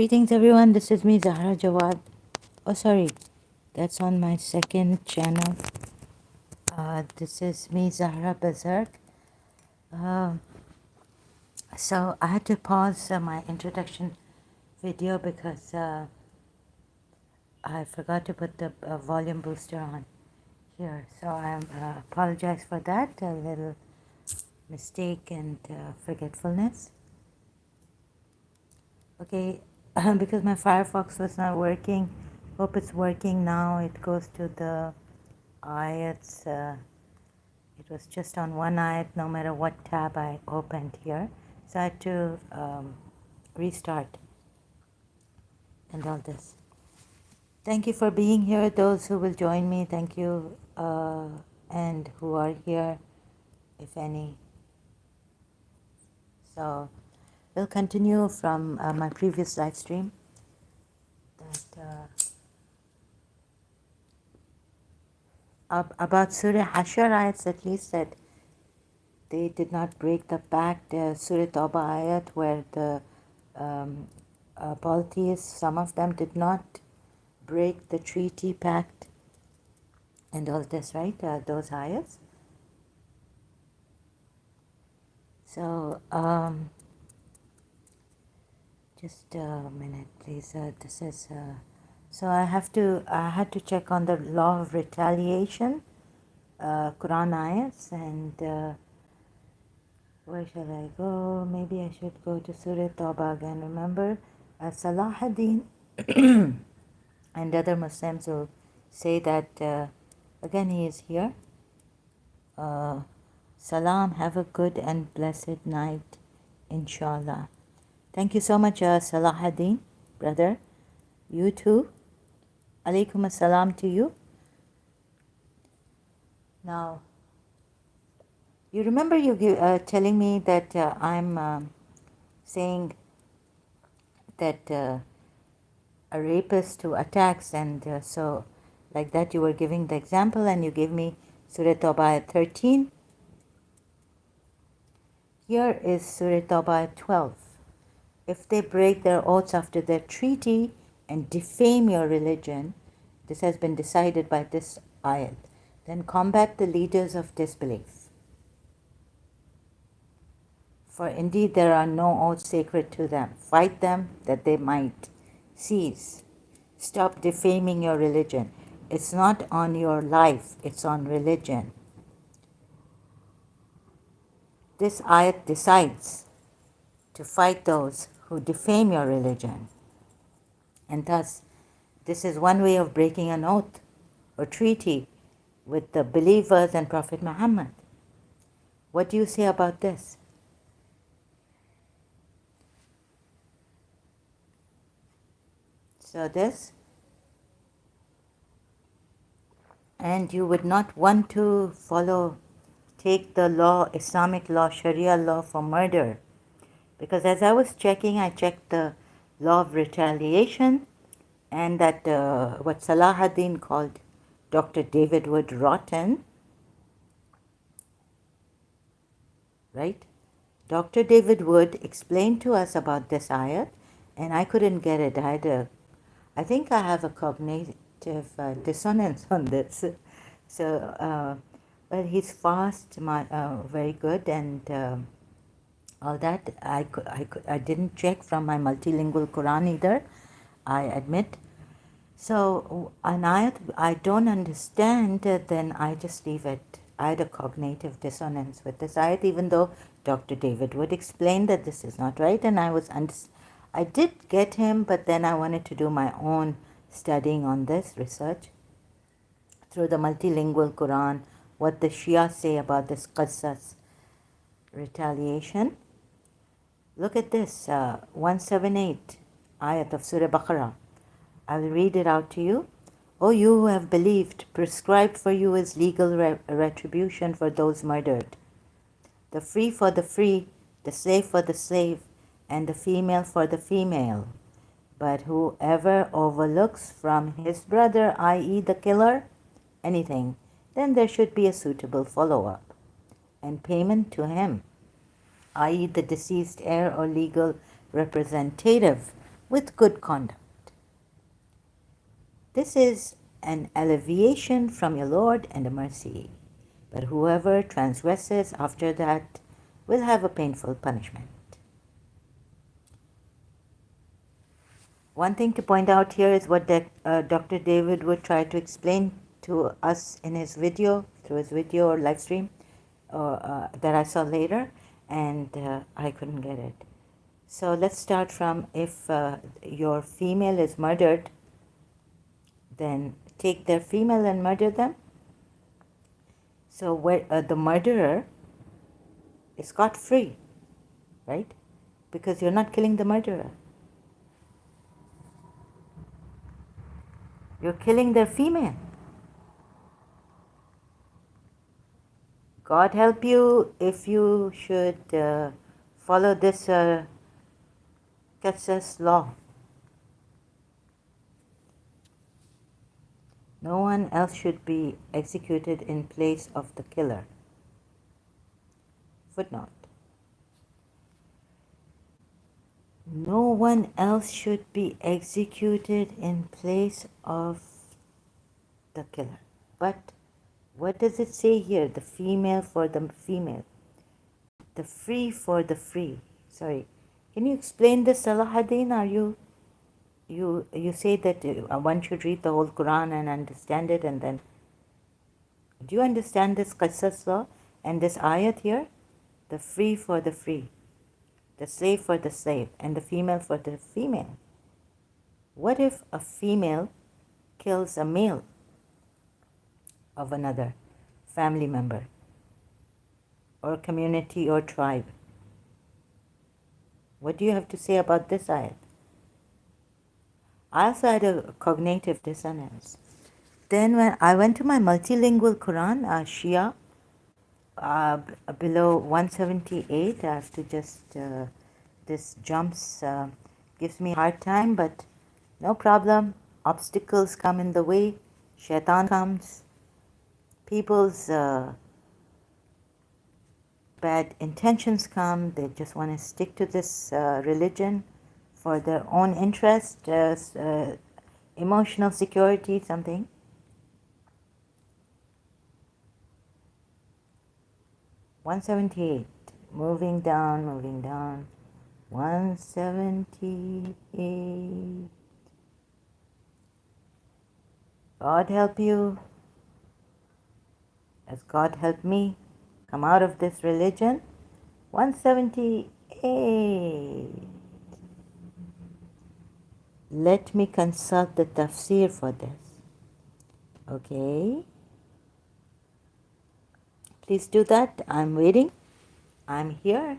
Greetings everyone, this is me Zahra Jawad. Oh sorry, that's on my second channel. This is me Zahra Berserk. Uh, so I had to pause my introduction video because I forgot to put the volume booster on here. So I apologize for that, a little mistake and forgetfulness. Okay, because my Firefox was not working. Hope it's working now. It goes to the ayats. It was just on one ayat no matter what tab I opened here. So I had to restart and all this. Thank you for being here. Those who will join me, thank you. And who are here, if any. So we'll continue from my previous live stream. About Surah Hashr ayats, at least, that they did not break the pact. Surah Tauba ayat, where the polytheists, some of them did not break the treaty pact and all this, right? Those ayats. So, just a minute, please. This is. So I had to check on the law of retaliation, Quran ayats, and where shall I go? Maybe I should go to Surah Tauba again. Remember, Salahuddin and other Muslims will say that, again he is here. Salam, have a good and blessed night, inshallah. Thank you so much, Salahuddin, brother. You too. Alaikum assalam to you. Now, you remember you telling me that I'm saying that a rapist who attacks, and so like that you were giving the example, and you gave me Surah Tauba 13. Here is Surah Tauba 12. If they break their oaths after their treaty and defame your religion, this has been decided by this ayat, then combat the leaders of disbelief. For indeed there are no oaths sacred to them. Fight them that they might cease. Stop defaming your religion. It's not on your life, it's on religion. This ayat decides to fight those who defame your religion. And thus, this is one way of breaking an oath or treaty with the believers and Prophet Muhammad. What do you say about this? So this, and you would not want to take the law, Islamic law, Sharia law for murder. Because as I was checking, I checked the law of retaliation, and that what Salahuddin called Dr. David Wood rotten, right? Dr. David Wood explained to us about this ayat, and I couldn't get it. I think I have a cognitive dissonance on this. So, well, he's fast, very good, and all that. I didn't check from my multilingual Quran either, I admit. So an ayat I don't understand, then I just leave it. I had a cognitive dissonance with this ayat, even though Dr. David Wood explained that this is not right, and I did get him, but then I wanted to do my own studying on this research through the multilingual Quran, what the Shia say about this qasas, retaliation. Look at this, 178 ayat of Surah Baqarah. I will read it out to you. O you who have believed, prescribed for you is legal retribution for those murdered. The free for the free, the slave for the slave, and the female for the female. But whoever overlooks from his brother, i.e. the killer, anything, then there should be a suitable follow-up and payment to him, i.e. the deceased heir or legal representative. with good conduct. This is an alleviation from your Lord and a mercy, but whoever transgresses after that will have a painful punishment. One thing to point out here is what Dr. David would try to explain to us in his video, through his video or live stream that I saw later, and I couldn't get it. So let's start from if your female is murdered, then take their female and murder them. So where the murderer is scot free, right? Because you're not killing the murderer. You're killing their female. God help you if you should follow this Qasas law. No one else should be executed in place of the killer. Footnote. No one else should be executed in place of the killer. But what does it say here? The female for the female. The free for the free. Sorry. Can you explain this, Salahuddin? Are you say that one should read the whole Quran and understand it, and then do you understand this Qasas law and this ayat here? The free for the free, the slave for the slave, and the female for the female. What if a female kills a male of another family member or community or tribe? What do you have to say about this ayat? I also had a cognitive dissonance. Then when I went to my multilingual Quran, Shia, below 178, I have to just, this jumps, gives me a hard time, but no problem. Obstacles come in the way, shaitan comes, people's bad intentions come, they just want to stick to this religion for their own interest, emotional security, something. $178, moving down, 178. God help you, as God help me, come out of this religion. 178. Let me consult the tafsir for this. Okay. Please do that. I'm waiting. I'm here.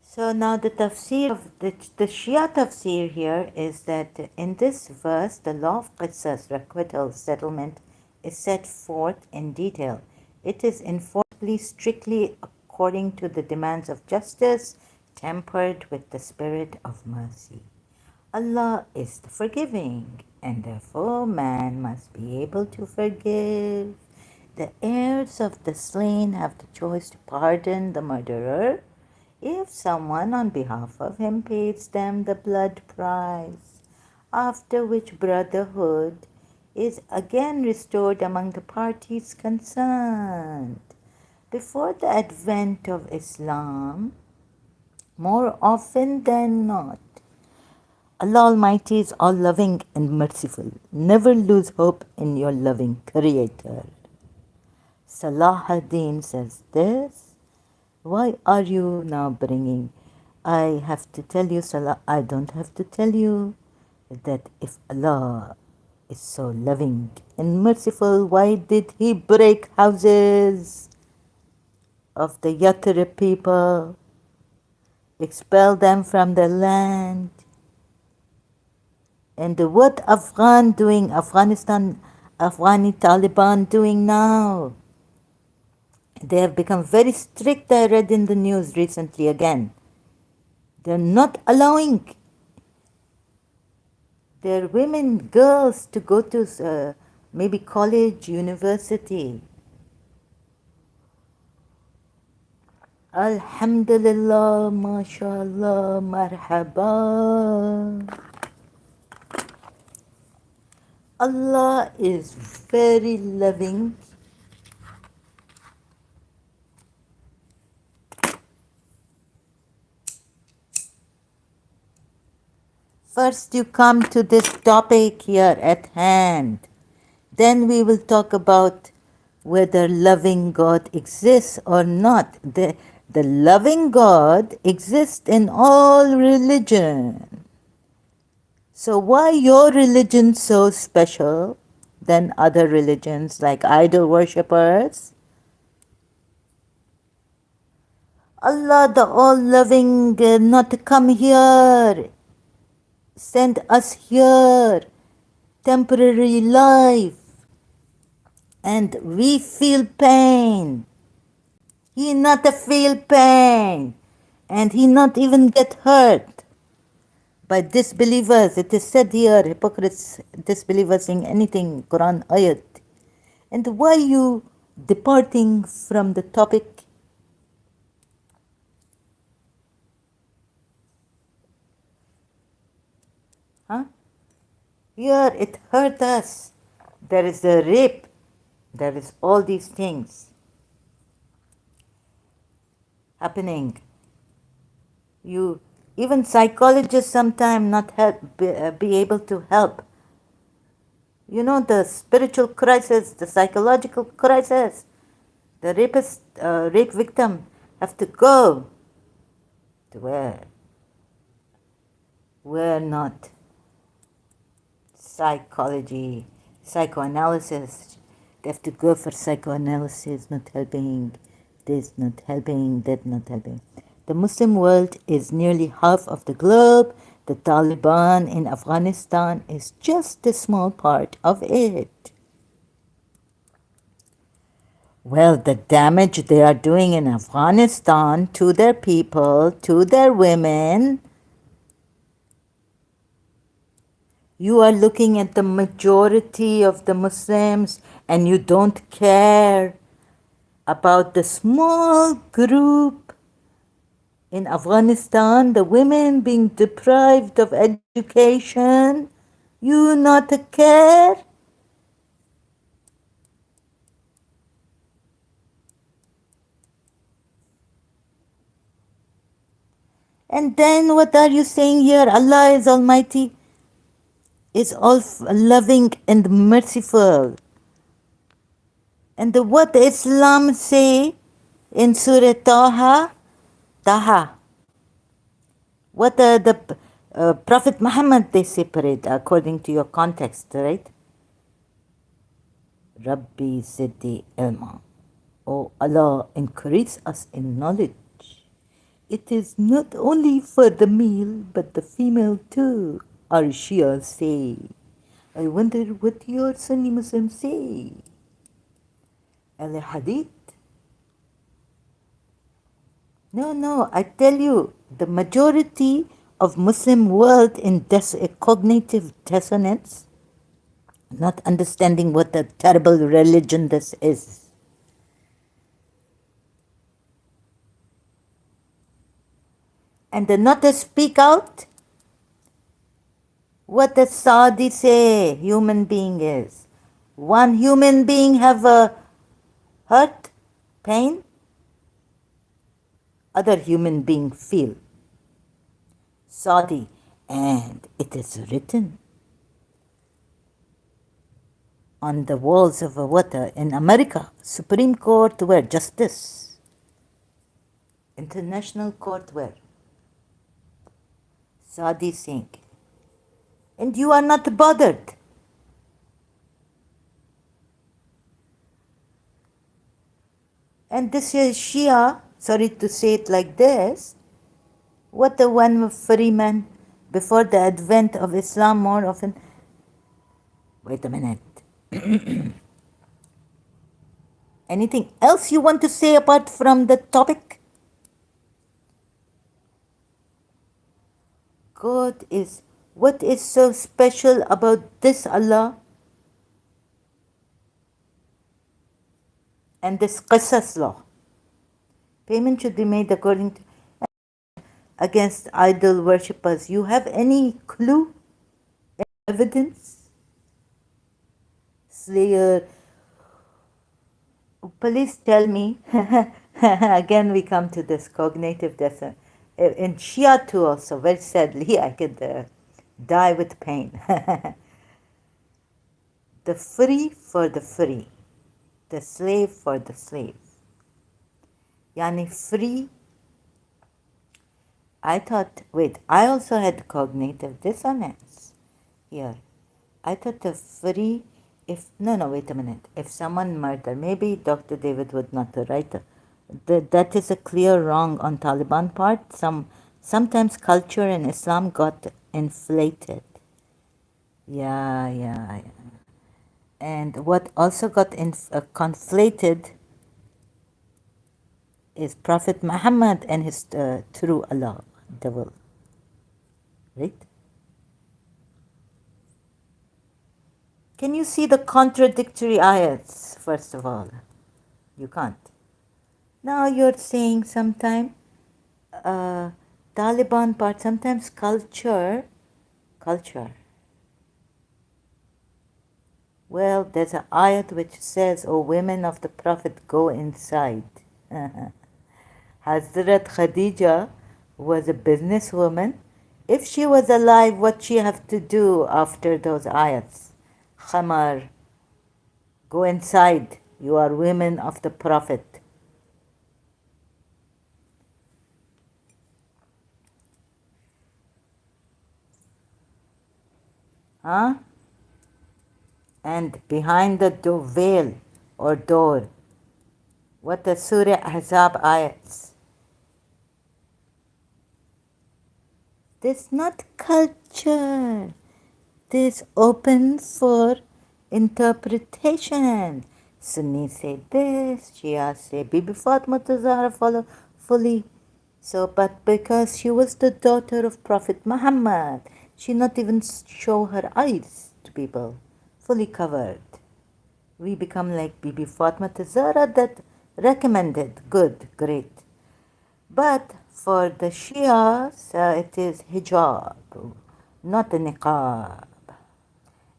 So now the tafsir of the Shia tafsir here is that in this verse, the law of qisas, requital, settlement, is set forth in detail. It is enforceably strictly according to the demands of justice, tempered with the spirit of mercy. Allah is the forgiving, and therefore man must be able to forgive. The heirs of the slain have the choice to pardon the murderer if someone on behalf of him pays them the blood price, after which brotherhood is again restored among the parties concerned. Before the advent of Islam, more often than not, Allah Almighty is all-loving and merciful. Never lose hope in your loving Creator. Salahuddin says this. Why are you now bringing? I have to tell you, I don't have to tell you that if Allah is so loving and merciful, why did He break houses of the Yathrib people, expel them from the land? And what Afghan doing, Afghanistan, Afghani Taliban doing now? They have become very strict, I read in the news recently again. They're not allowing their women, girls to go to maybe college, university. Alhamdulillah, mashallah, marhaba. Allah is very loving. First, you come to this topic here at hand. Then we will talk about whether loving God exists or not. The loving God exists in all religion. So why your religion so special than other religions like idol worshippers? Allah the all-loving not come here, send us here, temporary life, and we feel pain. He not a feel pain, and he not even get hurt by disbelievers. It is said here, hypocrites, disbelievers saying anything, Quran ayat. And why you departing from the topic? Huh? Here it hurt us. There is a rape. There is all these things happening. You even psychologists sometimes not be able to help. You know, the spiritual crisis, the psychological crisis. The rapist, rape victim have to go to where? Where not psychology, psychoanalysis. They have to go for psychoanalysis, not helping, this not helping, that not helping. The Muslim world is nearly half of the globe. The Taliban in Afghanistan is just a small part of it. Well, the damage they are doing in Afghanistan to their people, to their women, you are looking at the majority of the Muslims and you don't care about the small group in Afghanistan, the women being deprived of education. You not care? And then what are you saying here? Allah is Almighty, is all loving and merciful. And what Islam say in Surah Taha, what the Prophet Muhammad they separate according to your context, right? Rabbi Ziddi Ilma. Oh Allah, increase us in knowledge. It is not only for the male, but the female too, our Shia say. I wonder what your Sunni Muslims say. Al Hadith? No, I tell you, the majority of Muslim world in cognitive dissonance, not understanding what a terrible religion this is. And the not to speak out what the Saudi say human being is. One human being have a hurt, pain, other human being feel. Saudi, and it is written on the walls of water in America, Supreme Court where justice, International Court where Saudi saying, and you are not bothered. And this is Shia, sorry to say it like this, what the one free man before the advent of Islam more often. Wait a minute. Anything else you want to say apart from the topic? God is, what is so special about this Allah and this Qasas law? Payment should be made according to against idol worshippers. You have any clue, evidence? Slayer, please tell me. Again, we come to this cognitive dissonance. In Shia too, also, very sadly, I could die with pain. The free for the free, the slave for the slave. Yani free. I thought, wait, I also had cognitive dissonance here. I thought the free, no, wait a minute. If someone murder, maybe Dr. David would not write. That is a clear wrong on Taliban part. Sometimes culture in Islam got inflated. Yeah. And what also got conflated is Prophet Muhammad and his true Allah, devil. Right? Can you see the contradictory ayats, first of all? You can't. Now you're saying sometime Taliban part, sometimes culture. Well, there's an ayat which says, O women of the Prophet, go inside. Hazrat Khadija was a businesswoman. If she was alive, what she have to do after those ayats? Khamar, go inside. You are women of the Prophet. Huh? And behind the veil or door, what the Surah Ahzab ayats? This not culture. This open for interpretation. Sunni say this, Shia say Bibi Fatima Zahra follow fully. So, but because she was the daughter of Prophet Muhammad, she not even show her eyes to people, fully covered. We become like Bibi Fatima Zahra that recommended, good, great. But for the Shias, it is hijab, not the niqab.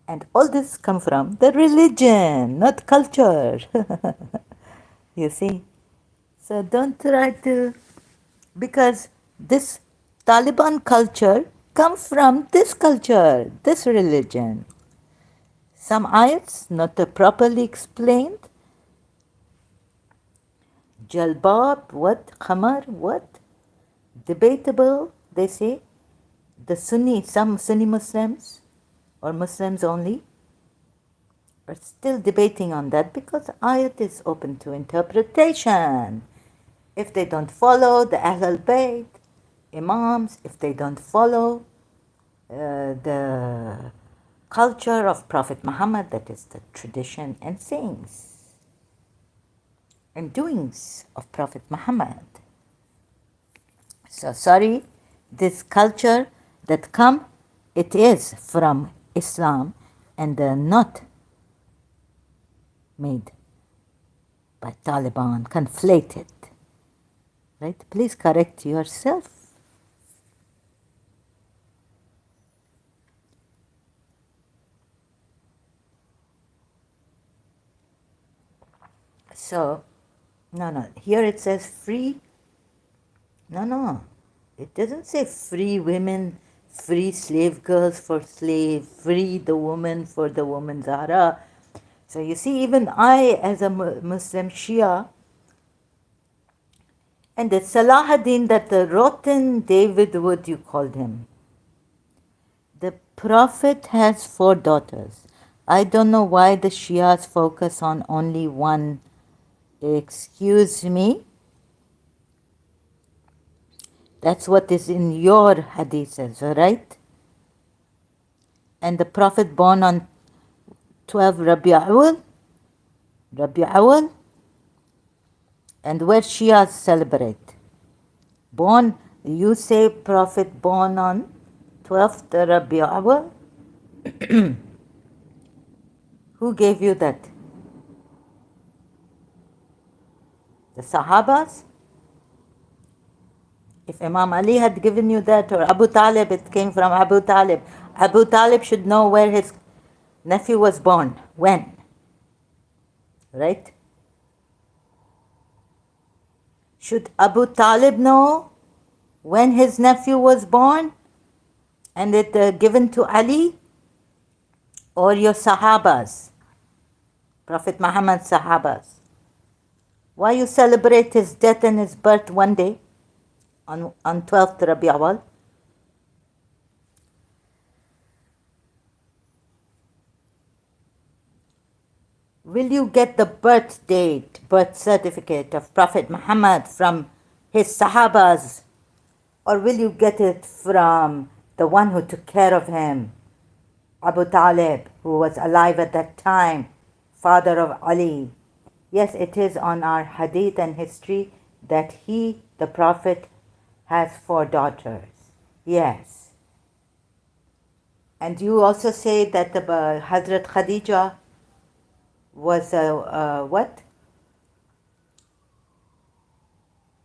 And all this come from the religion, not culture. You see? So don't try to, because this Taliban culture come from this culture, this religion. Some ayats not properly explained. Jalbab, what? Khamar, what? Debatable, they say. The some Sunni Muslims, or Muslims only, are still debating on that because ayat is open to interpretation. If they don't follow the Ahlul Bayt, Imams, if they don't follow the culture of Prophet Muhammad, that is the tradition and sayings and doings of Prophet Muhammad. So sorry, this culture that come, it is from Islam and not made by Taliban, conflated. Right? Please correct yourself. So, no, here it says free. No, it doesn't say free women, free slave girls for slave, free the woman for the woman Zahra. So you see, even I as a Muslim Shia, and the Salahuddin, that the rotten David Wood you called him. The Prophet has 4 daughters. I don't know why the Shias focus on only one. Excuse me? That's what is in your hadiths, right? And the Prophet born on 12 Rabi'ul? And where Shias celebrate? Born, you say Prophet born on 12th Rabi'ul? Who gave you that? The Sahabas? If Imam Ali had given you that, or Abu Talib, it came from Abu Talib. Abu Talib should know where his nephew was born, when, right? Should Abu Talib know when his nephew was born and it given to Ali, or your Sahabas, Prophet Muhammad's Sahabas? Why you celebrate his death and his birth one day on 12th Rabi Awal? Will you get the birth date, birth certificate of Prophet Muhammad from his Sahabas, or will you get it from the one who took care of him, Abu Talib, who was alive at that time, father of Ali? Yes, it is on our hadith and history that he, the Prophet, has 4 daughters. Yes. And you also say that the Hazrat Khadija was a what?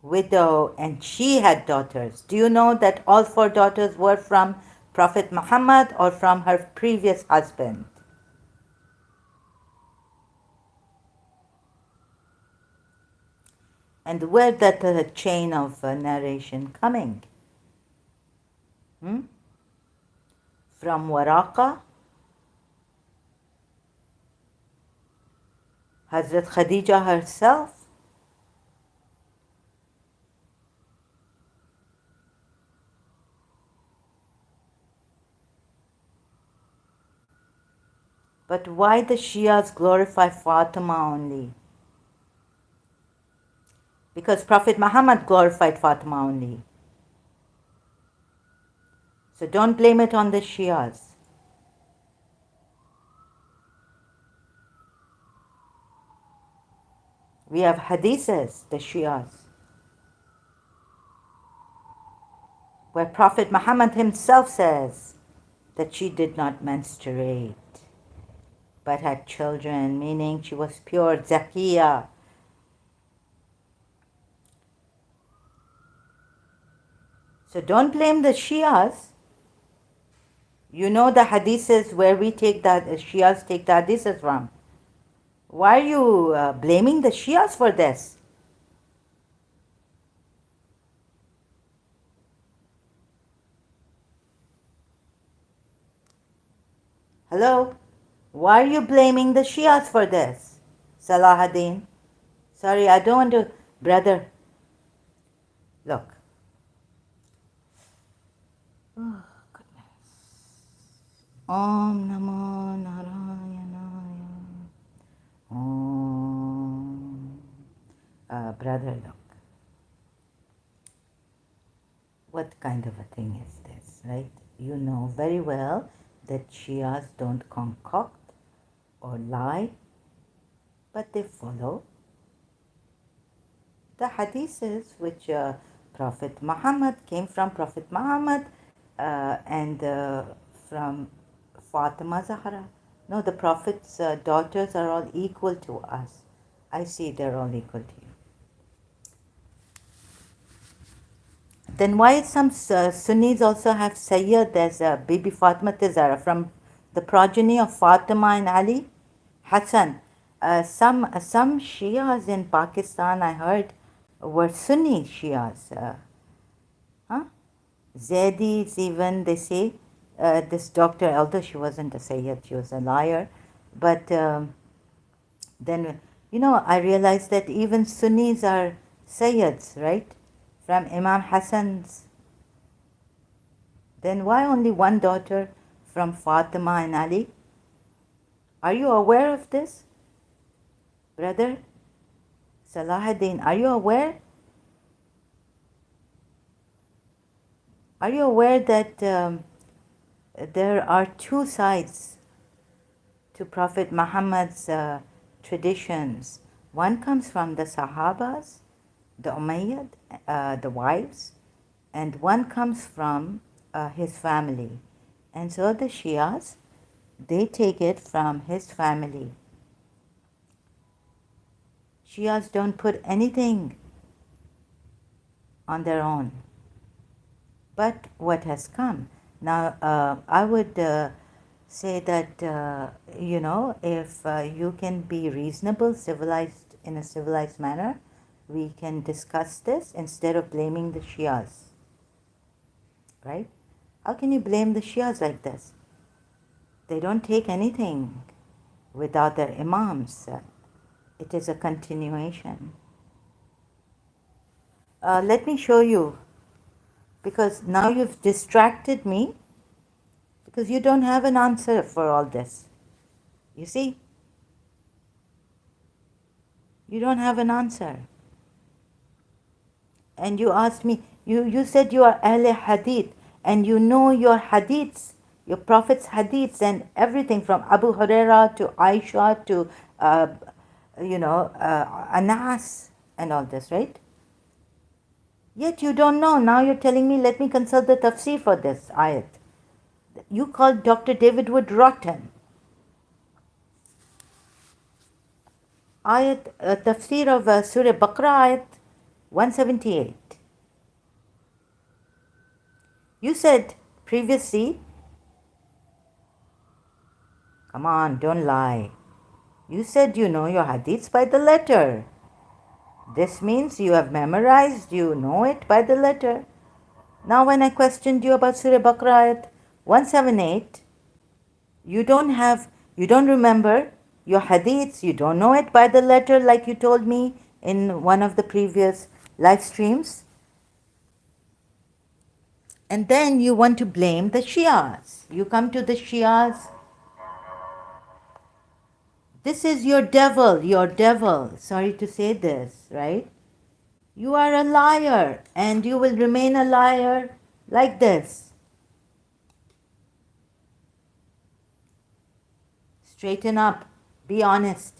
Widow, and she had daughters. Do you know that all 4 daughters were from Prophet Muhammad or from her previous husband? And where that chain of narration coming? From Waraqa, Hazrat Khadija herself? But why the Shias glorify Fatima only? Because Prophet Muhammad glorified Fatima only. So don't blame it on the Shias. We have hadiths, the Shias, where Prophet Muhammad himself says that she did not menstruate, but had children, meaning she was pure Zakiya. So don't blame the Shias. You know the hadiths where we take that, the Shias take the hadiths from. Why are you blaming the Shias for this? Hello? Why are you blaming the Shias for this? Salahuddin? Sorry, I don't want to... Brother, look. Oh, goodness. Om Namo Narayanaya. Om. Brother, look. What kind of a thing is this, right? You know very well that Shias don't concoct or lie, but they follow the hadiths which Prophet Muhammad came from Prophet Muhammad and from Fatima Zahra. No, the Prophet's daughters are all equal to us. I see they're all equal to you. Then why some Sunnis also have Sayyid as Bibi Fatima Zahra from the progeny of Fatima and Ali? Hassan. Some Shias in Pakistan, I heard, were Sunni Shias. Zaydis even, they say. This doctor, although she wasn't a Sayyid, she was a liar. But then, I realized that even Sunnis are Sayyids, right? From Imam Hassan's. Then why only one daughter from Fatima and Ali? Are you aware of this, brother? Salahuddin, are you aware? Are you aware that there are 2 sides to Prophet Muhammad's traditions? One comes from the Sahabas, the Umayyad, the wives, and one comes from his family. And so the Shias, they take it from his family. Shias don't put anything on their own. but what has come. Now, I would say that, if you can be reasonable, civilized, in a civilized manner, we can discuss this instead of blaming the Shias, right? How can you blame the Shias like this? They don't take anything without their imams. It is a continuation. Let me show you, because now you've distracted me, because you don't have an answer for all this. You see? You don't have an answer. And you asked me, you said you are Ahl Hadith, and you know your hadiths, your Prophet's hadiths, and everything from Abu Huraira to Aisha to, Anas, and all this, right? Yet you don't know. Now you're telling me, let me consult the tafsir for this ayat. You called Dr. David Wood rotten. Ayat, tafsir of Surah Baqarah, ayat 178. You said previously, come on, don't lie. You said you know your hadiths by the letter. This means you have memorized, you know it by the letter. Now when I questioned you about Surah Baqarah ayat 178, you don't remember your hadiths, you don't know it by the letter like you told me in one of the previous live streams. And then you want to blame the Shias. You come to the Shias. This is your devil. Sorry to say this, right? You are a liar, and you will remain a liar like this. Straighten up. Be honest.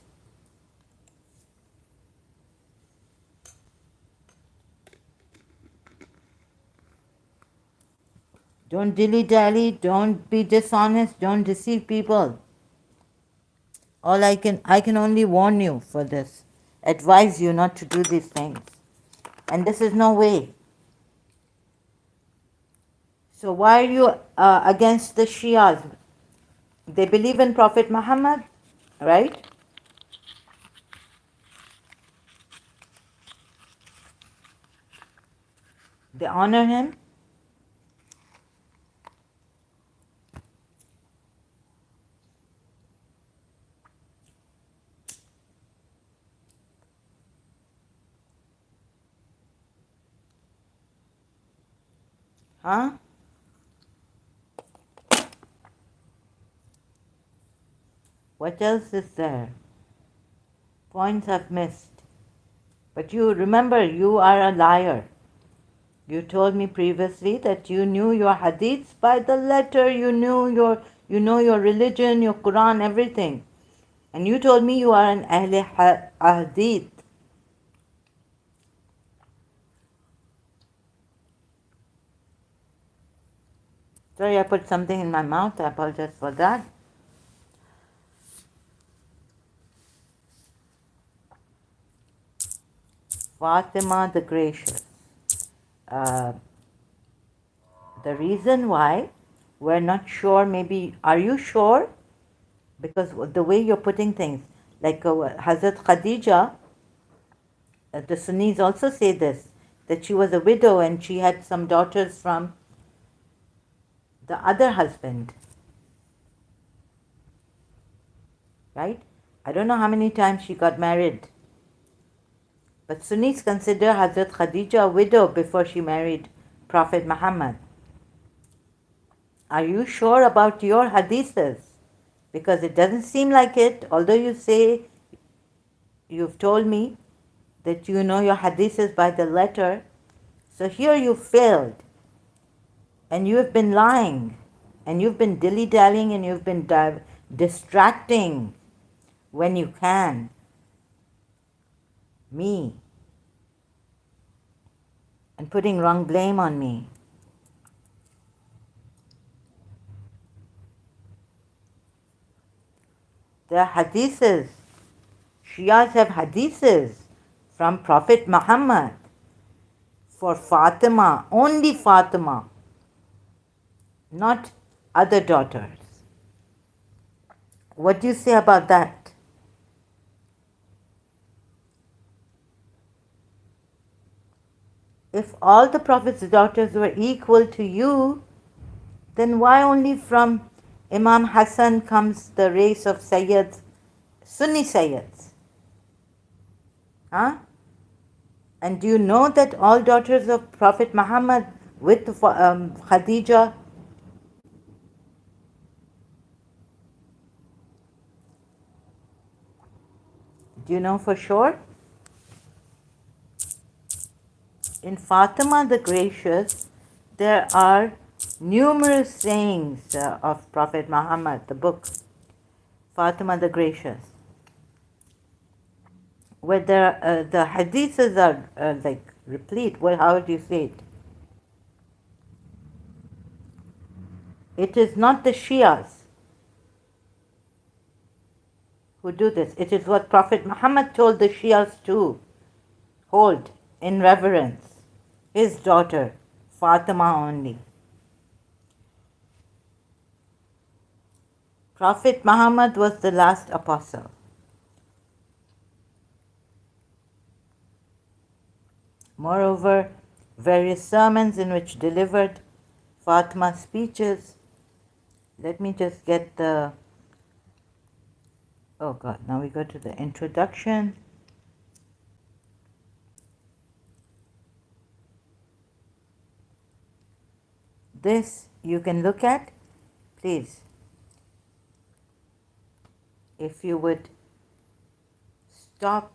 Don't dilly-dally. Don't be dishonest. Don't deceive people. I can only warn you for this. Advise you not to do these things. And this is no way. So why are you against the Shias? They believe in Prophet Muhammad, right? They honor him. Huh? What else is there? Points I've missed. But you remember, you are a liar. You told me previously that you knew your hadiths by the letter, you know your religion, your Quran, everything. And you told me you are an Ahl Hadith. Sorry, I put something in my mouth. I apologize for that. Fatima the Gracious. The reason why we're not sure, maybe, are you sure? Because the way you're putting things, like Hazrat Khadija, the Sunnis also say this, that she was a widow and she had some daughters from the other husband. Right? I don't know how many times she got married. But Sunnis consider Hazrat Khadija a widow before she married Prophet Muhammad. Are you sure about your hadiths? Because it doesn't seem like it, although you say, you've told me that you know your hadiths by the letter. So here you failed. And you have been lying. And you've been dilly-dallying and you've been distracting when you can me and putting wrong blame on me. There are hadiths. Shias have hadiths from Prophet Muhammad for Fatima, only Fatima. not other daughters. What do you say about that? If all the Prophet's daughters were equal to you, then why only from Imam Hassan comes the race of Sayyids, Sunni Sayyids? Huh? And do you know that all daughters of Prophet Muhammad with Khadija, do you know for sure? In Fatima the Gracious, there are numerous sayings of Prophet Muhammad, the book, Fatima the Gracious, where the hadiths are like replete. Well, how do you say it? It is not the Shias who do this. It is what Prophet Muhammad told the Shias to hold in reverence. His daughter, Fatima only. Prophet Muhammad was the last apostle. Moreover, various sermons in which delivered Fatima's speeches. Let me just get the. Oh God, now we go to the introduction. This you can look at, please. If you would stop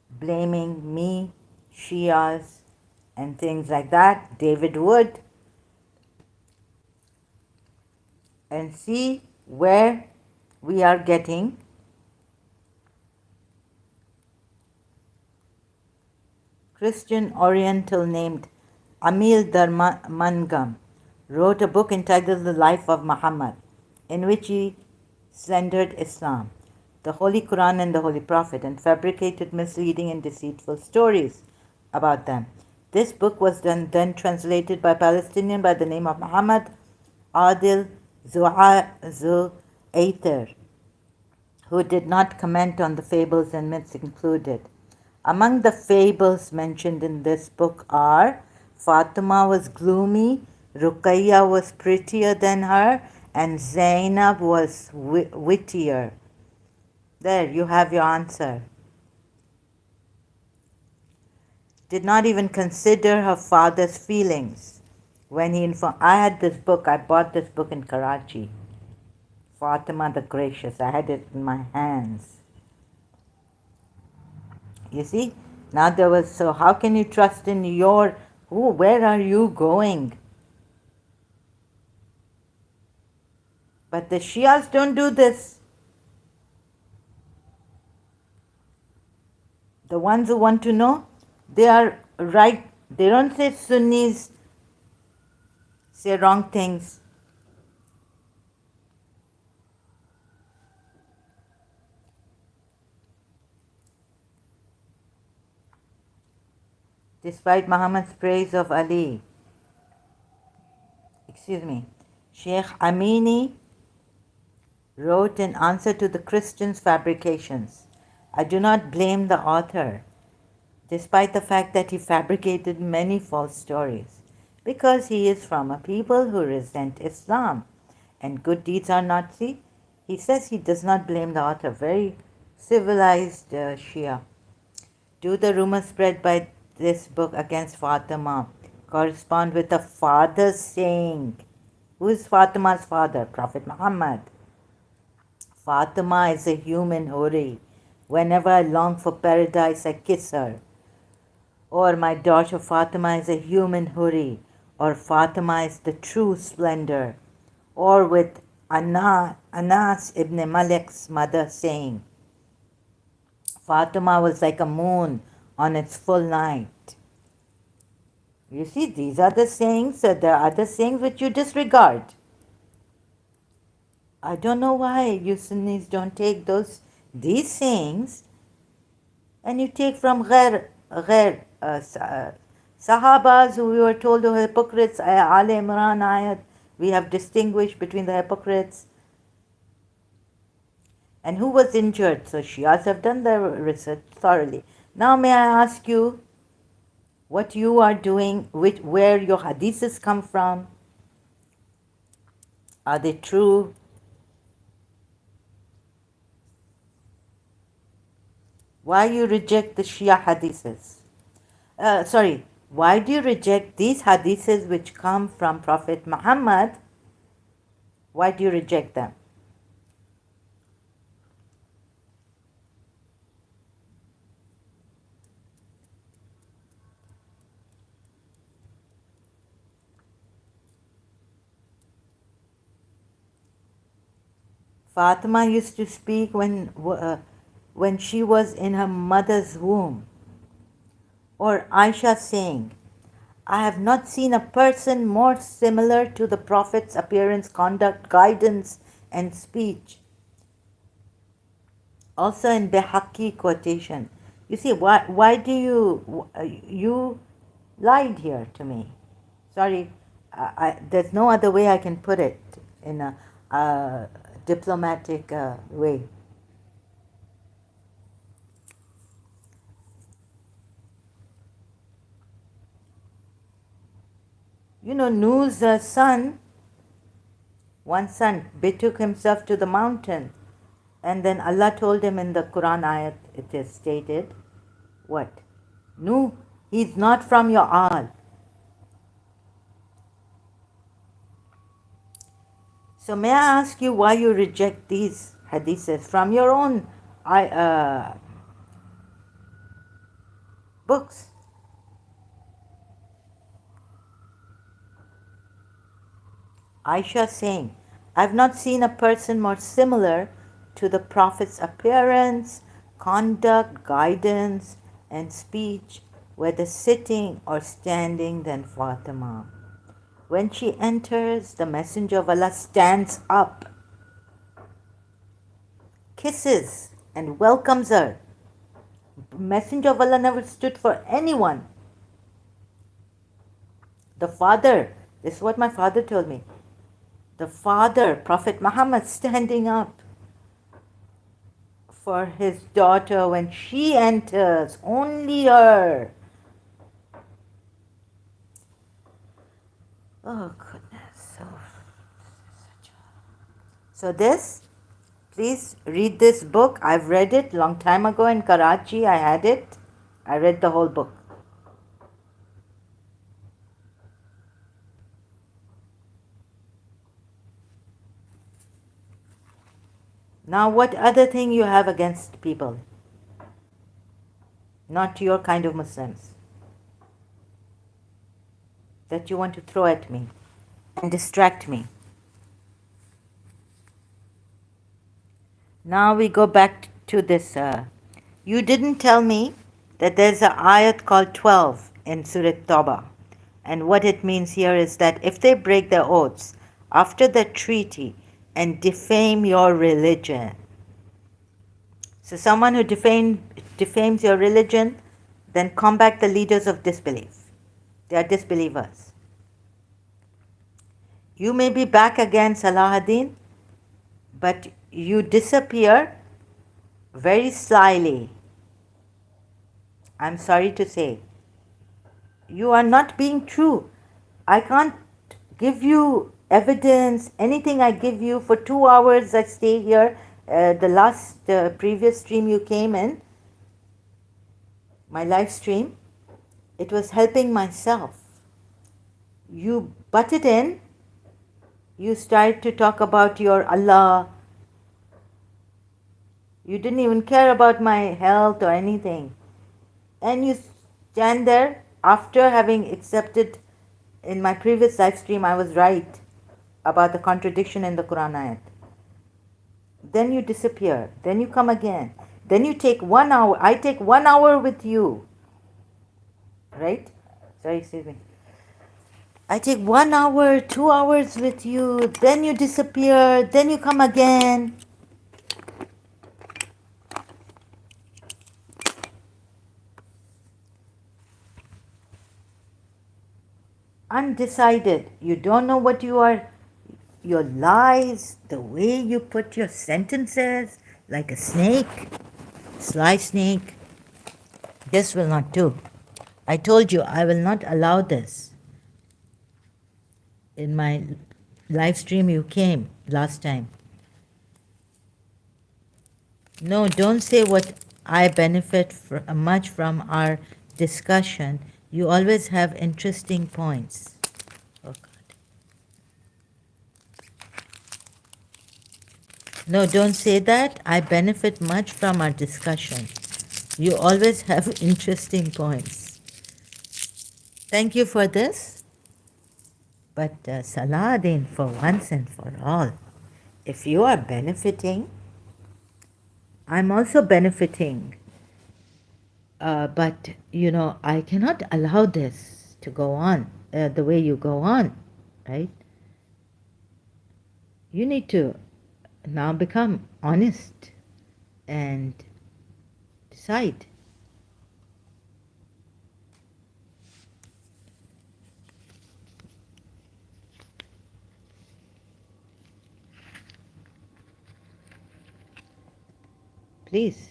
blaming me, Shias, and things like that, David Wood, and see where we are getting Christian Oriental named Amil Dharmangam wrote a book entitled The Life of Muhammad, in which he slandered Islam, the Holy Quran and the Holy Prophet, and fabricated misleading and deceitful stories about them. This book was then translated by a Palestinian by the name of Muhammad Adil Zu'ayter, who did not comment on the fables and myths included. Among the fables mentioned in this book are Fatima was gloomy, Ruqayya was prettier than her, and Zainab was wittier. There, you have your answer. Did not even consider her father's feelings. When he informed, I had this book, I bought this book in Karachi, Fatima the Gracious. I had it in my hands. You see, now there was, so how can you trust in your, where are you going? But the Shias don't do this. The ones who want to know, they are right. They don't say Sunnis say wrong things. Despite Muhammad's praise of Ali, Sheikh Amini wrote in answer to the Christians' fabrications, I do not blame the author, despite the fact that he fabricated many false stories, because he is from a people who resent Islam and good deeds are not seen. He says he does not blame the author. Very civilized Shia. Do the rumors spread by this book against Fatima correspond with the father's saying? Who is Fatima's father? Prophet Muhammad. Fatima is a human houri. Whenever I long for paradise, I kiss her. Or my daughter Fatima is a human houri. Or Fatima is the true splendor. Or with Anas ibn Malik's mother saying, Fatima was like a moon on its full night. You see, these are the sayings, there are other sayings which you disregard. I don't know why you Sunnis don't take these sayings and you take from Sahabas who we were told were hypocrites, Al Imran ayat, We have distinguished between the hypocrites and who was injured. So Shias have done their research thoroughly. Now may I ask you what you are doing, where your hadiths come from? Are they true? Why you reject the Shia hadiths? Why do you reject these hadiths which come from Prophet Muhammad? Why do you reject them? Fatima used to speak when she was in her mother's womb. Or Aisha saying, I have not seen a person more similar to the Prophet's appearance, conduct, guidance, and speech. Also in Behaki quotation. You see, why do you lied here to me? Sorry, there's no other way I can put it in a diplomatic way. You know, Nuh's one son, betook himself to the mountain. And then Allah told him in the Quran ayat, it is stated, what? Nuh, he's not from your Ahl. So may I ask you why you reject these hadiths from your own books? Aisha saying, I've not seen a person more similar to the Prophet's appearance, conduct, guidance, and speech, whether sitting or standing, than Fatima. When she enters, the Messenger of Allah stands up, kisses, and welcomes her. Messenger of Allah never stood for anyone. The father, this is what my father told me. The father, Prophet Muhammad, standing up for his daughter when she enters, only her. Oh goodness. So this, please read this book. I've read it long time ago in Karachi. I had it. I read the whole book. Now what other thing you have against people? Not your kind of Muslims. That you want to throw at me and distract me. Now we go back to this. You didn't tell me that there's an ayat called 12 in Surah Tauba. And what it means here is that if they break their oaths after the treaty and defame your religion. So someone who defames your religion, then combat the leaders of disbelief. They are disbelievers. You may be back against Salahuddin, but you disappear very slyly. I'm sorry to say. You are not being true. I can't give you evidence, anything I give you. For 2 hours I stay here. The previous stream you came in, my live stream, it was helping myself. You butted in. You started to talk about your Allah. You didn't even care about my health or anything. And you stand there after having accepted in my previous live stream I was right about the contradiction in the Quran ayat. Then you disappear. Then you come again. Then you take 1 hour. I take 1 hour with you. Right? Sorry, excuse me. I take 1 hour, 2 hours with you. Then you disappear. Then you come again. Undecided. You don't know what you are your lies, the way you put your sentences like a snake, sly snake, this will not do. I told you I will not allow this. In my live stream, you came last time. No, don't say what I benefit much from our discussion. You always have interesting points. Oh, God. No, don't say that. I benefit much from our discussion. You always have interesting points. Thank you for this. But Saladin, for once and for all, if you are benefiting, I'm also benefiting. But, I cannot allow this to go on the way you go on, right? You need to now become honest and decide. Please,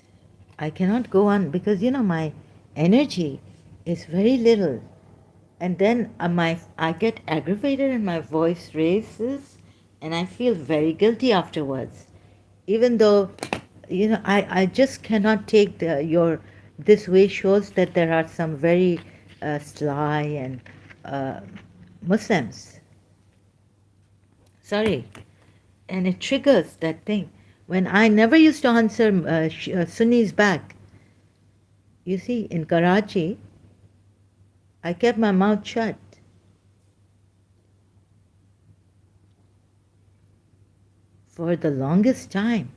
I cannot go on because, my energy is very little. And then I get aggravated and my voice raises and I feel very guilty afterwards. Even though, I just cannot take this way shows that there are some very sly and uh, Muslims. Sorry. And it triggers that thing. When I never used to answer Sunnis back, you see, in Karachi, I kept my mouth shut. For the longest time,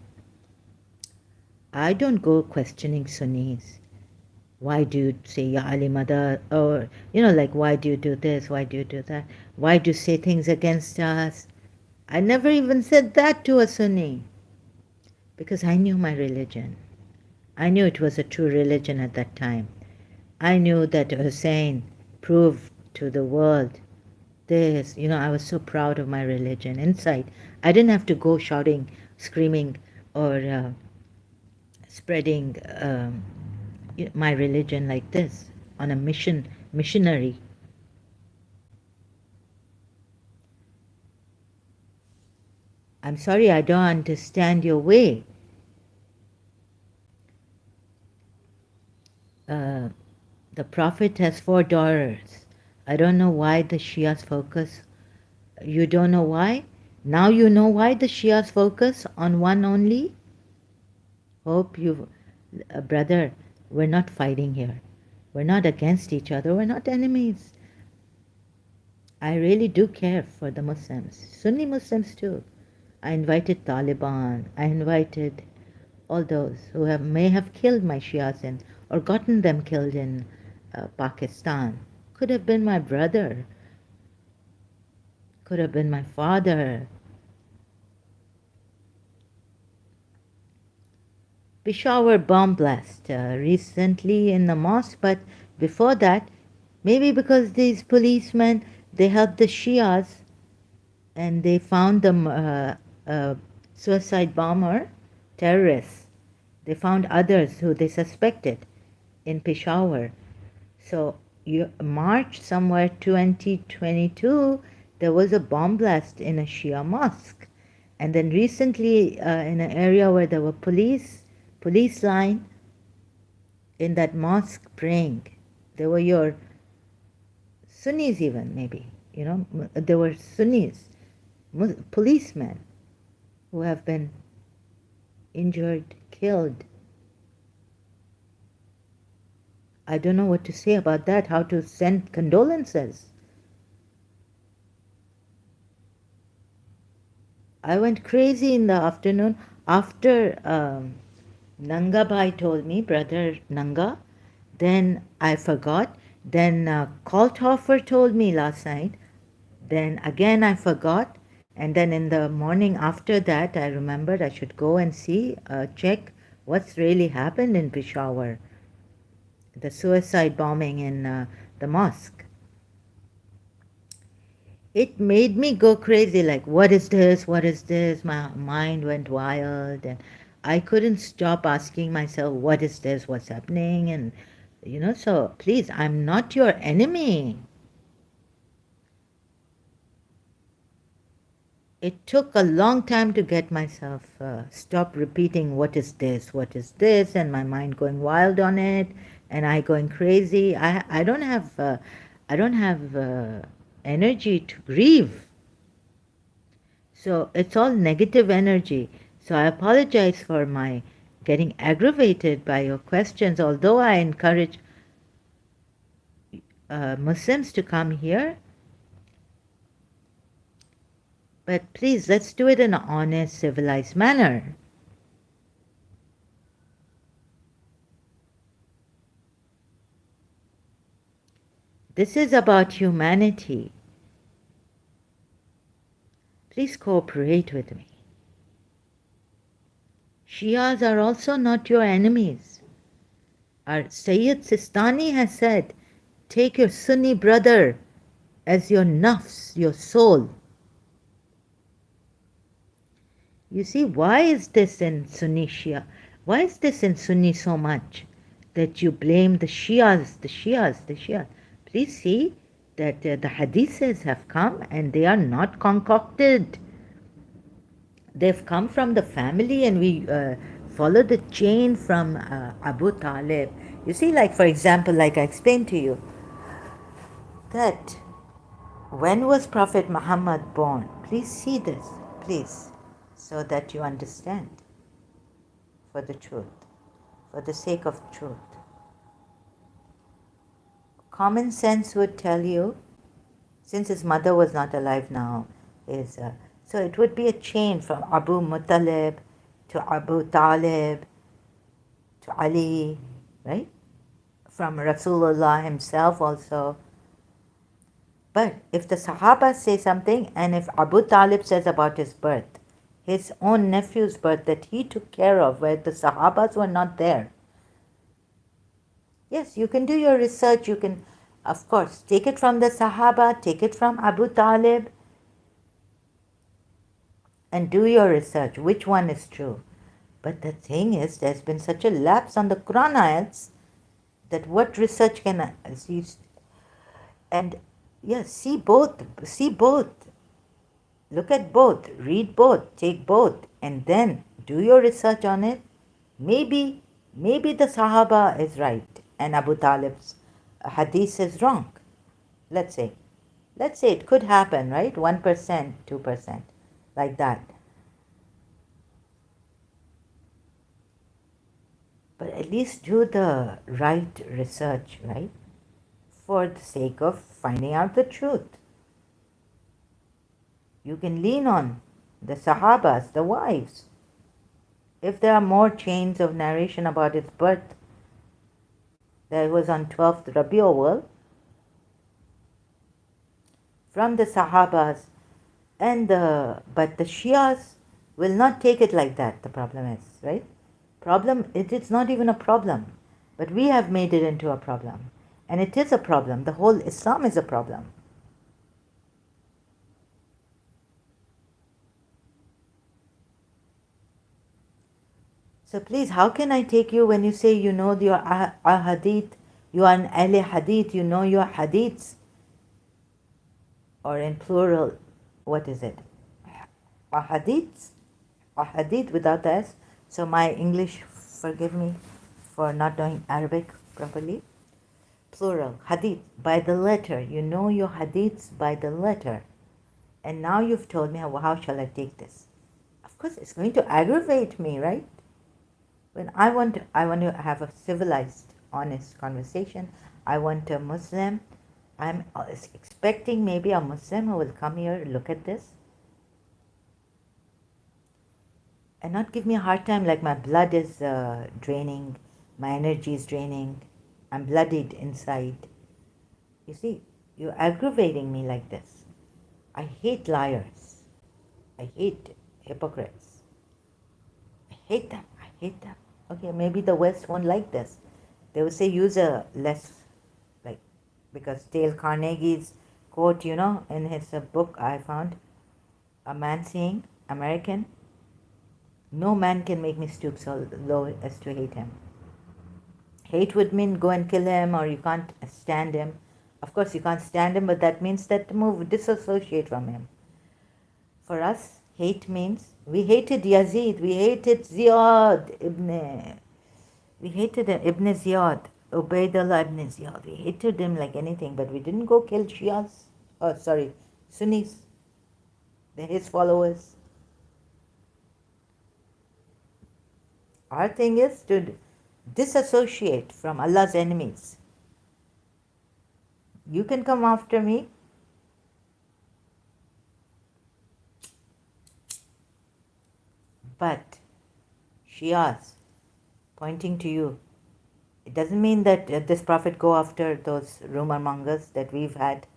I don't go questioning Sunnis. Why do you say Ya Ali Mada? Or, like, why do you do this? Why do you do that? Why do you say things against us? I never even said that to a Sunni because I knew my religion. I knew it was a true religion at that time. I knew that Hussein proved to the world this. I was so proud of my religion inside. I didn't have to go shouting, screaming, or spreading my religion like this on a missionary. I'm sorry, I don't understand your way. The Prophet has 4 daughters. I don't know why the Shias focus. You don't know why? Now you know why the Shias focus on one only? Hope you, brother, we're not fighting here. We're not against each other. We're not enemies. I really do care for the Muslims, Sunni Muslims too. I invited Taliban. I invited all those who may have killed my Shias or gotten them killed in Pakistan. Could have been my brother. Could have been my father. Peshawar bomb blast recently in the mosque, but before that, maybe because these policemen, they helped the Shias and they found the suicide bomber terrorists. They found others who they suspected in Peshawar. So March somewhere 2022, there was a bomb blast in a Shia mosque. And then recently in an area where there were police line in that mosque praying. There were your Sunnis even, maybe, there were Sunnis, policemen who have been injured, killed. I don't know what to say about that, how to send condolences. I went crazy in the afternoon after Nanga Bhai told me, brother Nanga. Then I forgot. Then Kalthofer told me last night. Then again I forgot. And then in the morning after that, I remembered I should go and see, check what's really happened in Peshawar. The suicide bombing in the mosque. It made me go crazy, like, what is this? What is this? My mind went wild, and I couldn't stop asking myself, what is this? What's happening? And, so please, I'm not your enemy. It took a long time to get myself stop repeating, what is this? What is this? And my mind going wild on it, and I going crazy. I don't have energy to grieve. So it's all negative energy. So I apologize for my getting aggravated by your questions, although I encourage Muslims to come here. But please, let's do it in an honest, civilized manner. This is about humanity. Please cooperate with me. Shias are also not your enemies. Our Sayyid Sistani has said, take your Sunni brother as your nafs, your soul. You see, why is this in Sunni Shia? Why is this in Sunni so much? That you blame the Shias, the Shias, the Shias. Please see that the hadiths have come and they are not concocted. They've come from the family, and we follow the chain from Abu Talib. You see, like, for example, like I explained to you, that when was Prophet Muhammad born? Please see this, please, so that you understand, for the truth, for the sake of truth. Common sense would tell you, since his mother was not alive now, so it would be a chain from Abu Muttalib to Abu Talib to Ali, right? From Rasulullah himself also. But if the Sahaba say something, and if Abu Talib says about his birth, his own nephew's birth that he took care of, where the Sahabas were not there, yes, you can do your research. You can, of course, take it from the Sahaba, take it from Abu Talib, and do your research. Which one is true? But the thing is, there's been such a lapse on the Quran ayats that what research can I see? And yes, see both, look at both, read both, take both, and then do your research on it. Maybe the Sahaba is right and Abu Talib's hadith is wrong. Let's say it could happen, right? 1%, 2%, like that. But at least do the right research, right? For the sake of finding out the truth. You can lean on the Sahabas, the wives. If there are more chains of narration about his birth, that was on 12th Rabiul Awwal, from the Sahabas, but the Shias will not take it like that. The problem is, right? It's not even a problem, but we have made it into a problem, and it is a problem. The whole Islam is a problem. So please, how can I take you when you say you know your hadith, you are an Ahl Hadith, you know your hadiths, or in plural, what is it? Ahadiths? Ahadith without the S. So my English, forgive me for not knowing Arabic properly. Plural, hadith, by the letter. You know your hadiths by the letter. And now you've told me, how shall I take this? Of course, it's going to aggravate me, right? When I want to have a civilized, honest conversation. I want a Muslim. I'm expecting maybe a Muslim who will come here, look at this, and not give me a hard time like my blood is draining, my energy is draining, I'm bloodied inside. You see, you're aggravating me like this. I hate liars. I hate hypocrites. I hate them. I hate them. Okay, maybe the West won't like this. They will say use a less, like, because Dale Carnegie's quote, in his book I found a man saying, American, no man can make me stoop so low as to hate him. Hate would mean go and kill him or you can't stand him. Of course, you can't stand him, but that means that move, disassociate from him. For us, hate means we hated Yazid, we hated we hated Ibn Ziyad, Ubaidullah ibn Ziyad. We hated him like anything, but we didn't go kill Shias. Oh, sorry, Sunnis. They're his followers. Our thing is to disassociate from Allah's enemies. You can come after me, but Shias pointing to you. It doesn't mean that this Prophet go after those rumor mongers that we've had.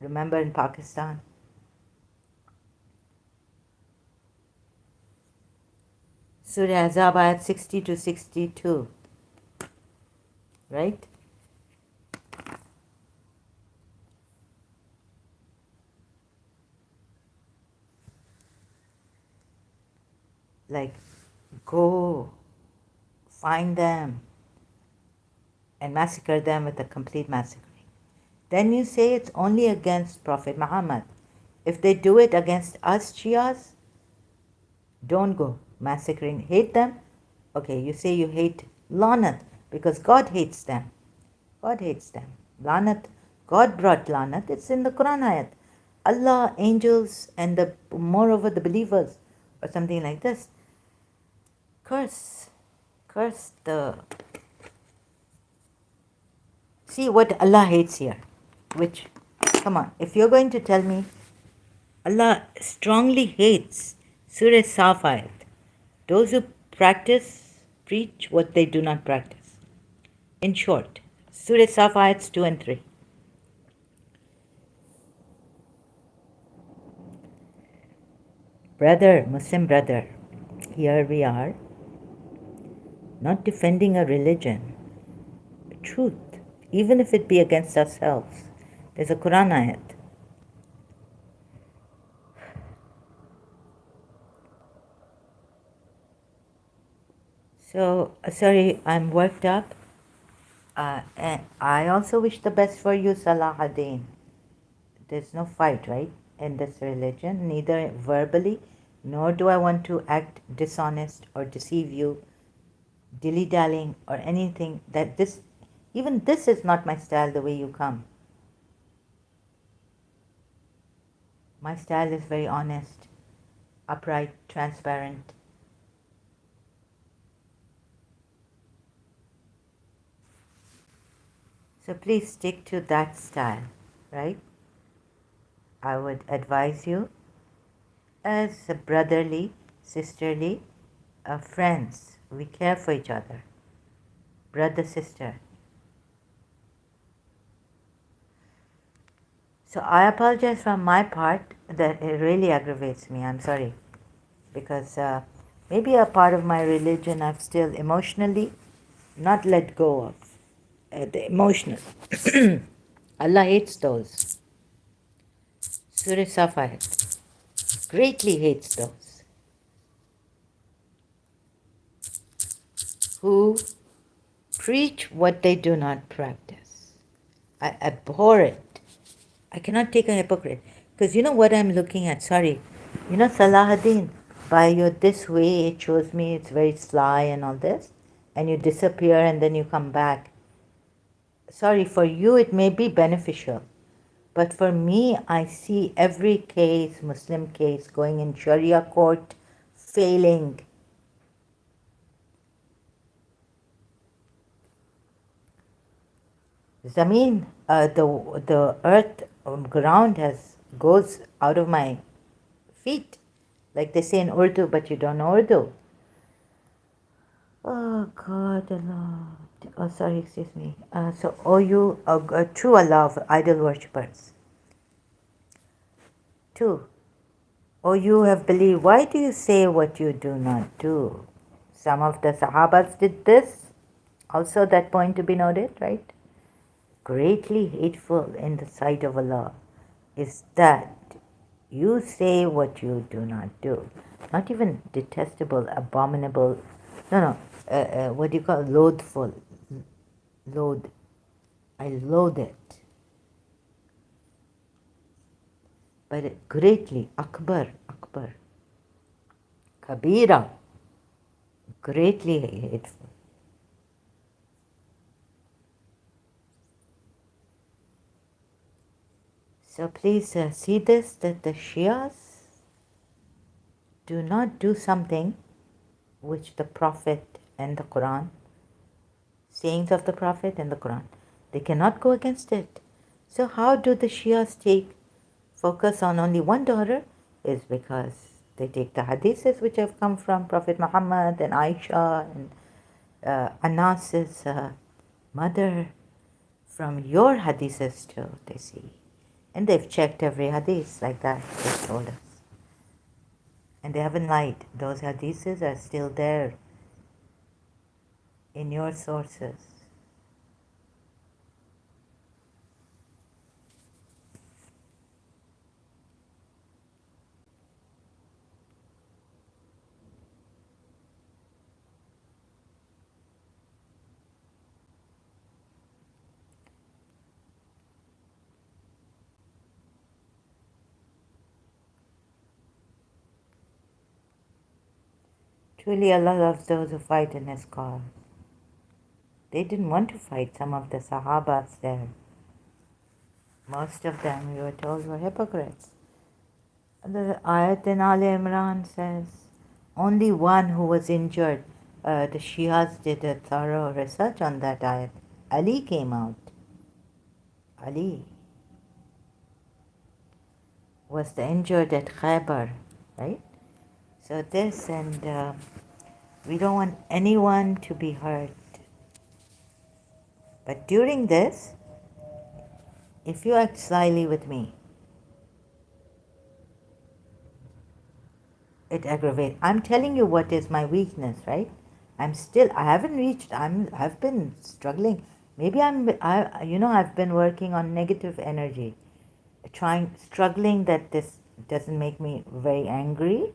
Remember in Pakistan? Surah Azab ayat 60 to 62. Right? Like, go find them and massacre them with a complete massacring. Then you say it's only against Prophet Muhammad. If they do it against us Shias, don't go massacring. Hate them? Okay, you say you hate Lanat because God hates them. God hates them. Lanat, God brought Lanat. It's in the Quran ayat. Allah, angels, and the moreover the believers, or something like this. Curse the. See what Allah hates here. Which, come on, if you're going to tell me Allah strongly hates Surah Saf ayat, those who preach what they do not practice. In short, Surah Saf ayats 2 and 3. Brother, Muslim brother, here we are, not defending a religion, a truth, even if it be against ourselves. There's a Quran ayat. So, sorry, I'm worked up. And I also wish the best for you, Salah ad-Din. There's no fight, right, in this religion, neither verbally, nor do I want to act dishonest or deceive you, dilly-dallying or anything. Even this is not my style the way you come. My style is very honest, upright, transparent. So please stick to that style, right? I would advise you as a brotherly, sisterly, friends. We care for each other. Brother, sister. So I apologize from my part that it really aggravates me. I'm sorry. Because maybe a part of my religion I've still emotionally not let go of. The emotional. Allah hates those. Surah Safar greatly hates those who preach what they do not practice. I abhor it. I cannot take a hypocrite. Because you know what I'm looking at? Sorry. You know Salahuddin, by your this way it shows me it's very sly and all this. And you disappear and then you come back. Sorry, for you it may be beneficial. But for me, I see every case, Muslim case, going in Sharia court, failing. Zameen, the earth, ground goes out of my feet. Like they say in Urdu, but you don't know Urdu. Oh God, Allah. Oh, sorry, excuse me. So, you true Allah of idol worshippers. 2. Oh, you have believed. Why do you say what you do not do? Some of the Sahabas did this. Also, that point to be noted, right? greatly hateful in the sight of Allah is that you say what you do not do. Not even detestable, abominable. No. What do you call it? Loathful? Loathe. I loathe it. But greatly, akbar, kabira, greatly hateful. So please see this, that the Shias do not do something which the Prophet and the Quran, sayings of the Prophet and the Quran, they cannot go against it. So how do the Shias take focus on only one daughter? Is because they take the hadiths which have come from Prophet Muhammad and Aisha and Anas's mother, from your hadiths too, they see. And they've checked every hadith like that, they told us. And they haven't lied. Those hadiths are still there in your sources. Truly Allah loves those who fight in His cause. They didn't want to fight. Some of the Sahabas there, most of them, we were told, were hypocrites. The ayat in Al Imran says, only one who was injured. The Shias did a thorough research on that ayat. Ali came out. Ali was the injured at Khaybar, right? So this, and we don't want anyone to be hurt. But during this, if you act slyly with me, it aggravates. I'm telling you what is my weakness, right? I haven't reached, I've been struggling. Maybe I've been working on negative energy, struggling that this doesn't make me very angry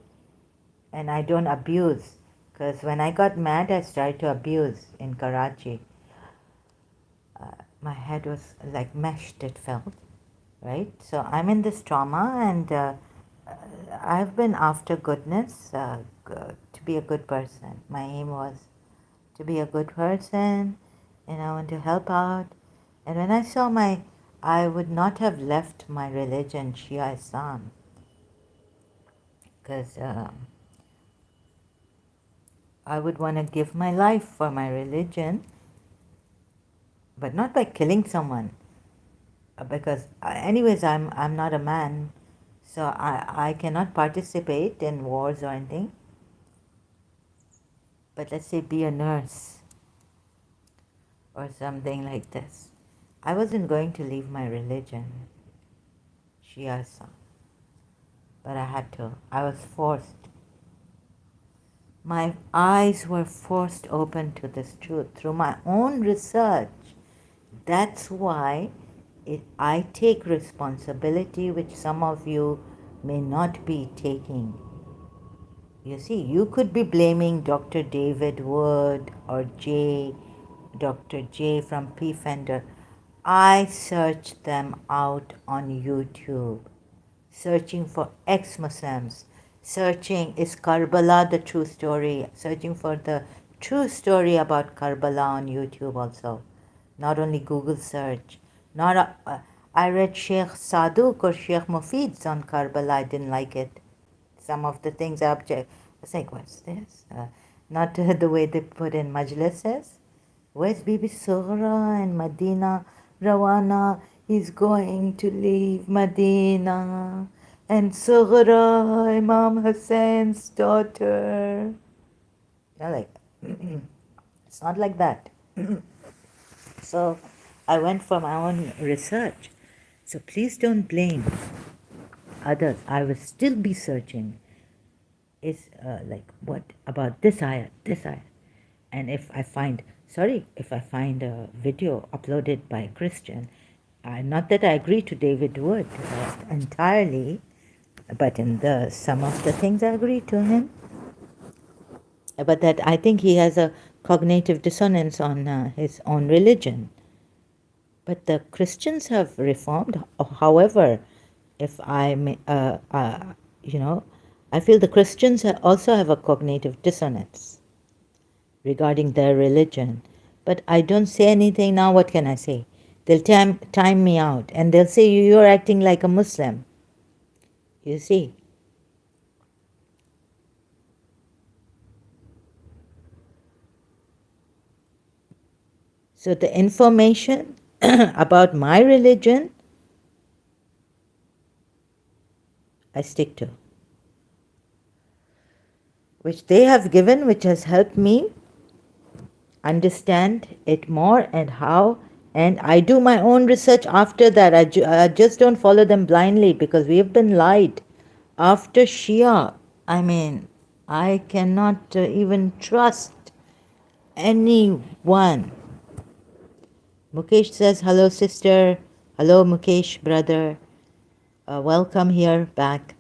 and I don't abuse. Because when I got mad, I started to abuse in Karachi. My head was like meshed, it felt, right? So I'm in this trauma, and I've been after goodness, to be a good person. My aim was to be a good person, and I want to help out. And when I would not have left my religion, Shia Islam, because I would want to give my life for my religion, but not by killing someone. Because anyways, I'm not a man, so I cannot participate in wars or anything. But let's say be a nurse or something like this. I wasn't going to leave my religion, Shia, but I had to. I was forced. My eyes were forced open to this truth through my own research. That's why I take responsibility which some of you may not be taking. You see, you could be blaming Dr. David Wood or Dr. J from P Fender. I searched them out on YouTube, searching for ex-Muslims, searching is Karbala the true story, searching for the true story about Karbala on YouTube also, not only Google search. I read Sheikh Saduk or Sheikh Mufid's on Karbala. I didn't like it. Some of the things I object. I was like, what's this? Not the way they put in majlises. Where's Bibi Surah in Medina? Rawana is going to leave Medina. And Surah, Imam Hussein's daughter. Like, it's not like that. So I went for my own research. So please don't blame others. I will still be searching. Is like, what about this ayat, and if I find sorry if I find a video uploaded by a Christian. Not that I agree to David Wood entirely, but in some of the things I agree to him. But that I think he has a cognitive dissonance on his own religion. But the Christians have reformed. However, if I may, I feel the Christians also have a cognitive dissonance regarding their religion. But I don't say anything now. What can I say? They'll time me out, and they'll say you're acting like a Muslim. You see. So the information about my religion, I stick to, which they have given, which has helped me understand it more and how. And I do my own research after that. I just don't follow them blindly, because we have been lied. After Shia, I mean, I cannot even trust anyone. Mukesh says, hello sister. Hello Mukesh brother. Welcome here back.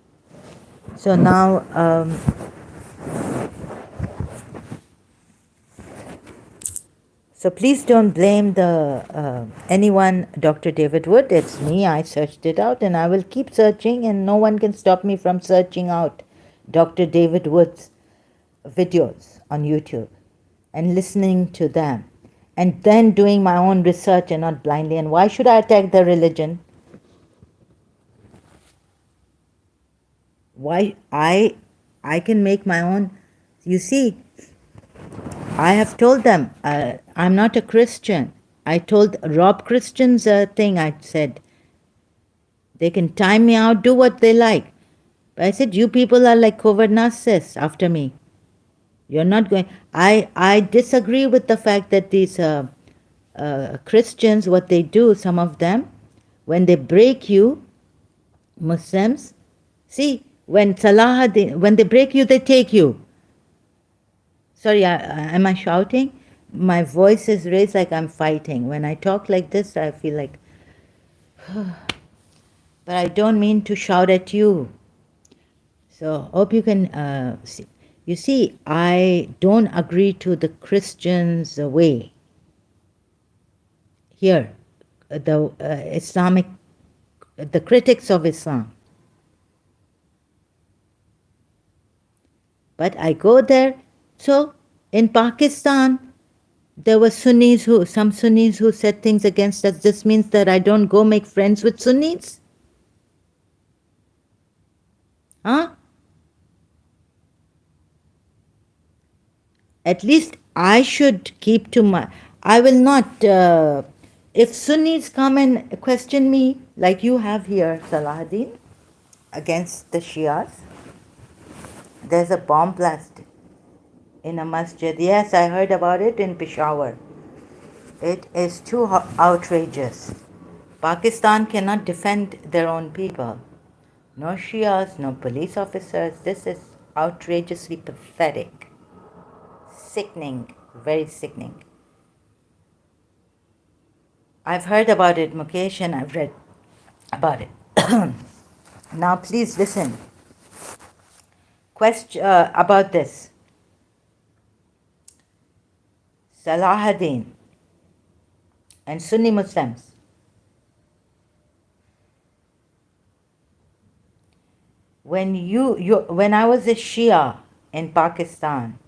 So now, so please don't blame anyone, Dr. David Wood. It's me. I searched it out, and I will keep searching, and no one can stop me from searching out Dr. David Wood's videos on YouTube and listening to them, and then doing my own research and not blindly. And why should I attack the religion? Why I can make my own. You see, I have told them I'm not a Christian. I told Rob Christian's thing. I said they can time me out, do what they like. But I said, you people are like covert narcissists after me. You're not going. I disagree with the fact that these Christians, what they do, some of them, when they break you, Muslims, see, when when they break you, they take you. Sorry, am I shouting? My voice is raised like I'm fighting. When I talk like this, I feel like, but I don't mean to shout at you. So hope you can see. You see, I don't agree to the Christians' way. Here, the Islamic, the critics of Islam. But I go there. So in Pakistan, there were some Sunnis who said things against us. This means that I don't go make friends with Sunnis? Huh? At least I should keep to my... I will not... if Sunnis come and question me, like you have here, Salahuddin, against the Shias, there's a bomb blast in a masjid. Yes, I heard about it in Peshawar. It is too outrageous. Pakistan cannot defend their own people. No Shias, no police officers. This is outrageously pathetic. Sickening, very sickening. I've heard about it, Mukesh, and I've read about it. Now please listen. Question about this. Salahuddin and Sunni Muslims. When I was a Shia in Pakistan,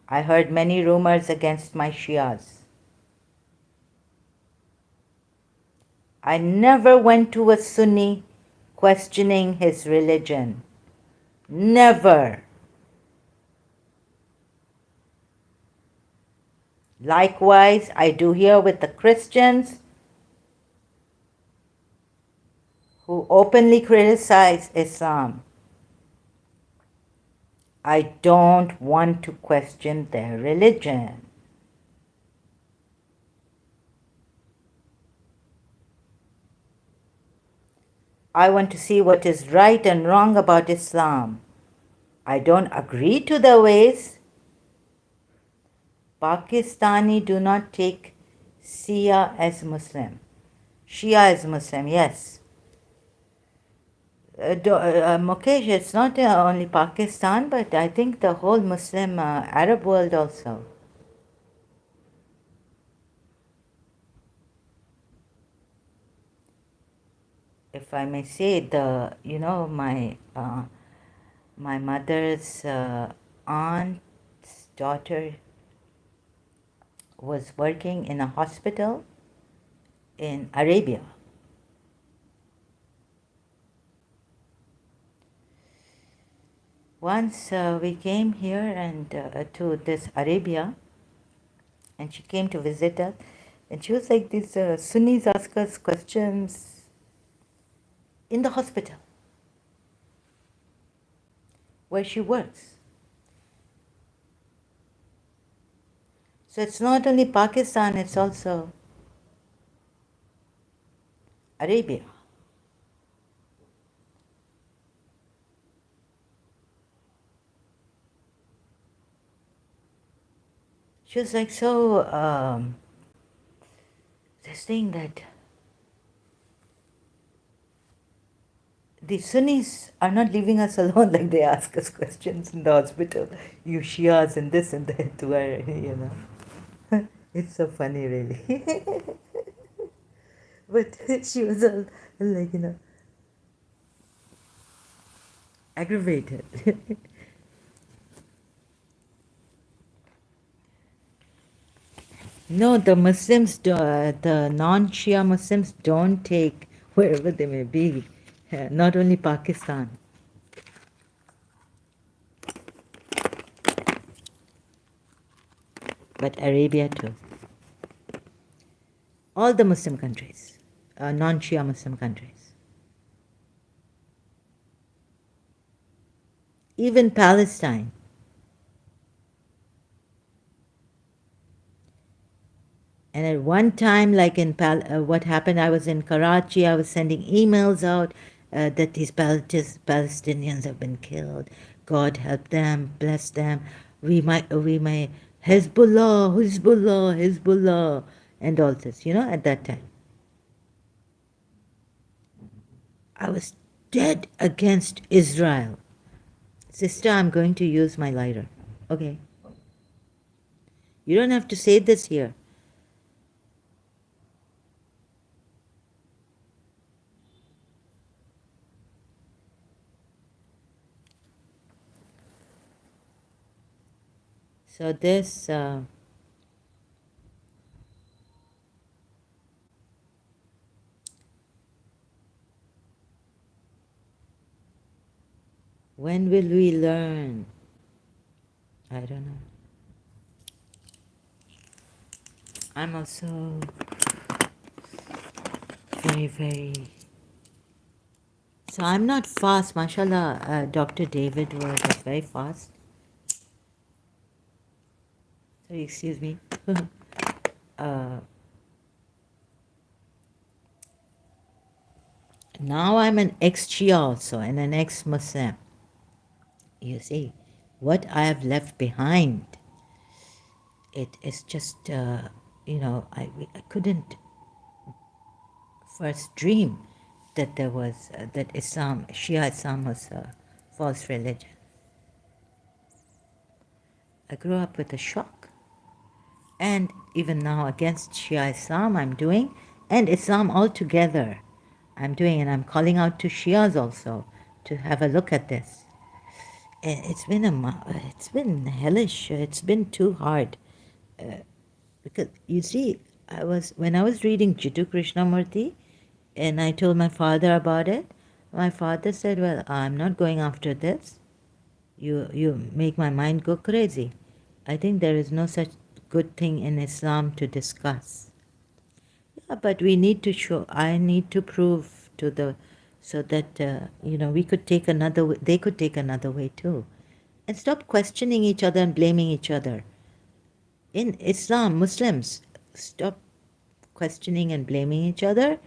I heard many rumors against my Shias. I never went to a Sunni questioning his religion. Never. Likewise, I do here with the Christians who openly criticize Islam. I don't want to question their religion. I want to see what is right and wrong about Islam. I don't agree to their ways, Pakistani do not take Shia as Muslim. Shia is Muslim, yes. Mukesh, it's not only Pakistan, but I think the whole Muslim Arab world also. If I may say, my mother's aunt's daughter was working in a hospital in Arabia. Once we came here and to this Arabia, and she came to visit us, and she was like, these Sunnis ask us questions in the hospital where she works. So it's not only Pakistan, it's also Arabia. She was like, so, this thing that the Sunnis are not leaving us alone, like they ask us questions in the hospital. You Shias and this and that, where, It's so funny, really. But she was all like, aggravated. No, the Muslims, the non-Shia Muslims don't take wherever they may be, not only Pakistan. But Arabia too. All the Muslim countries, non-Shia Muslim countries. Even Palestine. And at one time, like in what happened, I was in Karachi, I was sending emails out that these Palestinians have been killed. God help them, bless them. We might, Hezbollah, Hezbollah, Hezbollah, and all this, at that time. I was dead against Israel. Sister, I'm going to use my lighter. Okay. You don't have to say this here. So this, when will we learn? I don't know. I'm also very, very... So I'm not fast, mashallah. Dr. David was very fast. Sorry, excuse me. Now I'm an ex-Shia also and an ex-Muslim. You see, what I have left behind, it is just, I couldn't first dream that there was, that Shia Islam was a false religion. I grew up with a shock. And even now against Shia Islam I'm doing, and Islam altogether I'm doing, and I'm calling out to Shias also to have a look at this. It's been hellish. It's been too hard. Because you see, when I was reading Jiddu Krishnamurti, and I told my father about it, my father said, well, I'm not going after this. You make my mind go crazy. I think there is no such good thing in Islam to discuss. Yeah, but we need to show, I need to prove to so that, we could take another way, they could take another way too. And stop questioning each other and blaming each other. In Islam, Muslims, stop questioning and blaming each other.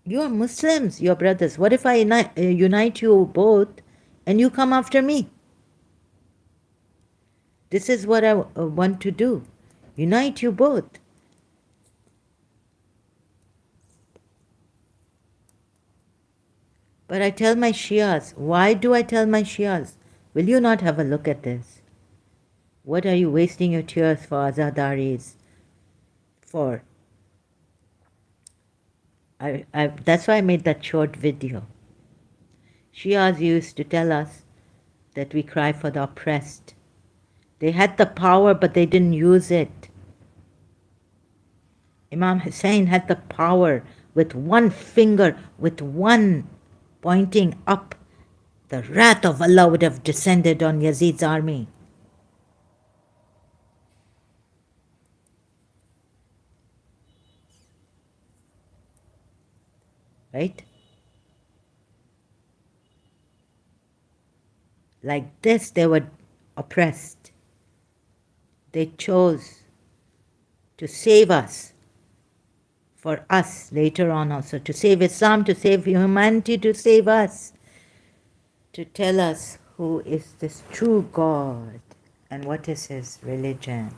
You are Muslims, you are brothers. What if I unite you both and you come after me? This is what I want to do. Unite you both. But I tell my Shias, why do I tell my Shias? Will you not have a look at this? What are you wasting your tears for Azadaris for? That's why I made that short video. Shias used to tell us that we cry for the oppressed. They had the power, but they didn't use it. Imam Hussein had the power with one finger, with one pointing up. The wrath of Allah would have descended on Yazid's army. Right? Like this, they were oppressed. They chose to save us, for us later on also, to save Islam, to save humanity, to save us, to tell us who is this true God and what is his religion,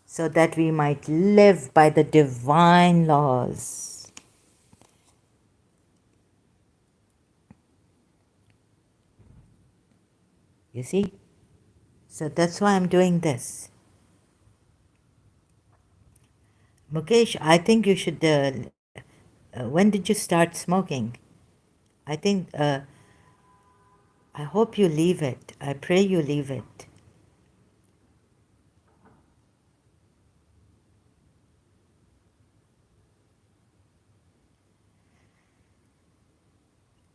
so that we might live by the divine laws. You see? So that's why I'm doing this. Mukesh, I think you should. When did you start smoking? I think. I hope you leave it. I pray you leave it.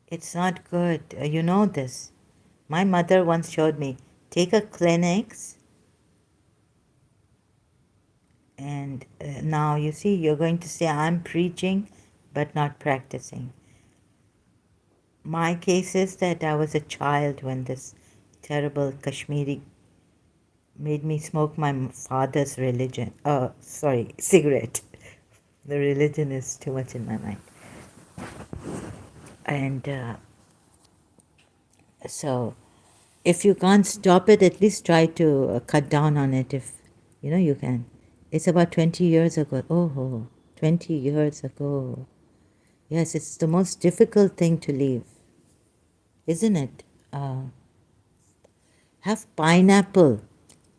It's not good. You know this. My mother once showed me, take a Kleenex, and now you see, you're going to say I'm preaching but not practicing. My case is that I was a child when this terrible Kashmiri made me smoke my father's religion. Cigarette. The religion is too much in my mind. And so if you can't stop it, at least try to cut down on it if you can. It's about 20 years ago. Oh, 20 years ago. Yes, it's the most difficult thing to leave, isn't it? Have pineapple.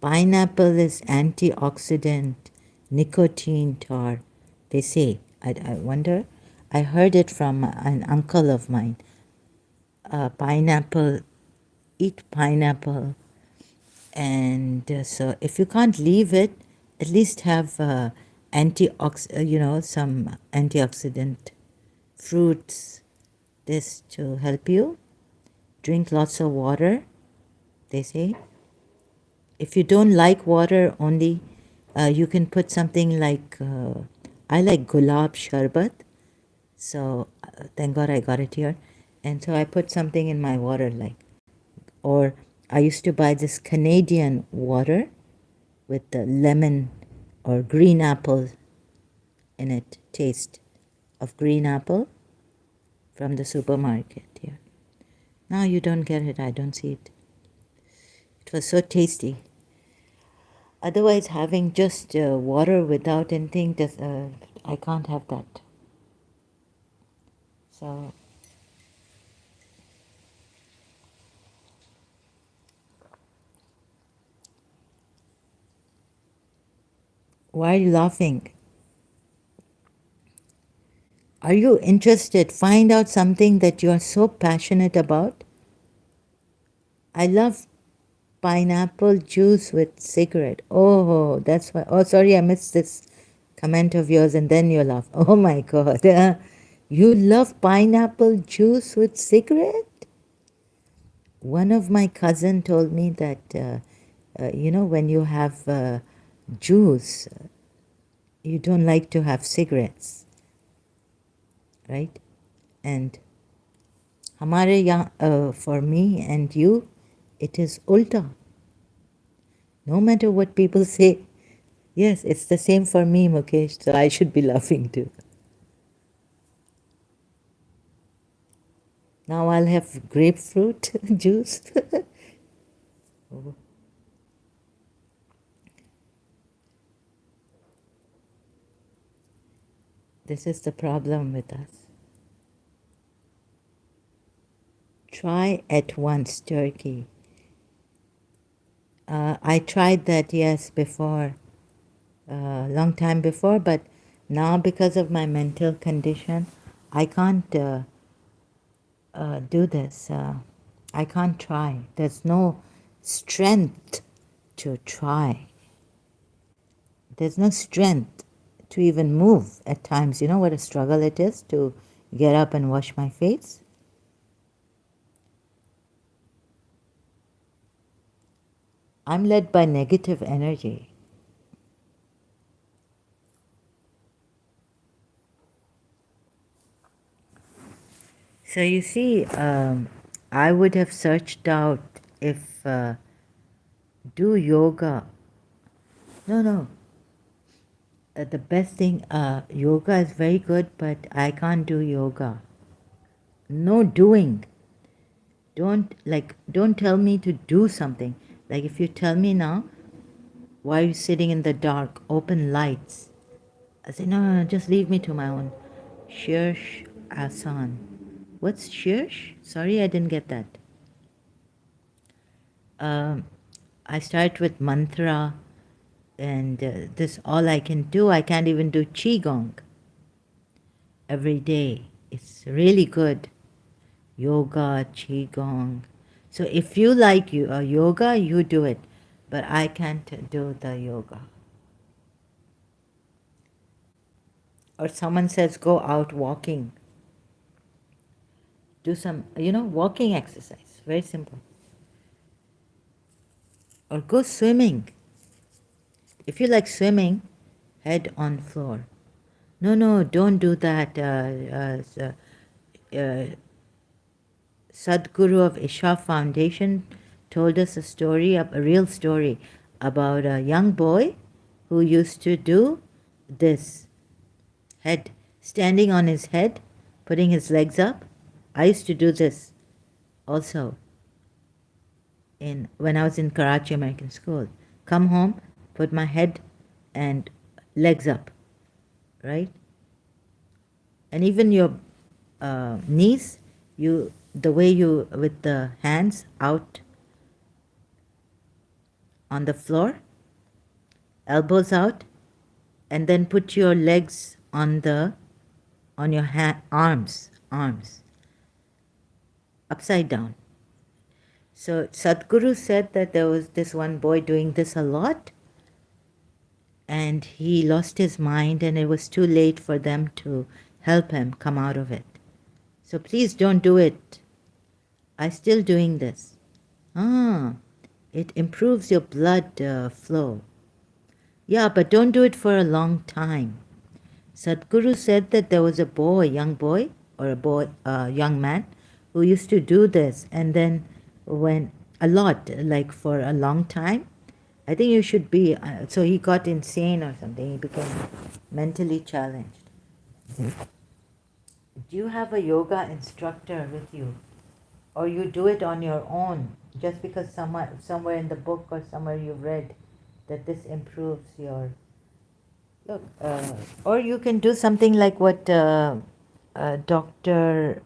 Pineapple is antioxidant, nicotine tar, they say. I wonder. I heard it from an uncle of mine. Pineapple, eat pineapple. And so if you can't leave it, at least have some antioxidant fruits, this to help you. Drink lots of water, they say. If you don't like water only, you can put something like, I like gulab sharbat. So thank God I got it here. And so I put something in my water or I used to buy this Canadian water with the lemon or green apple in it, taste of green apple from the supermarket here. Now you don't get it, I don't see it. It was so tasty. Otherwise, having just water without anything, I can't have that. So, why are you laughing? Are you interested? Find out something that you are so passionate about. I love pineapple juice with cigarette. Oh, that's why. Oh, sorry, I missed this comment of yours and then you laugh. Oh my God. You love pineapple juice with cigarette? One of my cousin told me that, when you have juice, you don't like to have cigarettes, right? And for me and you, it is ulta. No matter what people say, yes, it's the same for me, Mukesh, so I should be laughing too. Now I'll have grapefruit juice. This is the problem with us. Try at once Turkey. I tried that, yes, before, long time before, but now because of my mental condition, I can't do this. I can't try. There's no strength to try. There's no strength to even move at times. You know what a struggle it is to get up and wash my face? I'm led by negative energy. So you see, I would have searched out if do yoga. No. The best thing, yoga is very good, but I can't do yoga. No doing. Don't tell me to do something. Like if you tell me now, why are you sitting in the dark? Open lights. I say, no, just leave me to my own. Shirsh Asan. What's Shirsh? Sorry, I didn't get that. I start with mantra, and this all I can do. I can't even do qigong every day. It's really good. Yoga, qigong. So if you like yoga, you do it, but I can't do the yoga. Or someone says go out walking. Do some, walking exercise. Very simple. Or go swimming. If you like swimming, head on floor. No, don't do that. Sadhguru of Isha Foundation told us a story, a real story, about a young boy who used to do this. Head, standing on his head, putting his legs up. I used to do this also when I was in Karachi American School. Come home, put my head and legs up, right? And even your knees, the way you with the hands out on the floor, elbows out, and then put your legs on your arms, upside down. So Sadhguru said that there was this one boy doing this a lot, and he lost his mind, and it was too late for them to help him come out of it. So please don't do it. I'm still doing this. It improves your blood flow. Yeah, but don't do it for a long time. Sadhguru said that there was a young boy, or young man, who used to do this, and then when a lot, like for a long time, I think you should be, so he got insane or something. He became mentally challenged. Do you have a yoga instructor with you? Or you do it on your own, just because somewhere in the book or somewhere you read that this improves your... Look, or you can do something like what Dr.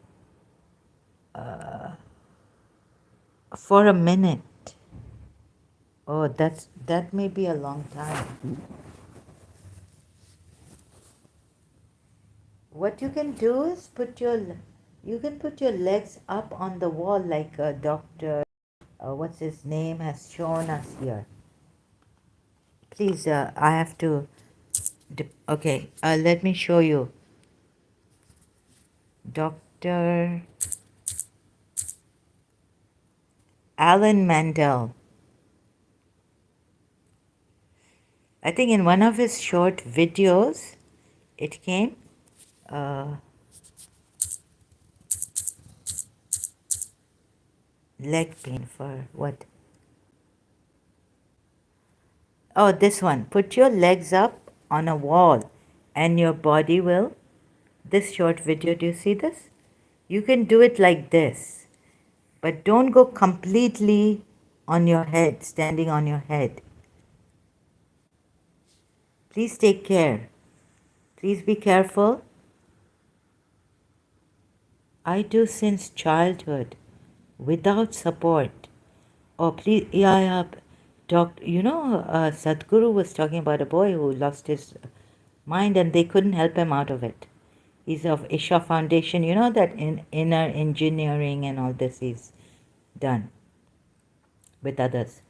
For a minute. Oh, that may be a long time. What you can do is you can put your legs up on the wall like Dr. What's his name has shown us here. Please, I have to... Okay, let me show you. Dr. Alan Mandel. I think in one of his short videos, it came. Leg pain for what? Oh, this one. Put your legs up on a wall and your body will... This short video, do you see this? You can do it like this, but don't go completely on your head, standing on your head. Please take care. Please be careful. I do since childhood, without support. Oh, please, yeah, yeah. Sadhguru was talking about a boy who lost his mind and they couldn't help him out of it. He's of Isha Foundation, that in inner engineering and all this he's done with others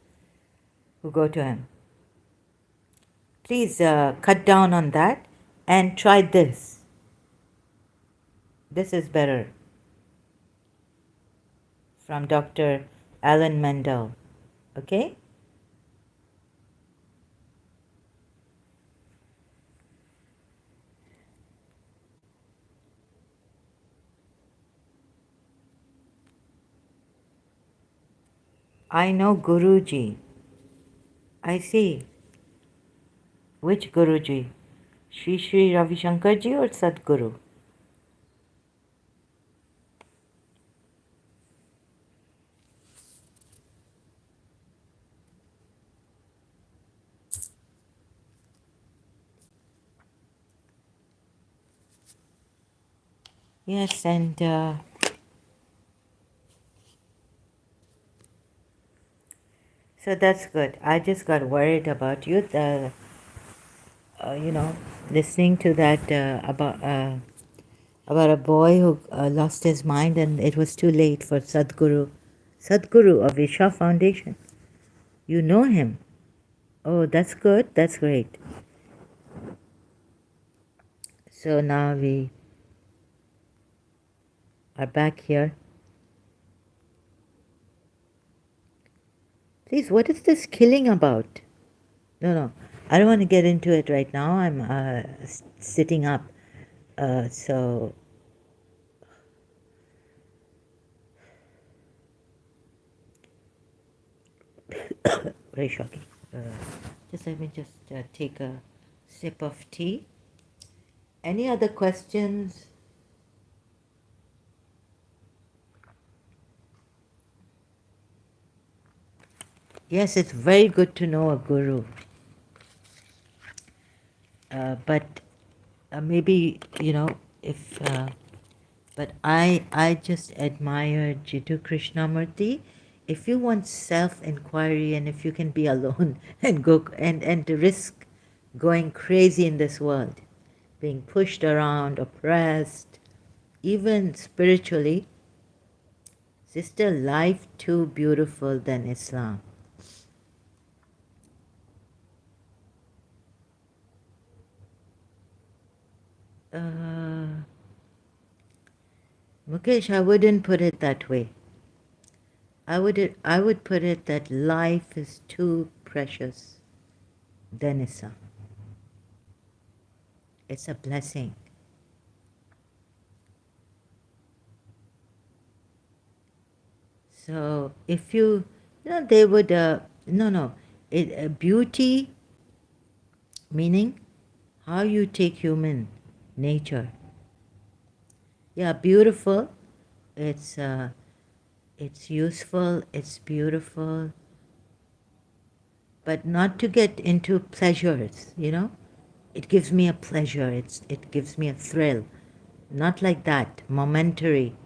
who go to him. Please cut down on that and try this. This is better from Dr. Alan Mendel. Okay? I know Guruji. I see. Which Guruji? Sri Ravi Shankarji or Sadhguru? Yes, and so that's good. I just got worried about you, you know, listening to that about a boy who lost his mind and it was too late for Sadhguru of Isha Foundation. You know him. Oh, that's good. That's great. So now we are back here. Please, what is this killing about? No. I don't want to get into it right now. I'm sitting up. So very shocking. Just let me just take a sip of tea. Any other questions? Yes, it's very good to know a guru. But maybe, if... but I just admire Jiddu Krishnamurti. If you want self-inquiry and if you can be alone and go and to risk going crazy in this world, being pushed around, oppressed, even spiritually, sister, life too beautiful than Islam. Mukesh, I wouldn't put it that way. I would put it that life is too precious than Islam. It's a blessing. So if they would, no, beauty, meaning how you take human nature. Yeah, beautiful. It's useful. It's beautiful. But not to get into pleasures. It gives me a pleasure. It gives me a thrill. Not like that, momentary,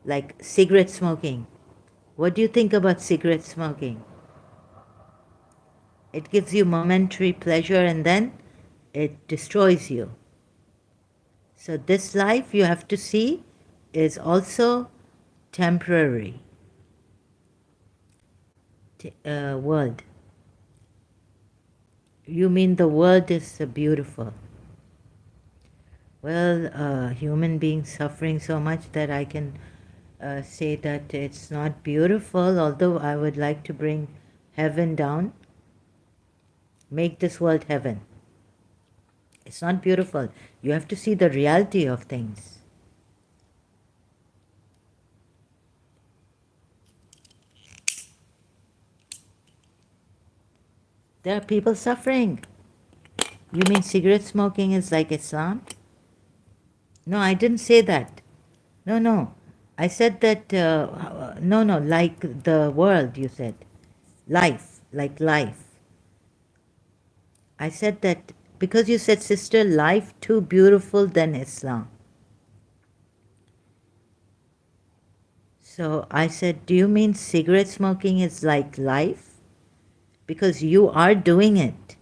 like cigarette smoking. What do you think about cigarette smoking? It gives you momentary pleasure and then it destroys you. So this life you have to see is also temporary world. You mean the world is beautiful? Well, human beings suffering so much that I can say that it's not beautiful, although I would like to bring heaven down, make this world heaven. It's not beautiful. You have to see the reality of things. There are people suffering. You mean cigarette smoking is like Islam? No, I didn't say that. No. I said that, no, like the world, you said. Life, like life. I said that because you said, sister, life too beautiful than Islam. So I said, do you mean cigarette smoking is like life? Because you are doing it.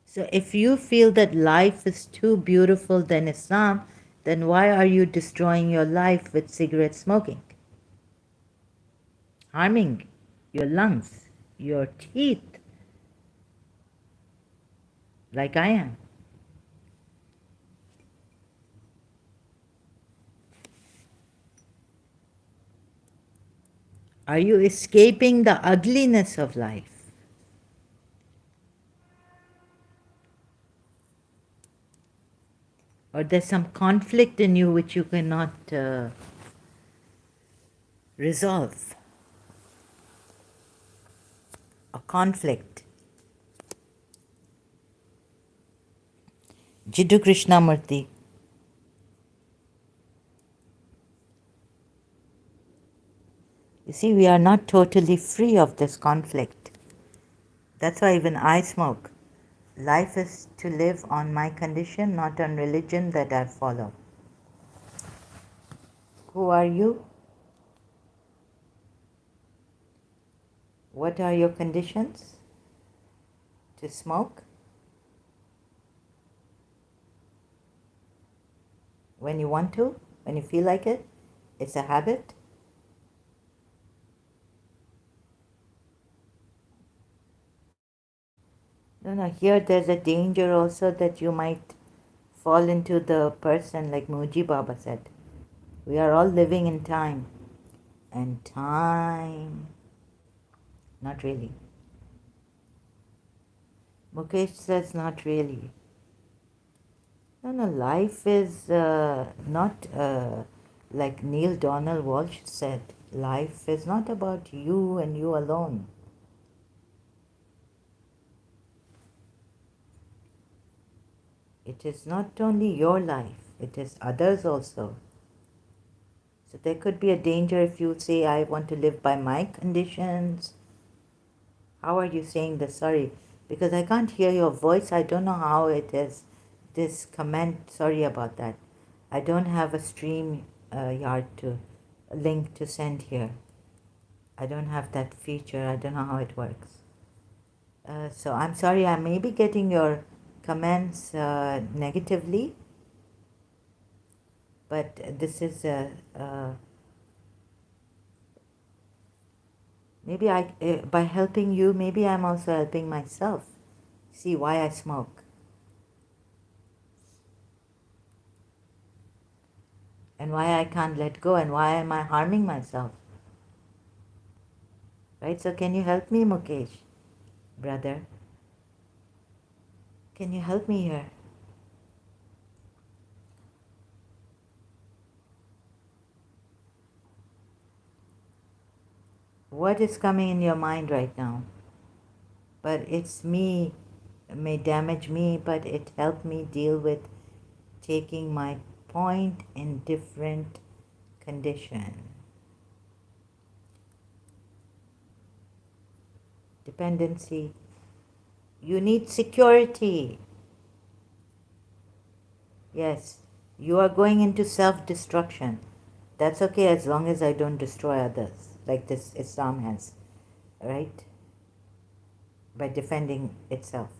So if you feel that life is too beautiful than Islam, then why are you destroying your life with cigarette smoking? Harming your lungs, your teeth, like I am. Are you escaping the ugliness of life? Or there's some conflict in you which you cannot resolve? A conflict. Jiddu Krishnamurti. You see, we are not totally free of this conflict. That's why even I smoke. Life is to live on my condition, not on religion that I follow. Who are you? What are your conditions to smoke? When you want to, when you feel like it, it's a habit. No, here there's a danger also that you might fall into the person like Muji Baba said. We are all living in time. And time, not really. Mukesh says not really. No, life is not like Neil Donald Walsh said. Life is not about you and you alone. It is not only your life, it is others also. So there could be a danger if you say, I want to live by my conditions. How are you saying this? Sorry, because I can't hear your voice. I don't know how it is. This comment, sorry about that. I don't have a stream yard to a link to send here. I don't have that feature. I don't know how it works. So I'm sorry. I may be getting your comments negatively, but this is maybe by helping you, maybe I'm also helping myself see why I smoke and why I can't let go and why am I harming myself. Right? So can you help me, Mukesh, brother? Can you help me here? What is coming in your mind right now? But it's me, may damage me, but it helped me deal with taking my point in different condition. Dependency. You need security. Yes, you are going into self-destruction. That's okay as long as I don't destroy others, like this Islam has, right? By defending itself,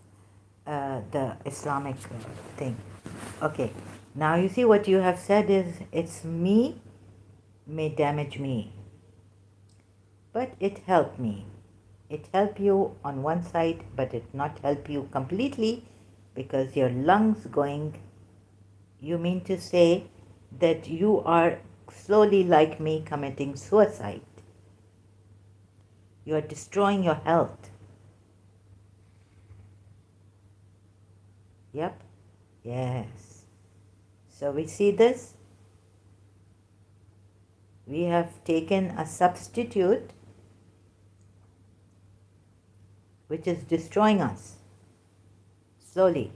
the Islamic thing. Okay, now you see what you have said is it's me may damage me, but it helped me. It helped you on one side, but it not help you completely because your lungs going, you mean to say that you are slowly like me committing suicide. You are destroying your health. Yep. Yes. So we see this. We have taken a substitute which is destroying us slowly,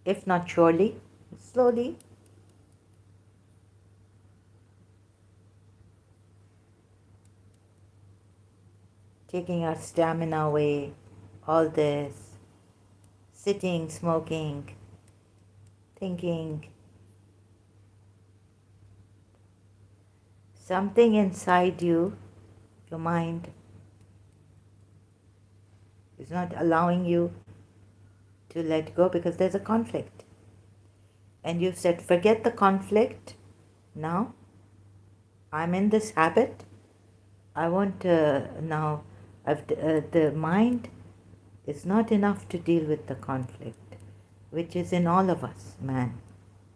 if not surely, slowly. Taking our stamina away, all this, sitting, smoking, thinking something inside you, your mind, is not allowing you to let go because there's a conflict. And you said, forget the conflict. Now, I'm in this habit. I want now, the mind is not enough to deal with the conflict, which is in all of us, man,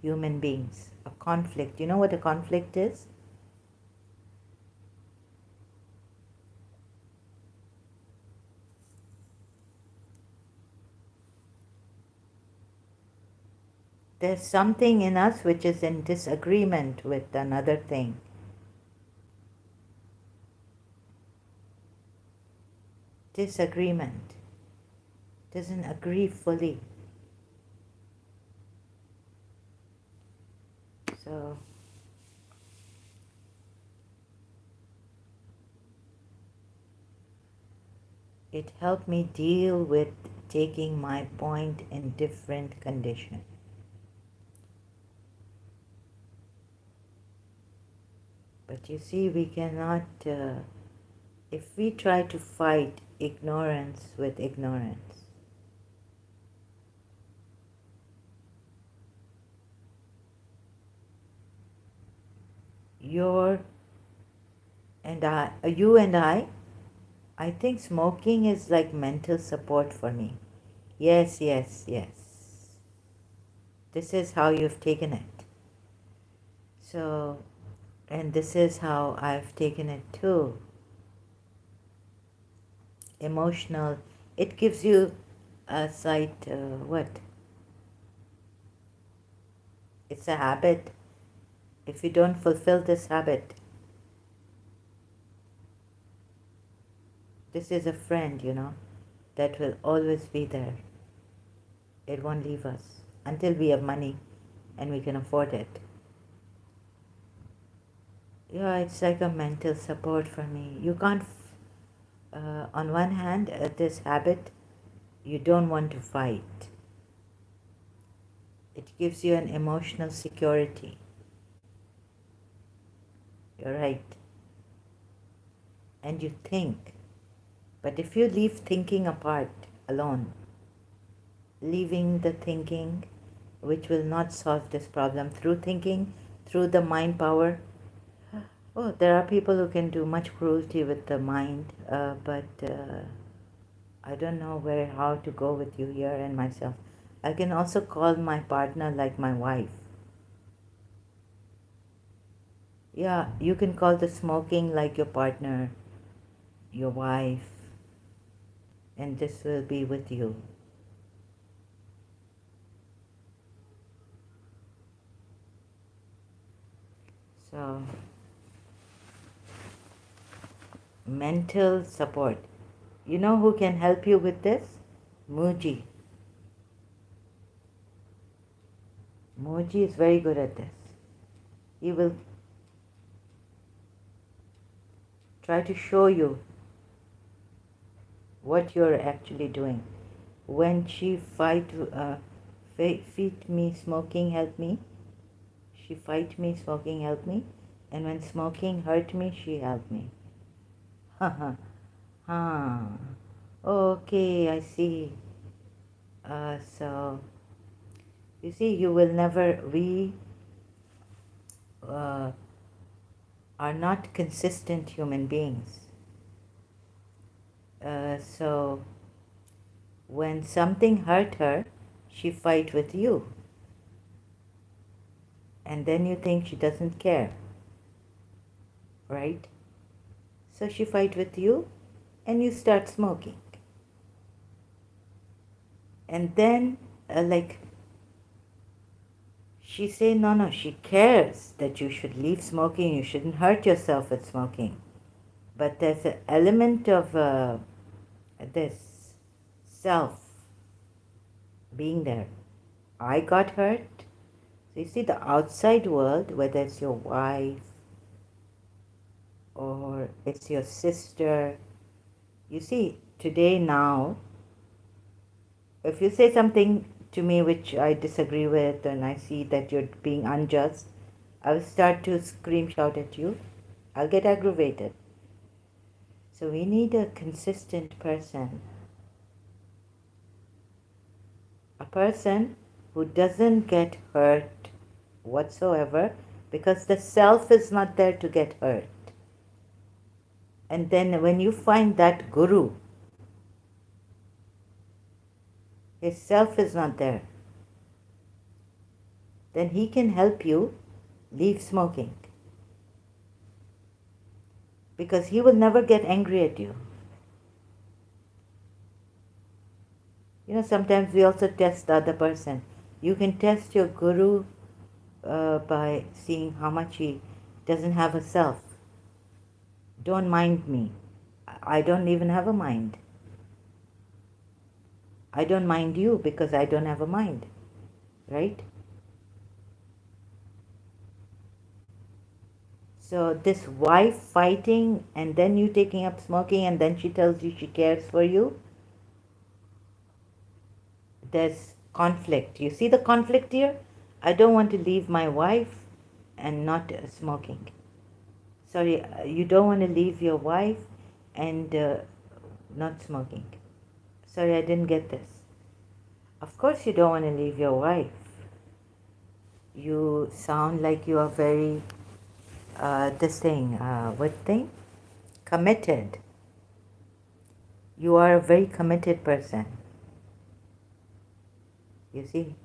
human beings. A conflict. You know what a conflict is? There's something in us which is in disagreement with another thing. Disagreement. Doesn't agree fully. So it helped me deal with taking my point in different condition. But you see, we cannot, if we try to fight ignorance with ignorance, you and I think smoking is like mental support for me. Yes, yes, yes. This is how you've taken it. So, and this is how I've taken it too. Emotional. It gives you a sight, what? It's a habit. If you don't fulfill this habit, this is a friend, that will always be there. It won't leave us until we have money and we can afford it. Yeah, it's like a mental support for me. You can't, on one hand, this habit, you don't want to fight. It gives you an emotional security. You're right. And you think. But if you leave thinking apart, alone, leaving the thinking, which will not solve this problem, through thinking, through the mind power. Oh, there are people who can do much cruelty with the mind, but I don't know how to go with you here and myself. I can also call my partner like my wife. Yeah, you can call the smoking like your partner, your wife, and this will be with you. So, mental support. You know who can help you with this? Muji. Muji is very good at this. He will try to show you what you're actually doing. When she feed me, smoking help me. She fight me, smoking help me. And when smoking hurt me, she helped me. Ha ha. Ha. Okay, I see. So, you see, we are not consistent human beings. So, when something hurt her, she fight with you. And then you think she doesn't care, right? So she fight with you and you start smoking. And then, she say, no, she cares that you should leave smoking, you shouldn't hurt yourself with smoking. But there's an element of this self being there. I got hurt. So you see, the outside world, whether it's your wife or it's your sister, you see, today now, if you say something to me which I disagree with and I see that you're being unjust, I'll start to scream, shout at you. I'll get aggravated. So we need a consistent person. A person who doesn't get hurt whatsoever because the self is not there to get hurt. And then when you find that guru, his self is not there, then he can help you leave smoking. Because he will never get angry at you. You know, sometimes we also test the other person. You can test your guru by seeing how much he doesn't have a self. Don't mind me. I don't even have a mind. I don't mind you because I don't have a mind. Right? So this wife fighting and then you taking up smoking and then she tells you she cares for you. There's conflict. You see the conflict here? I don't want to leave my wife and not smoking. Sorry, you don't want to leave your wife and not smoking. Sorry, I didn't get this. Of course you don't want to leave your wife. You sound like you are very, what thing? Committed. You are a very committed person. You see?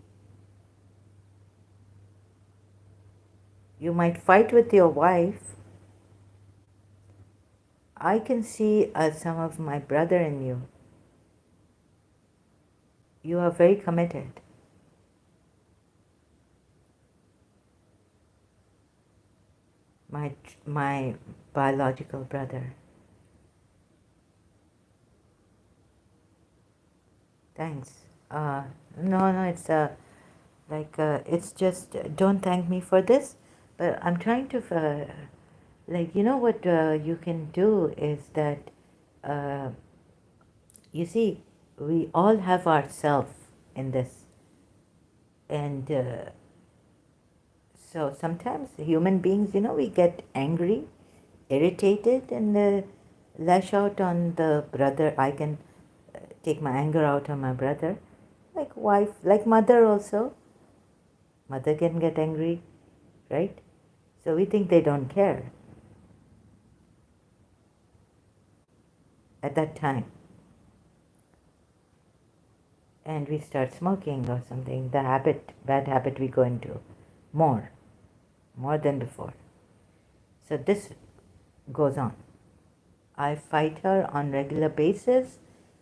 You might fight with your wife. I can see some of my brother in you. You are very committed. My biological brother. Thanks. No, it's it's just don't thank me for this, but I'm trying to you know what you can do is that you see we all have ourself in this, and so sometimes human beings, you know, we get angry, irritated, and lash out on the brother. I can take my anger out on my brother, like wife, like mother also. Mother can get angry, right? So we think they don't care at that time. And we start smoking or something, the habit, bad habit we go into more than before. So this goes on. I fight her on regular basis.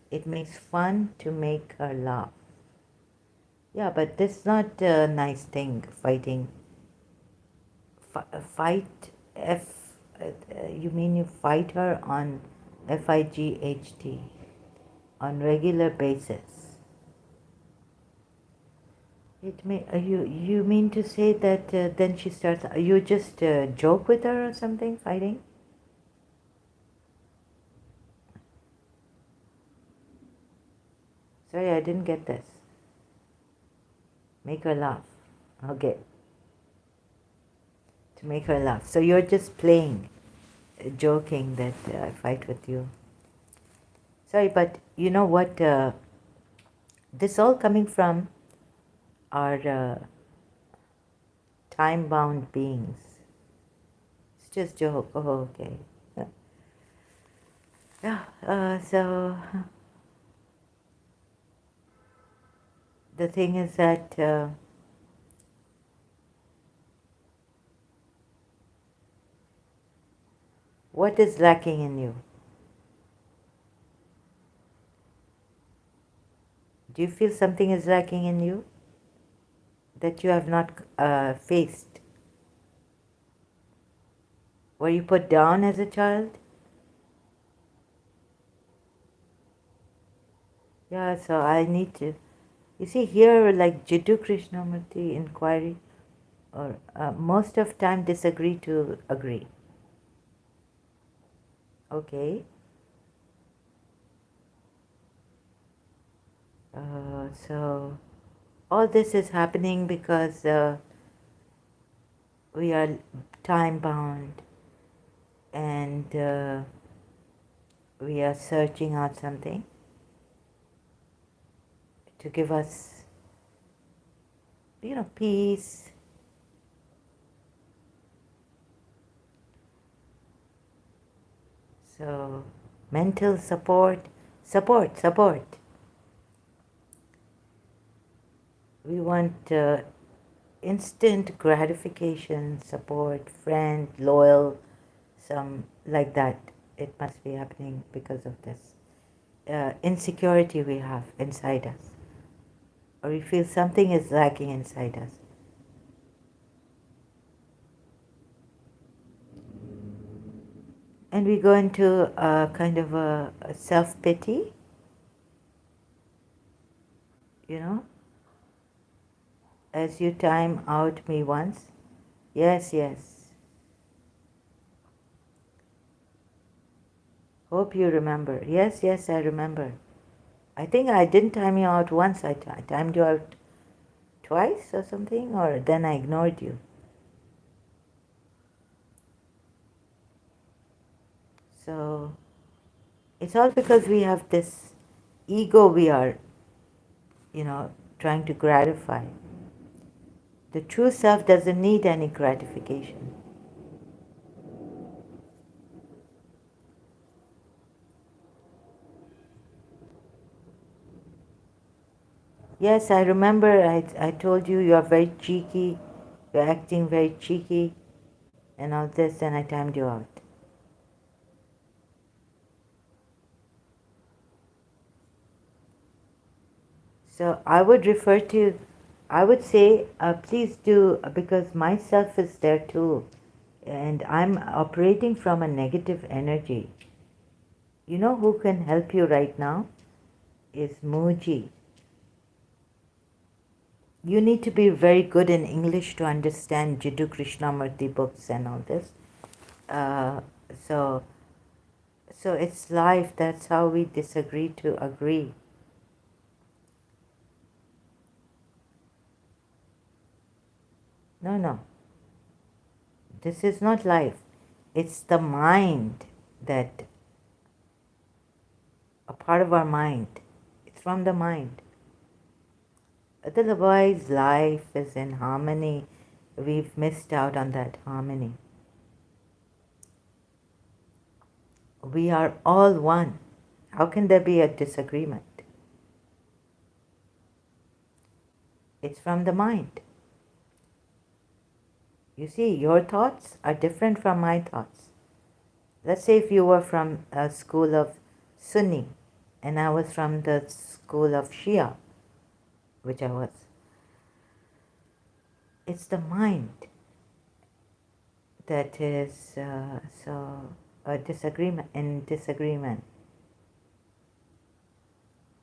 It makes fun to make her laugh. Yeah, but this is not a nice thing, fighting. Fight, you mean you fight her on FIGHT, on regular basis. It may, you mean to say that then she starts, you just joke with her or something, fighting? Sorry, I didn't get this. Make her laugh. Okay. To make her laugh. So you're just playing, joking that I fight with you. Sorry, but you know what? This all coming from our time-bound beings. It's just joke. Oh, okay. Yeah. So the thing is that what is lacking in you? Do you feel something is lacking in you that you have not faced? Were you put down as a child? Yeah, so I need to. You see, here, like Jiddu Krishnamurti inquiry, or most of time disagree to agree. Okay. So All this is happening because we are time bound, and we are searching out something to give us, peace. So, mental support. We want instant gratification, support, friend, loyal, some like that. It must be happening because of this insecurity we have inside us, or we feel something is lacking inside us. And we go into a kind of a self-pity, you know, as you time out me once. Yes, yes. Hope you remember. Yes, yes, I remember. I think I didn't time you out once. I timed you out twice or something, or then I ignored you. So it's all because we have this ego we are, trying to gratify. The true self doesn't need any gratification. Yes, I remember I told you you are very cheeky, you're acting very cheeky, and all this, and I timed you out. So I would refer to, I would say, please do, because myself is there too, and I'm operating from a negative energy. You know who can help you right now? Is Muji. You need to be very good in English to understand Jiddu Krishnamurti books and all this. Uh, so, so it's life. That's how we disagree to agree. No, no. This is not life. It's the mind that, a part of our mind. It's from the mind. Otherwise, life is in harmony. We've missed out on that harmony. We are all one. How can there be a disagreement? It's from the mind. You see, your thoughts are different from my thoughts. Let's say if you were from a school of Sunni and I was from the school of Shia, which I was. It's the mind that is so a disagreement.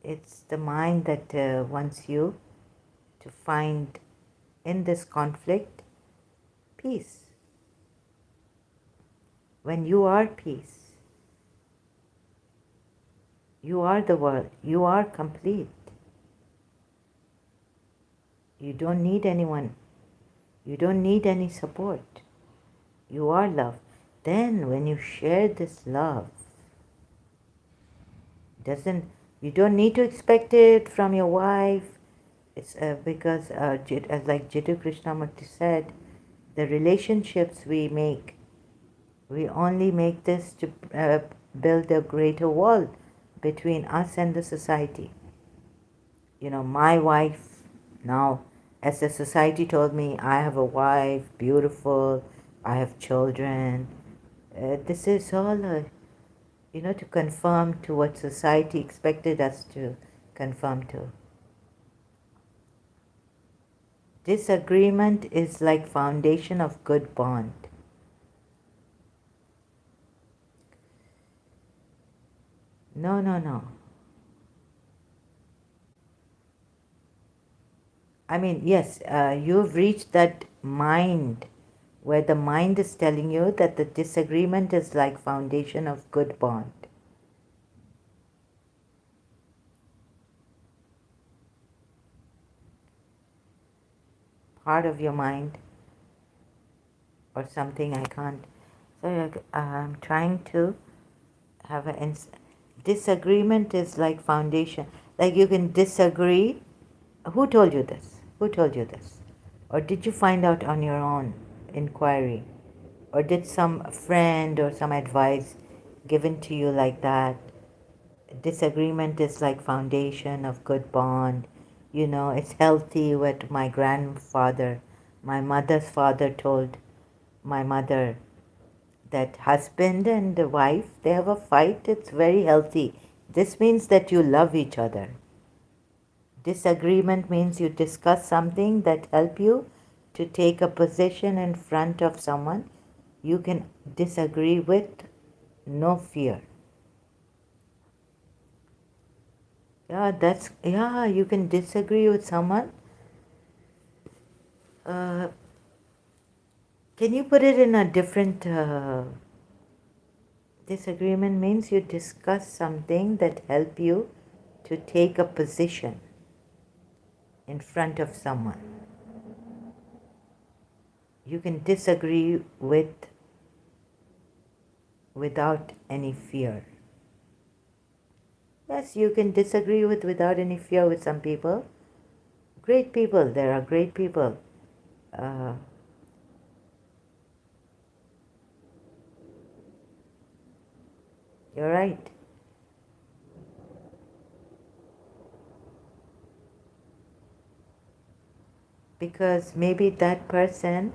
It's the mind that wants you to find in this conflict peace. When you are peace, you are the world, you are complete. You don't need anyone, you don't need any support. You are love. Then when you share this love, you don't need to expect it from your wife. It's because as like Jiddu Krishnamurti said, the relationships we make, we only make this to build a greater wall between us and the society. My wife now, as the society told me, I have a wife, beautiful, I have children. This is all, to conform to what society expected us to conform to. Disagreement is like foundation of good bond. No, no, no. I mean, yes, you've reached that mind where the mind is telling you that the disagreement is like foundation of good bond. part of your mind or something. I can't. So I'm trying to have a disagreement is like foundation. Like you can disagree. Who told you this? Who told you this? Or did you find out on your own inquiry? Or did some friend or some advice given to you like that? Disagreement is like foundation of good bond. You know, it's healthy. What my grandfather, my mother's father told my mother, that husband and the wife, they have a fight, it's very healthy. This means that you love each other. Disagreement means you discuss something that help you to take a position in front of someone you can disagree with, no fear. Yeah, you can disagree with someone. Uh, can you put it in a different disagreement means you discuss something that help you to take a position in front of someone. You can disagree without any fear. Yes, you can disagree without any fear with some people. Great people, there are great people. Uh, you're right. Because maybe that person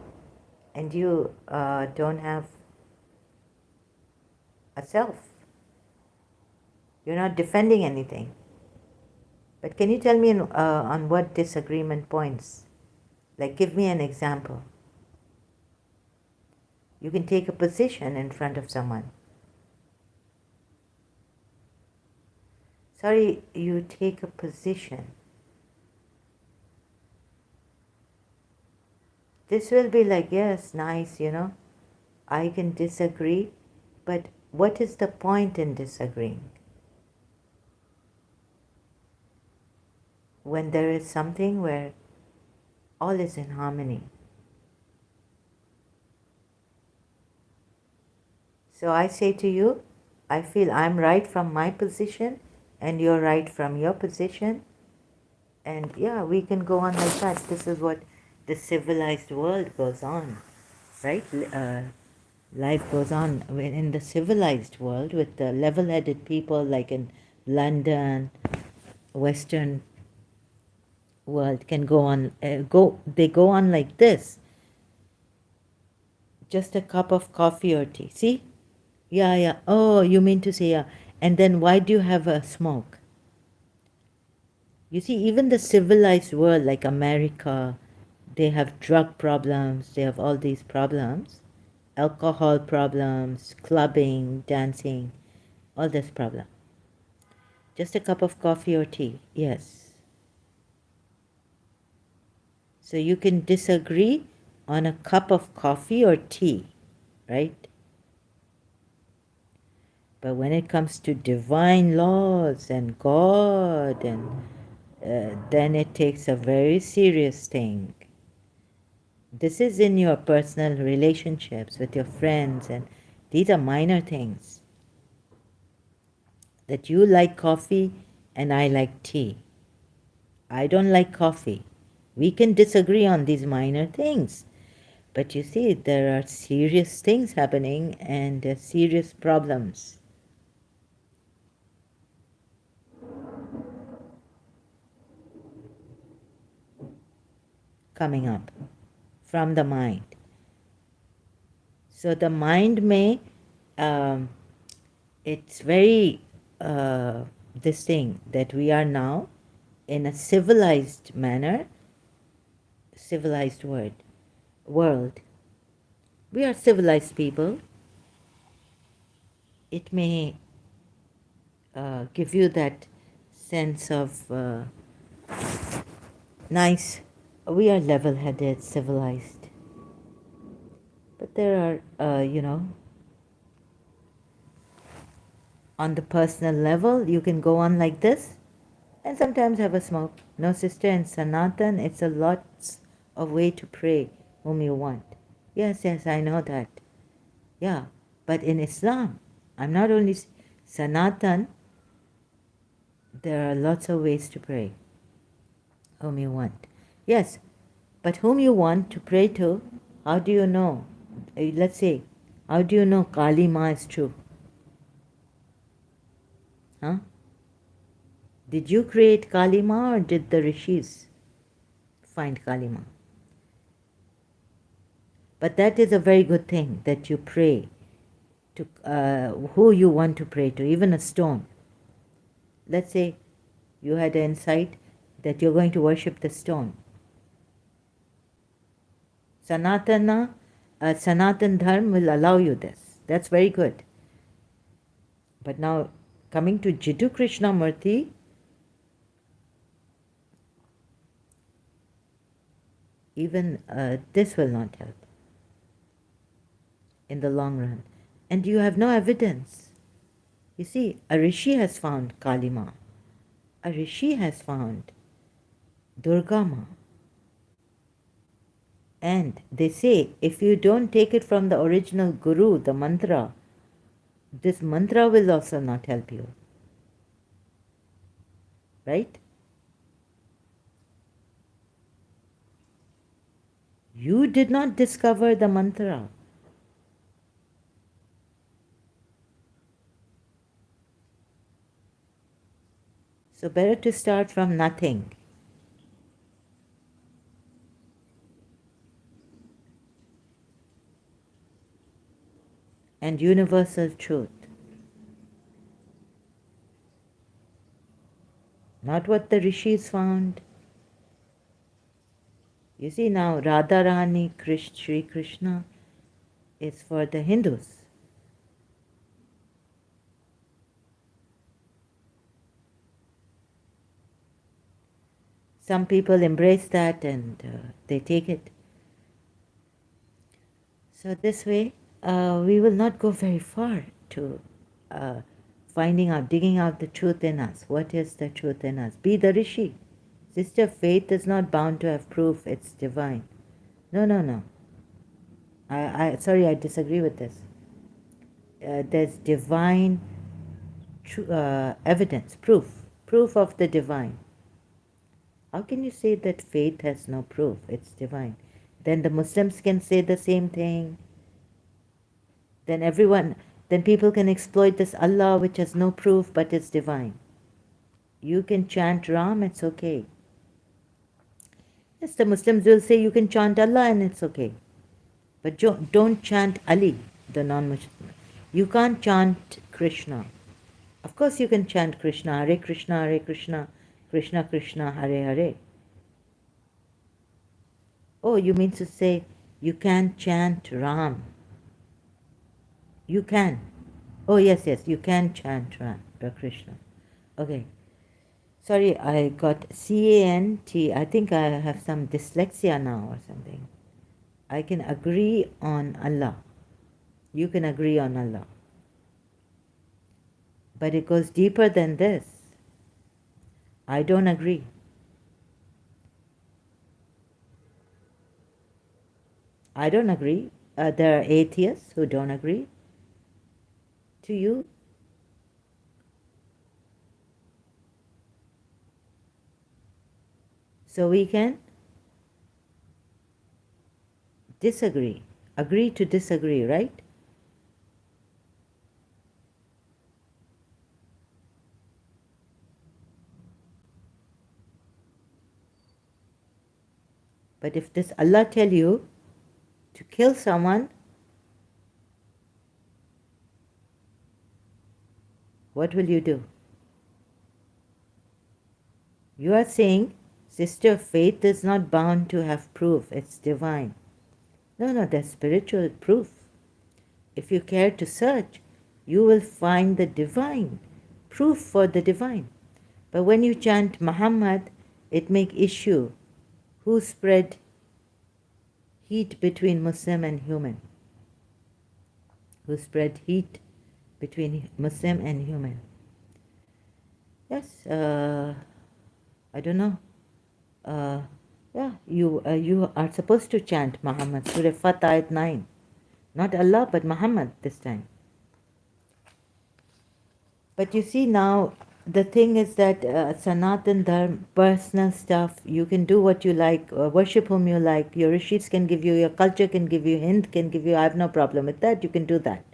and you don't have a self. You're not defending anything. But can you tell me on what disagreement points? Like, give me an example. You can take a position in front of someone. Sorry, you take a position. This will be like, yes, nice, I can disagree, but what is the point in disagreeing? When there is something where all is in harmony. So I say to you, I feel I'm right from my position and you're right from your position. And yeah, we can go on like that. This is what the civilized world goes on, right? Life goes on in the civilized world with the level-headed people like in London, Western world can go on, they go on like this. Just a cup of coffee or tea. See? Yeah, yeah. Oh, you mean to say, yeah. And then why do you have a smoke? You see, even the civilized world like America, they have drug problems, they have all these problems, alcohol problems, clubbing, dancing, all this problem. Just a cup of coffee or tea, yes. So you can disagree on a cup of coffee or tea, right? But when it comes to divine laws and God, and then it takes a very serious thing. This is in your personal relationships with your friends, and these are minor things. That you like coffee and I like tea. I don't like coffee. We can disagree on these minor things. But you see, there are serious things happening and serious problems coming up from the mind. So the mind may, it's very, this thing that we are now in a civilized manner, civilized world. We are civilized people. It may give you that sense of nice. We are level-headed, civilized. But there are, on the personal level, you can go on like this and sometimes have a smoke. No, sister, in Sanatan, it's a lot of way to pray whom you want. Yes, yes, I know that. Yeah, but in Islam, I'm not only Sanatan, there are lots of ways to pray whom you want. Yes, but whom you want to pray to, how do you know? Let's say, how do you know Kali Ma is true? Huh? Did you create Kali Ma or did the rishis find Kali Ma? But that is a very good thing that you pray to who you want to pray to, even a stone. Let's say you had an insight that you're going to worship the stone. Sanatan Dharma will allow you this. That's very good. But now, coming to Jiddu Krishnamurti, even this will not help in the long run. And you have no evidence. You see, a rishi has found Kali Ma. A rishi has found Durga Ma. And they say, if you don't take it from the original guru, the mantra, this mantra will also not help you. Right? You did not discover the mantra. So better to start from nothing. And universal truth. Not what the rishis found. You see now, Radharani Sri Krishna is for the Hindus. Some people embrace that and they take it. So this way, we will not go very far to finding out, digging out the truth in us. What is the truth in us? Be the rishi. Sister, faith is not bound to have proof. It's divine. No, no, no. Sorry, I disagree with this. There's divine evidence, proof of the divine. How can you say that faith has no proof? It's divine. Then the Muslims can say the same thing. Then people can exploit this Allah which has no proof but it's divine. You can chant Ram, it's okay. Yes, the Muslims will say you can chant Allah and it's okay. But don't chant Ali, the non-Muslim. You can't chant Krishna. Of course you can chant Krishna, Hare Krishna, Hare Krishna, Krishna Krishna, Hare Hare. Oh, you mean to say you can chant Ram? You can. Oh, yes, you can chant Ram, Krishna. Okay. Sorry, I got C-A-N-T. I think I have some dyslexia now or something. I can agree on Allah. You can agree on Allah. But it goes deeper than this. I don't agree. I don't agree. There are atheists who don't agree. To you? So we can disagree. Agree to disagree, right? But if this Allah tell you to kill someone, what will you do? You are saying, sister, faith is not bound to have proof. It's divine. No, that's spiritual proof. If you care to search, you will find the divine, proof for the divine. But when you chant Muhammad, it make issue. Who spread heat between Muslim and human? Who spread heat between Muslim and human? Yes, I don't know. Yeah, you are supposed to chant Muhammad, Surah Fat Ayat 9. Not Allah, but Muhammad this time. But you see now, the thing is that Sanatan Dharma, personal stuff, you can do what you like, worship whom you like, your rishis can give you, your culture can give you, Hind can give you, I have no problem with that, you can do that.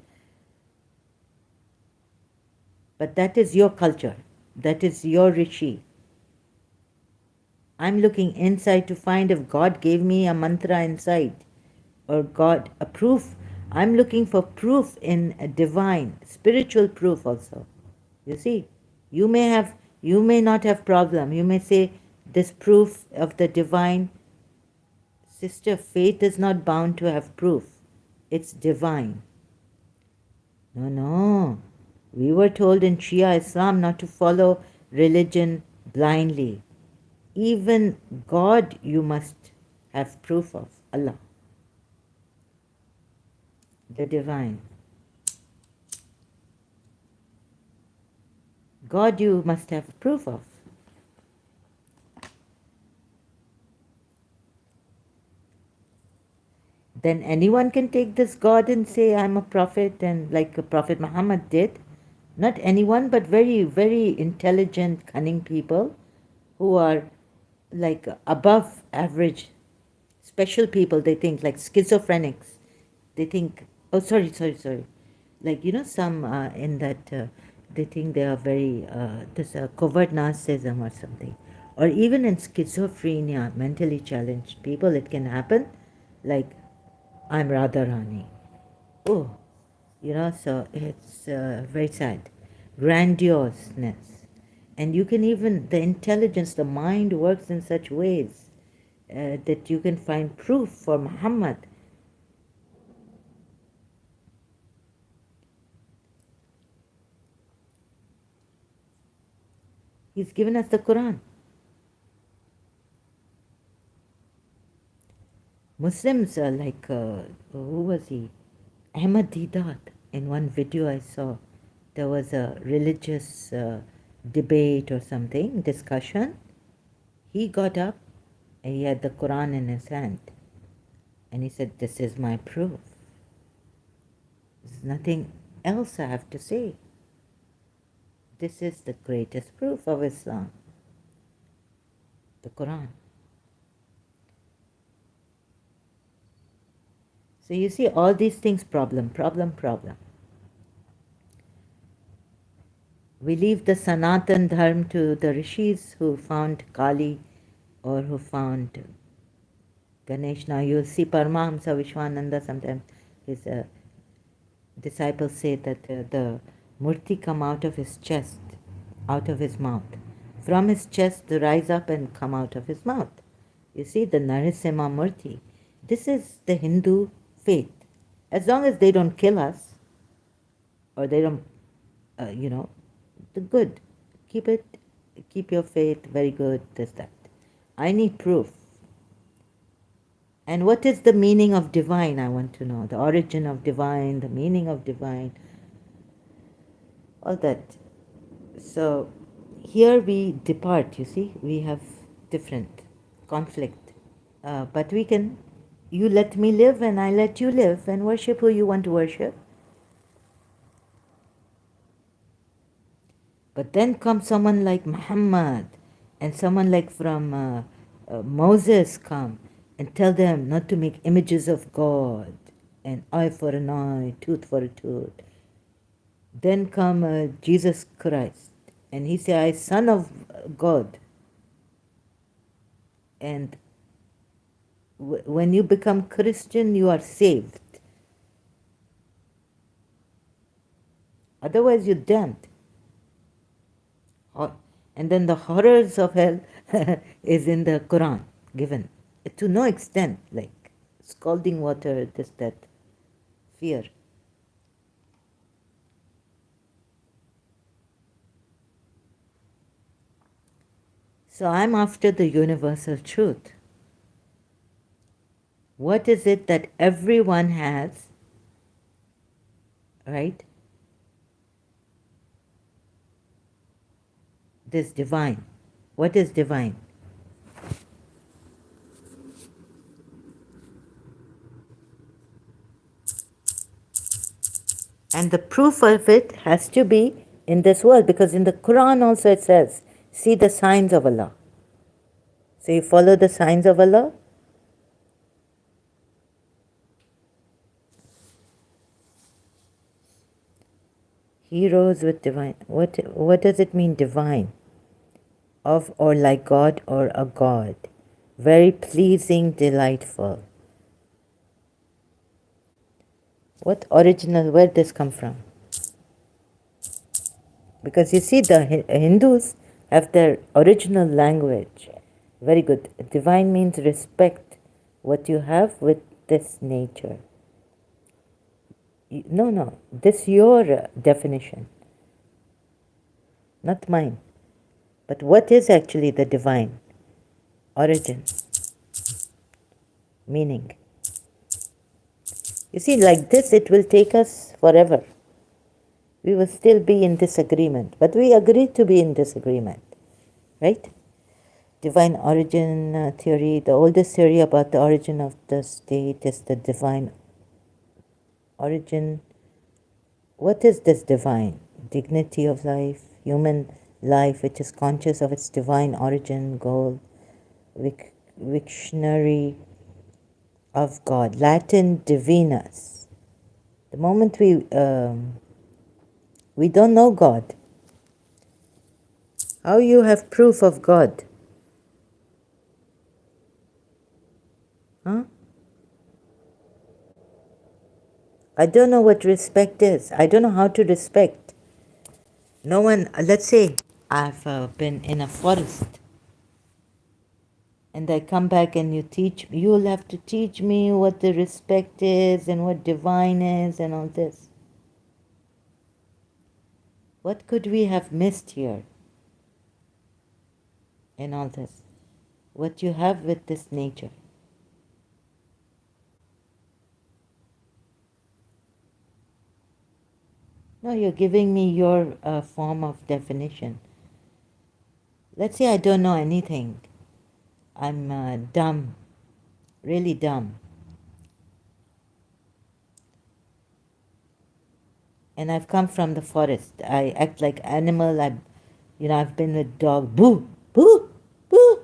But that is your culture, that is your rishi. I'm looking inside to find if God gave me a mantra inside, or God, a proof. I'm looking for proof in a divine, spiritual proof also. You see, you may have, you may not have problem. You may say this proof of the divine. Sister, faith is not bound to have proof. It's divine. No, no. We were told in Shia Islam not to follow religion blindly. Even God you must have proof of. Allah, the divine. God you must have proof of. Then anyone can take this God and say, I'm a prophet, and like Prophet Muhammad did. Not anyone, but very, very intelligent, cunning people who are like above average, special people, they think, like schizophrenics. They think, oh, sorry. Like, you know, some in that, they think they are very, this covert narcissism or something. Or even in schizophrenia, mentally challenged people, it can happen. Like, I'm Radharani. Oh, you know, so it's very sad. Grandioseness. And you can even, the intelligence, the mind works in such ways that you can find proof for Muhammad. He's given us the Quran. Muslims are like, who was he? Ahmad Didat. In one video I saw, there was a religious debate or something, discussion. He got up and he had the Quran in his hand. And he said, this is my proof. There's nothing else I have to say. This is the greatest proof of Islam, the Quran. So you see all these things, problem. We leave the Sanatan Dharma to the rishis who found Kali or who found Ganesh. Now you'll see Paramahamsa Vishwananda sometimes, his disciples say that the murti come out of his chest, out of his mouth. From his chest they rise up and come out of his mouth. You see, the Narasimha Murti. This is the Hindu faith. As long as they don't kill us, or they don't, the good. Keep your faith, very good, this, that. I need proof. And what is the meaning of divine, I want to know. The origin of divine, the meaning of divine, all that. So here we depart, you see, we have different conflict. But we can, you let me live and I let you live and worship who you want to worship. But then comes someone like Muhammad and someone like from Moses come and tell them not to make images of God, and eye for an eye, tooth for a tooth. Then come Jesus Christ and he say, I son of God. And when you become Christian, you are saved. Otherwise, you're damned. And then the horrors of hell is in the Quran given to no extent, like scalding water, this, that, fear. So I'm after the universal truth. What is it that everyone has, right? This divine. What is divine? And the proof of it has to be in this world, because in the Quran also it says, see the signs of Allah. So you follow the signs of Allah. He rose with divine. What does it mean, divine? Of or like God or a God. Very pleasing, delightful. What original, where did this come from? Because you see, the Hindus have their original language. Very good. Divine means respect what you have with this nature. No, this your definition, not mine. But what is actually the divine origin, meaning? You see, like this, it will take us forever. We will still be in disagreement, but we agreed to be in disagreement, right? Divine origin theory, the oldest theory about the origin of the state is the divine origin. What is this divine? Dignity of life, human life, which is conscious of its divine origin, goal, Dictionary of God, Latin divinus. The moment we don't know God, how you have proof of God? Huh? I don't know what respect is. I don't know how to respect. No one, let's say I've been in a forest and I come back and you'll have to teach me what the respect is and what divine is and all this. What could we have missed here in all this? What you have with this nature. No, you're giving me your form of definition. Let's say I don't know anything. I'm dumb, really dumb. And I've come from the forest. I act like animal. I've been with dog. Boo, boo, boo.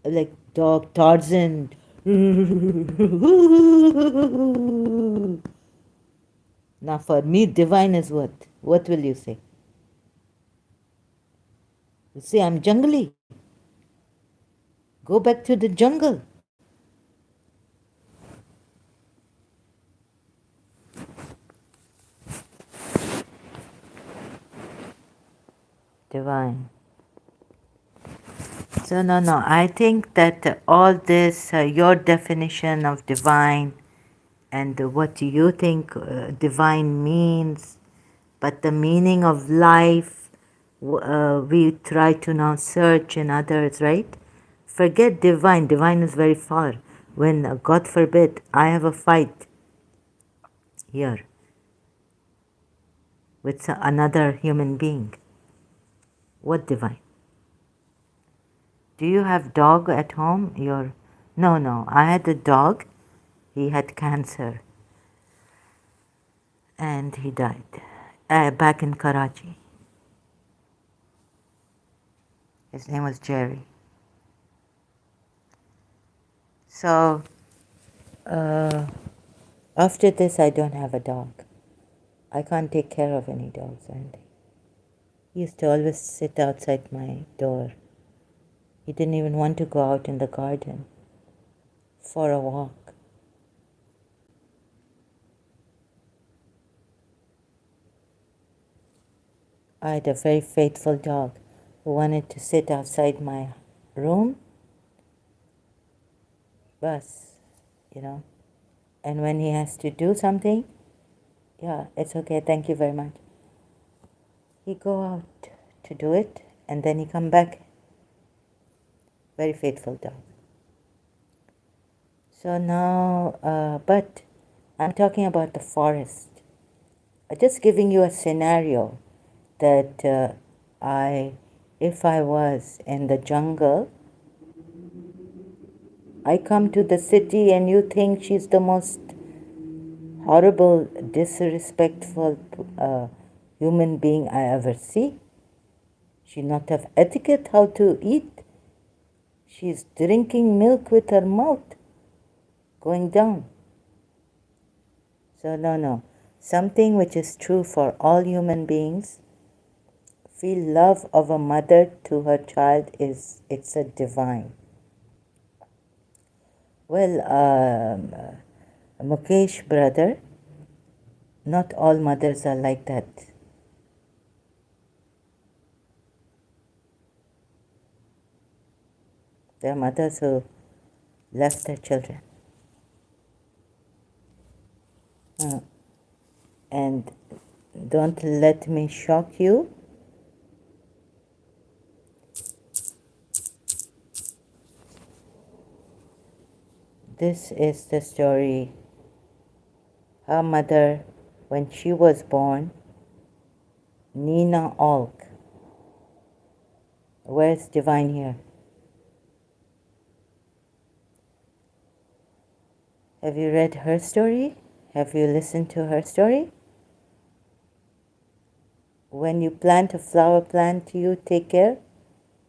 Like dog Tarzan. Now for me, divine is what? What will you say? You say I'm jungly. Go back to the jungle. Divine. So no, I think that all this, your definition of divine and what you think divine means, but the meaning of life, we try to now search in others, right? Forget divine. Divine is very far. When, God forbid, I have a fight here with another human being, what divine? Do you have dog at home? No, I had a dog. He had cancer and he died back in Karachi. His name was Jerry. So after this, I don't have a dog. I can't take care of any dogs or anything. He used to always sit outside my door. He didn't even want to go out in the garden for a walk. I had a very faithful dog who wanted to sit outside my room. Bus, And when he has to do something, yeah, it's okay, thank you very much. He go out to do it and then he come back. Very faithful dog. So now, but I'm talking about the forest. I'm just giving you a scenario that if I was in the jungle, I come to the city and you think she's the most horrible, disrespectful human being I ever see. She not have etiquette how to eat. She's drinking milk with her mouth going down. So no. Something which is true for all human beings. Feel love of a mother to her child it's a divine. Well, Mukesh brother, not all mothers are like that. There are mothers who left their children. And don't let me shock you. This is the story. Her mother, when she was born, Nina Alk. Where's divine here? Have you read her story? Have you listened to her story? When you plant a flower plant, you take care.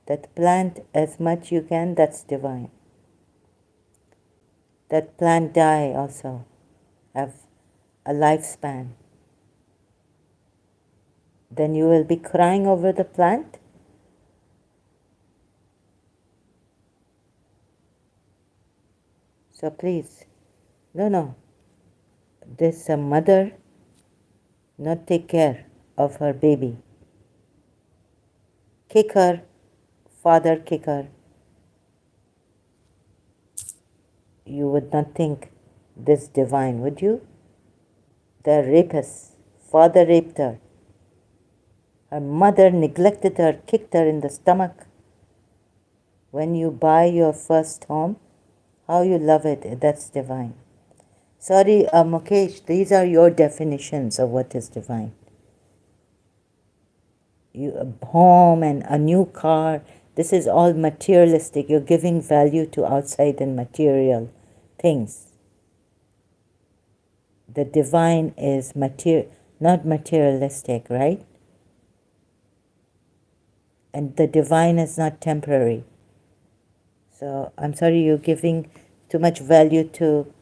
That plant as much you can, that's divine. That plant die also, have a lifespan. Then you will be crying over the plant. So please, no. This mother not take care of her baby. Kick her, father kick her. You would not think this divine, would you? The rapist, father raped her. Her mother neglected her, kicked her in the stomach. When you buy your first home, how you love it, that's divine. Sorry, Mukesh, these are your definitions of what is divine. A home and a new car, this is all materialistic. You're giving value to outside and material things. The divine is not materialistic, right? And the divine is not temporary. So I'm sorry, you're giving too much value to,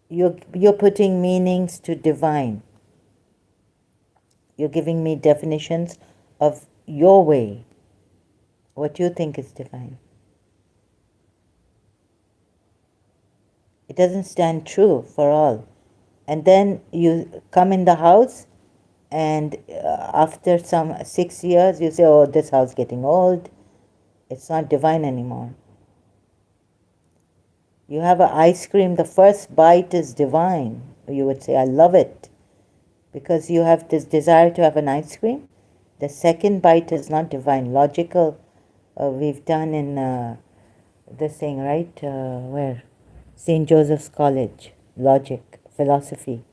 you're putting meanings to divine. You're giving me definitions of your way, what you think is divine. It doesn't stand true for all. And then you come in the house and after some 6 years you say, oh, this house is getting old. It's not divine anymore. You have an ice cream, the first bite is divine. You would say, I love it. Because you have this desire to have an ice cream. The second bite is not divine. Logical, we've done in this thing, right? Where? St. Joseph's College. Logic, philosophy.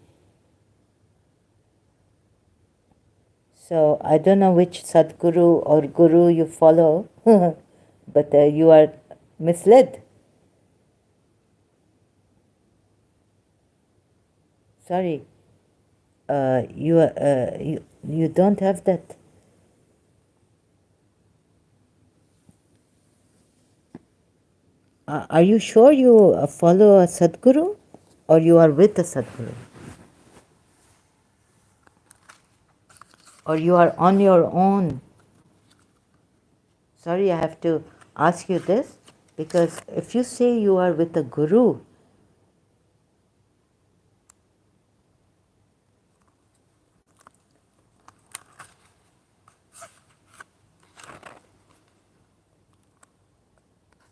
So I don't know which Sadguru or Guru you follow, but you are misled. Sorry, you don't have that. Are you sure you follow a Sadguru or you are with a Sadguru? Or you are on your own? Sorry, I have to ask you this, because if you say you are with a Guru,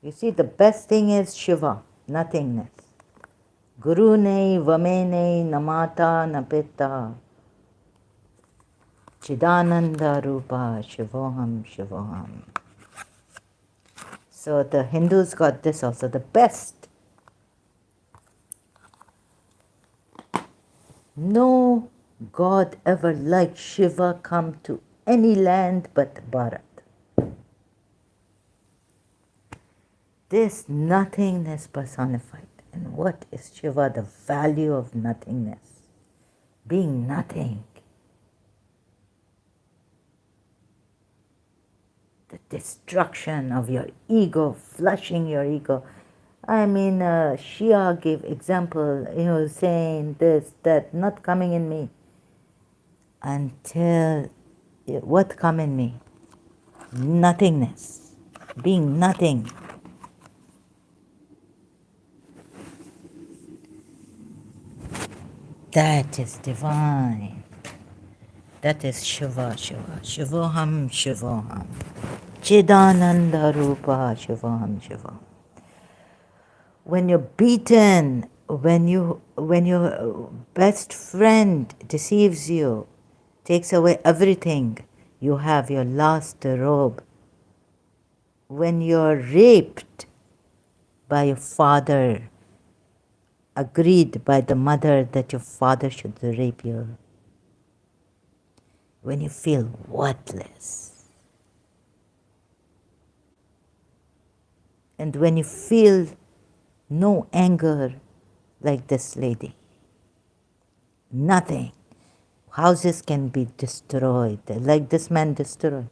you see, the best thing is Shiva, nothingness. Guru nahi, vame nahi, na mata, na pita. Chidananda Rupa, Shivoham, Shivoham. So the Hindus got this also, the best. No God ever like Shiva come to any land but Bharat. This nothingness personified. And what is Shiva? The value of nothingness. Being nothing. The destruction of your ego, flushing your ego. I mean, Shia gave example, saying this, that, not coming in me. Until, what come in me? Nothingness. Being nothing. That is divine. That is Shiva, Shiva. Shivoham, Shivoham. Chidananda Rupa, Shivoham, Shivoham. When you're beaten, when your best friend deceives you, takes away everything, you have your last robe. When you're raped by your father, agreed by the mother that your father should rape you, when you feel worthless, and when you feel no anger like this lady, nothing. Houses can be destroyed, like this man destroyed.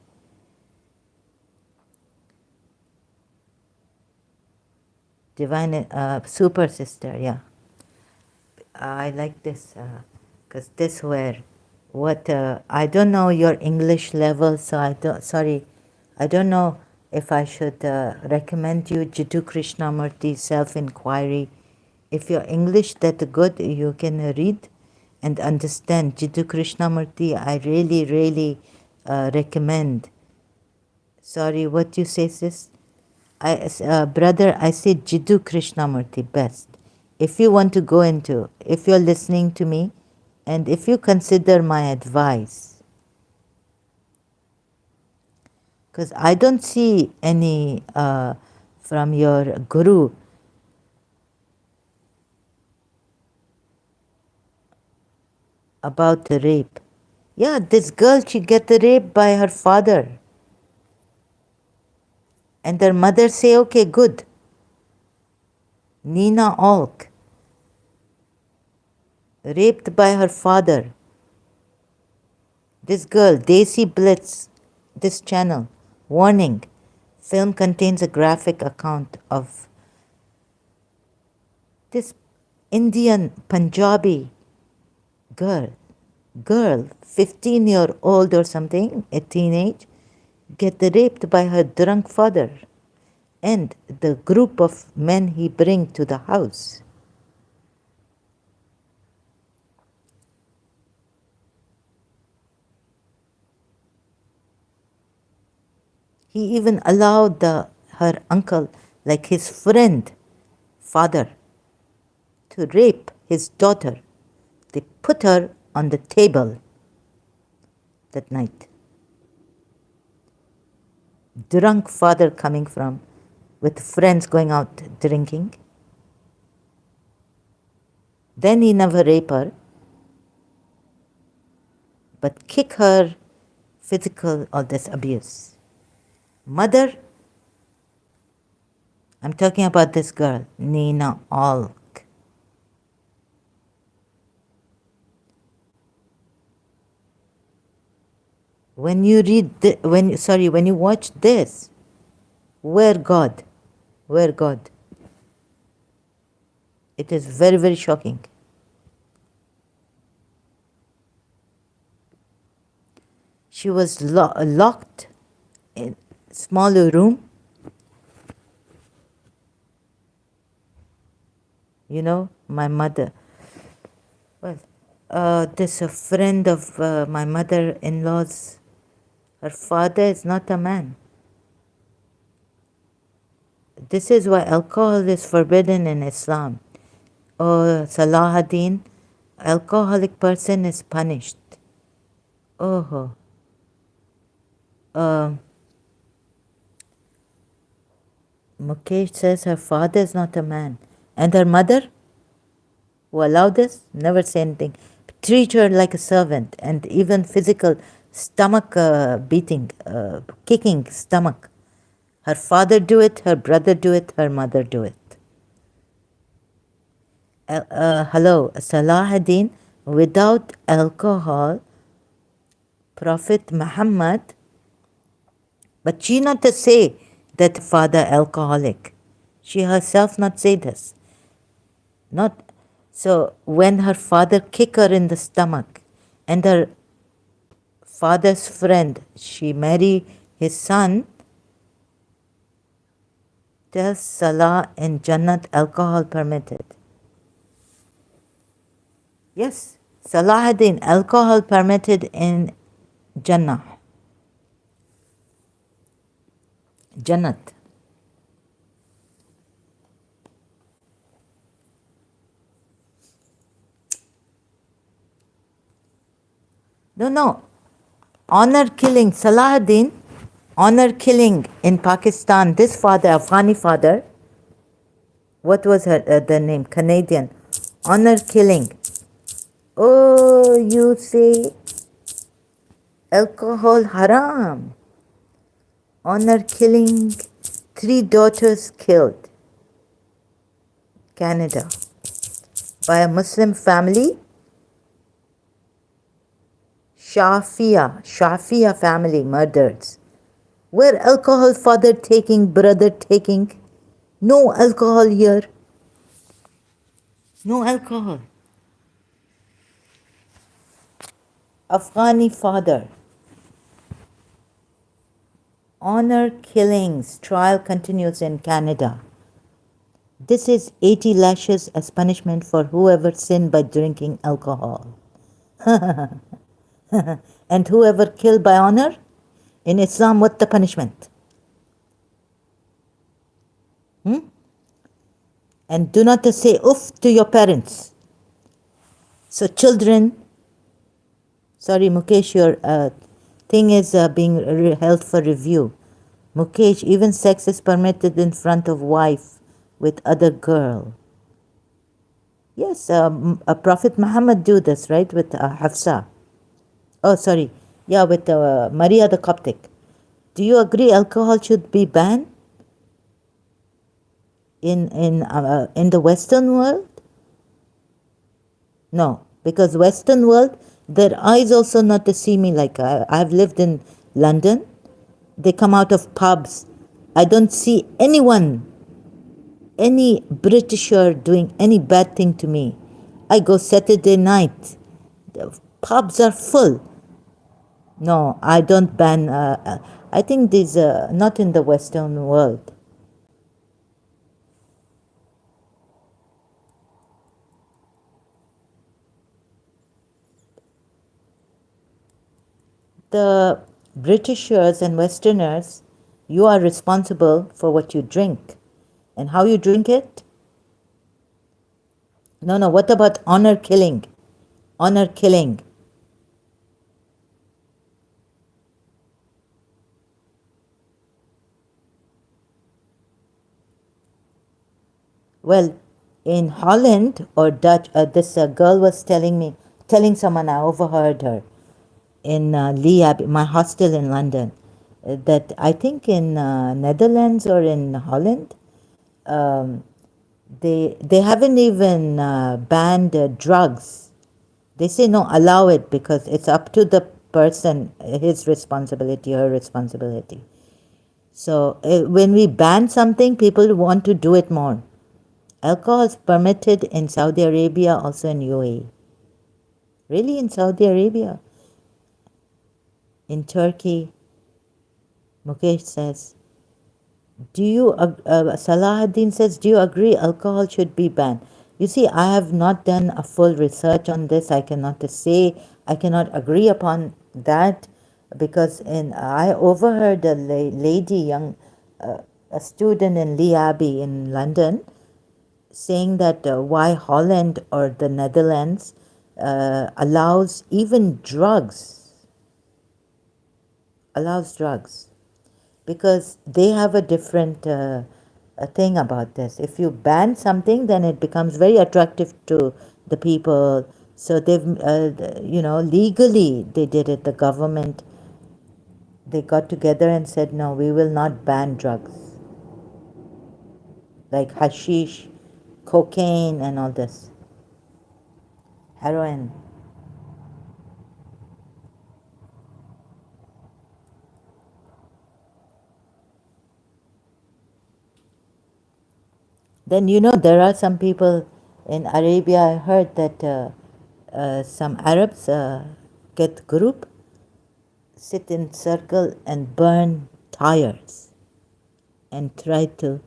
Divine, super sister, yeah. I like this, because this were what, I don't know your English level, so I don't know if I should recommend you Jiddu Krishnamurti Self-Inquiry. If your English that good, you can read and understand Jiddu Krishnamurti. I really, really recommend. Sorry, what you say, sis? Brother, I say Jiddu Krishnamurti best. If you want to go into, if you're listening to me, and if you consider my advice, because I don't see any from your guru about the rape. Yeah, this girl, she get raped by her father. And their mother say, okay, good. Nina Alk, raped by her father. This girl, Desi Blitz, this channel, warning, film contains a graphic account of this Indian Punjabi girl, 15-year-old or something, a teenage, get raped by her drunk father and the group of men he bring to the house. He even allowed her uncle, like his friend, father, to rape his daughter. They put her on the table that night. Drunk father coming from, with friends going out drinking. Then he never rape her, but kick her, physical, all this abuse. Mother, I'm talking about this girl, Nina Alk. When you read, when you watch this, where God? Where God? It is very, very shocking. She was locked in a smaller room. My mother. Well, this a friend of my mother-in-law's. Her father is not a man. This is why alcohol is forbidden in Islam. Oh, Salahuddin, alcoholic person is punished. Oh, Mukesh says her father is not a man. And her mother, who allowed this, never say anything. Treat her like a servant, and even physical stomach beating, kicking stomach. Her father do it, her brother do it, her mother do it. hello, Salahuddin, without alcohol, Prophet Muhammad, but she not to say that father alcoholic. She herself not say this. Not so when her father kick her in the stomach and her father's friend, she marry his son, tells Salah in Jannat alcohol permitted. Yes, Salahuddin, alcohol permitted in Jannah. Jannat. No, no. Honor killing, Salahuddin, honor killing in Pakistan. This father, Afghani father, what was her the name? Canadian. Honor killing. Oh, you say alcohol haram. Honor killing. 3 daughters killed. Canada. By a Muslim family. Shafia family murdered. Where alcohol, father taking, brother taking. No alcohol here. No alcohol. Afghani father. Honor killings. Trial continues in Canada. This is 80 lashes as punishment for whoever sinned by drinking alcohol. And whoever killed by honor? In Islam, what the punishment? And do not say oof to your parents. So children, sorry Mukesh, your thing is being held for review. Mukesh, even sex is permitted in front of wife with other girl. Yes, Prophet Muhammad do this, right, with Hafsa. Oh, sorry. Yeah, with Maria the Coptic. Do you agree alcohol should be banned in the Western world? No, because Western world, their eyes also not to see me like I've lived in London. They come out of pubs. I don't see anyone, any Britisher doing any bad thing to me. I go Saturday night. The pubs are full. No, I don't ban. I think these not in the Western world. The Britishers and Westerners, you are responsible for what you drink and how you drink it. No, no. What about honor killing? Honor killing. Well, in Holland or Dutch, this girl was telling someone, I overheard her in Lee Abbey, my hostel in London, that I think in Netherlands or in Holland, um, they haven't even banned drugs. They say no, allow it because it's up to the person, his responsibility, her responsibility. So when we ban something, people want to do it more. Alcohol is permitted in Saudi Arabia, also in UAE. Really, in Saudi Arabia? In Turkey? Mukesh says. Do you, Salahuddin says, do you agree alcohol should be banned? You see, I have not done a full research on this. I cannot say, I cannot agree upon that because I overheard a lady, a student in Lee Abbey in London, saying that why Holland or the Netherlands allows drugs because they have a different a thing about this. If you ban something, then it becomes very attractive to the people. So they've, legally they did it. The government, they got together and said, no, we will not ban drugs like hashish, cocaine, and all this. heroin. Then there are some people in Arabia. I heard that some Arabs get group, sit in circle and burn tires and try to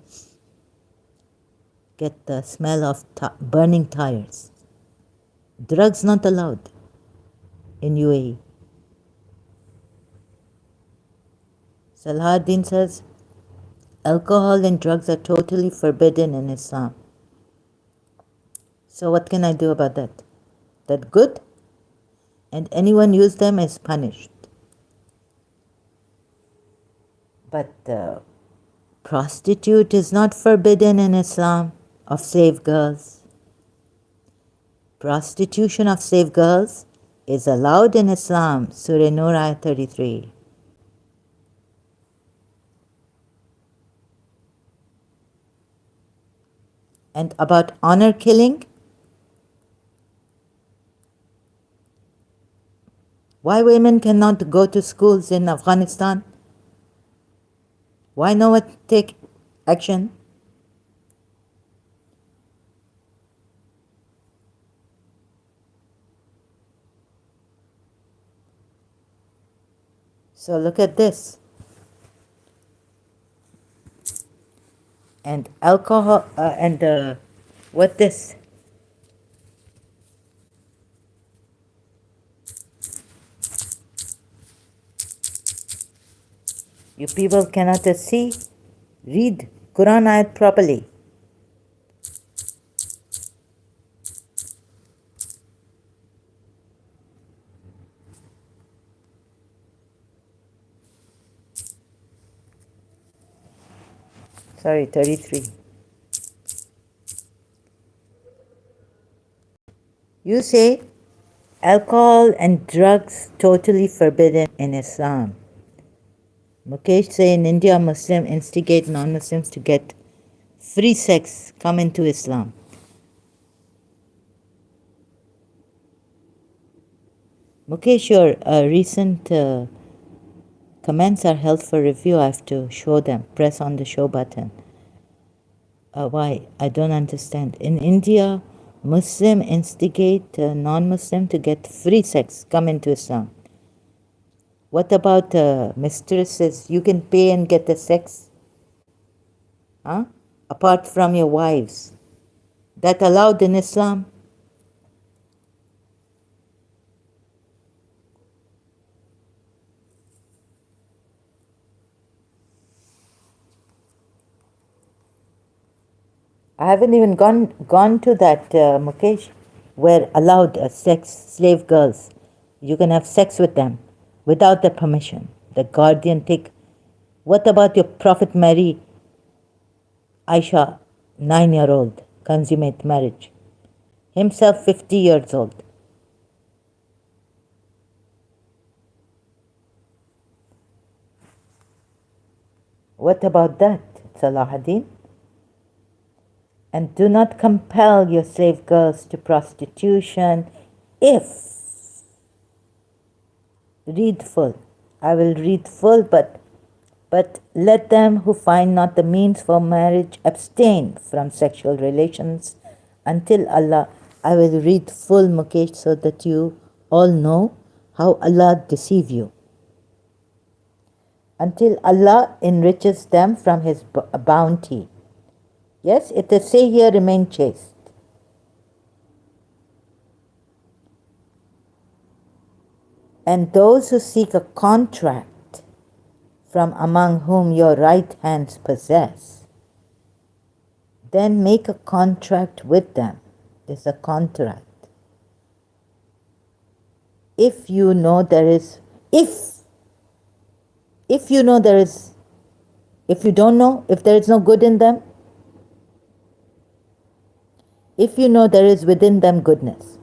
get the smell of burning tires. Drugs not allowed in UAE. Salahuddin says alcohol and drugs are totally forbidden in Islam. So what can I do about that? That good? And anyone use them is punished. But prostitute is not forbidden in Islam of slave girls. Prostitution of slave girls is allowed in Islam, Surah Nur ayat 33. And about honor killing, why women cannot go to schools in Afghanistan? Why no one take action? So look at this. And alcohol and what this? You people cannot see, read Quran ayat properly. Sorry, 33. You say alcohol and drugs totally forbidden in Islam. Mukesh say in India, Muslims instigate non-Muslims to get free sex, come into Islam. Mukesh, your recent comments are held for review. I have to show them. Press on the show button. Why? I don't understand. In India, Muslim instigate non-Muslim to get free sex, come into Islam. What about mistresses? You can pay and get the sex? Huh? Apart from your wives. That allowed in Islam? I haven't even gone to that, Mukesh, where allowed sex, slave girls. You can have sex with them without the permission. The guardian take. What about your Prophet Mary, Aisha, 9-year-old, consummate marriage? Himself 50 years old. What about that, Salahuddin? And do not compel your slave girls to prostitution if, read full. I will read full, but let them who find not the means for marriage abstain from sexual relations until Allah. I will read full, Mukesh, so that you all know how Allah deceive you. Until Allah enriches them from His bounty. Yes, it is say here, remain chaste. And those who seek a contract from among whom your right hands possess, then make a contract with them. There's a contract. If you know there is, if you know there is, if you don't know, if there is no good in them, if you know there is within them goodness,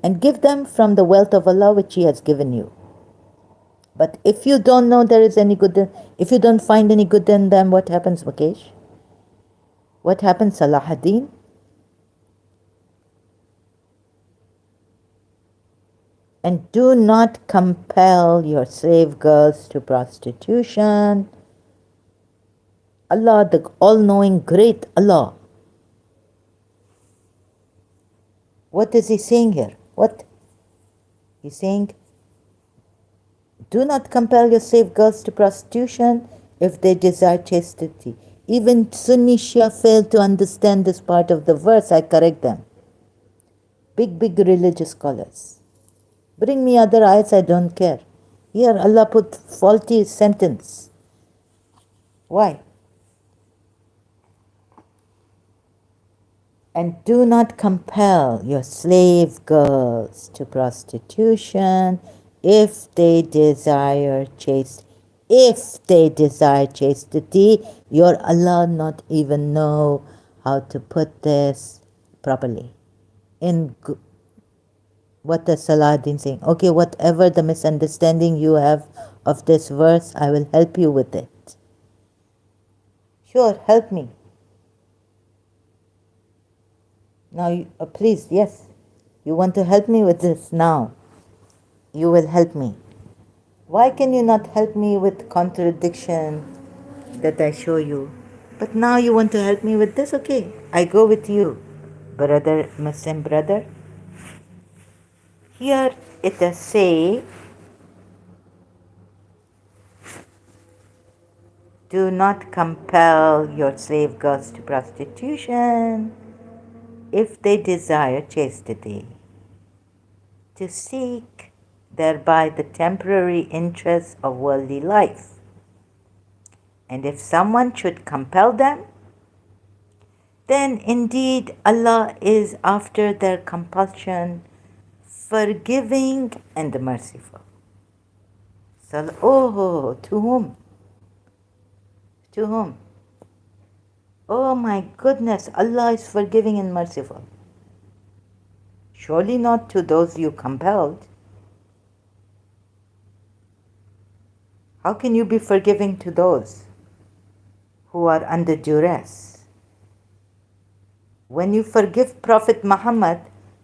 and give them from the wealth of Allah which He has given you. But if you don't know there is any good, if you don't find any good in them, what happens, Mukesh? What happens, Salahuddin? And do not compel your slave girls to prostitution. Allah, the all-knowing great Allah. What is he saying here? What? He's saying, do not compel your slave girls to prostitution if they desire chastity. Even Sunni Shia fail to understand this part of the verse. I correct them. Big religious scholars. Bring me other ayats, I don't care. Here Allah put faulty sentence. Why? And do not compel your slave girls to prostitution if they desire chastity. If they desire chastity, your Allah not even know how to put this properly. What does Salahuddin saying? Okay, whatever the misunderstanding you have of this verse, I will help you with it. Sure, help me. Now, please, yes, you want to help me with this now. You will help me. Why can you not help me with contradiction that I show you? But now you want to help me with this? Okay, I go with you, brother, Muslim brother. Here it does say, do not compel your slave girls to prostitution if they desire chastity, to seek thereby the temporary interests of worldly life. And if someone should compel them, then indeed Allah is after their compulsion forgiving and merciful. So, oh, to whom? To whom? Oh my goodness, Allah is forgiving and merciful. Surely not to those you compelled. How can you be forgiving to those who are under duress? When you forgive Prophet Muhammad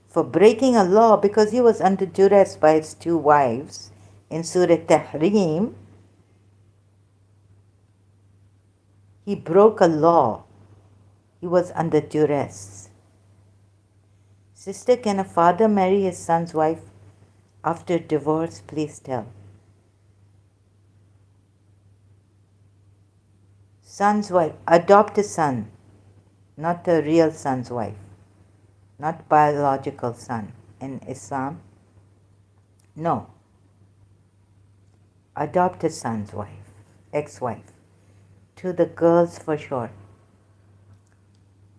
for breaking a law because he was under duress by his two wives in Surah Tahrim, he broke a law. He was under duress. Sister, can a father marry his son's wife after divorce? Please tell. Son's wife, adopt a son, not a real son's wife, not biological son. In Islam, no. Adopt a son's wife, ex-wife. To the girls for sure.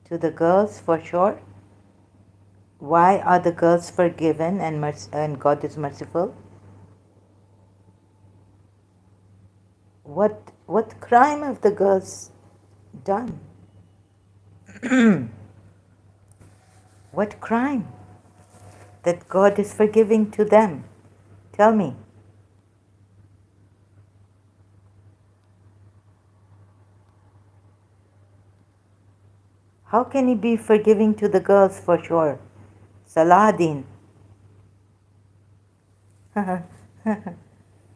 To the girls for sure. Why are the girls forgiven and God is merciful? What crime have the girls done? What crime that God is forgiving to them? Tell me. How can he be forgiving to the girls for sure? Salahuddin.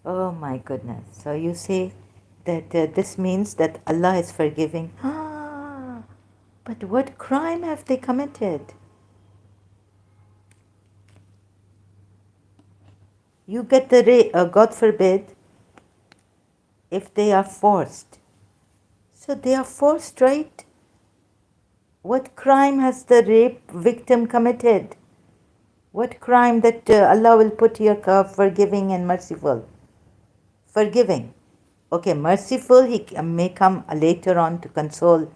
Oh my goodness. So you say that this means that Allah is forgiving. But what crime have they committed? You get the God forbid, if they are forced. So they are forced, right? What crime has the rape victim committed? What crime that Allah will put here forgiving and merciful? Forgiving. Okay, merciful, he may come later on to console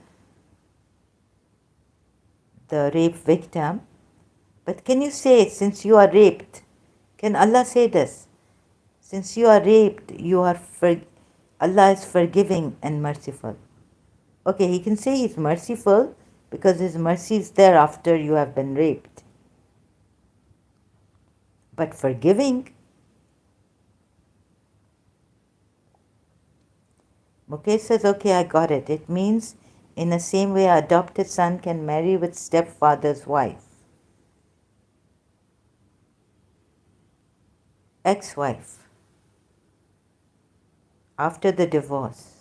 the rape victim. But can you say, since you are raped, can Allah say this? Since you are raped, Allah is forgiving and merciful. Okay, he can say he's merciful because his mercy is there after you have been raped. But forgiving? Mukesh says, okay, I got it. It means in the same way adopted son can marry with stepfather's wife. ex-wife after the divorce.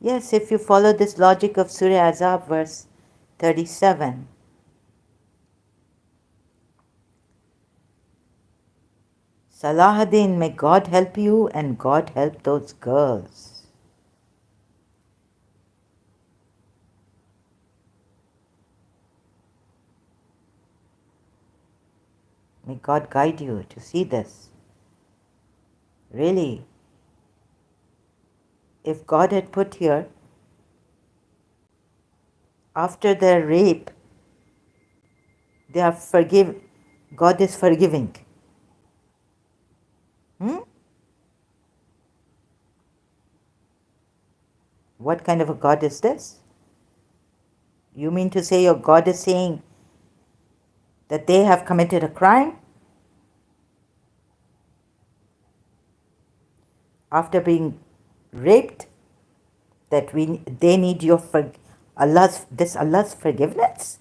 Yes, if you follow this logic of Surah Azab, verse 37. Salahuddin, may God help you and God help those girls. May God guide you to see this. Really, if God had put here, after their rape, they are God is forgiving. What kind of a God is this? You mean to say your God is saying that they have committed a crime after being raped, that they need your Allah's forgiveness?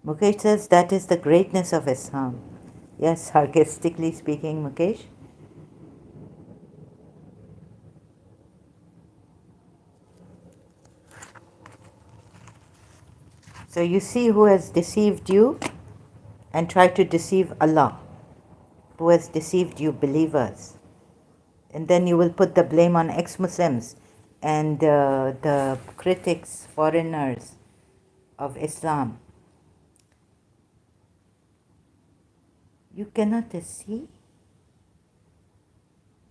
Mukesh says that is the greatness of Islam. Yes, sarcastically speaking, Mukesh. So you see who has deceived you and tried to deceive Allah, who has deceived you believers. And then you will put the blame on ex-Muslims and the critics, foreigners of Islam. You cannot see?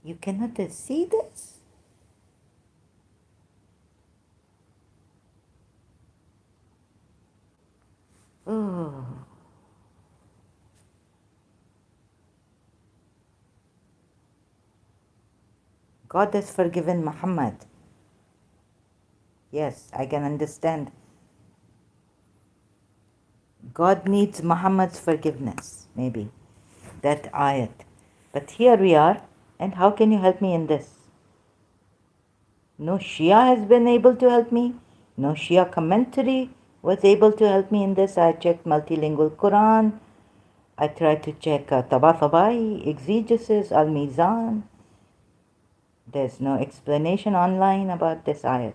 You cannot see this? Oh. God has forgiven Muhammad. Yes, I can understand. God needs Muhammad's forgiveness, maybe, that ayat. But here we are, and how can you help me in this? No Shia has been able to help me. No Shia commentary was able to help me in this. I checked multilingual Quran. I tried to check Tauba, exegesis, Al-Mizan. There's no explanation online about this ayat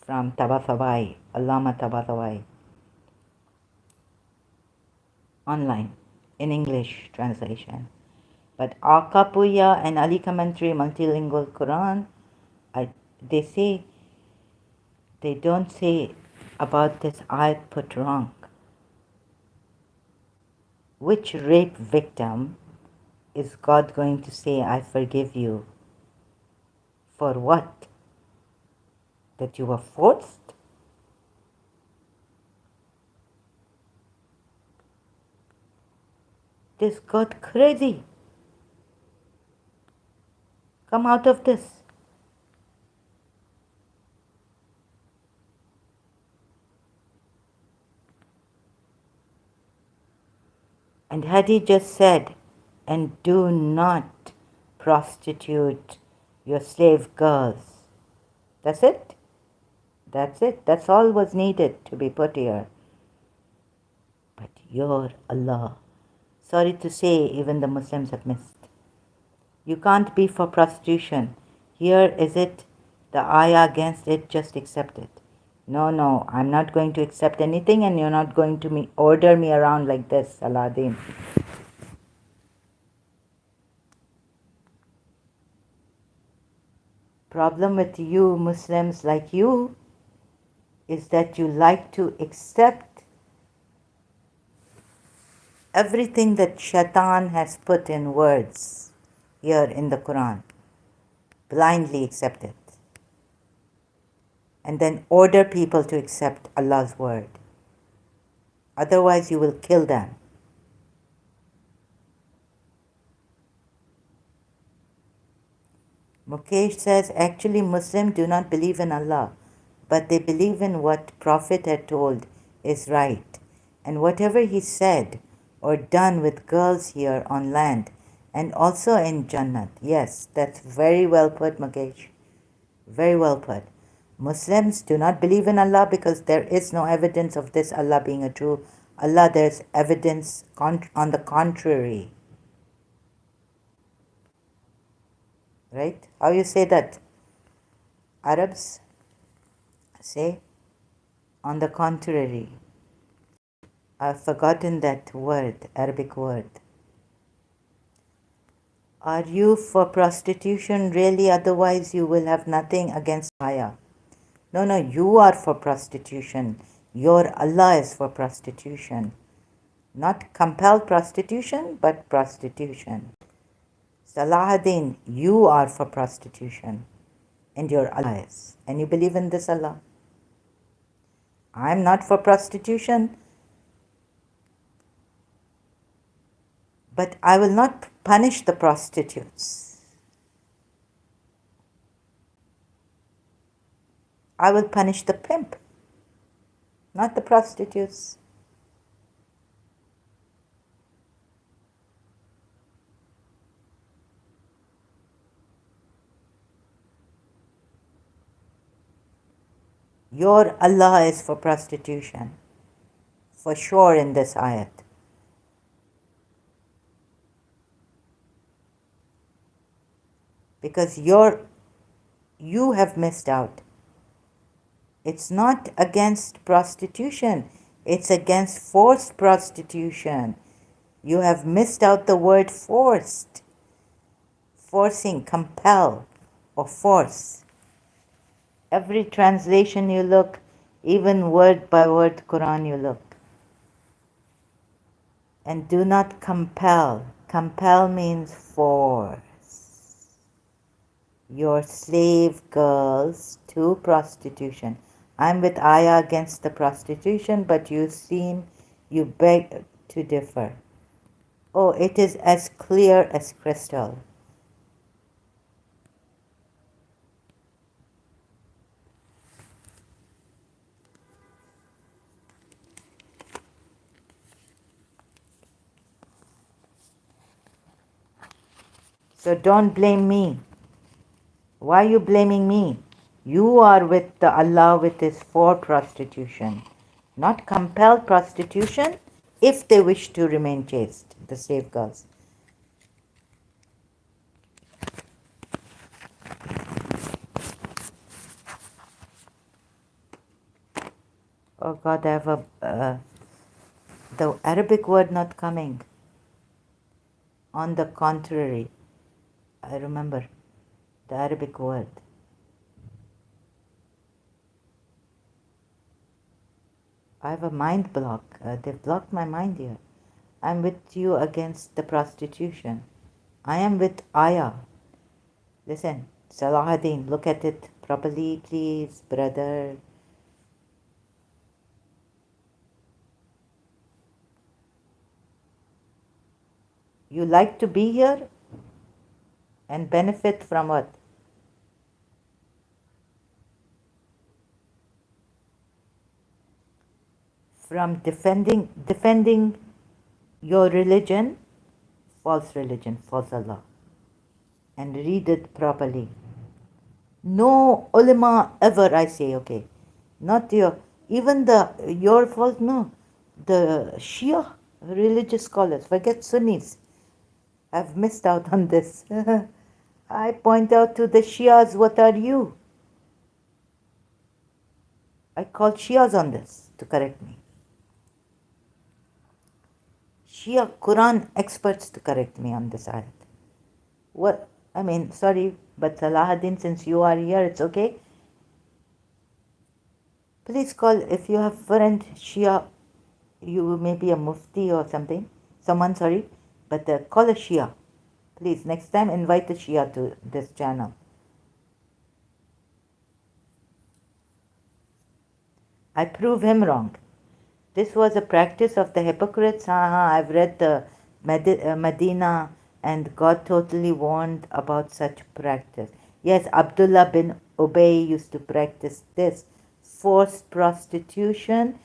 from Tauba, Allama Tauba, online, in English translation. But Akapuya and Ali commentary, multilingual Quran, they don't say about this ayat put wrong. Which rape victim is God going to say, I forgive you? For what? That you were forced? This got crazy. Come out of this. And had he just said, and do not prostitute your slave girls. That's it. That's it. That's all was needed to be put here. But your Allah. Sorry to say, even the Muslims have missed. You can't be for prostitution. Here is it, the ayah against it, just accept it. No, I'm not going to accept anything and you're not going to order me around like this, Aladdin. Problem with you Muslims like you is that you like to accept everything that Shaitan has put in words here in the Quran. Blindly accept it. And then order people to accept Allah's word. Otherwise you will kill them. Mukesh says, actually Muslims do not believe in Allah, but they believe in what Prophet had told is right. And whatever he said or done with girls here on land, And also in Jannat. Yes, that's very well put, Mukesh. Very well put. Muslims do not believe in Allah because there is no evidence of this Allah being a true Allah. There's evidence on the contrary. Right? How you say that? Arabs say on the contrary. I've forgotten that word, Arabic word. Are you for prostitution really? Otherwise you will have nothing against Haya. No, no, you are for prostitution. Your Allah is for prostitution. Not compelled prostitution, but prostitution. Salahuddin, you are for prostitution. And your Allah is. And you believe in this Allah. I'm not for prostitution, but I will not punish the prostitutes. I will punish the pimp, not the prostitutes. Your Allah is for prostitution, for sure in this ayat. Because you have missed out. It's not against prostitution, it's against forced prostitution. You have missed out the word forced. Forcing, compel, or force. Every translation you look, even word by word Quran you look. And do not compel. Compel means force your slave girls to prostitution. I'm with Ayah against the prostitution, but you beg to differ. Oh, it is as clear as crystal. So don't blame me. Why are you blaming me? You are with the Allah with his for prostitution, not compelled prostitution if they wish to remain chaste, the slave girls. Oh God, I have the Arabic word not coming. On the contrary, I remember the Arabic word. I have a mind block. They've blocked my mind here. I'm with you against the prostitution. I am with Ayah. Listen, Salahuddin, look at it properly, please, brother. You like to be here and benefit from what? From defending your religion, false Allah, and read it properly. No ulama ever, I say, okay, not even your fault, no, the Shia religious scholars, forget Sunnis, have missed out on this. I point out to the Shias, what are you? I called Shias on this to correct me. Shia Quran experts to correct me on this ayat. What? I mean, sorry, but Salahuddin, since you are here, it's okay. Please call, if you have friend Shia, you may be a mufti or something, someone, sorry, but call a Shia. Please, next time invite a Shia to this channel. I prove him wrong. This was a practice of the hypocrites. I've read the Medina, and God totally warned about such practice. Yes, Abdullah bin Ubay used to practice this forced prostitution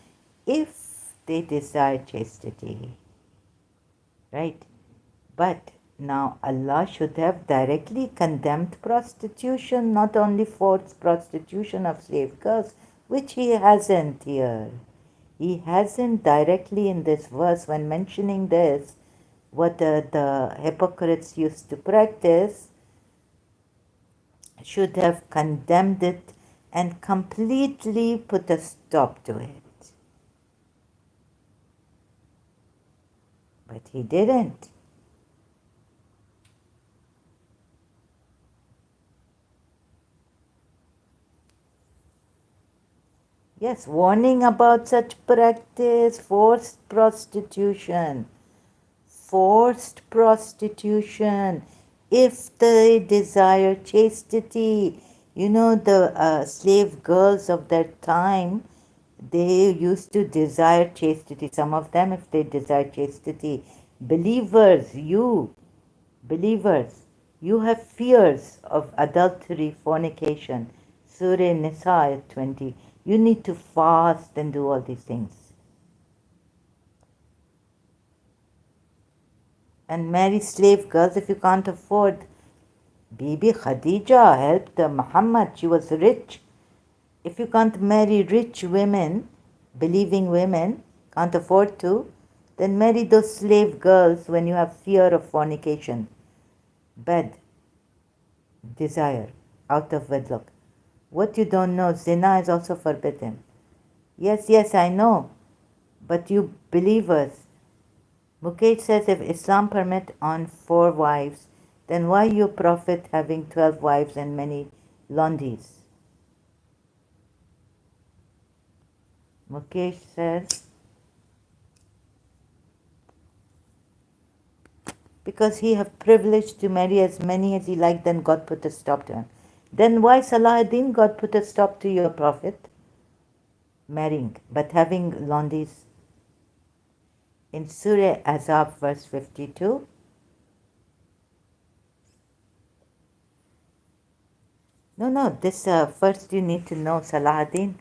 if they desire chastity. Right? But Now, Allah should have directly condemned prostitution, not only forced prostitution of slave girls, which He hasn't here. He hasn't directly in this verse, when mentioning this, what the hypocrites used to practice, should have condemned it and completely put a stop to it. But He didn't. Yes, warning about such practice, forced prostitution. Forced prostitution. If they desire chastity, you know, the slave girls of that time, they used to desire chastity. Some of them, if they desire chastity, believers, believers, you have fears of adultery, fornication. Surah Nisa ayat 20. You need to fast and do all these things. And marry slave girls if you can't afford. Bibi Khadija helped Muhammad. She was rich. If you can't marry rich women, believing women, can't afford to, then marry those slave girls when you have fear of fornication, bad desire, out of wedlock. What you don't know, zina is also forbidden. Yes, I know. But you believers, Mukesh says if Islam permit on 4 wives, then why your Prophet having 12 wives and many laundries? Mukesh says, because he have privilege to marry as many as he liked, then God put a stop to him. Then why Salahuddin God put a stop to your Prophet marrying, but having laundries? In Surah Azab verse 52, no, this first you need to know, Salahuddin,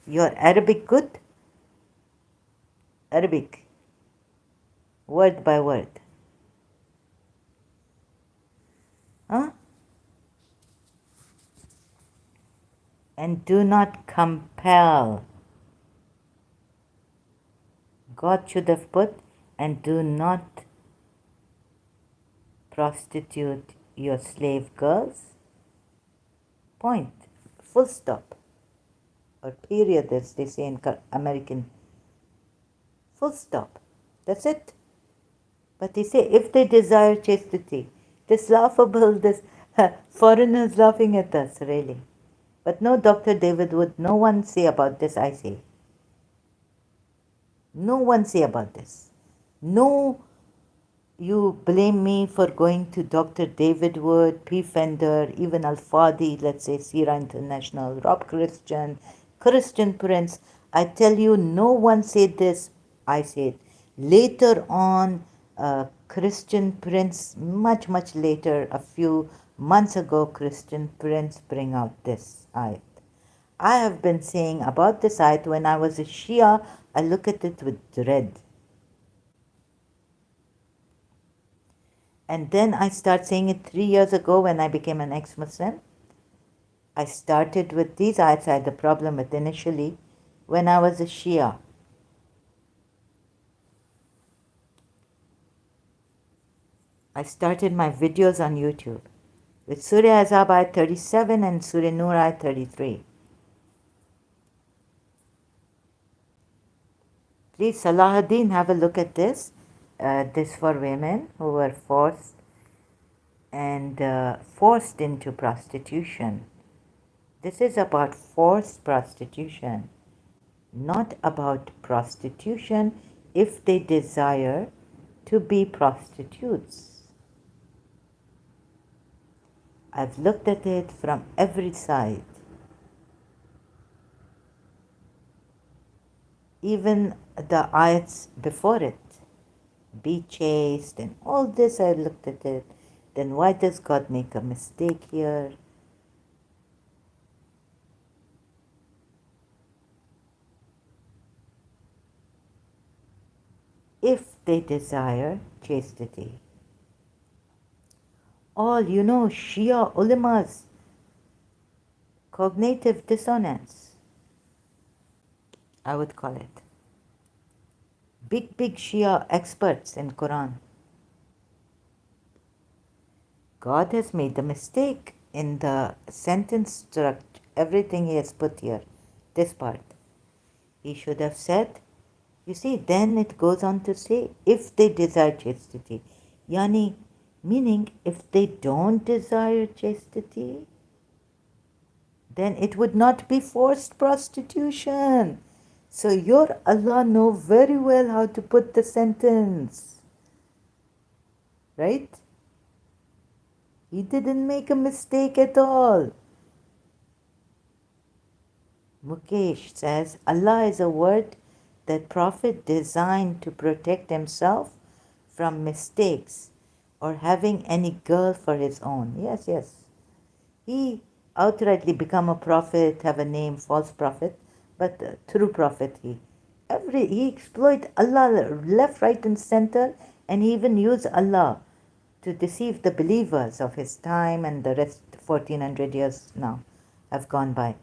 your Arabic good? Arabic, word by word. Huh? And do not compel. God should have put, and do not prostitute your slave girls. Point. Full stop. Or period, as they say in American. Full stop. That's it. But he say, if they desire chastity, this laughable, this foreigners laughing at us, really. But no, Dr. David Wood, no one say about this, I say. No one say about this. No, you blame me for going to Dr. David Wood, P. Fender, even Al Fadi, let's say Sierra International, Rob Christian, Christian Prince. I tell you, no one said this, I said. Later on, Christian Prince, much later, a few months ago, Christian Prince bring out this ayat. I have been saying about this ayat when I was a Shia, I look at it with dread. And then I start saying it 3 years ago when I became an ex-Muslim. I started with these ayats I had the problem with initially when I was a Shia. I started my videos on YouTube with Surah Azab ayat 37 and Surah Nur ayat 33. Please, Salahuddin, have a look at this. This for women who were forced into prostitution. This is about forced prostitution, not about prostitution if they desire to be prostitutes. I've looked at it from every side. Even the ayats before it, be chaste and all this, I looked at it. Then why does God make a mistake here? If they desire chastity. all, Shia ulamas, cognitive dissonance, I would call it. Big Shia experts in Quran. God has made the mistake in the sentence structure, everything he has put here, this part. He should have said, you see, then it goes on to say, if they desire chastity. Yani, meaning, if they don't desire chastity, then it would not be forced prostitution. So your Allah know very well how to put the sentence. Right? He didn't make a mistake at all. Mukesh says, Allah is a word that Prophet designed to protect himself from mistakes or having any girl for his own. Yes, yes. He outrightly become a prophet, have a name, false prophet, but true prophet he exploit Allah left, right and center, and he even used Allah to deceive the believers of his time, and the rest 1400 years now have gone by.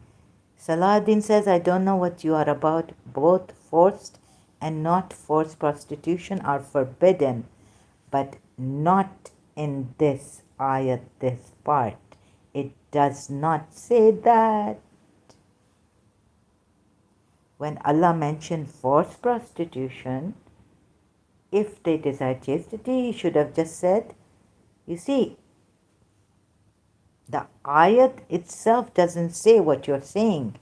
Salahuddin says, I don't know what you are about. Both forced and not forced prostitution are forbidden, but not in this ayat, this part. It does not say that. When Allah mentioned forced prostitution, if they desire chastity, He should have just said, you see, the ayat itself doesn't say what you're saying.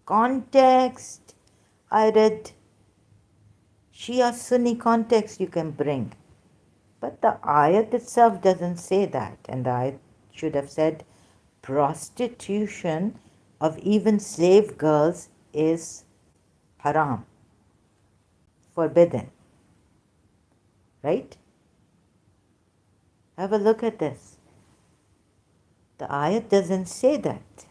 Context, I read Shia Sunni context you can bring. But the ayat itself doesn't say that. And the ayat should have said prostitution of even slave girls is haram, forbidden. Right? Have a look at this. The ayat doesn't say that.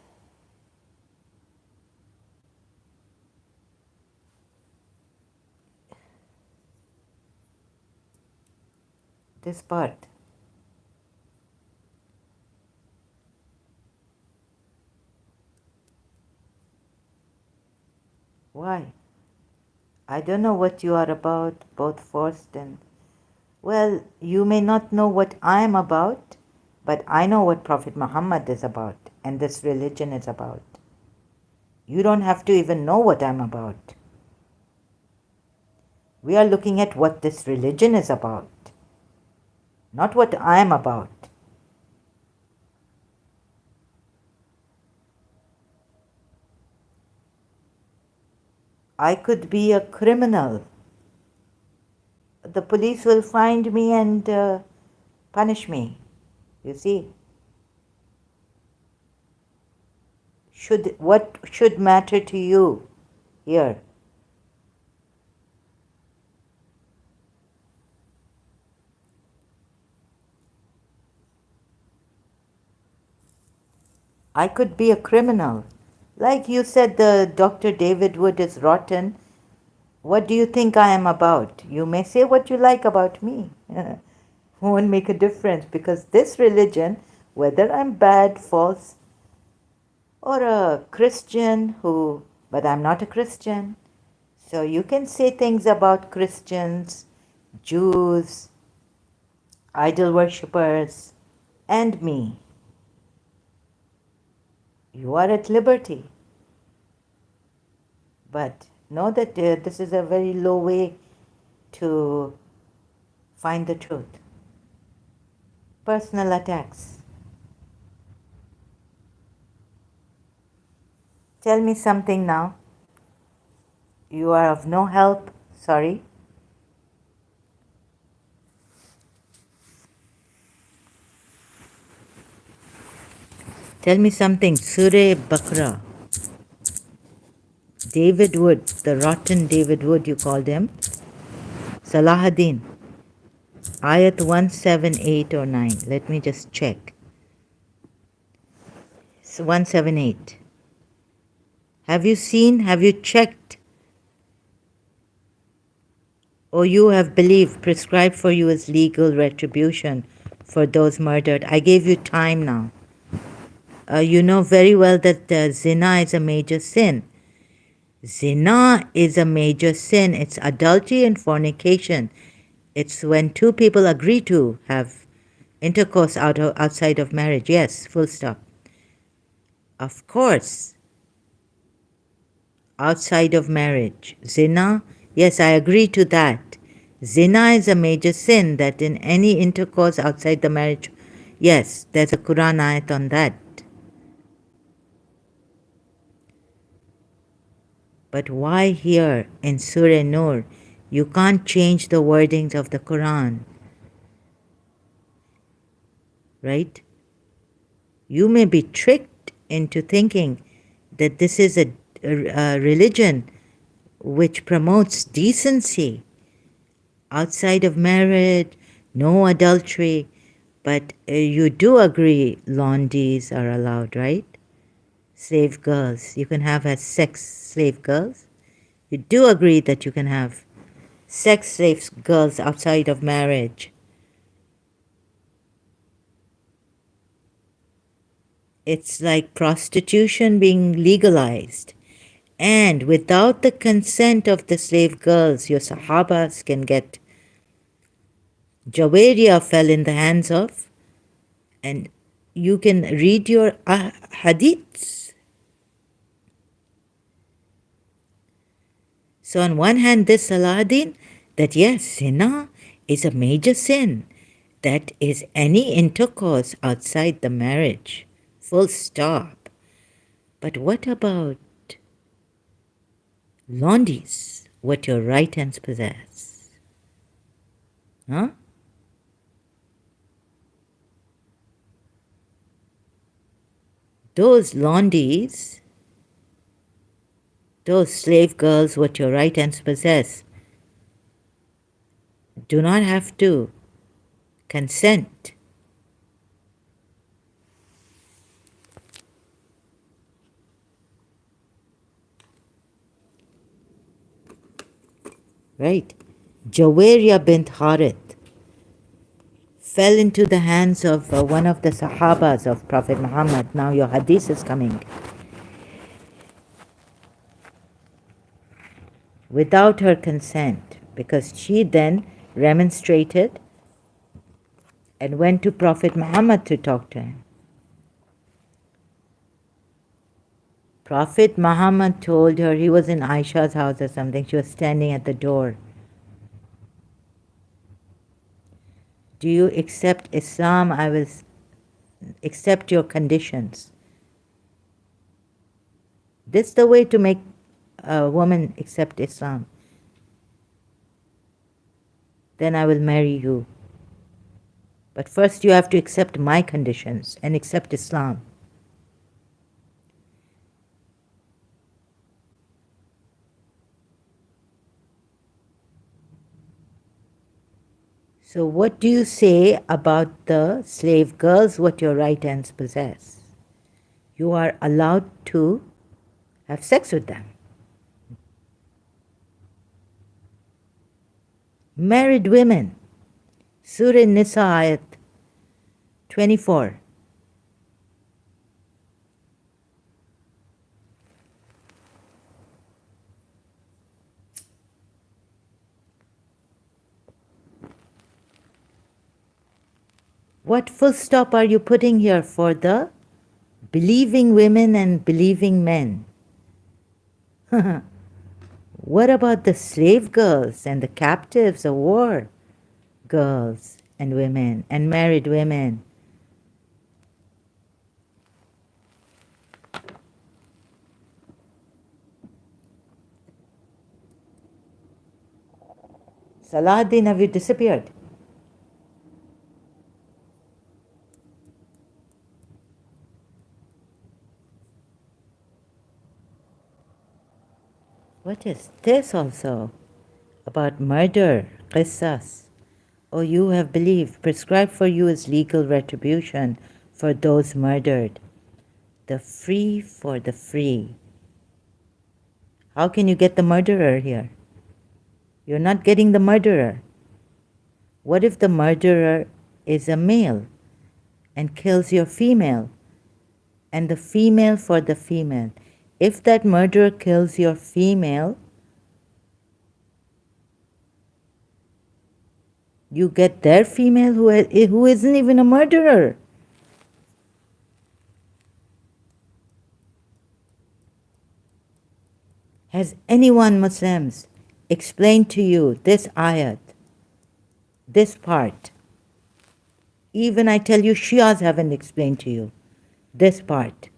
This part. Why? I don't know what you are about, both forced and... Well, you may not know what I am about, but I know what Prophet Muhammad is about, and this religion is about. You don't have to even know what I'm about. We are looking at what this religion is about, not what I am about. I could be a criminal. The police will find me and punish me. You see? What should matter to you here? I could be a criminal. Like you said, the Dr. David Wood is rotten. What do you think I am about? You may say what you like about me. Won't make a difference, because this religion, whether I'm bad, false, or a Christian but I'm not a Christian. So you can say things about Christians, Jews, idol worshippers, and me. You are at liberty. But know that this is a very low way to find the truth. Personal attacks. Tell me something now. You are of no help. Sorry. Tell me something. Surah Bakra. David Wood, the rotten David Wood you called him. Salahuddin. Ayat 178 or 9. Let me just check. It's 178. Have you seen? Have you checked? Or you have believed prescribed for you is legal retribution for those murdered. I gave you time now. You know very well that zina is a major sin. Zina is a major sin. It's adultery and fornication. It's when two people agree to have intercourse outside of marriage. Yes, full stop. Of course, outside of marriage. Zina, yes, I agree to that. Zina is a major sin, that in any intercourse outside the marriage. Yes, there's a Quran ayat on that. But why here in Surah Nur you can't change the wordings of the Quran? Right? You may be tricked into thinking that this is a religion which promotes decency outside of marriage, no adultery, but you do agree laundries are allowed, right? Slave girls, you can have as sex slave girls. You do agree that you can have sex slave girls outside of marriage. It's like prostitution being legalized. And without the consent of the slave girls, your Sahabas can get. Jawaria fell in the hands of, and you can read your hadiths. So on one hand, this Salahuddin, that yes, zina is a major sin. That is any intercourse outside the marriage. Full stop. But what about laundries, what your right hands possess? Huh? Those laundries, those slave girls, what your right hands possess, do not have to consent. Right? Jawaria bint Harith fell into the hands of one of the Sahabas of Prophet Muhammad. Now your hadith is coming. Without her consent, because she then remonstrated and went to Prophet Muhammad to talk to him. Prophet Muhammad told her, he was in Aisha's house or something, she was standing at the door. Do you accept Islam? I will accept your conditions. This is the way to make a woman accept Islam. Then I will marry you. But first you have to accept my conditions and accept Islam. So what do you say about the slave girls, what your right hands possess? You are allowed to have sex with them. Married women, Surah Nisa ayat 24. What full stop are you putting here for the believing women and believing men? What about the slave girls and the captives of war girls and women and married women? Salahuddin, have you disappeared? What is this also? About murder, qisas. Oh, you have believed, prescribed for you is legal retribution for those murdered. The free for the free. How can you get the murderer here? You're not getting the murderer. What if the murderer is a male and kills your female, and the female for the female. If that murderer kills your female, you get their female who isn't even a murderer. Has anyone, Muslims, explained to you this ayat, this part? Even I tell you, Shias haven't explained to you this part.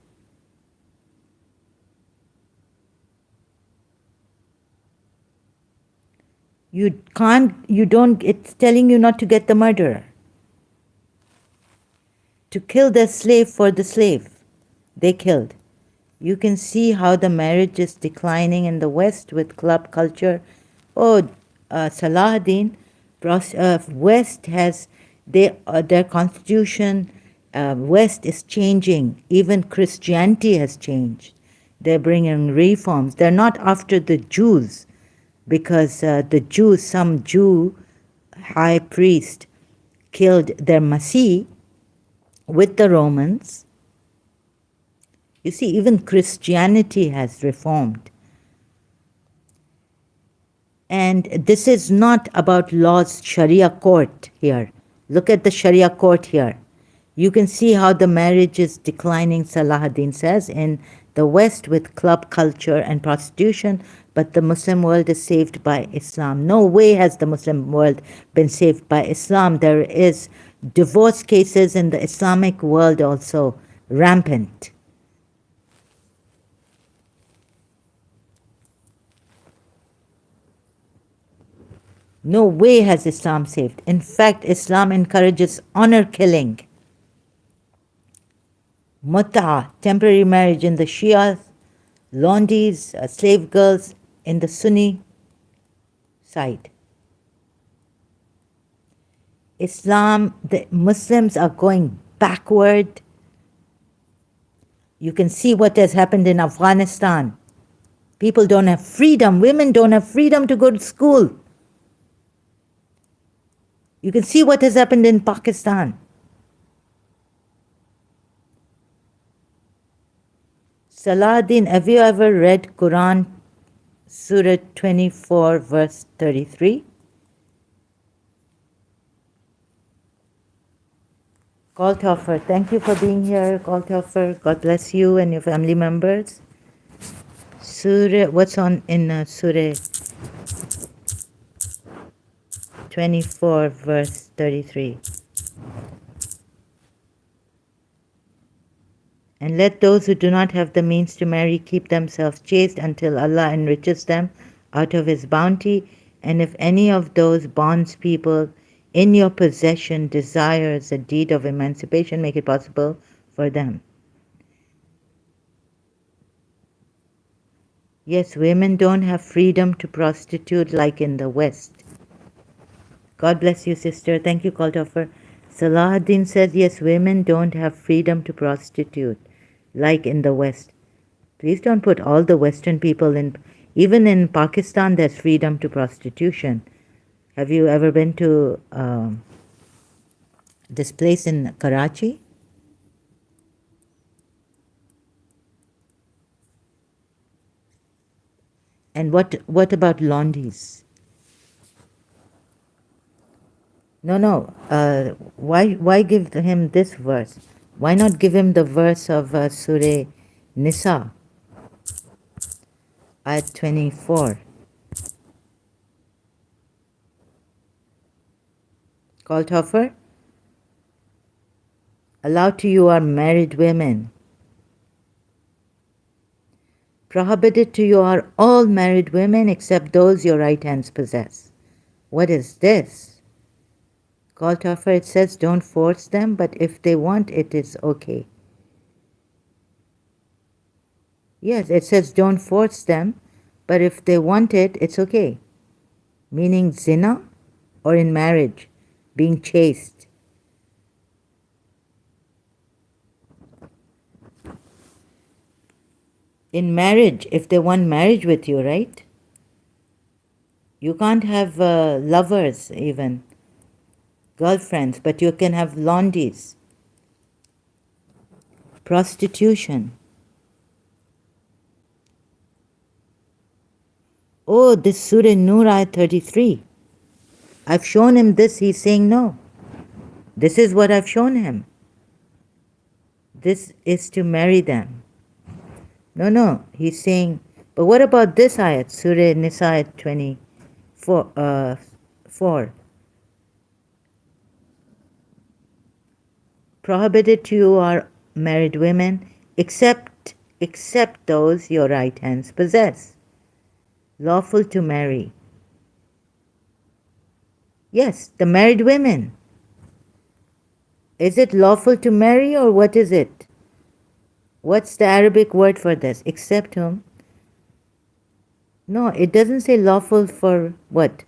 It's telling you not to get the murderer. To kill the slave for the slave they killed. You can see how the marriage is declining in the West with club culture. Oh, Salahuddin, West has their constitution. West is changing. Even Christianity has changed. They're bringing reforms. They're not after the Jews, because the Jews, some Jew high priest killed their Masih with the Romans. You see, even Christianity has reformed. And this is not about laws, Sharia court here. Look at the Sharia court here. You can see how the marriage is declining, Salahuddin says, in the West with club culture and prostitution, but the Muslim world is saved by Islam. No way has the Muslim world been saved by Islam. There is divorce cases in the Islamic world also rampant. No way has Islam saved. In fact, Islam encourages honor killing. Mut'a, temporary marriage in the Shia, laundries, slave girls in the Sunni side. Islam, the Muslims are going backward. You can see what has happened in Afghanistan. People don't have freedom. Women don't have freedom to go to school. You can see what has happened in Pakistan. Salahuddin, have you ever read Quran, Surah 24, verse 33? Call Tauba, thank you for being here. Call Tauba, God bless you and your family members. Surah, what's on in Surah 24, verse 33? And let those who do not have the means to marry keep themselves chaste until Allah enriches them out of His bounty. And if any of those bondspeople in your possession desires a deed of emancipation, make it possible for them. Yes, women don't have freedom to prostitute like in the West. God bless you, sister. Thank you, Kaltoffer. Salahuddin says, yes, women don't have freedom to prostitute like in the West. Please don't put all the Western people in. Even in Pakistan, there's freedom to prostitution. Have you ever been to this place in Karachi? And what about laundries? No. Why give him this verse? Why not give him the verse of Surah Nisa, ayat 24? Call Toffer? Allowed to you are married women. Prohibited to you are all married women except those your right hands possess. What is this? Call Toffer, it says don't force them, but if they want it is okay. Yes, it says don't force them, but if they want it, it's okay. Meaning zina or in marriage, being chaste. In marriage, if they want marriage with you, right? You can't have lovers even. girlfriends, but you can have laundries. Prostitution. Oh, this Surah Nur ayat 33. I've shown him this, he's saying no. This is what I've shown him. This is to marry them. No, he's saying, but what about this ayat, Surah Nisa ayat 24, 4. Prohibited to you are married women, except those your right hands possess. Lawful to marry. Yes, the married women. Is it lawful to marry or what is it? What's the Arabic word for this? Except whom? No, it doesn't say lawful for what?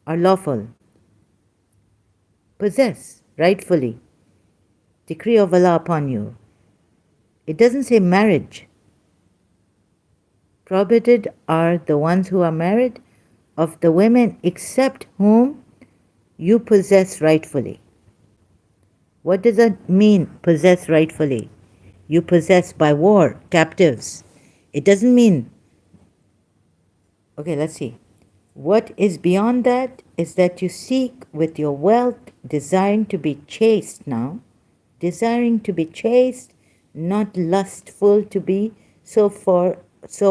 Or lawful. Possess, rightfully. Decree of Allah upon you. It doesn't say marriage. Prohibited are the ones who are married of the women except whom you possess rightfully. What does that mean, possess rightfully? You possess by war, captives. It doesn't mean... Okay, let's see. What is beyond that is that you seek with your wealth, desiring to be chaste now. Desiring to be chaste, not lustful to be. So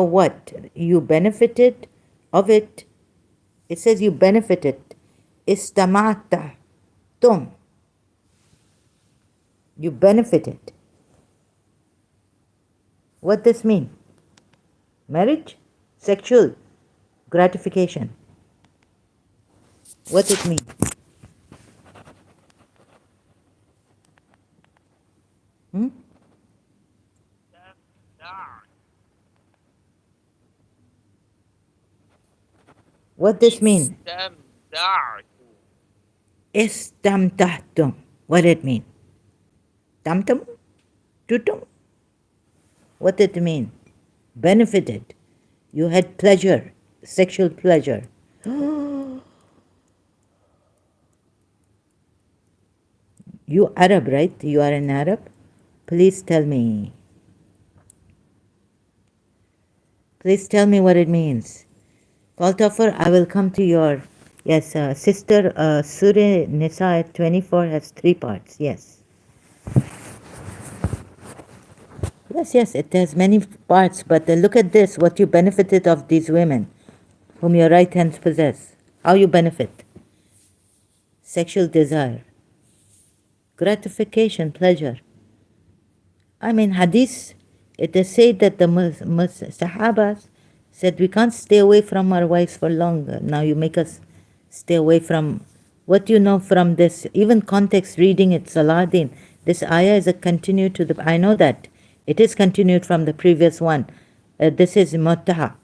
what? You benefited of it. It says you benefited. Istamata tum. You benefited. What does this mean? Marriage? Sexual gratification. What does it mean? What does this mean? Istamtahtum. What did it mean? Tamtum? Tutum? What did it mean? Benefited. You had pleasure, sexual pleasure. You Arab, right? You are an Arab? Please tell me. Please tell me what it means. Kaltafar, I will come to your... Yes, sister, Surah Nisa 24 has 3 parts. Yes. Yes, it has many parts, but look at this, what you benefited of these women whom your right hands possess. How you benefit. Sexual desire. Gratification, pleasure. I mean, hadith, it is said that the Sahabas said, we can't stay away from our wives for longer. Now you make us stay away from... What you know from this, even context reading it, Salahuddin, this ayah is a continue to the... I know that. It is continued from the previous one. This is Muttaha.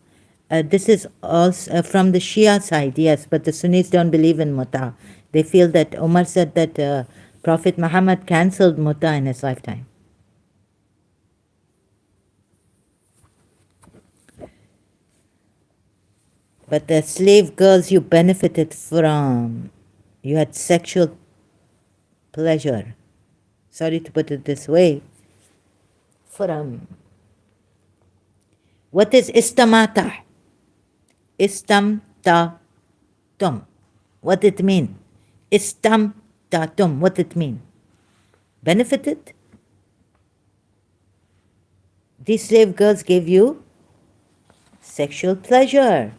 This is also from the Shia side, yes, but the Sunnis don't believe in Muttaha. They feel that Umar said that Prophet Muhammad cancelled Muttaha in his lifetime. But the slave girls you benefited from, you had sexual pleasure. Sorry to put it this way. From... What is istamata? Istamtatum. What did it mean? Istamtatum. What did it mean? Benefited? These slave girls gave you sexual pleasure.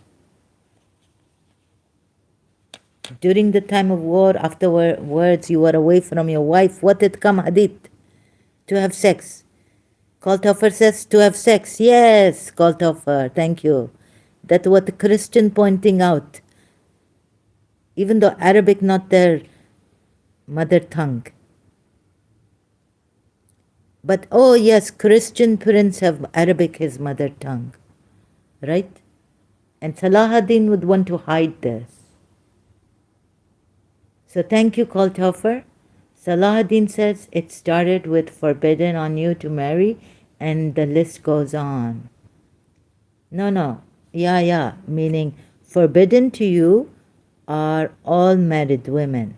During the time of war, afterwards, you were away from your wife. What did come, hadith? To have sex. Kaltoffer says to have sex. Yes, Kaltoffer, thank you. That's what the Christian pointing out. Even though Arabic not their mother tongue. But oh yes, Christian prince have Arabic his mother tongue. Right? And Salahuddin would want to hide this. So thank you, Kaltoffer. Salahuddin says it started with forbidden on you to marry, and the list goes on. No. Yeah, meaning forbidden to you are all married women,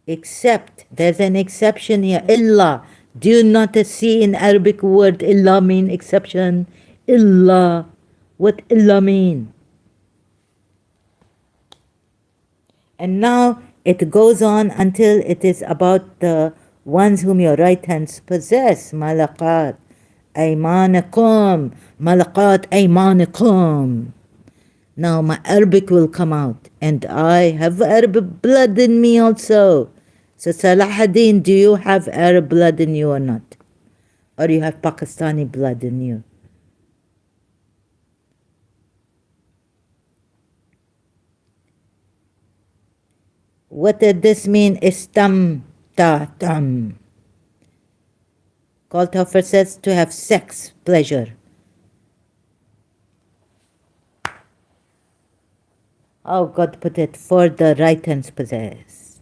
Except, there's an exception here. Illa. Do you not see in Arabic word illa mean exception? Illa. What illa mean? And now it goes on until it is about the ones whom your right hands possess. Malaqat aymanakum. Malaqat aymanakum. Now my Arabic will come out, and I have Arab blood in me also. So Salahuddin, do you have Arab blood in you or not? Or you have Pakistani blood in you? What did this mean? Istamtatam. Kalthofer says to have sex pleasure. Oh, God put it, for the right hands possessed.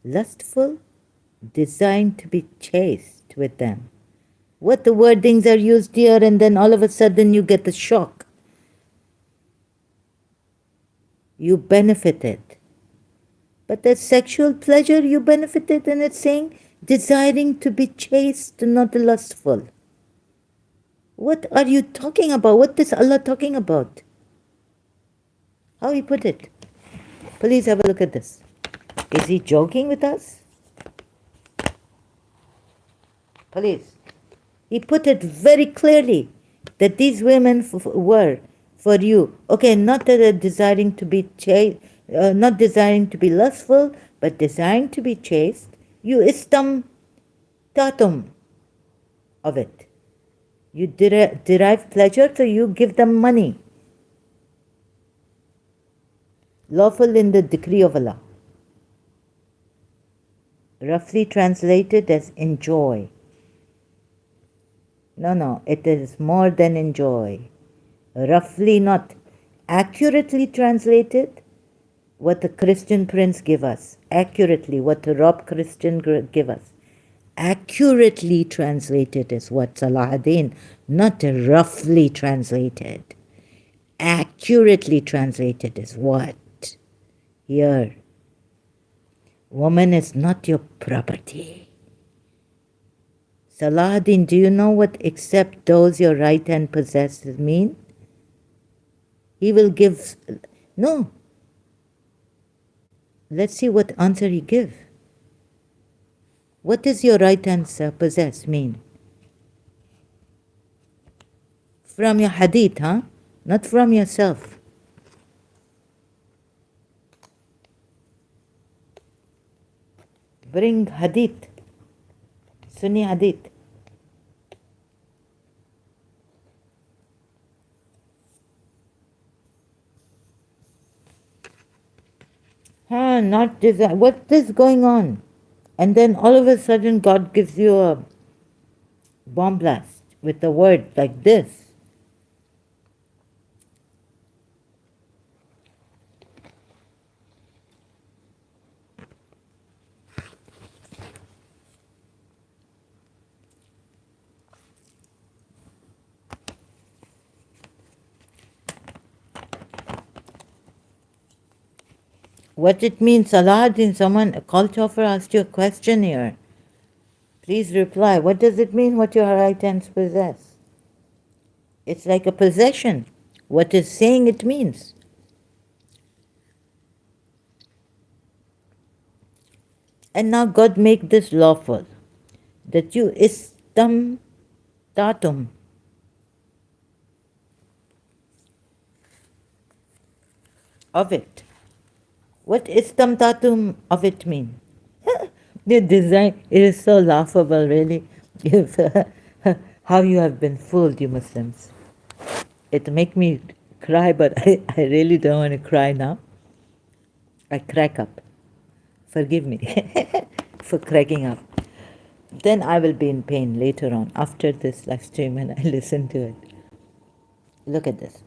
Lustful, designed to be chaste with them. What the wordings are used here, and then all of a sudden you get a shock. You benefited. But that sexual pleasure you benefited, and it's saying desiring to be chaste, not lustful. What are you talking about? What is Allah talking about? How he put it? Please have a look at this. Is he joking with us? Please. He put it very clearly that these women were for you. Okay, not that they're desiring to be chaste, not desiring to be lustful, but desiring to be chaste. You istam tatum of it. You derive pleasure, so you give them money. Lawful in the decree of Allah. Roughly translated as enjoy. No, it is more than enjoy. Roughly, not accurately translated, what the Christian prince give us. Accurately, what the Rob Christian give us. Accurately translated is what Salahuddin, not roughly translated. Accurately translated is what? Here. Woman is not your property. Salahuddin, do you know what except those your right hand possesses mean? He will give... No. Let's see what answer he gives. What does your right hand possess mean? From your hadith, huh? Not from yourself. Bring hadith. Sunni hadith. Not desire. What is going on? And then all of a sudden God gives you a bomb blast with a word like this. What it means, Salahuddin, someone, a call offer asked you a question here. Please reply. What does it mean what your right hands possess? It's like a possession. What is saying it means? And now God make this lawful. That you istam tatum. Of it. What istamtatum of it mean? The design, it is so laughable, really. How you have been fooled, you Muslims. It make me cry, but I really don't want to cry now. I crack up. Forgive me for cracking up. Then I will be in pain later on, after this live stream, when I listen to it. Look at this.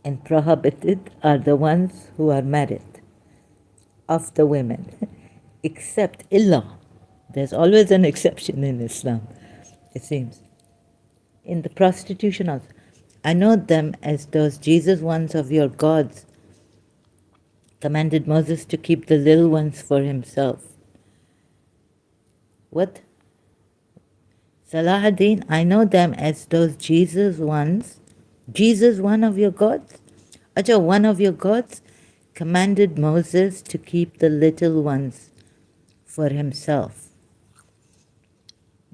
And prohibited are the ones who are married of the women, except illa. There's always an exception in Islam, it seems. In the prostitution also. I know them as those Jesus ones of your gods Commanded Moses to keep the little ones for himself. What? Salahuddin, I know them as those Jesus ones. Jesus, one of your gods? Acha, one of your gods commanded Moses to keep the little ones for himself.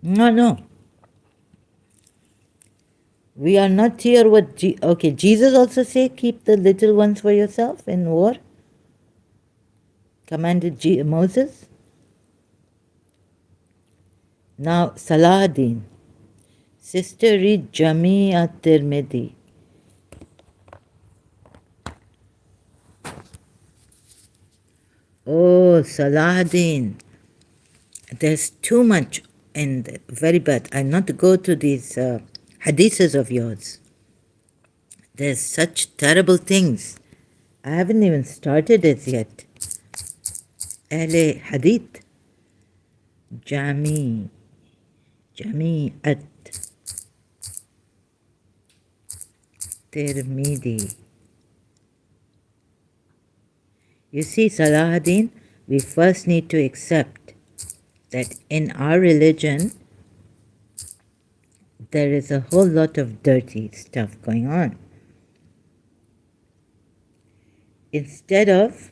No, no. We are not here what... okay, Jesus also say keep the little ones for yourself in war? Commanded Moses? Now, Salahuddin. Sister, read Jami at-Tirmidhi. Oh, Salahuddin. There's too much and very bad. I not go to these hadiths of yours. There's such terrible things. I haven't even started it yet. Ahle Hadith. Jami at Tirmidhi. You see, Salahuddin, we first need to accept that in our religion, there is a whole lot of dirty stuff going on. Instead of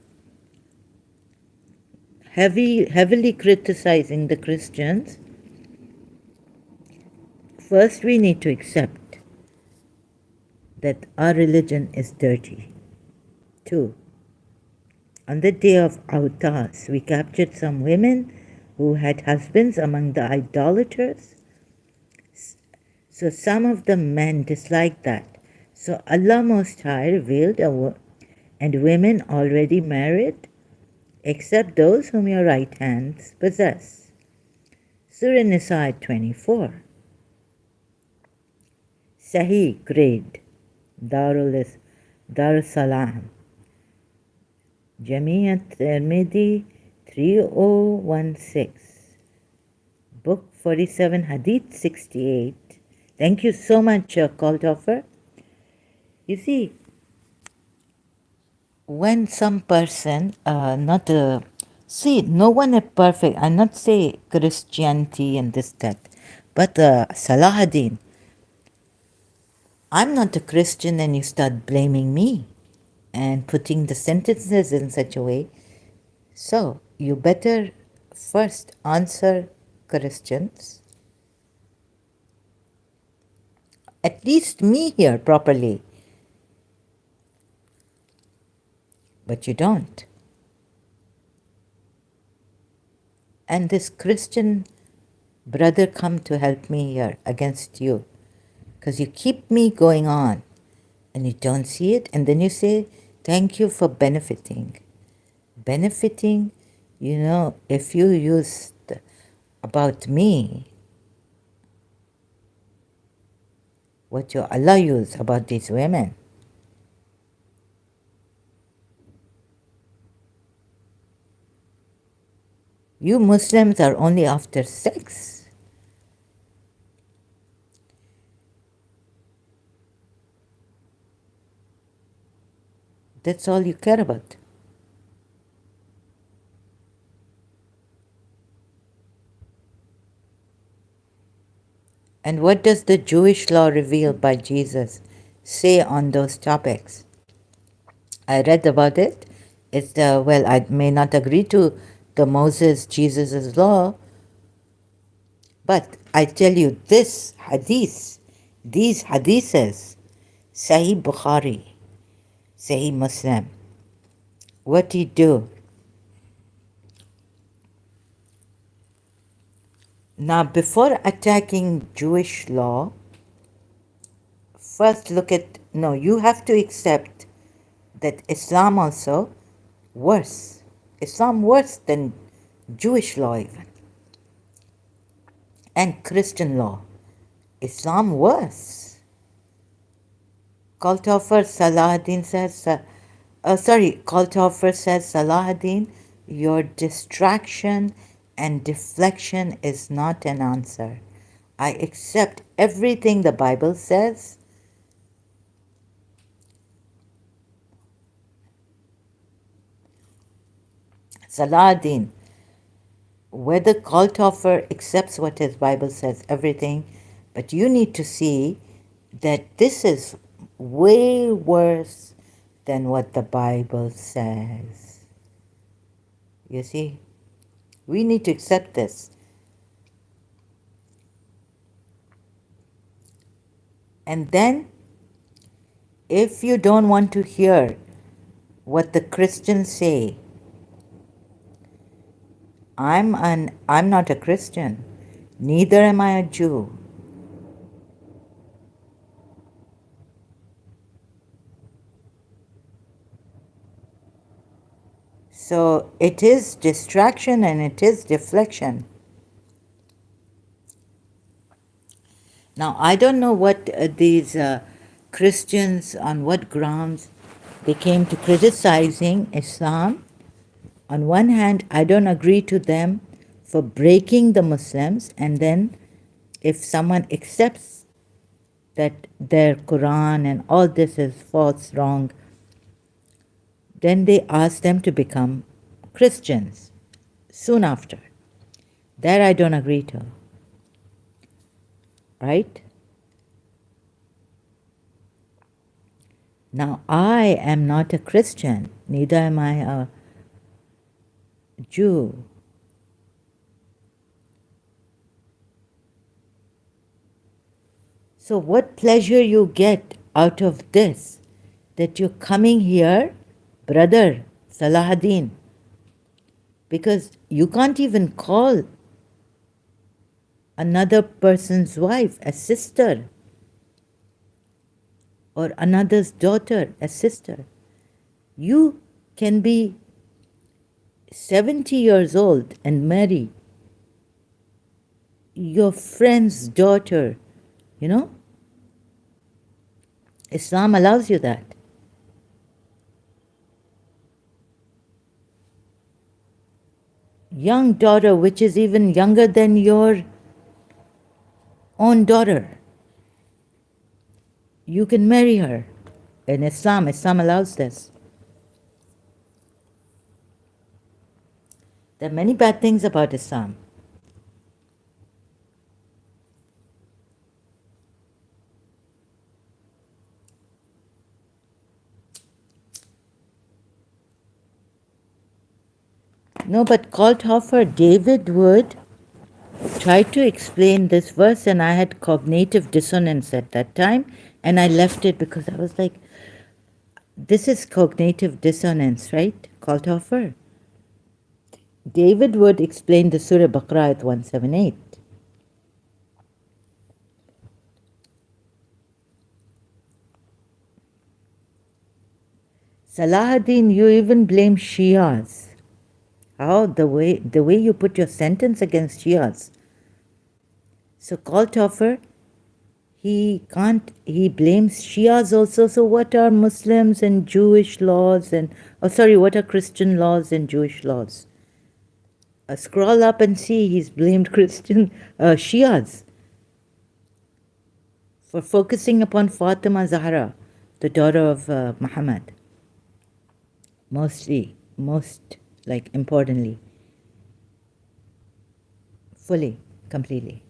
heavily criticizing the Christians, first we need to accept that our religion is dirty. 2. On the day of Autas, we captured some women who had husbands among the idolaters. So some of the men disliked that. So Allah Most High revealed and women already married, except those whom your right hands possess. Surah Nisa 24. Sahih grade. Darussalam. Jamiat Tirmidhi 3016. Book 47, Hadith 68. Thank you so much, Kaltoffer. You see, when some person, see, no one is perfect. I not say Christianity and this, that. But Salahuddin, I'm not a Christian and you start blaming me and putting the sentences in such a way. So, you better first answer Christians, at least me here properly. But you don't. And this Christian brother come to help me here against you. Because you keep me going on and you don't see it. And then you say, thank you for benefiting. Benefiting, if you used about me, what your Allah used about these women. You Muslims are only after sex. That's all you care about. And what does the Jewish law revealed by Jesus say on those topics? I read about it. It's I may not agree to the Jesus' law, but I tell you these hadiths, Sahih Bukhari, Sahih Muslim, what he do? Now, before attacking Jewish law, first you have to accept that Islam also worse. Islam worse than Jewish law even. And Christian law. Islam worse. Kaltoffer Salahuddin says, Kaltoffer says, Salahuddin, your distraction and deflection is not an answer. I accept everything the Bible says. Saladin, whether Kalthofer accepts what his Bible says, everything, but you need to see that this is way worse than what the Bible says. You see, we need to accept this. And then, if you don't want to hear what the Christians say, I'm not a Christian, neither am I a Jew. So it is distraction and it is deflection. Now, I don't know what these Christians, on what grounds they came to criticizing Islam. On one hand, I don't agree to them for breaking the Muslims, and then if someone accepts that their Quran and all this is false, wrong, then they ask them to become Christians soon after. That I don't agree to. Right? Now, I am not a Christian, neither am I a Jew. So, what pleasure you get out of this, that you're coming here, brother Salahuddin, because you can't even call another person's wife a sister or another's daughter a sister. You can be 70 years old and marry your friend's daughter, you know? Islam allows you that. Young daughter, which is even younger than your own daughter. You can marry her. In Islam, Islam allows this. There are many bad things about Islam. No, but Kalthofer, David Wood tried to explain this verse, and I had cognitive dissonance at that time, and I left it because I was like, this is cognitive dissonance, right? Kalthofer. David Wood explained the Surah Baqarah at 178. Salahuddin, you even blame Shias. How? The way you put your sentence against Shias. So Kalthofer, he blames Shias also. So what are Muslims and Jewish laws and, what are Christian laws and Jewish laws? Scroll up and see, he's blamed Shias for focusing upon Fatima Zahra, the daughter of Muhammad. Most importantly. Fully, completely.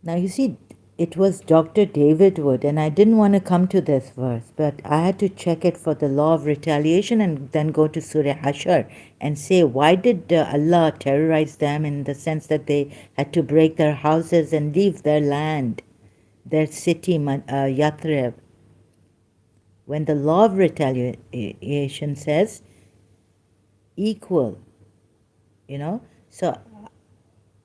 Now you see, it was Dr. David Wood, and I didn't want to come to this verse, but I had to check it for the law of retaliation and then go to Surah Hashar and say, why did Allah terrorize them in the sense that they had to break their houses and leave their land, their city, Yathrib, when the law of retaliation says equal, So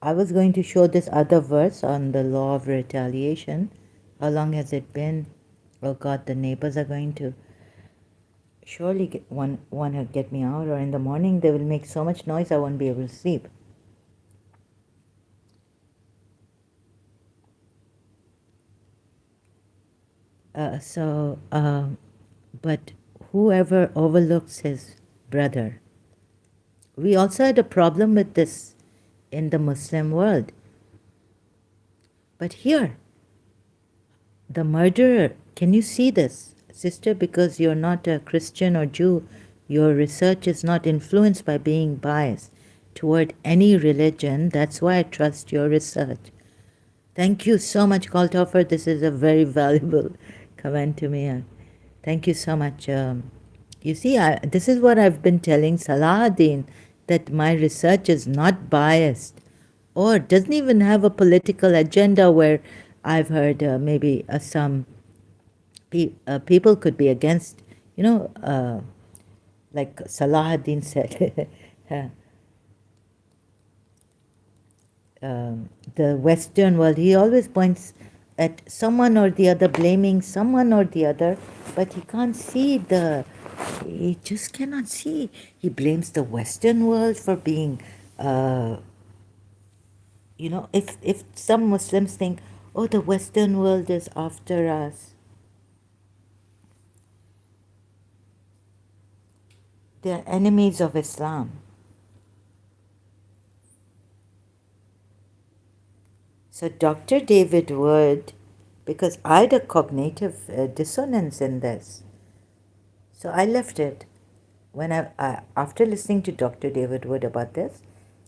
I was going to show this other verse on the law of retaliation. How long has it been? Oh God, the neighbors are going to surely want to get me out, or in the morning they will make so much noise I won't be able to sleep. But whoever overlooks his brother. We also had a problem with this in the Muslim world. But here, the murderer, can you see this? Sister, because you're not a Christian or Jew, your research is not influenced by being biased toward any religion. That's why I trust your research. Thank you so much, Kaltoffer. This is a very valuable comment to me. Thank you so much. You see, this is what I've been telling Salahuddin, that my research is not biased or doesn't even have a political agenda where I've heard maybe some people could be against, like Salahuddin said, the Western world, he always points at someone or the other, blaming someone or the other, but he just cannot see. He blames the Western world for being, if some Muslims think, oh, the Western world is after us, they're enemies of Islam. So Dr. David Wood, because I had a cognitive dissonance in this, so I left it. When after listening to Dr. David Wood about this,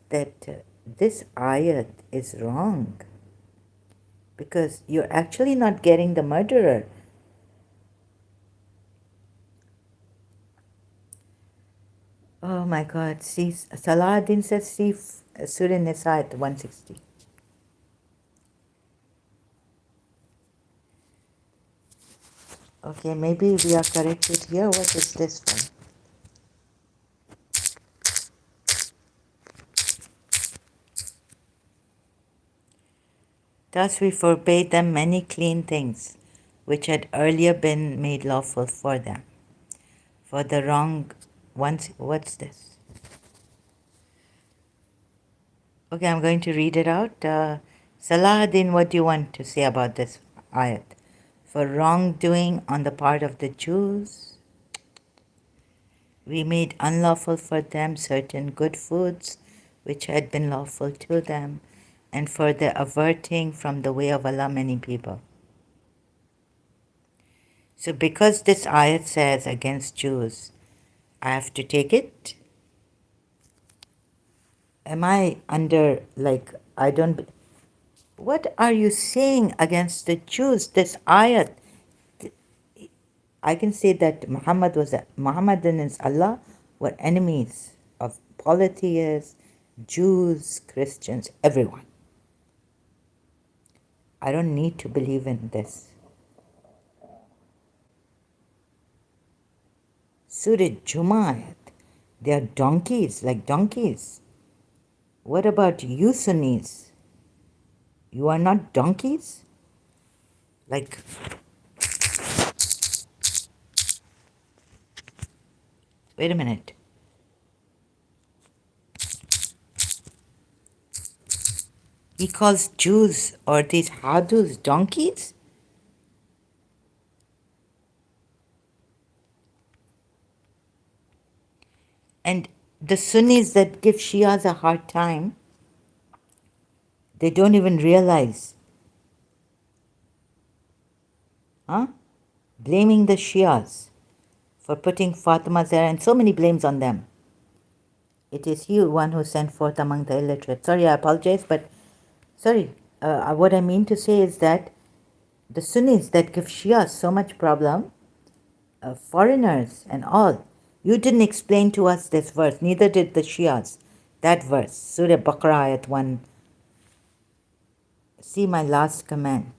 that this ayat is wrong because you're actually not getting the murderer. Oh my God! See, Salahuddin says, see Surah Nisa at 160. Okay, maybe we are corrected here. What is this for? Thus we forbade them many clean things, which had earlier been made lawful for them. For the wrong ones, what's this? Okay, I'm going to read it out. Salahuddin, what do you want to say about this ayat? For wrongdoing on the part of the Jews, we made unlawful for them certain good foods which had been lawful to them, and for the averting from the way of Allah many people. So because this ayat says against Jews, I have to take it? Am I under, like, I don't... What are you saying against the Jews? This ayat, I can say that Muhammadan is Allah were enemies of polytheists, Jews, Christians, everyone. I don't need to believe in this. Surah Jummah ayat, they are donkeys, like donkeys. What about you Sunnis? You are not donkeys? Like, wait a minute. He calls Jews or these Hadus donkeys? And the Sunnis that give Shias a hard time, they don't even realize. Blaming the Shias for putting Fatima Zahra and so many blames on them. It is you, one who sent forth among the illiterate. Sorry, I apologize, but sorry. What I mean to say is that the Sunnis that give Shias so much problem, foreigners and all, you didn't explain to us this verse, neither did the Shias. That verse, Surah Baqarah ayat 1. See my last comment.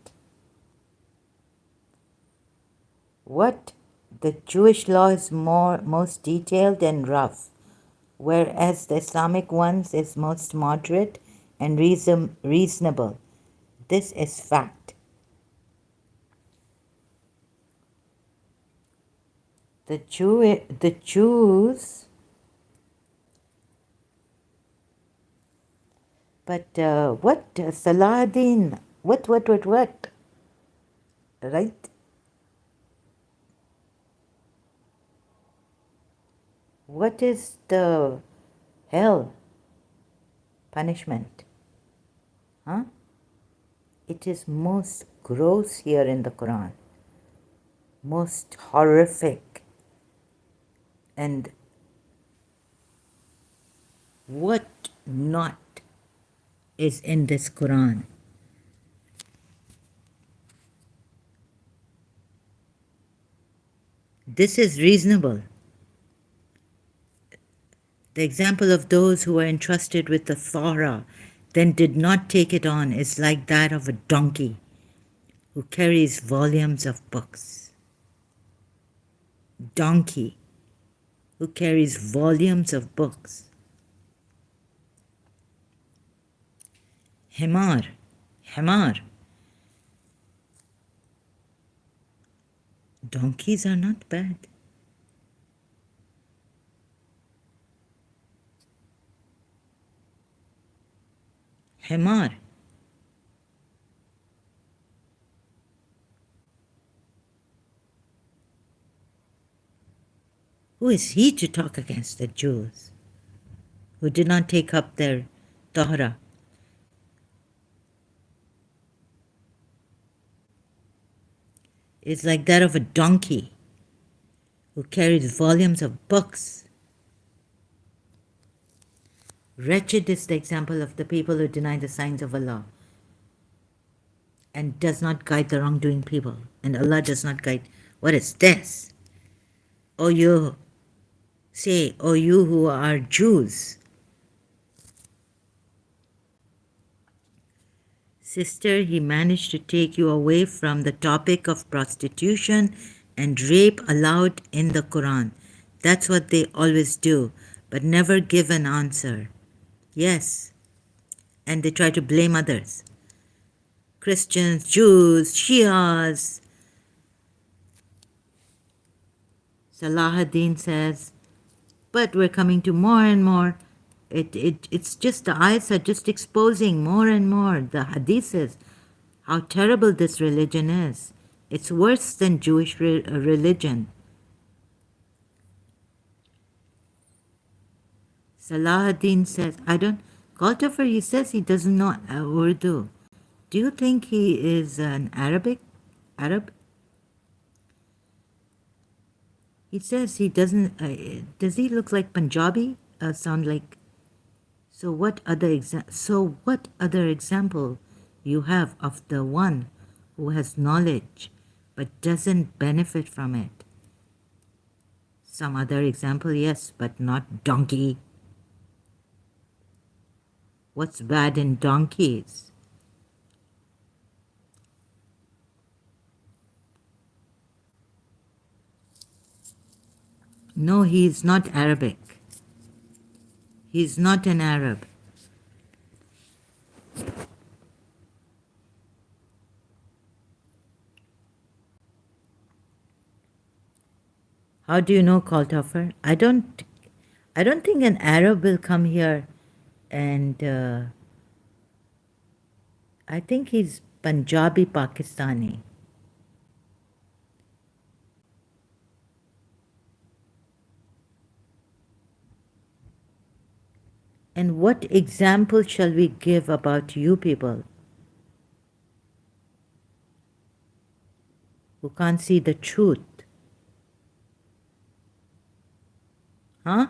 What? The Jewish law is most detailed and rough, whereas the Islamic ones is most moderate and reasonable. This is fact. The Jews, but what Salahuddin? What? Right? What is the hell punishment? It is most gross here in the Quran. most horrific, and what not is in this Quran. This is reasonable. The example of those who were entrusted with the Torah, then did not take it on, is like that of a donkey who carries volumes of books. Donkey who carries volumes of books. Himar, Himar. Donkeys are not bad. Himar. Who is he to talk against the Jews who did not take up their Torah? It's like that of a donkey who carries volumes of books. Wretched is the example of the people who deny the signs of Allah and does not guide the wrongdoing people. And Allah does not guide. What is this? O you who are Jews. Sister, he managed to take you away from the topic of prostitution and rape allowed in the Quran. That's what they always do, but never give an answer. Yes, and they try to blame others. Christians, Jews, Shias. Salahuddin says, but we're coming to more and more. It's just the ayats are just exposing more and more the hadiths, how terrible this religion is. It's worse than Jewish religion. Salahuddin says, Kaltafer, he says he doesn't know Urdu. Do you think he is an Arab? He says he doesn't, does he look like Punjabi? Sound like, so what other example you have of the one who has knowledge but doesn't benefit from it? Some other example, yes, but not donkey. What's bad in donkeys? No, he is not Arabic. He is not an Arab. How do you know, Kaltoffer? I don't think an Arab will come here, and I think he's Punjabi Pakistani. And what example shall we give about you people who can't see the truth? Huh?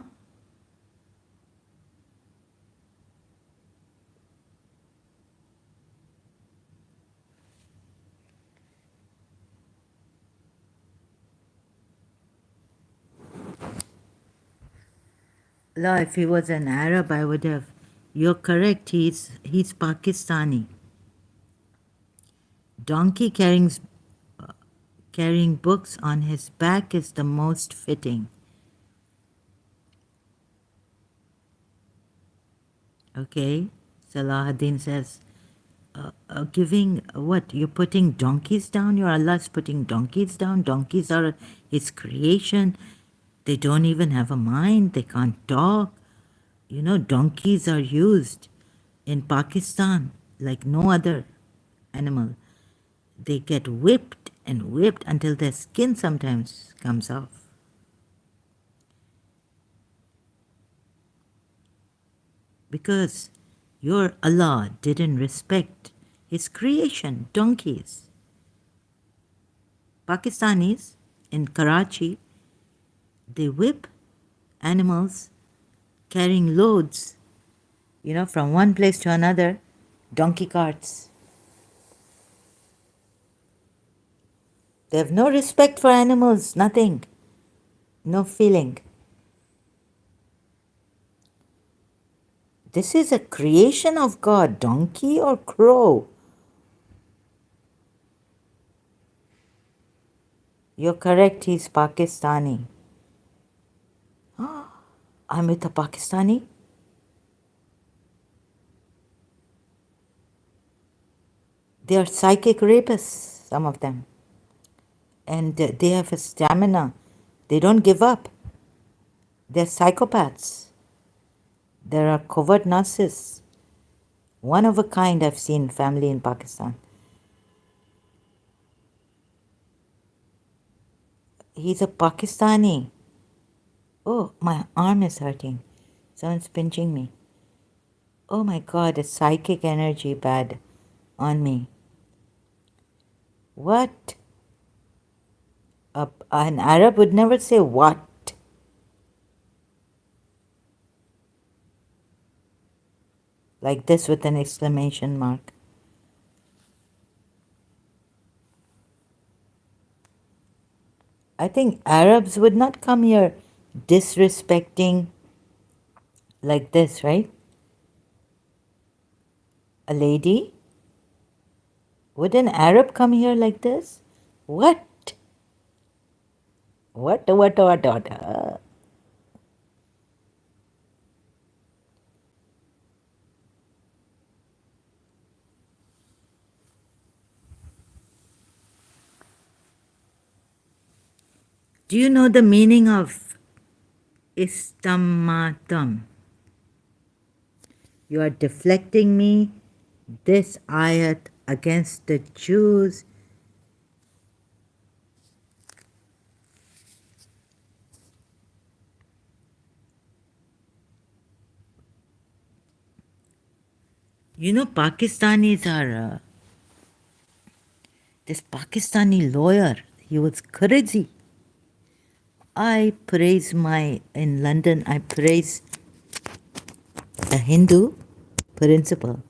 La, if he was an Arab, I would have. You're correct. He's Pakistani. Donkey carrying books on his back is the most fitting. Okay, Salahuddin says, giving what? You're putting donkeys down? Your Allah's putting donkeys down? Donkeys are his creation. They don't even have a mind. They can't talk. You know, donkeys are used in Pakistan like no other animal. They get whipped and whipped until their skin sometimes comes off. Because your Allah didn't respect his creation, donkeys. Pakistanis, in Karachi, they whip animals carrying loads, from one place to another, donkey carts. They have no respect for animals, nothing, no feeling. This is a creation of God, donkey or crow? You're correct, he's Pakistani. I'm with a Pakistani? They are psychic rapists, some of them. And they have a stamina. They don't give up. They're psychopaths. There are covert narcissists. One of a kind I've seen family in Pakistan. He's a Pakistani. Oh, my arm is hurting. Someone's pinching me. Oh my God, a psychic energy bad on me. What? An Arab would never say what. Like this with an exclamation mark. I think Arabs would not come here disrespecting like this, right? A lady? Would an Arab come here like this? What? What? Do you know the meaning of istamatam? You are deflecting me, this ayat, against the Jews. Pakistanis are. This Pakistani lawyer, he was crazy. In London, I praise a Hindu principle.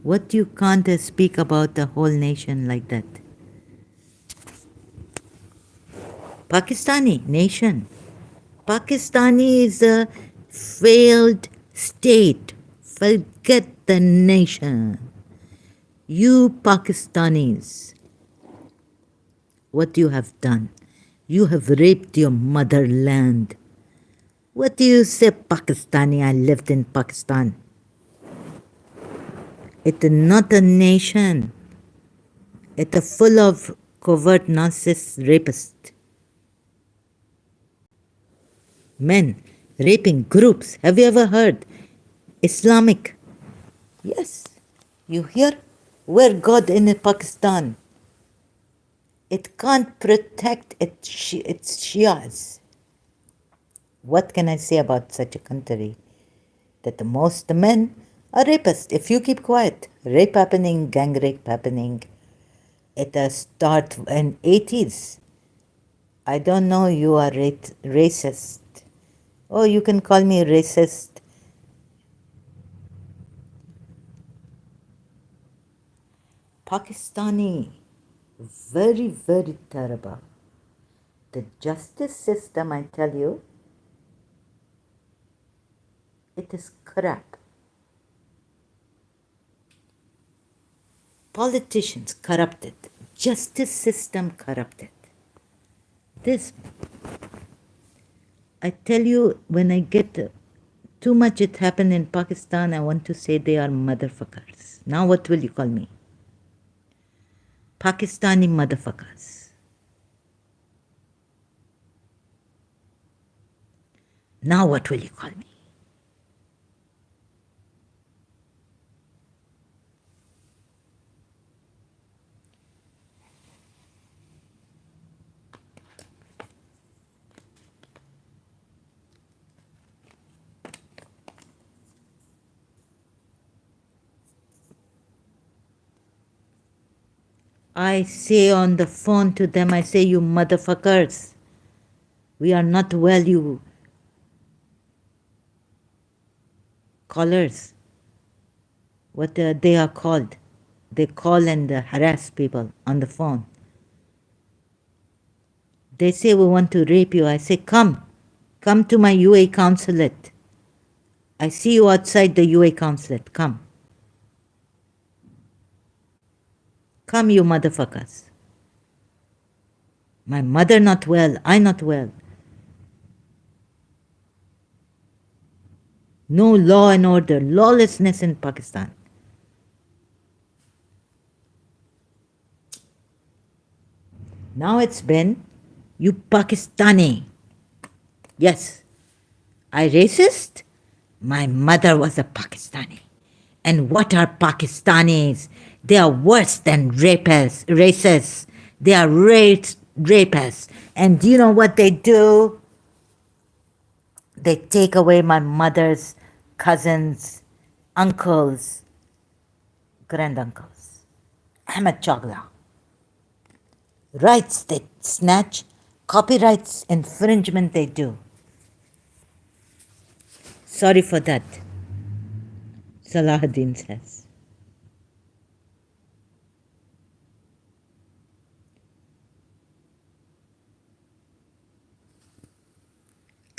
What you can't speak about the whole nation like that. Pakistani nation. Pakistani is a failed state. Forget the nation. You Pakistanis, what you have done. You have raped your motherland. What do you say, Pakistani? I lived in Pakistan. It's not a nation. It's full of covert narcissist rapists. Men raping groups. Have you ever heard? Islamic. Yes. You hear? Where God in Pakistan? It can't protect its Shias. What can I say about such a country? That most men are rapists. If you keep quiet, rape happening, gang rape happening. It start in 80s. I don't know you are racist. Oh, you can call me racist. Pakistani, very, very terrible. The justice system, I tell you, it is crap. Politicians corrupted. Justice system corrupted. This, I tell you, when I get too much it happened in Pakistan, I want to say they are motherfuckers. Now what will you call me? Pakistani motherfuckers. Now what will you call me? I say on the phone to them, I say, you motherfuckers, we are not well, you callers. What they are called. They call and harass people on the phone. They say, we want to rape you. I say, come to my UA consulate. I see you outside the UA consulate. Come, you motherfuckers. My mother not well, I not well. No law and order, lawlessness in Pakistan. Now it's been, you Pakistani. Yes, I racist? My mother was a Pakistani. And what are Pakistanis? They are worse than racists. They are rapists. And do you know what they do? They take away my mother's cousins, uncles, granduncles. Ahmed Chagla. Rights they snatch, copyrights infringement they do. Sorry for that, Salahuddin says.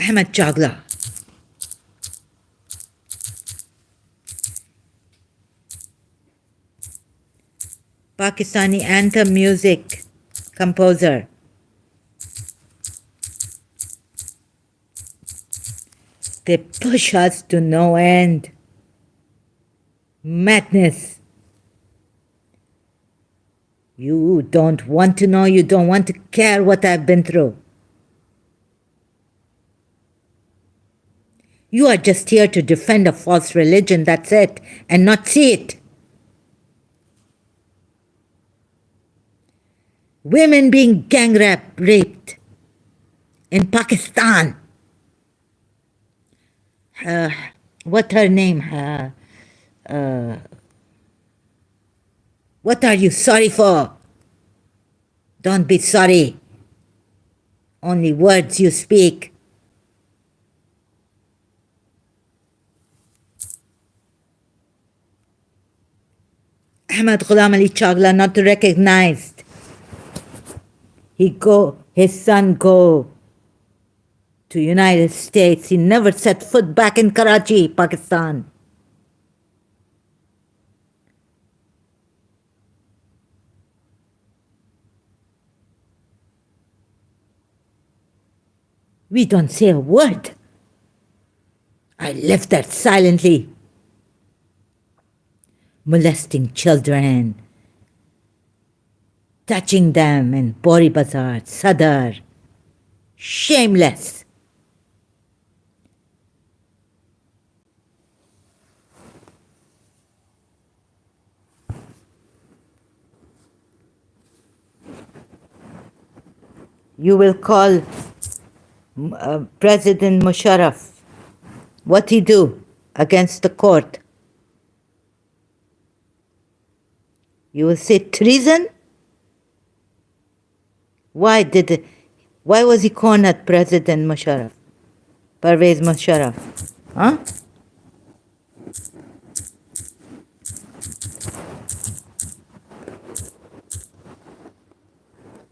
Ahmed Chagla. Pakistani anthem music composer. They push us to no end. Madness. You don't want to know, you don't want to care what I've been through. You are just here to defend a false religion, that's it, and not see it. Women being gang raped in Pakistan. What her name? What are you sorry for? Don't be sorry. Only words you speak. Ahmad Ghulam Ali Chagla not recognized. His son go to United States. He never set foot back in Karachi, Pakistan. We don't say a word. I left there silently. Molesting children, touching them in Bori Bazaar, Sadar. Shameless. You will call President Musharraf. What he do against the court? You will say treason? Why was he cornered, President Musharraf? Pervez Musharraf? Huh?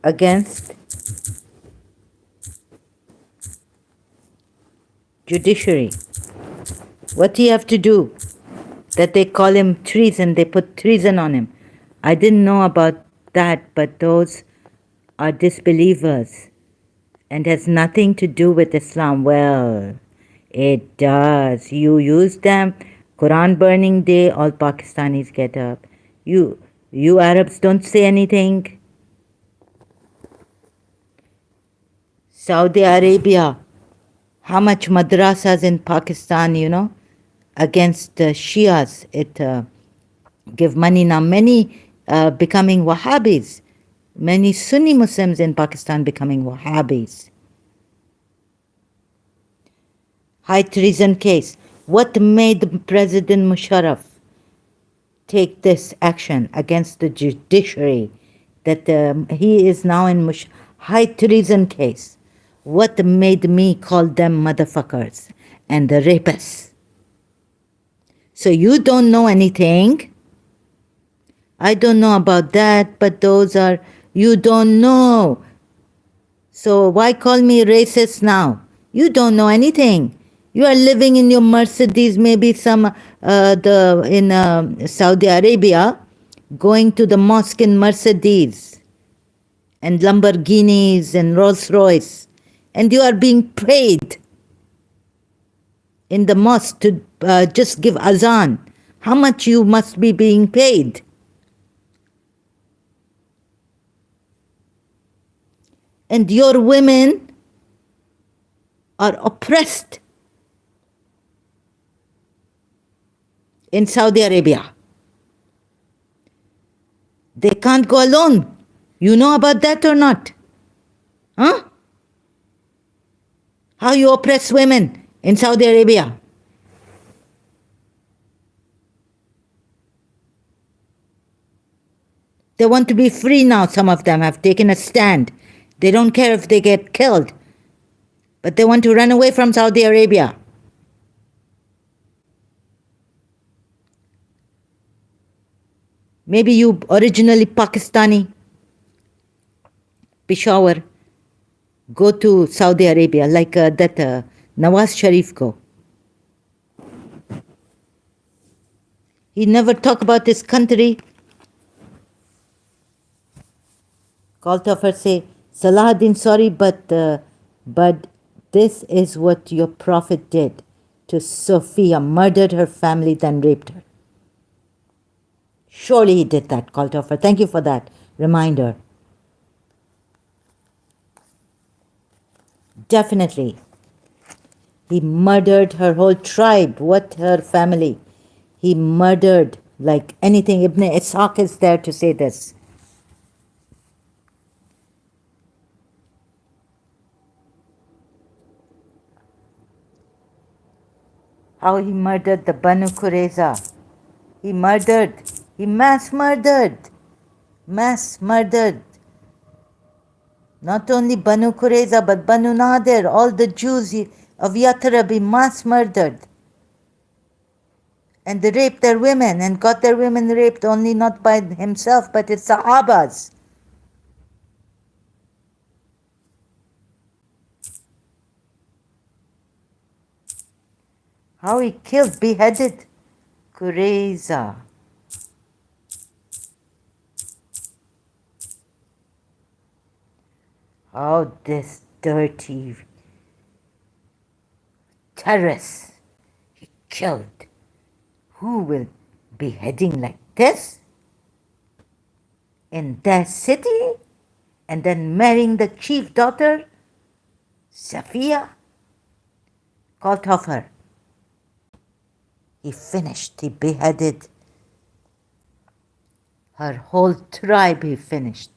Against judiciary. What do you have to do? That they call him treason, they put treason on him. I didn't know about that, but those are disbelievers and has nothing to do with Islam. Well, it does. You use them. Quran burning day, all Pakistanis get up. You Arabs don't say anything. Saudi Arabia, how much madrasas in Pakistan, against Shias. It give money now. Many becoming Wahhabis. Many Sunni Muslims in Pakistan becoming Wahhabis. High treason case. What made President Musharraf take this action against the judiciary? that he is now in high treason case. What made me call them motherfuckers and the rapists? So you don't know anything. I don't know about that, but those are, you don't know. So why call me racist now? You don't know anything. You are living in your Mercedes, maybe in Saudi Arabia, going to the mosque in Mercedes and Lamborghinis and Rolls Royce, and you are being paid in the mosque to just give azan. How much you must be being paid? And your women are oppressed in Saudi Arabia. They can't go alone. You know about that or not? Huh? How you oppress women in Saudi Arabia? They want to be free now. Some of them have taken a stand. They don't care if they get killed, but they want to run away from Saudi Arabia. Maybe you originally Pakistani, Peshawar, go to Saudi Arabia like that Nawaz Sharif go. He never talk about his country. Call to her say, Salahuddin, sorry, but this is what your prophet did to Sophia, murdered her family, then raped her. Surely he did that, call to her. Thank you for that reminder. Definitely. He murdered her whole tribe. What her family? He murdered like anything. Ibn Ishaq is there to say this. How he murdered the Banu Qurayza. He mass murdered. Not only Banu Qurayza, but Banu Nadir, all the Jews of Yathrib, he mass murdered. And they raped their women and got their women raped only not by himself, but his Sahabas. How he killed, beheaded Qurayza. How this dirty terrorist he killed. Who will beheading like this in their city and then marrying the chief daughter, Safiya? Called off her. He finished, he beheaded her whole tribe, he finished.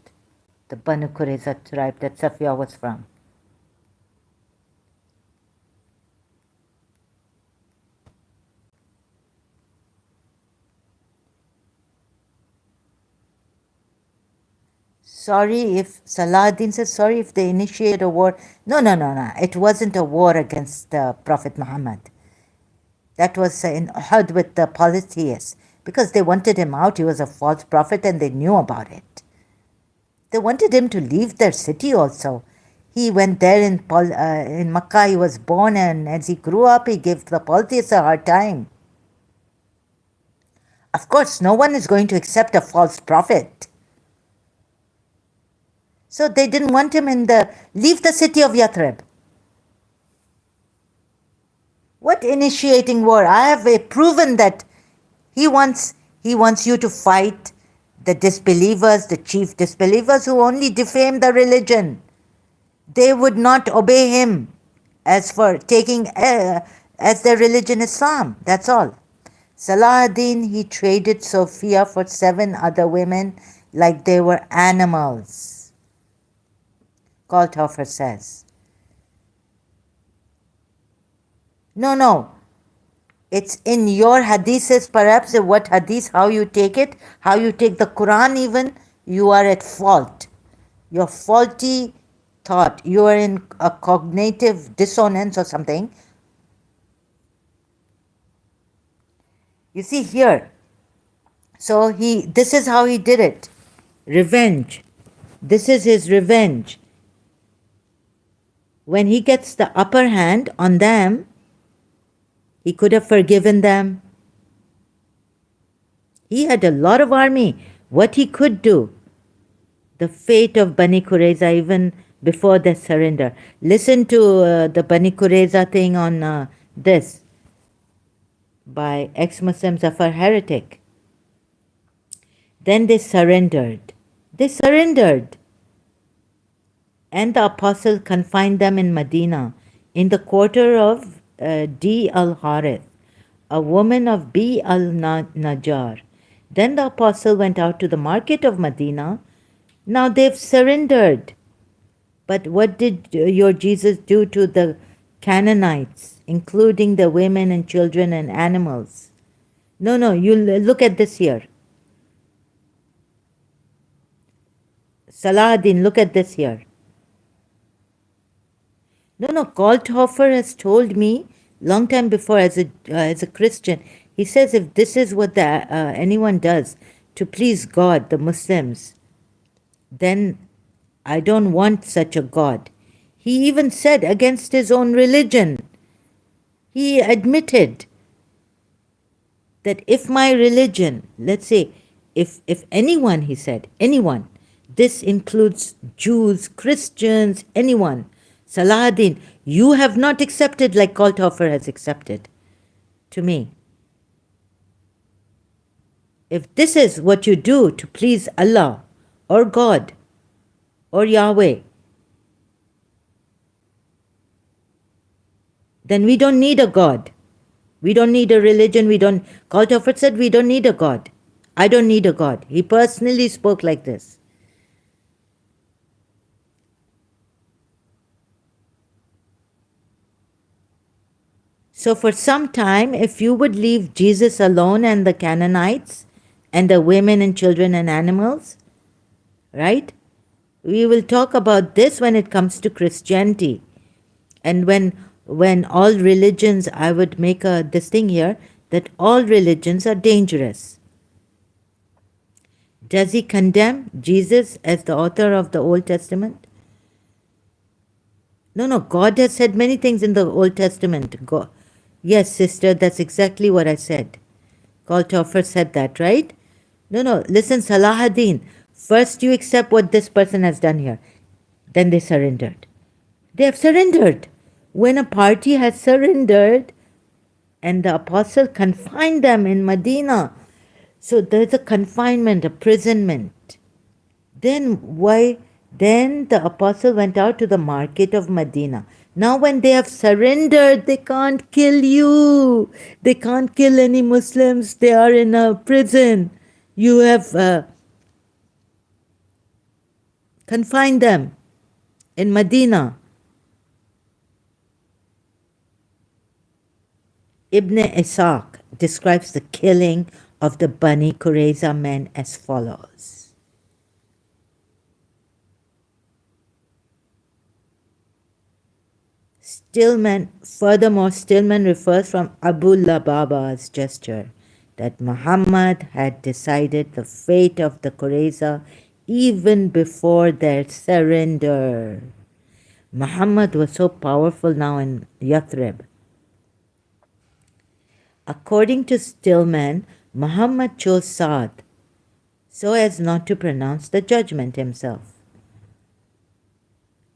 The Banu Qurayza tribe that Safiya was from. Sorry if Salahuddin says sorry if they initiate a war. No. It wasn't a war against Prophet Muhammad. That was in Uhud with the polytheists because they wanted him out. He was a false prophet and they knew about it. They wanted him to leave their city also. He went there in Makkah. He was born, and as he grew up, he gave the polytheists a hard time. Of course, no one is going to accept a false prophet. So they didn't want him leave the city of Yathrib. What initiating war? I have proven that he wants you to fight the disbelievers, the chief disbelievers who only defame the religion. They would not obey him as for taking as their religion Islam. That's all. Salahuddin, he traded Sophia for 7 other women like they were animals. Kalthofer says. No. It's in your hadiths, perhaps what hadith, how you take it, how you take the Quran even. you are at fault. You're faulty thought. You are in a cognitive dissonance or something. You see here, so this is how he did it. Revenge. This is his revenge. When he gets the upper hand on them, he could have forgiven them. He had a lot of army. What he could do. The fate of Bani Qurayza even before their surrender. Listen to the Bani Qurayza thing on this by ex-Muslim Zafar Heretic. Then they surrendered. They surrendered. And the apostle confined them in Medina, in the quarter of D al-Harith, a woman of B al-Najjar. Then the apostle went out to the market of Medina. Now they've surrendered. But what did your Jesus do to the Canaanites, including the women and children and animals? No, you look at this here. Salahuddin, look at this here. No, Kalthofer has told me long time before as a Christian. He says if this is what anyone does to please God, the Muslims, then I don't want such a God. He even said against his own religion. He admitted that if my religion, let's say, if anyone, he said, anyone, this includes Jews, Christians, anyone, Salahuddin, you have not accepted like Kalthofer has accepted to me. If this is what you do to please Allah or God or Yahweh, then we don't need a God. We don't need a religion. Kalthofer said we don't need a God. I don't need a God. He personally spoke like this. So for some time, if you would leave Jesus alone and the Canaanites and the women and children and animals, right? We will talk about this when it comes to Christianity. And when all religions, I would make this thing here, that all religions are dangerous. Does he condemn Jesus as the author of the Old Testament? No, God has said many things in the Old Testament. God. Yes, sister, that's exactly what I said. Kalthofer said that, right? No, listen, Salahuddin. First you accept what this person has done here. Then they surrendered. They have surrendered. When a party has surrendered and the apostle confined them in Medina, so there's a confinement, imprisonment. Then the apostle went out to the market of Medina. Now when they have surrendered, they can't kill you. They can't kill any Muslims. They are in a prison. You have confined them in Medina. Ibn Ishaq describes the killing of the Bani Qurayza men as follows. Stillman refers from Abu Lababa's gesture that Muhammad had decided the fate of the Qurayza even before their surrender. Muhammad was so powerful now in Yathrib. According to Stillman, Muhammad chose Saad so as not to pronounce the judgment himself.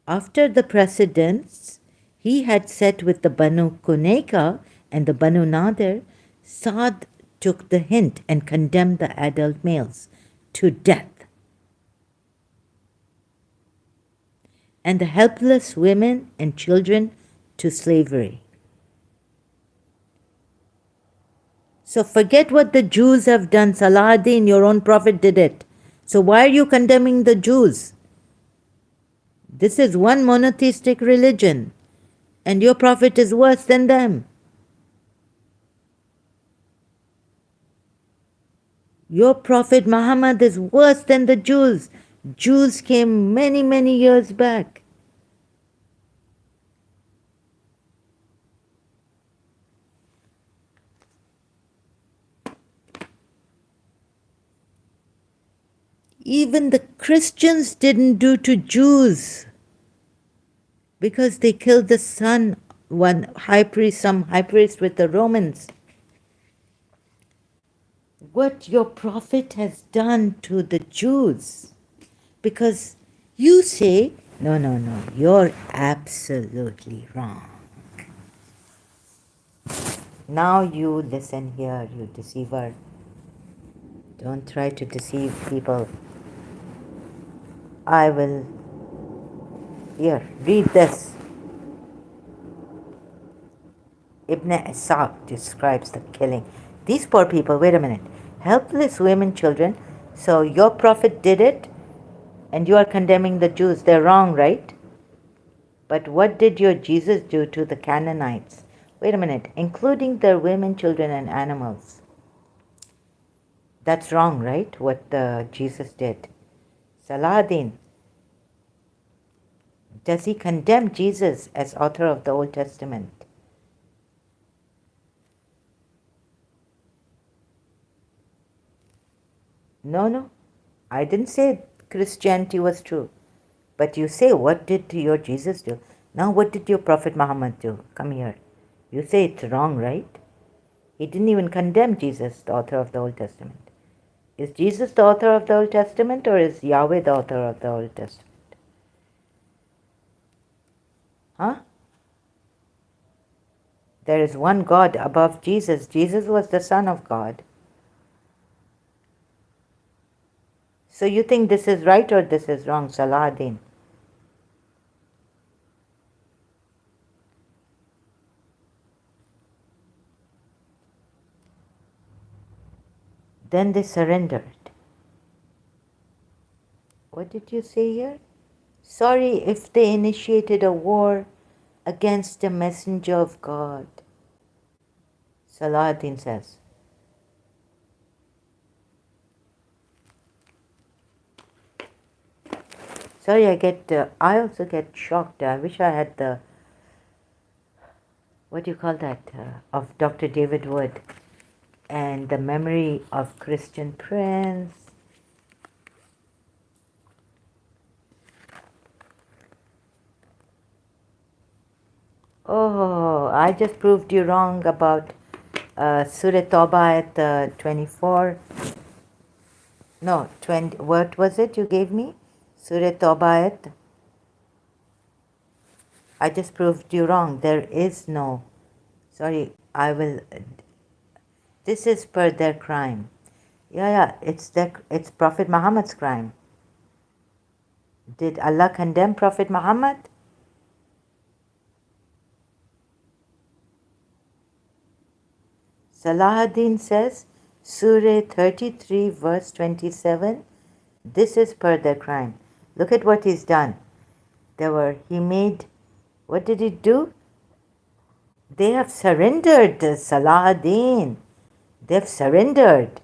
After the precedents he had set with the Banu Kunayka and the Banu Nadir, Saad took the hint and condemned the adult males to death, and the helpless women and children to slavery. So forget what the Jews have done. Salahuddin, your own prophet did it. So why are you condemning the Jews? This is one monotheistic religion, and your prophet is worse than them. Your Prophet Muhammad is worse than the Jews. Jews came many, many years back. Even the Christians didn't do to Jews because they killed the son, some high priest with the Romans. What your prophet has done to the Jews, because you say, no, no, no, you're absolutely wrong. Now you listen here, you deceiver. Don't try to deceive people. I will. Here, read this. Ibn Ishaq describes the killing. These poor people, wait a minute. Helpless women, children. So your prophet did it, and you are condemning the Jews. They're wrong, right? But what did your Jesus do to the Canaanites? Wait a minute. Including their women, children, and animals. That's wrong, right? What Jesus did. Saladin. Does he condemn Jesus as author of the Old Testament? No, no. I didn't say Christianity was true. But you say, what did your Jesus do? Now, what did your Prophet Muhammad do? Come here. You say it's wrong, right? He didn't even condemn Jesus, the author of the Old Testament. Is Jesus the author of the Old Testament, or is Yahweh the author of the Old Testament? Huh? There is one God above Jesus. Jesus was the Son of God. So you think this is right or this is wrong, Salahuddin? Then they surrendered. What did you say here? Sorry if they initiated a war against the messenger of God. Salahuddin says. Sorry, I also get shocked. I wish I had the, what do you call that, of Dr. David Wood and the memory of Christian Prince. Oh, I just proved you wrong about Surah Tauba at 24. No, 20. What was it you gave me? Surah Tauba at. I just proved you wrong. There is no. Sorry, I will. This is per their crime. Yeah, it's Prophet Muhammad's crime. Did Allah condemn Prophet Muhammad? Salahuddin says, Surah 33, verse 27, this is per their crime. Look at what he's done. What did he do? They have surrendered, Salahuddin. They've surrendered.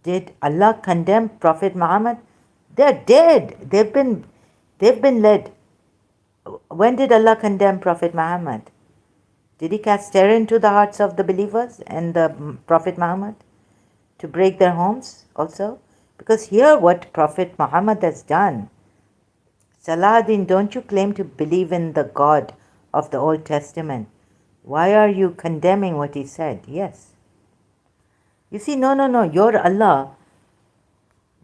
Did Allah condemn Prophet Muhammad? They're dead. They've been led. When did Allah condemn Prophet Muhammad? Did he cast terror into the hearts of the believers and the Prophet Muhammad to break their homes also? Because here what Prophet Muhammad has done. Salahuddin, don't you claim to believe in the God of the Old Testament? Why are you condemning what he said? Yes. You see, no, your Allah,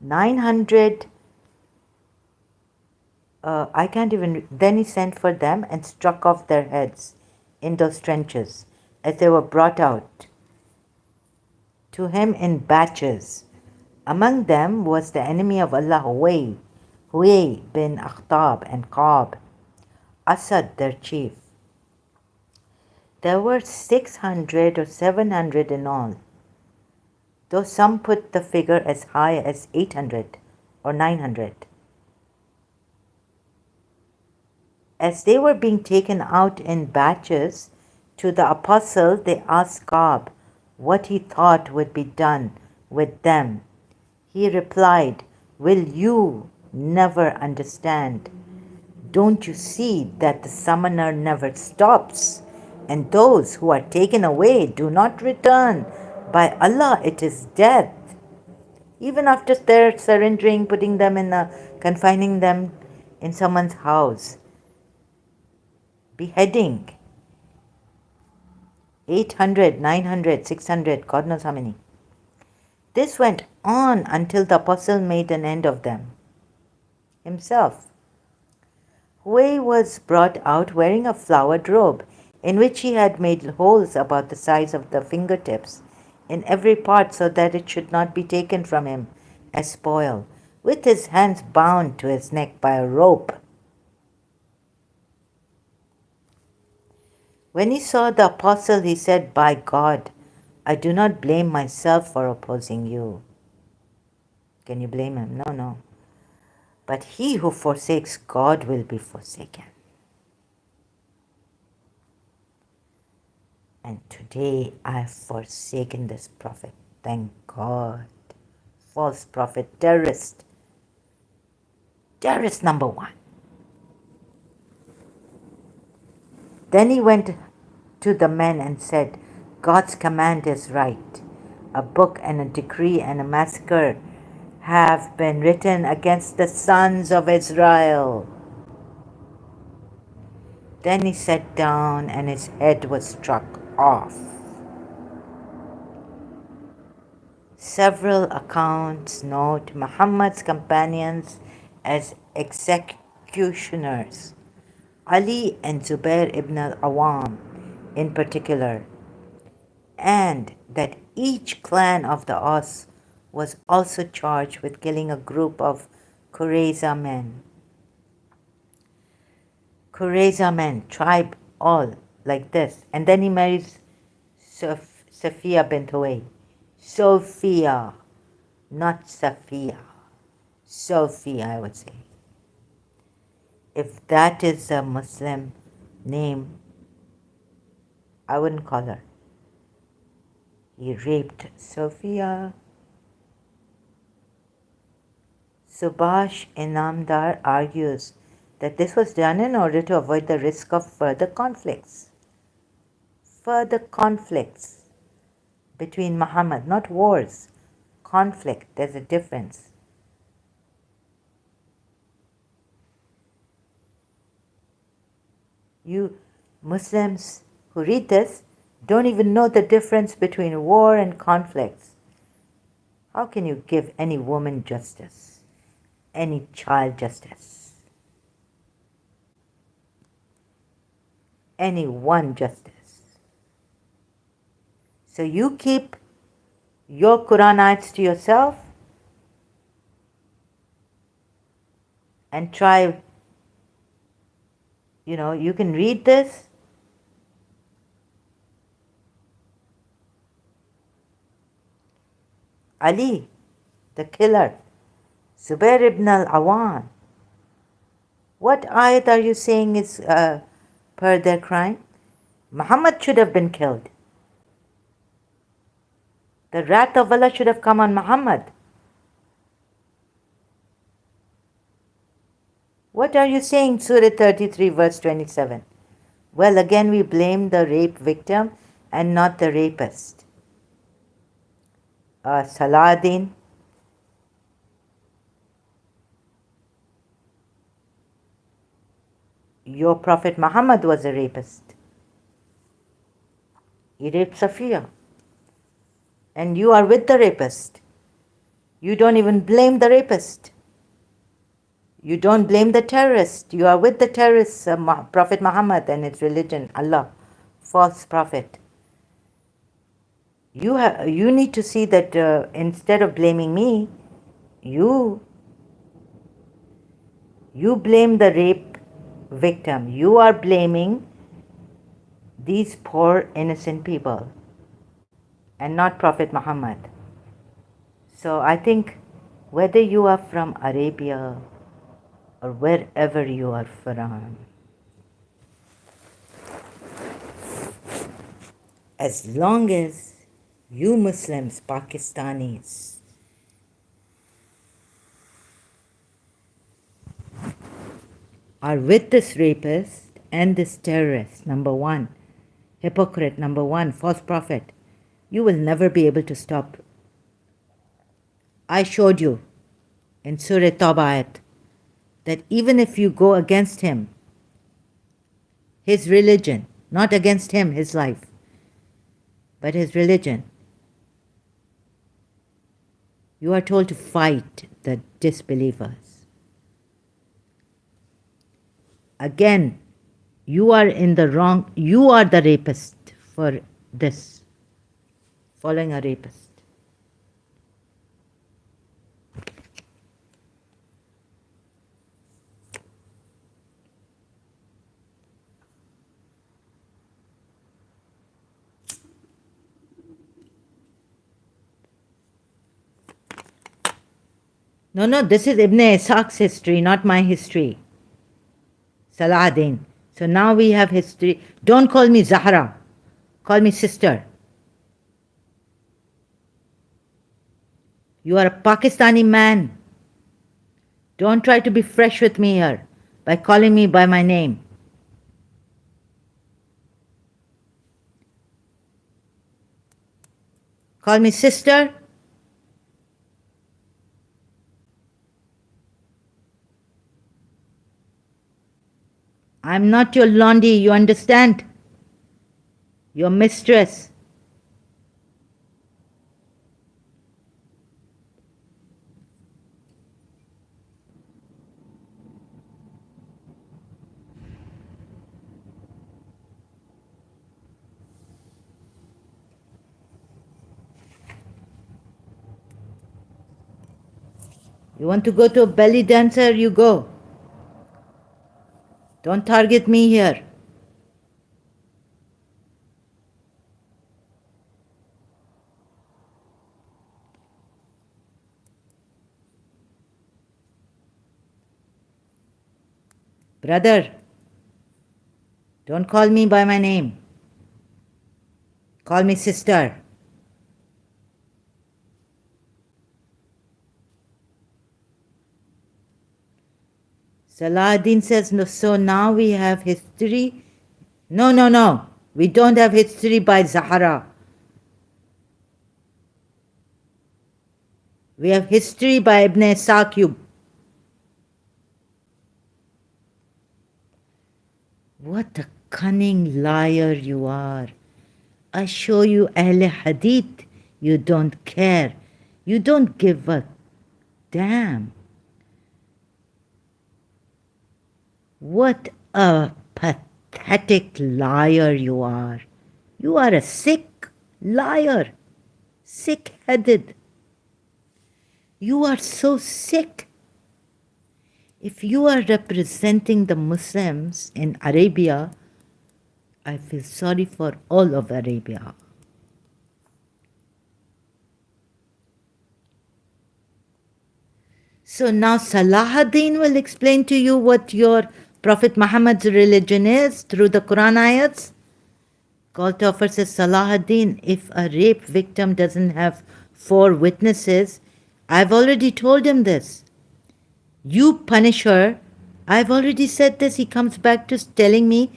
900, I can't even, then he sent for them and struck off their heads in those trenches as they were brought out to him in batches. Among them was the enemy of Allah, Huway bin Akhtab and Qab, Asad their chief. There were 600 or 700 in all, though some put the figure as high as 800 or 900. As they were being taken out in batches to the apostle, they asked Qab what he thought would be done with them. He replied, "Will you never understand? Don't you see that the summoner never stops, and those who are taken away do not return? By Allah, it is death." Even after their surrendering, putting them confining them in someone's house, beheading, 800, 900, 600, God knows how many. This went on until the apostle made an end of them himself. Hui was brought out wearing a flowered robe, in which he had made holes about the size of the fingertips in every part, so that it should not be taken from him as spoil, with his hands bound to his neck by a rope. When he saw the apostle, he said, "By God, I do not blame myself for opposing you." Can you blame him? No, no. But he who forsakes God will be forsaken. And today I have forsaken this prophet. Thank God. False prophet, terrorist. Terrorist number one. Then he went to the men and said, "God's command is right. A book and a decree and a massacre have been written against the sons of Israel." Then he sat down and his head was struck off. Several accounts note Muhammad's companions as executioners, Ali and Zubair ibn al-Awam in particular, and that each clan of the Aus was also charged with killing a group of Qurayza men. Qurayza men, tribe all like this. And then he marries Safiya bint Huway. Sophia, not Safiya. Sophia, I would say. If that is a Muslim name, I wouldn't call her. He raped Sophia. Subhash Inamdar argues that this was done in order to avoid the risk of further conflicts. Further conflicts between Muhammad, not wars. Conflict, there's a difference. You Muslims who read this don't even know the difference between war and conflicts. How can you give any woman justice, any child justice, anyone justice? So you keep your Quranites to yourself and try, you can read this. Ali, the killer, Zubair ibn al-Awam. What ayat are you saying is per their crime? Muhammad should have been killed. The wrath of Allah should have come on Muhammad. What are you saying, Surah 33, verse 27? Well, again we blame the rape victim and not the rapist. Saladin, your Prophet Muhammad was a rapist. He raped Safiya. And you are with the rapist. You don't even blame the rapist. You don't blame the terrorist. You are with the terrorist, Prophet Muhammad and his religion, Allah, false prophet. You need to see that instead of blaming me, you blame the rape victim. You are blaming these poor innocent people and not Prophet Muhammad. So I think whether you are from Arabia or wherever you are from, as long as You Muslims, Pakistanis, are with this rapist and this terrorist, number one. Hypocrite, number one. False prophet. You will never be able to stop. I showed you in Surah Tauba that even if you go against him, his religion, not against him, his life, but his religion, you are told to fight the disbelievers. Again, you are in the wrong, you are the rapist for this, following a rapist. No, this is Ibn Ishaq's history, not my history. Salahuddin. So now we have history. Don't call me Zahra. Call me sister. You are a Pakistani man. Don't try to be fresh with me here by calling me by my name. Call me sister. I'm not your laundry, you understand? Your mistress. You want to go to a belly dancer, you go. Don't target me here. Brother, don't call me by my name. Call me sister. Salahuddin says, no, so now we have history. No. We don't have history by Zahra. We have history by Ibn Ishaq. What a cunning liar you are. I show you Ahl Hadith. You don't care. You don't give a damn. What a pathetic liar you are. You are a sick liar. Sick-headed. You are so sick. If you are representing the Muslims in Arabia, I feel sorry for all of Arabia. So now Salahuddin will explain to you what your Prophet Muhammad's religion is through the Quran ayats. Call to offer says, Salahuddin, if a rape victim doesn't have 4 witnesses, I've already told him this. You punish her. I've already said this. He comes back to telling me.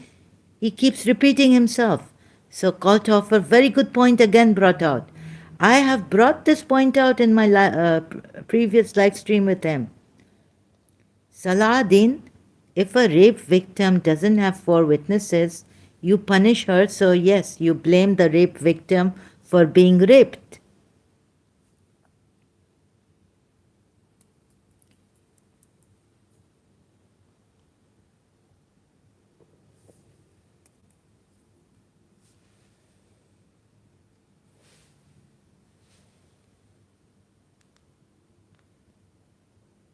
He keeps repeating himself. So call to offer, very good point again brought out. I have brought this point out in my previous live stream with him. Salahuddin, if a rape victim doesn't have 4 witnesses, you punish her. So yes, you blame the rape victim for being raped.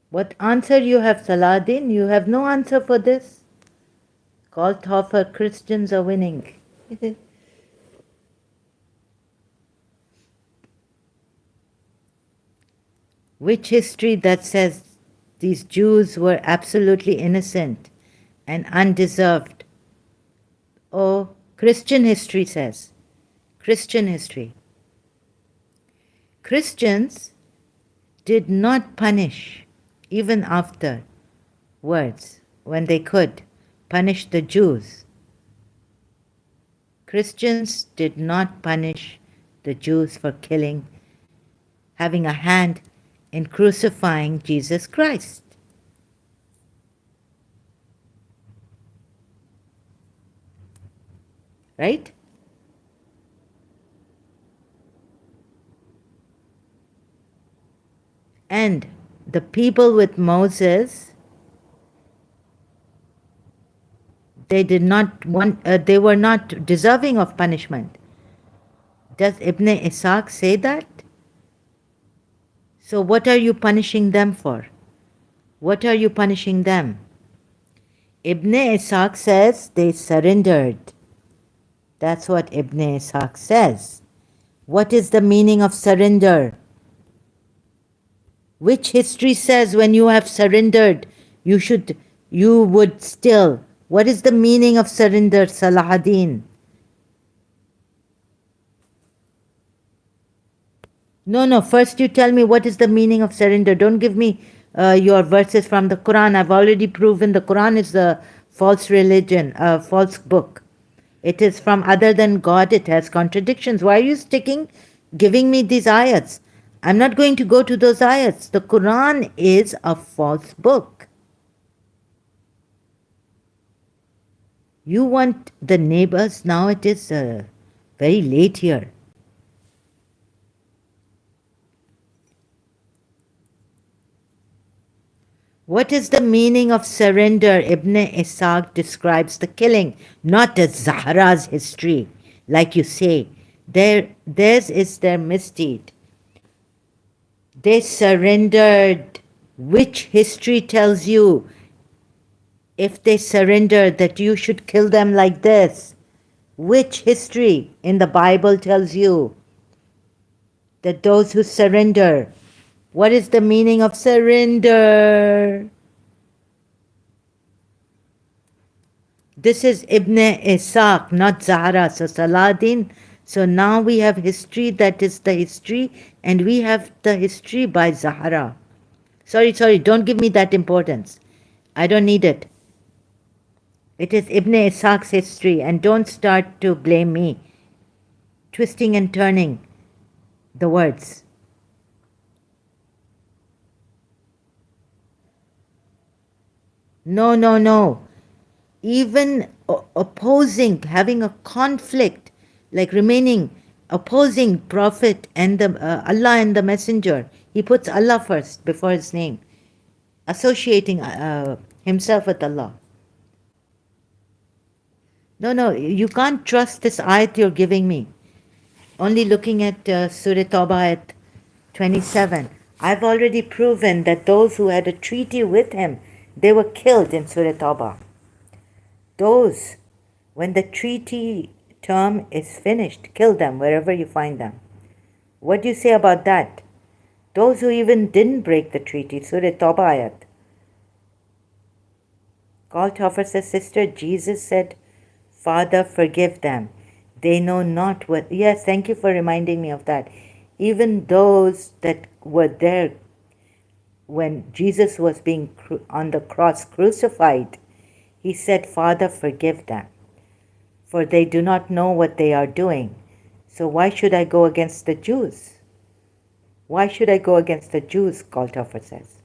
What answer you have, Salahuddin? You have no answer for this. Call Tauba, Christians are winning. Which history that says these Jews were absolutely innocent and undeserved? Oh, Christian history says. Christian history. Christians did not punish, even afterwards, when they could, punish the Jews. Christians did not punish the Jews for killing, having a hand in crucifying Jesus Christ. Right? And the people with Moses, they did not want, they were not deserving of punishment. Does Ibn Ishaq say that? So what are you punishing them for? What are you punishing them? Ibn Ishaq says they surrendered. That's what Ibn Ishaq says. What is the meaning of surrender? Which history says when you have surrendered, you would still? What is the meaning of surrender, Salahuddin? No, first you tell me what is the meaning of surrender. Don't give me your verses from the Quran. I've already proven the Quran is a false religion, a false book. It is from other than God. It has contradictions. Why are you giving me these ayats? I'm not going to go to those ayats. The Quran is a false book. You want the neighbors. Now it is very late here. What is the meaning of surrender? Ibn Ishaq describes the killing, not as Zahra's history, like you say. Theirs is their misdeed. They surrendered. Which history tells you, if they surrender, that you should kill them like this? Which history in the Bible tells you that those who surrender? What is the meaning of surrender? This is Ibn Ishaq, not Zahra. So Salahuddin. So now we have history that is the history, and we have the history by Zahra. Sorry, don't give me that importance. I don't need it. It is Ibn Ishaq's history, and don't start to blame me, twisting and turning the words. No. Even opposing, having a conflict, like remaining opposing Prophet and the Allah and the Messenger. He puts Allah first before his name, associating himself with Allah. No, you can't trust this ayat you're giving me. Only looking at Surah Tauba at 27. I've already proven that those who had a treaty with him, they were killed in Surah Tauba. Those, when the treaty term is finished, kill them wherever you find them. What do you say about that? Those who even didn't break the treaty, Surah Tauba ayat. Call Tauba says, sister, Jesus said, Father, forgive them. They know not what. Yes, thank you for reminding me of that. Even those that were there when Jesus was being on the cross crucified, he said, Father, forgive them, for they do not know what they are doing. So why should I go against the Jews? Why should I go against the Jews, Kaltoffer says.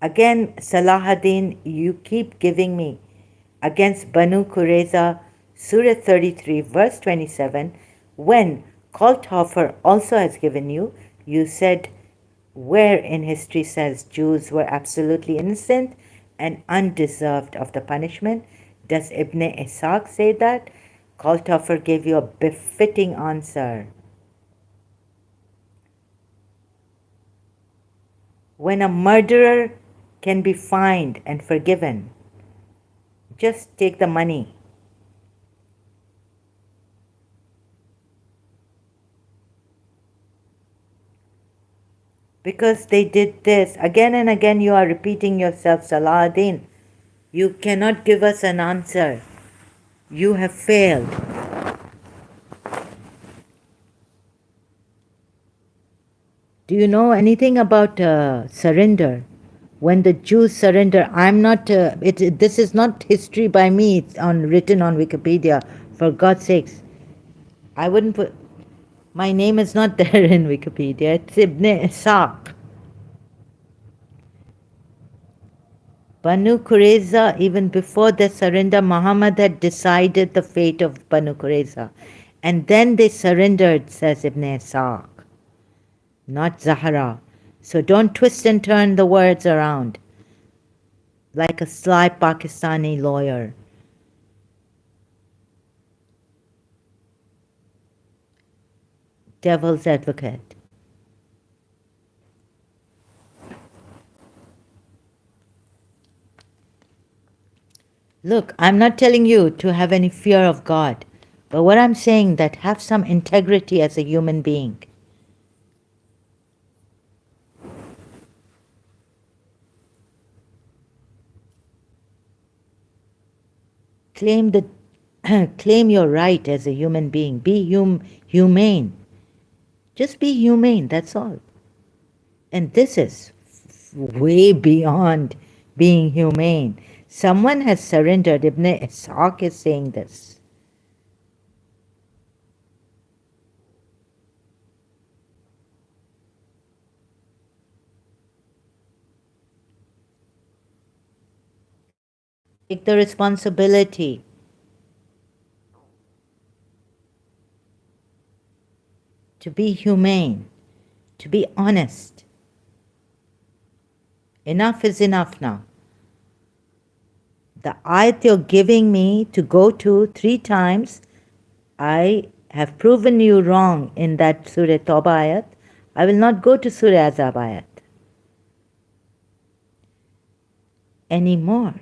Again, Salahuddin, you keep giving me against Banu Qurayza, Surah 33, verse 27, when Kaltoffer also has given you, you said, where in history says Jews were absolutely innocent and undeserved of the punishment? Does Ibn Ishaq say that? Kaltoffer gave you a befitting answer. When a murderer can be fined and forgiven, just take the money. Because they did this. Again and again you are repeating yourself, Salahuddin. You cannot give us an answer. You have failed. Do you know anything about surrender? When the Jews surrender, I'm not, this is not history by me, it's written on Wikipedia, for God's sakes. I wouldn't put, my name is not there in Wikipedia, it's Ibn Ishaq. Banu Qurayza, even before their surrender, Muhammad had decided the fate of Banu Qurayza. And then they surrendered, says Ibn Ishaq, not Zahra. So don't twist and turn the words around like a sly Pakistani lawyer. Devil's advocate. Look, I'm not telling you to have any fear of God, but what I'm saying that have some integrity as a human being. Claim the claim your right as a human being. Be humane. Just be humane, that's all. And this is way beyond being humane. Someone has surrendered. Ibn Ishaq is saying this. Take the responsibility. To be humane, to be honest. Enough is enough now. The ayat you're giving me to go to 3 times, I have proven you wrong in that Surah Tauba ayat. I will not go to Surah Azab ayat anymore.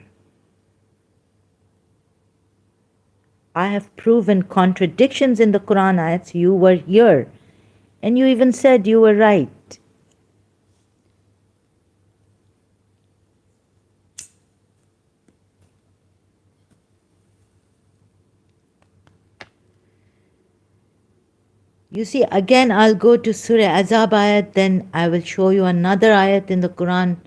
I have proven contradictions in the Quran ayats. You were here. And you even said you were right. You see, again, I'll go to Surah Azab ayat, then I will show you another ayat in the Quran.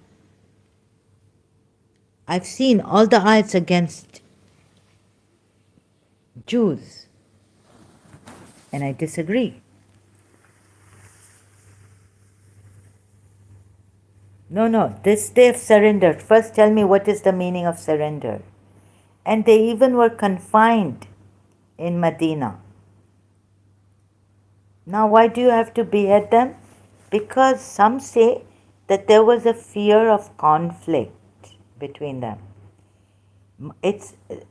I've seen all the ayats against Jews, and I disagree. No, this they've surrendered. First tell me what is the meaning of surrender. And they even were confined in Medina. Now why do you have to behead them? Because some say that there was a fear of conflict between them.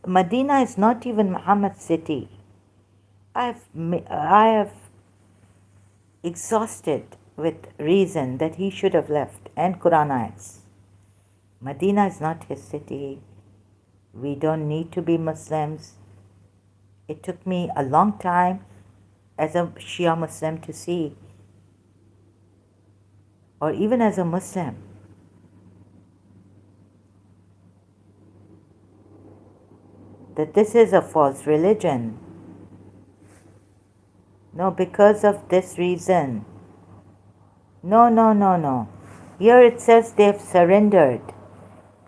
Medina is not even Muhammad's city. I have exhausted with reason that he should have left, and Quran ayats. Medina is not his city. We don't need to be Muslims. It took me a long time as a Shia Muslim to see, or even as a Muslim, that this is a false religion. No, because of this reason. No. Here it says they've surrendered.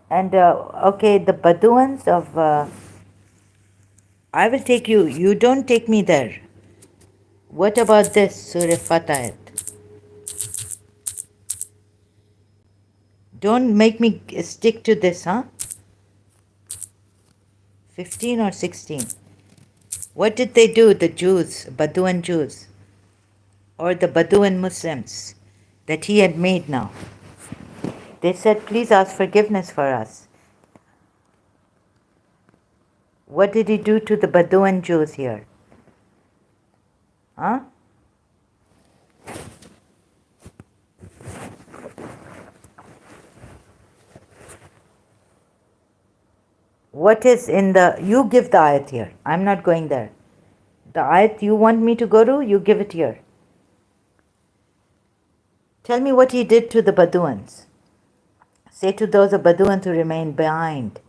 And okay, the Baduans of... I will take you. You don't take me there. What about this, Surah Fatah? Don't make me stick to this, huh? 15 or 16. What did they do, the Jews, Baduan Jews, or the Baduan Muslims that he had made now? They said, please ask forgiveness for us. What did he do to the Baduan Jews here? Huh? What is in the... You give the ayat here. I'm not going there. The ayat you want me to go to, you give it here. Tell me what he did to the Baduans. Say to those Baduans who remain behind.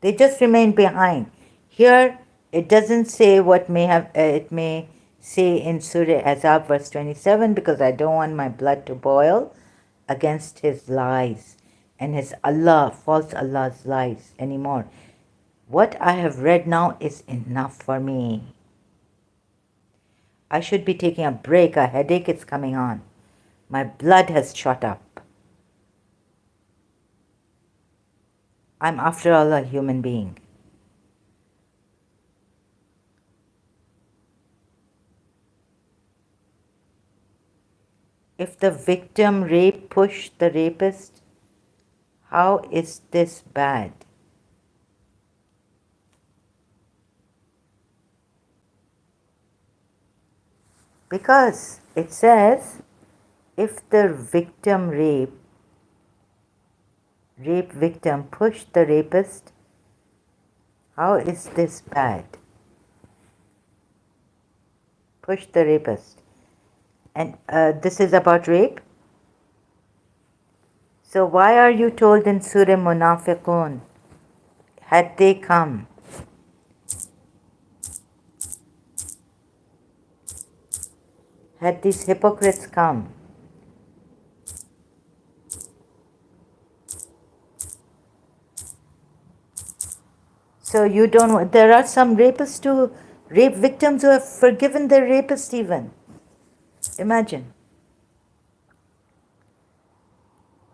They just remain behind. Here, it doesn't say what may have... it may say in Surah Azab verse 27, because I don't want my blood to boil against his lies and his Allah, false Allah's lies anymore. What I have read now is enough for me. I should be taking a break. A headache is coming on. My blood has shot up. I'm after all a human being. If the victim rape pushed the rapist, how is this bad? Because it says, if the victim rape victim pushed the rapist, how is this bad? Push the rapist. And this is about rape? So why are you told in Surah Munafiqun, had they come? Had these hypocrites come? So you don't, there are some rapists too, rape victims who have forgiven their rapist even. Imagine.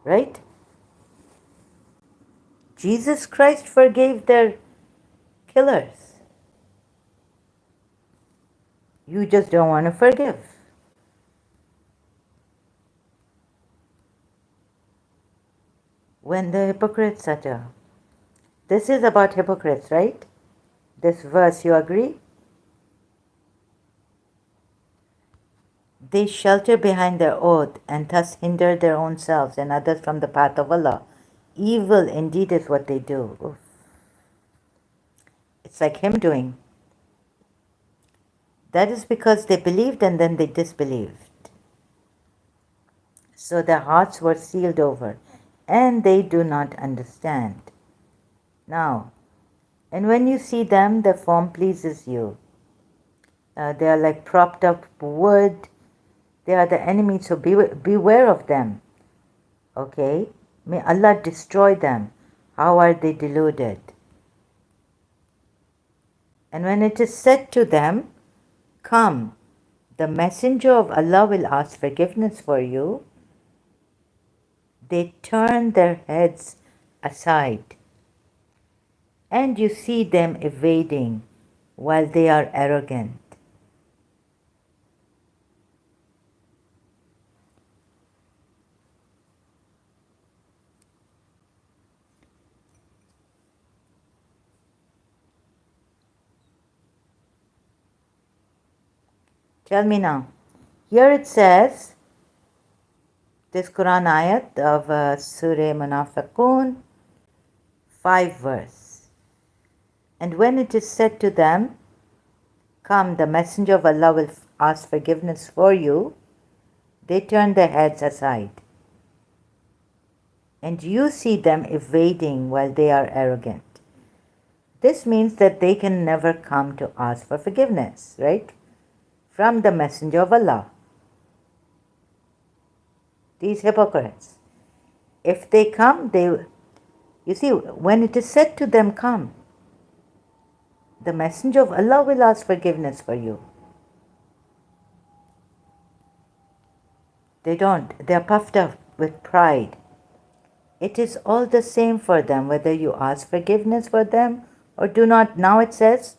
Right? Jesus Christ forgave their killers. You just don't want to forgive. When the hypocrites utter. This is about hypocrites, right? This verse, you agree? They shelter behind their oath and thus hinder their own selves and others from the path of Allah. Evil indeed is what they do. Oof. It's like him doing. That is because they believed and then they disbelieved. So their hearts were sealed over and they do not understand. Now, and when you see them, their form pleases you. They are like propped up wood. They are the enemies, so beware of them. Okay? May Allah destroy them. How are they deluded? And when it is said to them, come, the messenger of Allah will ask forgiveness for you, they turn their heads aside. And you see them evading while they are arrogant. Tell me now. Here it says, this Quran ayat of Surah Munafiqun, 5 verse. And when it is said to them, come, the messenger of Allah will ask forgiveness for you, they turn their heads aside. And you see them evading while they are arrogant. This means that they can never come to ask for forgiveness, right? From the messenger of Allah. These hypocrites. If they come, you see, when it is said to them, come, the messenger of Allah will ask forgiveness for you. They don't. They are puffed up with pride. It is all the same for them whether you ask forgiveness for them or do not. Now it says,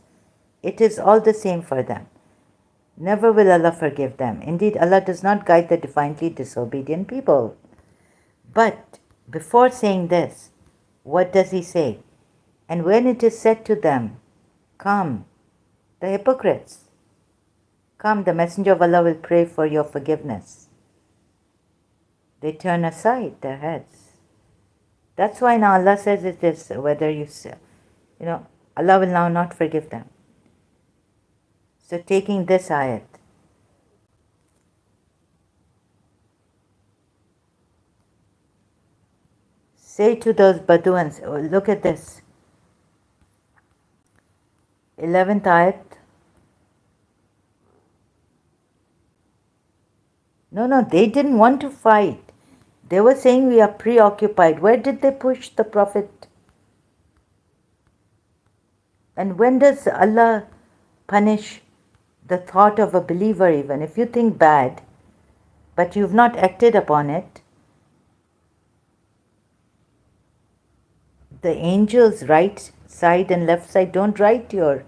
it is all the same for them. Never will Allah forgive them. Indeed, Allah does not guide the divinely disobedient people. But before saying this, what does He say? And when it is said to them, come, the hypocrites, come, the messenger of Allah will pray for your forgiveness. They turn aside their heads. That's why now Allah says it is whether Allah will now not forgive them. So taking this ayat, say to those Baduans, look at this. 11th ayat, No, they didn't want to fight. They were saying we are preoccupied. Where did they push the Prophet? And when does Allah punish the thought of a believer even? If you think bad, but you've not acted upon it, the angels right side and left side don't write your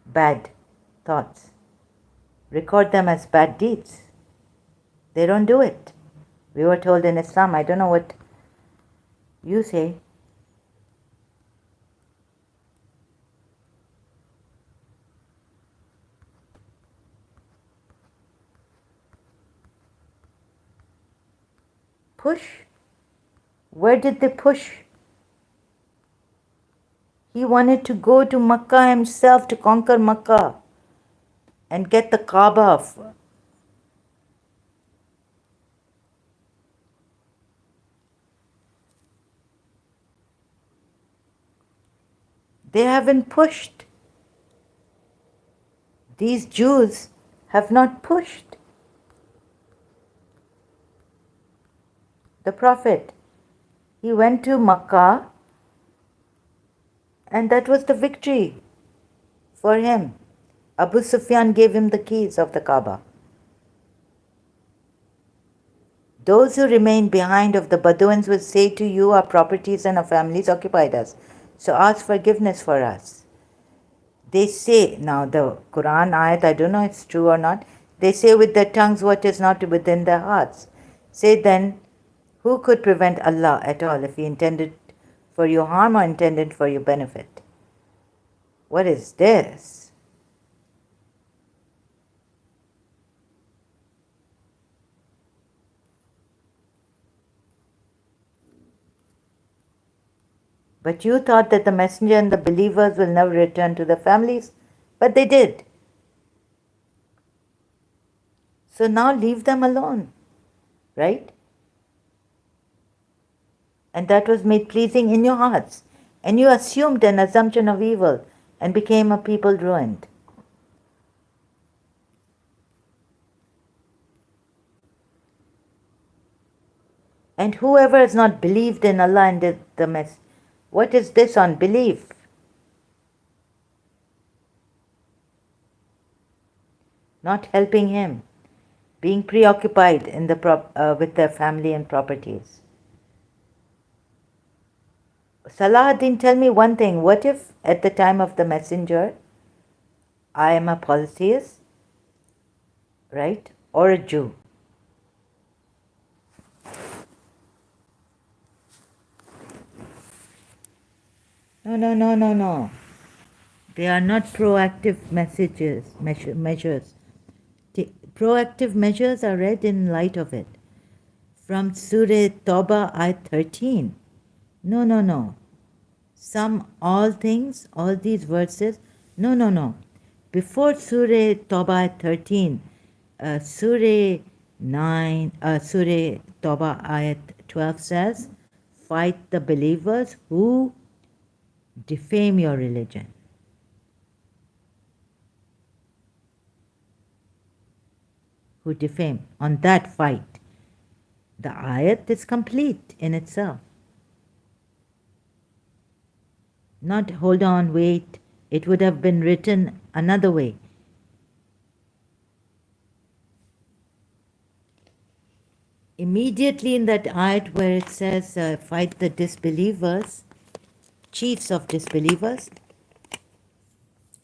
bad thoughts, record them as bad deeds. They don't do it. We were told in Islam. I don't know what you say. Push? Where did they push? He wanted to go to Makkah himself, to conquer Makkah and get the Kaaba. They haven't pushed. These Jews have not pushed the Prophet. He went to Makkah, and that was the victory for him. Abu Sufyan gave him the keys of the Kaaba. Those who remain behind of the Bedouins will say to you, our properties and our families occupied us, so ask forgiveness for us. They say, now the Quran ayat, I don't know if it's true or not, they say with their tongues what is not within their hearts. Say then, who could prevent Allah at all if He intended for your harm or intended for your benefit? What is this? But you thought that the messenger and the believers will never return to their families, but they did. So now leave them alone, right? And that was made pleasing in your hearts. And you assumed an assumption of evil and became a people ruined. And whoever has not believed in Allah and the mess, what is this unbelief? Not helping him, being preoccupied in with their family and properties. Salahuddin, tell me one thing. What if at the time of the messenger, I am a polytheist, right? Or a Jew? No. They are not proactive measures. Proactive measures are read in light of it. From Surah Tauba, ayat 13. No. All things, all these verses. No. Before Surah Tauba, ayat 13, Surah Tauba, ayat 12 says, fight the believers who defame your religion. Who defame. On that fight. The ayat is complete in itself. Not hold on, wait. It would have been written another way. Immediately in that ayat where it says, fight the disbelievers, chiefs of disbelievers,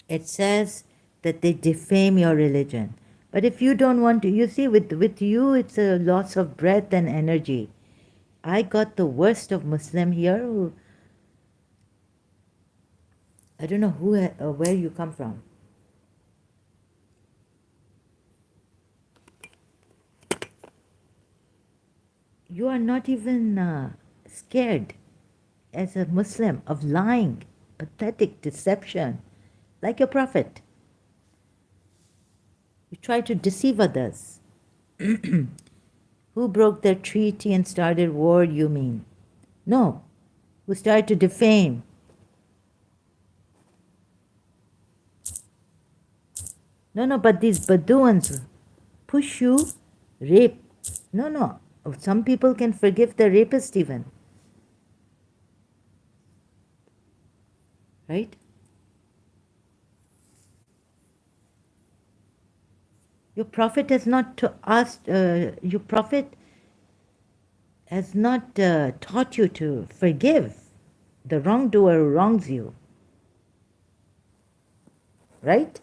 it says that they defame your religion. But if you don't want to, you see, with you, it's a loss of breath and energy. I got the worst of Muslim here who, I don't know where you come from. You are not even scared as a Muslim of lying, pathetic deception, like your Prophet. You try to deceive others. Who broke their treaty and started war, you mean? No. Who started to defame? No, but these Bedouins push you, Rape. No, no. Some people can forgive the rapist even. Right? Your prophet has not asked, your prophet has not taught you to forgive the wrongdoer who wrongs you. Right?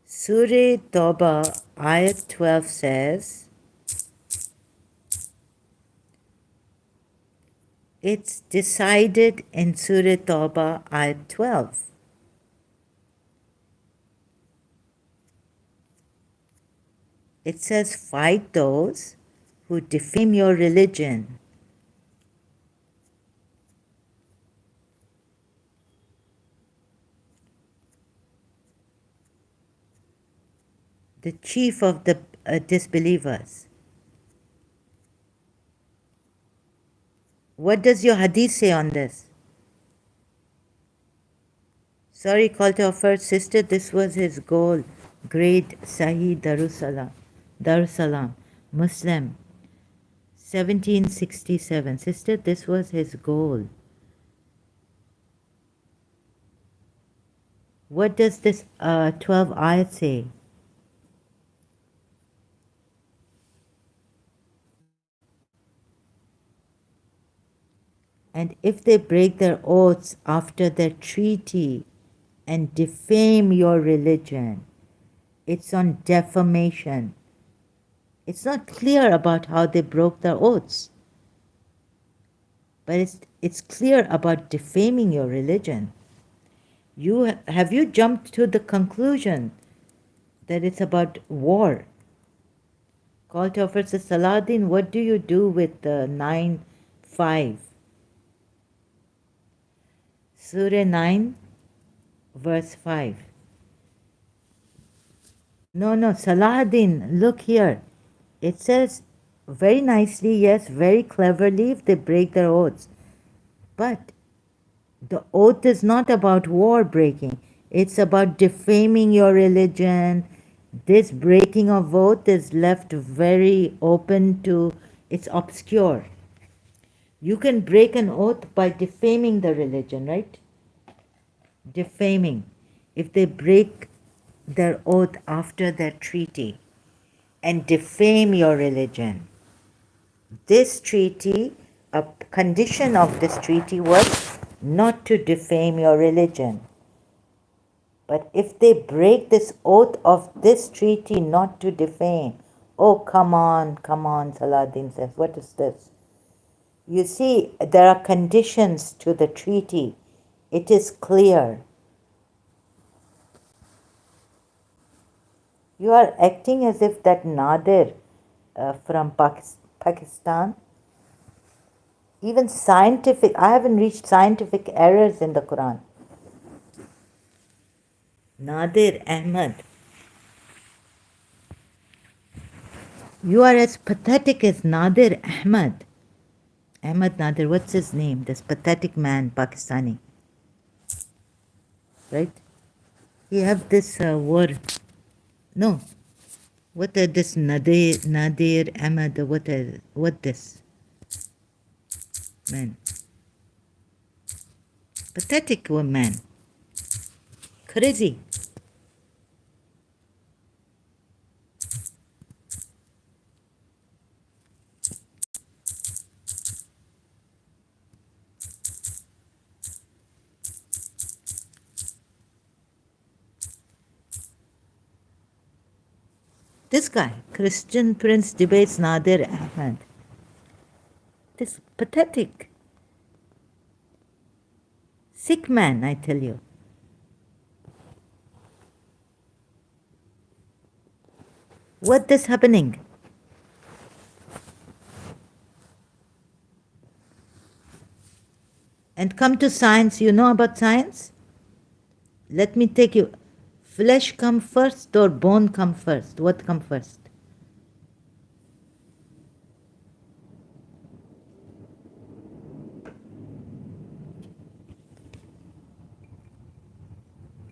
Surah Tauba, Ayat 12 says, it's decided in Surah Tauba, Ayat 12. It says, fight those who defame your religion. The chief of the disbelievers. What does your hadith say on this? Sorry, call to our first sister, this was his goal. Grade Sahih Darussalam, Muslim, 1767. Sister, this was his goal. What does this 12 ayat say? And if they break their oaths after their treaty and defame your religion, it's on defamation. It's not clear about how they broke their oaths, but it's clear about defaming your religion. Have you jumped to the conclusion that it's about war? Call to Officer Salahuddin, what do you do with the 9:5? Surah 9, verse 5. No, Salahuddin, look here. It says very nicely, yes, very cleverly, if they break their oaths. But the oath is not about war breaking. It's about defaming your religion. This breaking of oath is left very open to, it's obscure. You can break an oath by defaming the religion, right? Defaming. If they break their oath after their treaty and defame your religion. This treaty, a condition of this treaty was not to defame your religion. But if they break this oath of this treaty not to defame, oh, come on, Salahuddin says, what is this? You see, there are conditions to the treaty. It is clear. You are acting as if that Nadir from Pakistan, even scientific, I haven't reached scientific errors in the Quran. Nadir Ahmad. You are as pathetic as Nadir Ahmad. Ahmad Nadir, what's his name? This pathetic man, Pakistani. Right? You have this word. No. What are this Nadir Ahmad? What this? Man. Pathetic man. Crazy. This guy, Christian Prince debates Nadir Ahmad. This pathetic, sick man, I tell you. What is happening? And come to science. You know about science? Let me take you. Flesh come first or bone come first? What come first?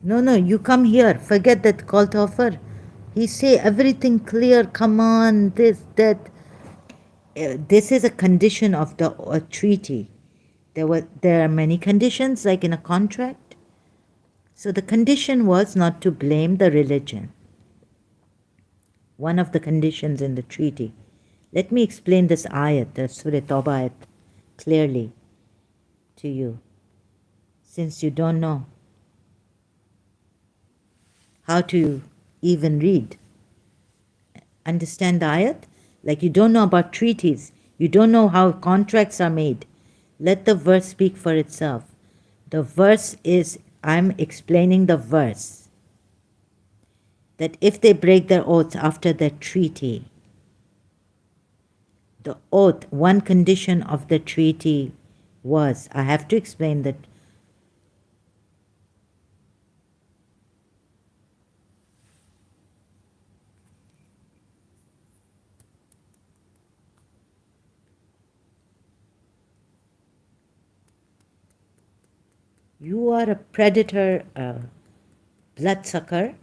No, you come here. Forget that call to offer. He say everything clear. Come on, this, that. This is a condition of the treaty. There are many conditions, like in a contract. So the condition was not to blame the religion. One of the conditions in the treaty. Let me explain this ayat, the Surah Tauba ayat, clearly to you, since you don't know how to even read. Understand the ayat? Like you don't know about treaties. You don't know how contracts are made. Let the verse speak for itself. The verse is, I'm explaining the verse, that if they break their oaths after the treaty, the oath, one condition of the treaty was, I have to explain that. You are a predator, bloodsucker.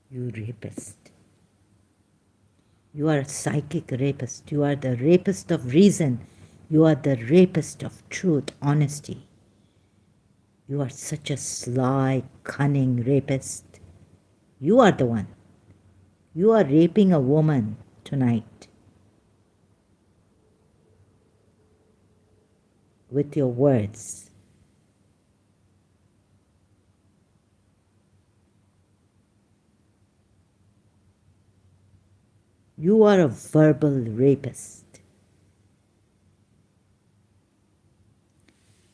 You rapist. You are a psychic rapist. You are the rapist of reason. You are the rapist of truth, honesty. You are such a sly, cunning rapist. You are the one. You are raping a woman tonight with your words. You are a verbal rapist.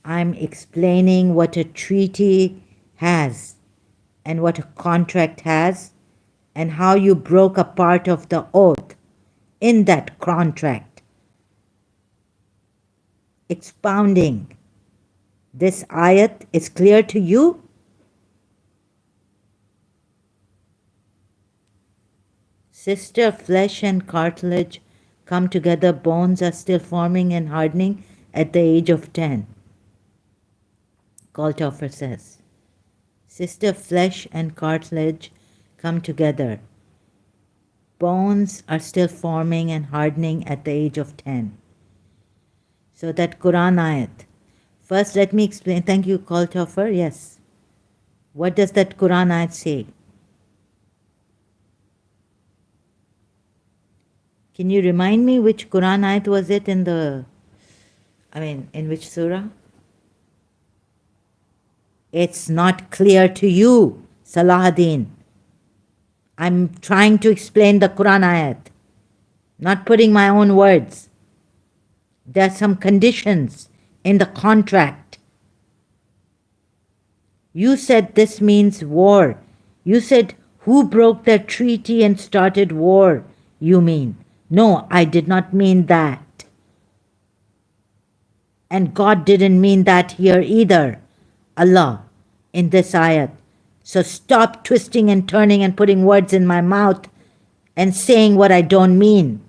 I'm explaining what a treaty has and what a contract has and how you broke a part of the oath in that contract. Expounding. This ayat is clear to you? Sister, flesh and cartilage come together, bones are still forming and hardening at the age of 10. Kaltoffer says. Sister, flesh and cartilage come together. Bones are still forming and hardening at the age of 10. So that Quran ayat. First, let me explain. Thank you, Kaltoffer. Yes. What does that Quran ayat say? Can you remind me which Quran ayat was it in which surah? It's not clear to you, Salahuddin. I'm trying to explain the Quran ayat, not putting my own words. There are some conditions in the contract. You said this means war. You said who broke the treaty and started war, you mean. No, I did not mean that. And God didn't mean that here either. Allah, in this ayat. So stop twisting and turning and putting words in my mouth and saying what I don't mean.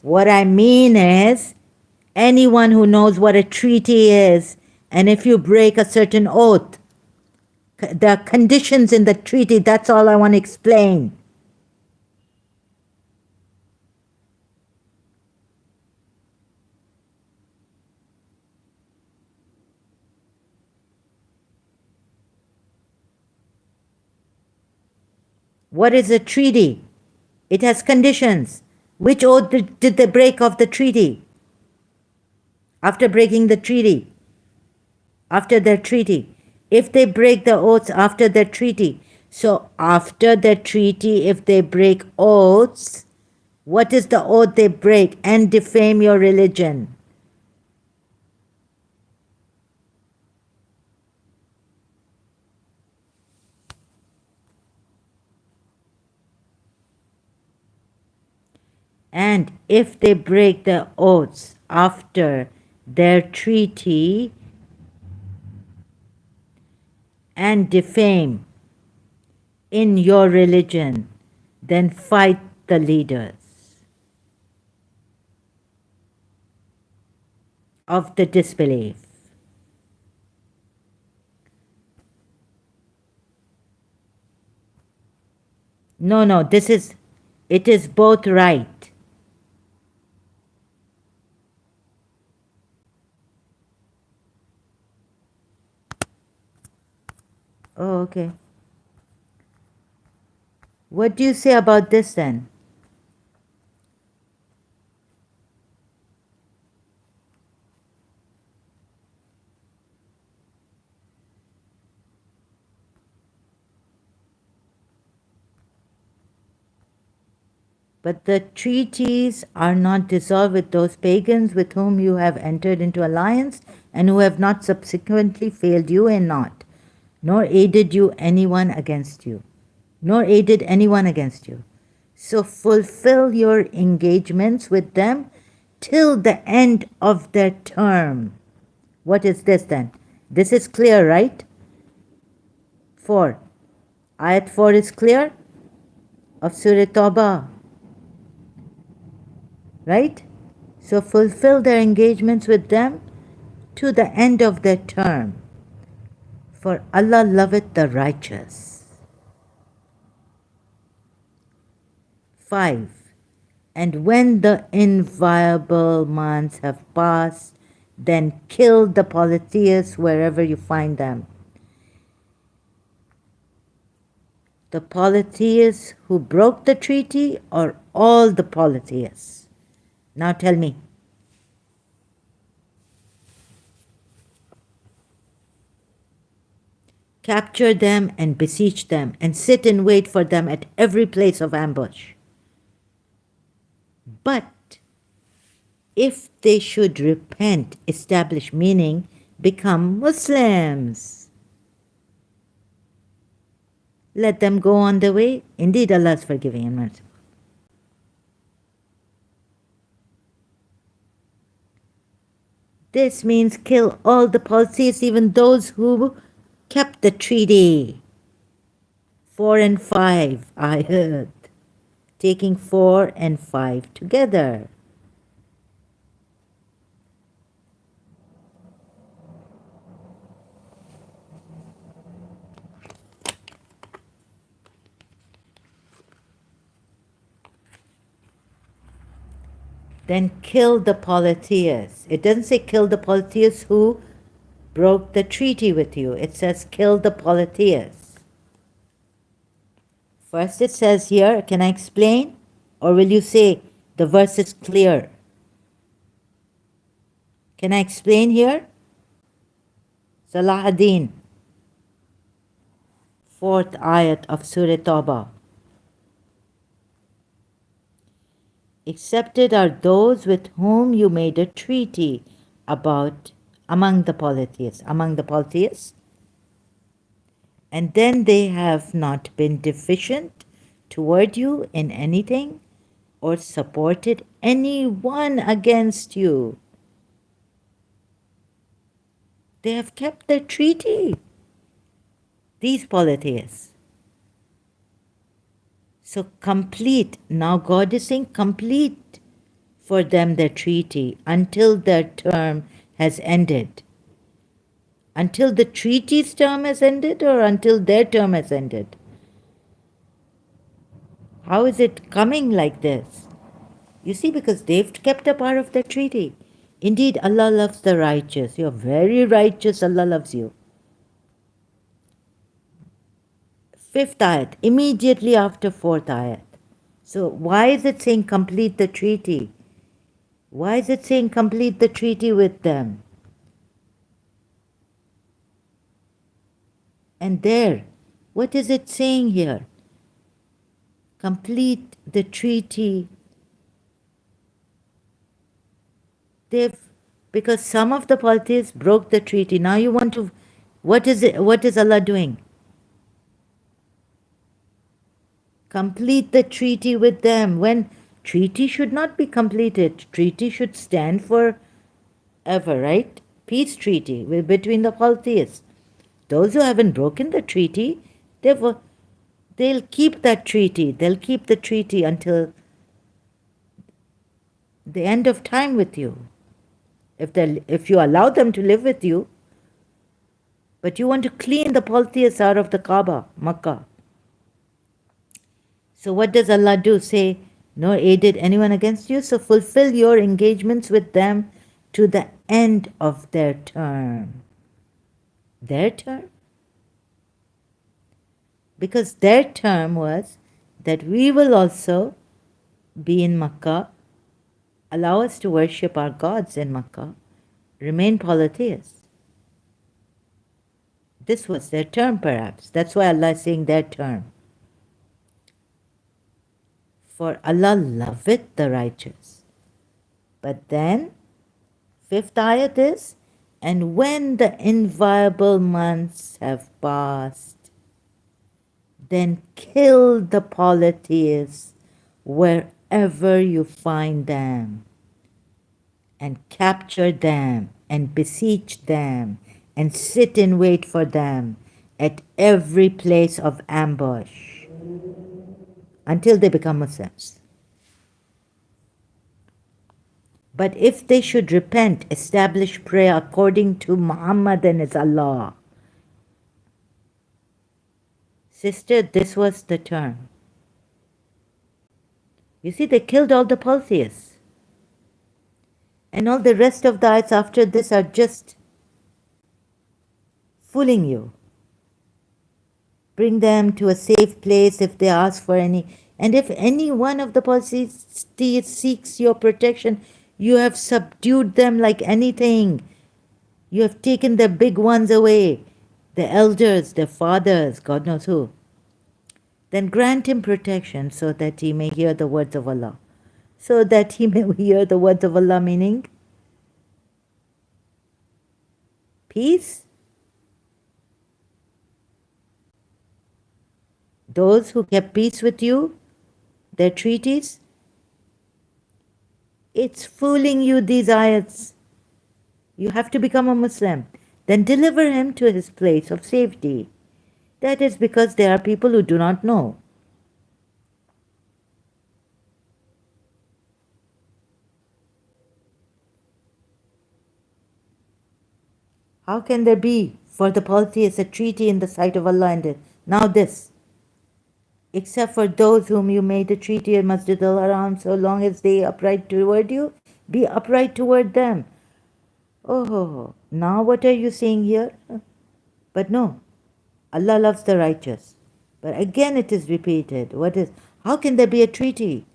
What I mean is, anyone who knows what a treaty is, and if you break a certain oath, the conditions in the treaty, that's all I want to explain. What is a treaty? It has conditions. Which oath did they break of the treaty? After breaking the treaty, after their treaty. If they break the oaths after their treaty, so after the treaty, if they break oaths, what is the oath they break? And defame your religion. And if they break the oaths after their treaty and defame in your religion, then fight the leaders of the disbelief. No, no, it is both right. Oh, okay. What do you say about this then? But the treaties are not dissolved with those pagans with whom you have entered into alliance and who have not subsequently failed you in naught, nor aided anyone against you. So fulfill your engagements with them till the end of their term. What is this then? This is clear, right? 4. Ayat 4 is clear of Surah Tauba, right? So fulfill their engagements with them to the end of their term. For Allah loveth the righteous. 5. And when the inviolable months have passed, then kill the polytheists wherever you find them. The polytheists who broke the treaty or all the polytheists? Now tell me. Capture them and besiege them and sit in wait for them at every place of ambush. But if they should repent, establish, meaning become Muslims, let them go on their way. Indeed, Allah is forgiving and merciful. This means kill all the polytheists, even those who kept the treaty. 4 and 5, I heard. Taking 4 and 5 together. Then kill the polytheists. It doesn't say kill the polytheists who broke the treaty with you. It says kill the polytheists. First it says here, can I explain? Or will you say the verse is clear? Can I explain here? Salahuddin, 4th ayat of Surah Tauba. Accepted are those with whom you made a treaty about among the polytheists. And then they have not been deficient toward you in anything or supported anyone against you. They have kept their treaty, these polytheists. So complete, now God is saying complete for them their treaty until their term has ended. Until the treaty's term has ended or until their term has ended? How is it coming like this? You see, because they've kept a part of their treaty. Indeed, Allah loves the righteous. You're very righteous, Allah loves you. 5th ayat, immediately after 4th ayat. So why is it saying complete the treaty? Why is it saying complete the treaty with them? And there, what is it saying here? Complete the treaty. Because some of the polytheists broke the treaty. Now you want to, what is Allah doing? Complete the treaty with them. When treaty should not be completed, treaty should stand forever, right? Peace treaty between the polytheists. Those who haven't broken the treaty, they'll keep that treaty. They'll keep the treaty until the end of time with you. If you allow them to live with you, but you want to clean the polytheists out of the Kaaba, Makkah. So what does Allah do? Say, nor aided anyone against you, so fulfill your engagements with them to the end of their term. Their term? Because their term was that we will also be in Makkah, allow us to worship our gods in Makkah, remain polytheists. This was their term, perhaps. That's why Allah is saying their term. For Allah loveth the righteous. But then, fifth ayat is, and when the inviolable months have passed, then kill the polytheists wherever you find them, and capture them, and besiege them, and sit in wait for them at every place of ambush until they become Muslims. But if they should repent, establish prayer according to Muhammad and his Allah. Sister, this was the term. You see, they killed all the polytheists. And all the rest of the ayats after this are just fooling you. Bring them to a safe place if they ask for any. And if any one of the polytheists seeks your protection, you have subdued them like anything. You have taken their big ones away, the elders, their fathers, God knows who. Then grant him protection so that he may hear the words of Allah. So that he may hear the words of Allah, meaning peace. Those who kept peace with you, their treaties, it's fooling you, these ayats. You have to become a Muslim. Then deliver him to his place of safety. That is because there are people who do not know. How can there be for the polytheists a treaty in the sight of Allah and now this? Except for those whom you made a treaty at Masjid al-Haram, so long as they upright toward you, be upright toward them. Oh, now what are you saying here? But no, Allah loves the righteous. But again it is repeated. How can there be a treaty?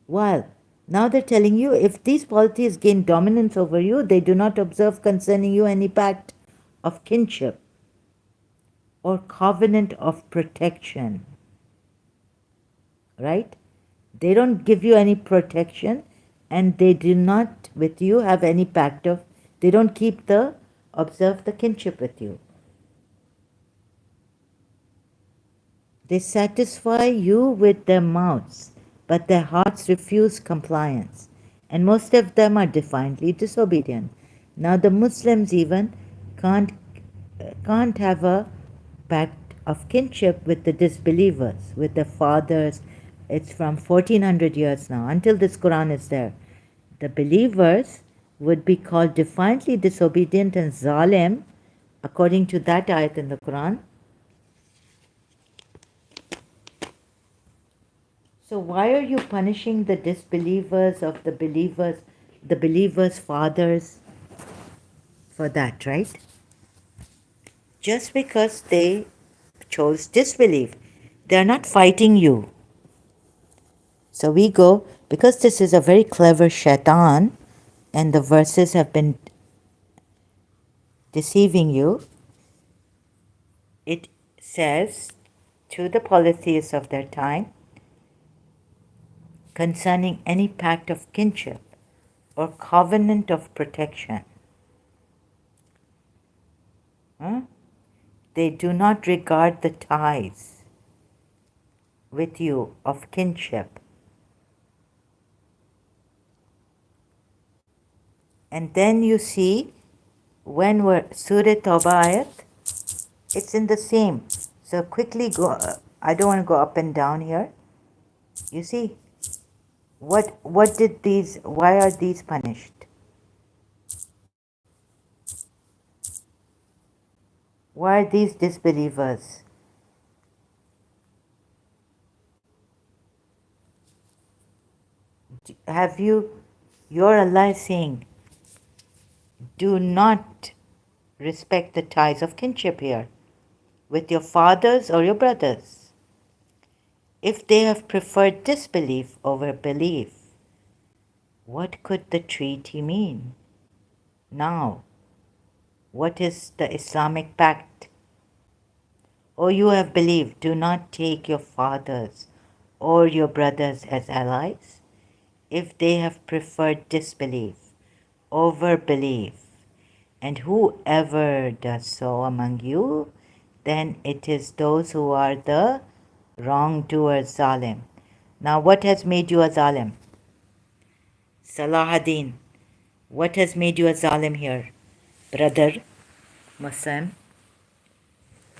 Well, now they're telling you if these polytheists gain dominance over you, they do not observe concerning you any pact of kinship or covenant of protection. Right? They don't give you any protection, and they do not with you have any pact of, they don't observe the kinship with you. They satisfy you with their mouths, but their hearts refuse compliance, and most of them are defiantly disobedient. Now the Muslims even can't have a pact of kinship with the disbelievers, with their fathers. It's from 1400 years now, until this Quran is there. The believers would be called defiantly disobedient and zalim, according to that ayat in the Quran. So why are you punishing the disbelievers of the believers' fathers for that, right? Just because they chose disbelief. They are not fighting you. So we go, because this is a very clever shaitan, and the verses have been deceiving you, it says to the polytheists of their time, concerning any pact of kinship or covenant of protection. They do not regard the ties with you of kinship. And then you see, when we're Surah Tauba ayat, it's in the same. So quickly go, I don't want to go up and down here. You see, what did these, why are these punished? Why are these disbelievers? Have you, your Allah is saying, do not respect the ties of kinship here with your fathers or your brothers. If they have preferred disbelief over belief, what could the treaty mean? Now, what is the Islamic pact? O you have believed, do not take your fathers or your brothers as allies if they have preferred disbelief over belief. And whoever does so among you, then it is those who are the wrongdoers, zalim. Now what has made you a zalim? Salahuddin, what has made you a zalim here? Brother, Muslim,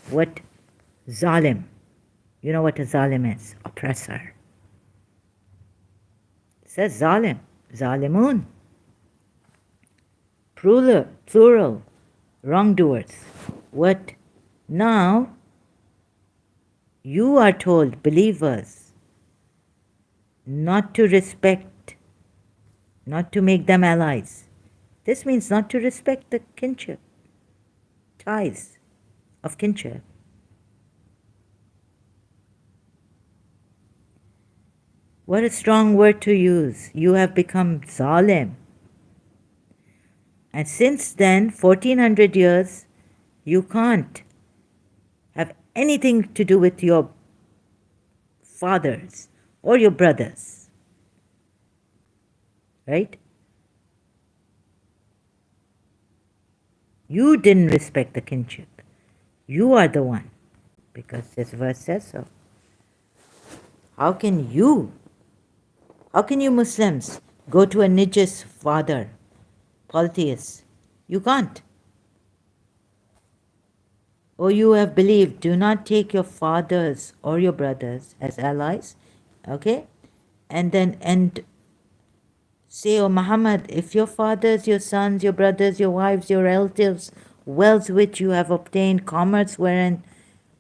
what? Zalim. You know what a zalim is? Oppressor. It says zalim, zalimun. Plural, wrongdoers. What? Now, you are told, believers, not to respect, not to make them allies. This means not to respect the kinship, ties of kinship. What a strong word to use. You have become zalim. And since then, 1400 years, you can't have anything to do with your fathers or your brothers. Right? You didn't respect the kinship. You are the one, because this verse says so. How can you Muslims go to a Nijis father, polytheists? You can't. O you have believed, do not take your fathers or your brothers as allies. Okay? And say, O Muhammad, if your fathers, your sons, your brothers, your wives, your relatives, wealth which you have obtained, commerce wherein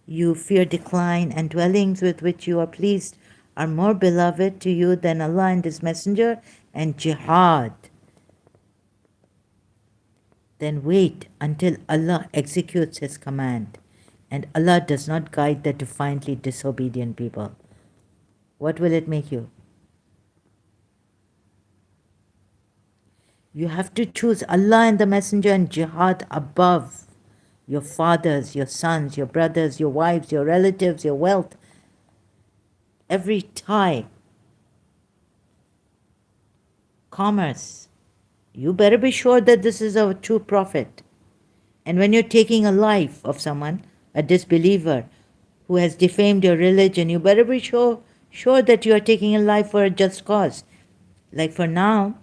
you fear decline, and dwellings with which you are pleased, are more beloved to you than Allah and His Messenger and jihad, then wait until Allah executes His command, and Allah does not guide the defiantly disobedient people. What will it make you? You have to choose Allah and the Messenger and jihad above your fathers, your sons, your brothers, your wives, your relatives, your wealth, every tie, commerce. You better be sure that this is a true prophet. And when you're taking a life of someone, a disbeliever who has defamed your religion, you better be sure that you are taking a life for a just cause. Like for now,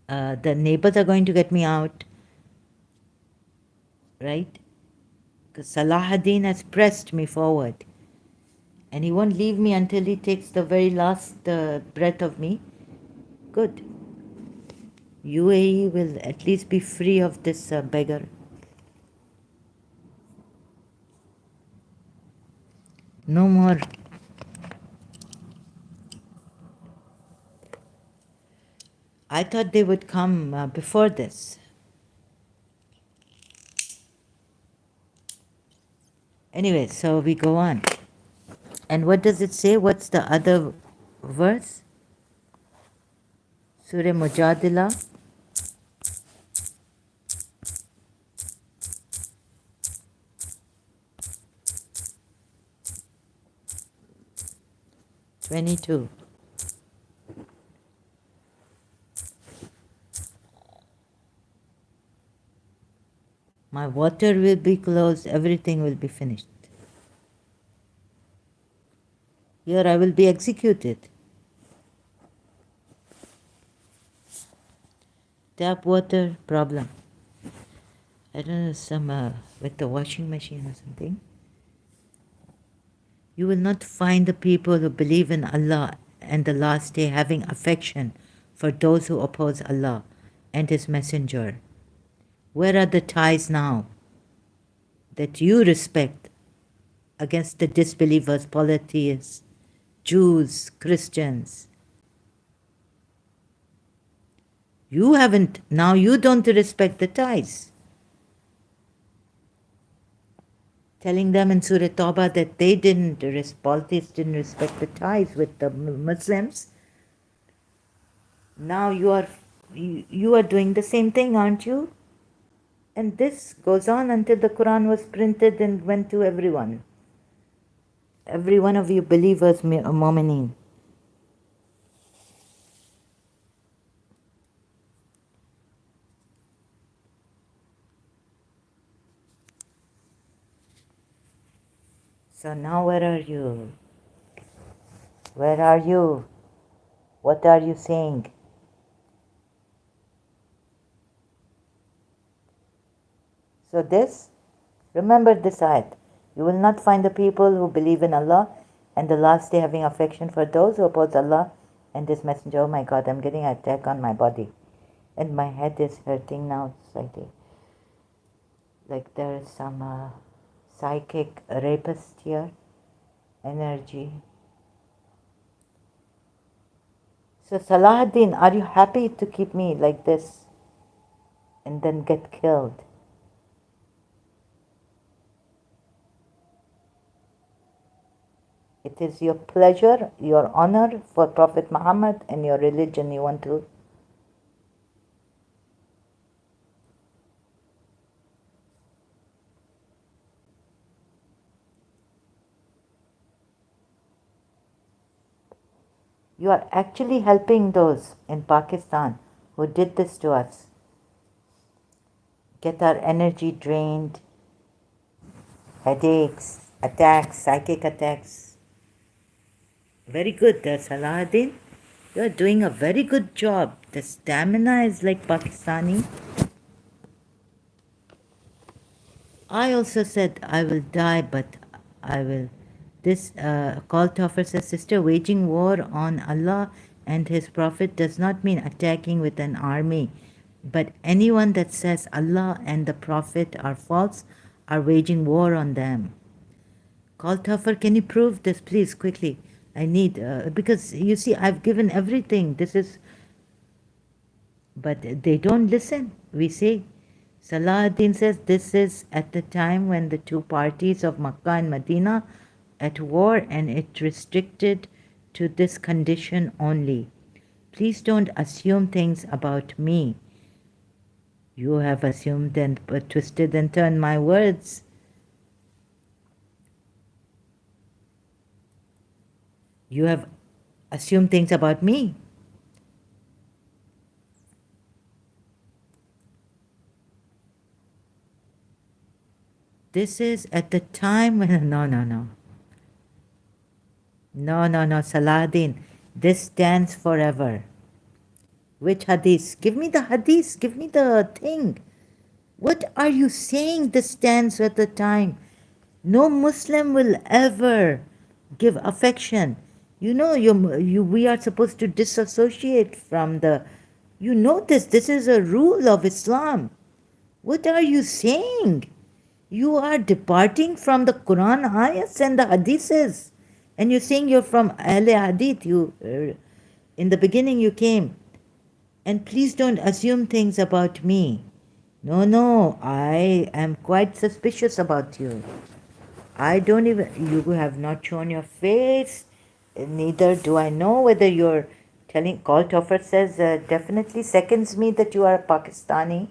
the neighbors are going to get me out, right? Because Salahuddin has pressed me forward. And he won't leave me until he takes the very last breath of me. Good. UAE will at least be free of this beggar. No more. I thought they would come before this. Anyway, so we go on. And what does it say? What's the other verse? Surah Mujadila. "22. My water will be closed, everything will be finished. Here I will be executed. Tap water problem. I don't know, some with the washing machine or something. You will not find the people who believe in Allah and the last day having affection for those who oppose Allah and His Messenger. Where are the ties now that you respect against the disbelievers, polytheists, Jews, Christians? You haven't, now you don't respect the ties. Telling them in Surah Tauba that they didn't, polytheists didn't respect the ties with the Muslims. Now you are doing the same thing, aren't you? And this goes on until the Quran was printed and went to everyone. Every one of you believers, Mu'mineen. So now where are you? Where are you? What are you saying? So this, remember this ayat. You will not find the people who believe in Allah and the last day having affection for those who oppose Allah and His Messenger. Oh my God, I'm getting an attack on my body. And my head is hurting now slightly. Like there is some psychic rapist here. Energy. So Salahuddin, are you happy to keep me like this and then get killed? It is your pleasure, your honor for Prophet Muhammad and your religion you want to. You are actually helping those in Pakistan who did this to us. Get our energy drained, headaches, attacks, psychic attacks. Very good, Salahuddin. You are doing a very good job. The stamina is like Pakistani. I also said I will die, but I will. This cult offers says, sister, waging war on Allah and His Prophet does not mean attacking with an army, but anyone that says Allah and the Prophet are false are waging war on them. Cult offer, can you prove this, please, quickly? I need, because you see, I've given everything. This is, but they don't listen. We say, Salahuddin says this is at the time when the two parties of Makkah and Medina at war and it restricted to this condition only. Please don't assume things about me. You have assumed and twisted and turned my words. You have assumed things about me. This is at the time when, no, Salahuddin, this stands forever. Which hadith? Give me the hadith, give me the thing. What are you saying this stands at the time? No Muslim will ever give affection. You know, we are supposed to disassociate from the, you know this is a rule of Islam. What are you saying? You are departing from the Quran ayahs and the hadiths. And you're saying you're from Ahle Hadith. In the beginning you came. And please don't assume things about me. No, I am quite suspicious about you. I don't even, you have not shown your face. Neither do I know whether you're telling, Call Toffer says, definitely seconds me that you are Pakistani.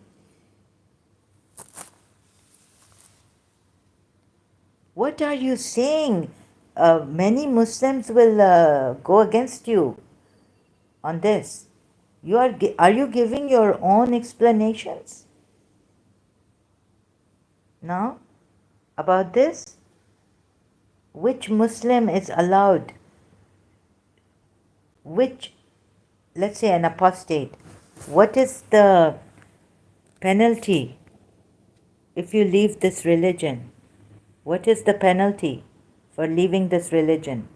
What are you saying? Many Muslims will go against you on this. Are you giving your own explanations now about this? Which Muslim is allowed? Which, let's say an apostate, what is the penalty if you leave this religion? What is the penalty for leaving this religion.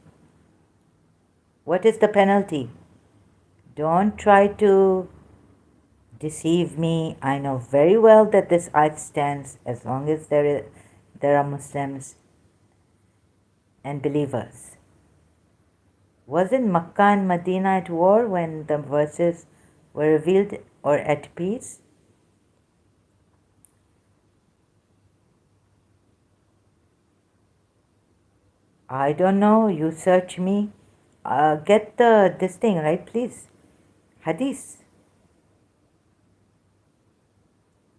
What is the penalty? Don't try to deceive me. I know very well that this ayat stands as long as there are Muslims and believers. Wasn't Makkah and Medina at war when the verses were revealed, or at peace? I don't know. You search me. Get this thing right, please. Hadith.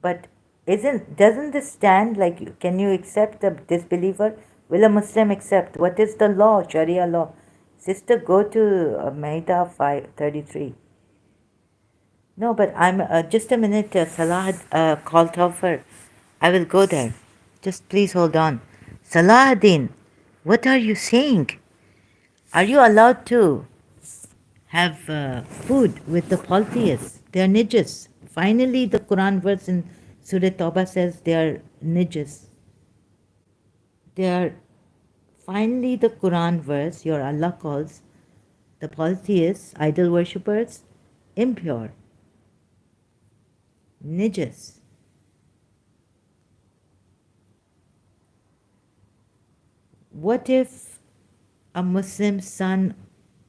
But doesn't this stand like, can you accept the disbeliever? Will a Muslim accept? What is the law, Sharia law? Sister, go to Maida 533. No, but I'm just a minute. Salah called over. I will go there. Just please hold on. Salahuddin, what are you saying? Are you allowed to have food with the polytheists? They are nijis. Finally, the Quran verse in Surah Tauba says they are nijis. They are, finally, the Quran verse, your Allah calls the polytheists, idol worshippers, impure, nijis. What if a Muslim son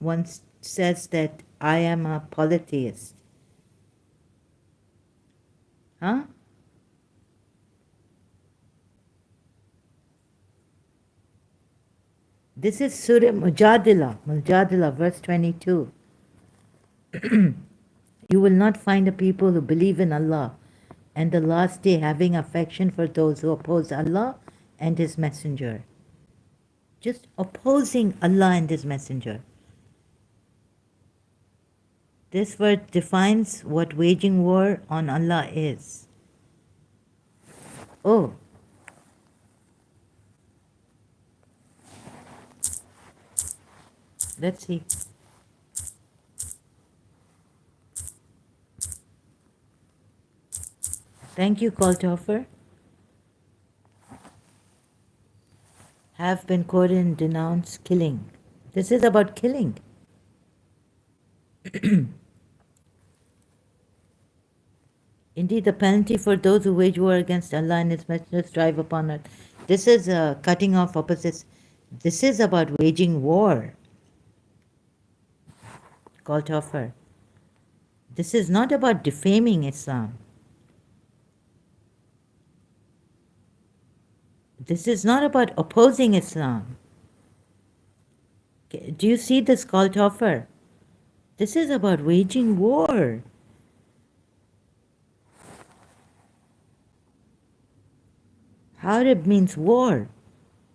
once says that I am a polytheist? Huh? This is Surah Mujadila, verse 22. You will not find a people who believe in Allah and the last day having affection for those who oppose Allah and His Messenger. Just opposing Allah and His Messenger. This verse defines what waging war on Allah is. Oh, let's see. Thank you, Kaltoffer. Have been quoted and denounced killing. This is about killing. Indeed, the penalty for those who wage war against Allah and His Messenger strive upon earth. This is cutting off opposites. This is about waging war. Kaltoffer. This is not about defaming Islam. This is not about opposing Islam. Do you see this, Kaltoffer? This is about waging war. Harib means war,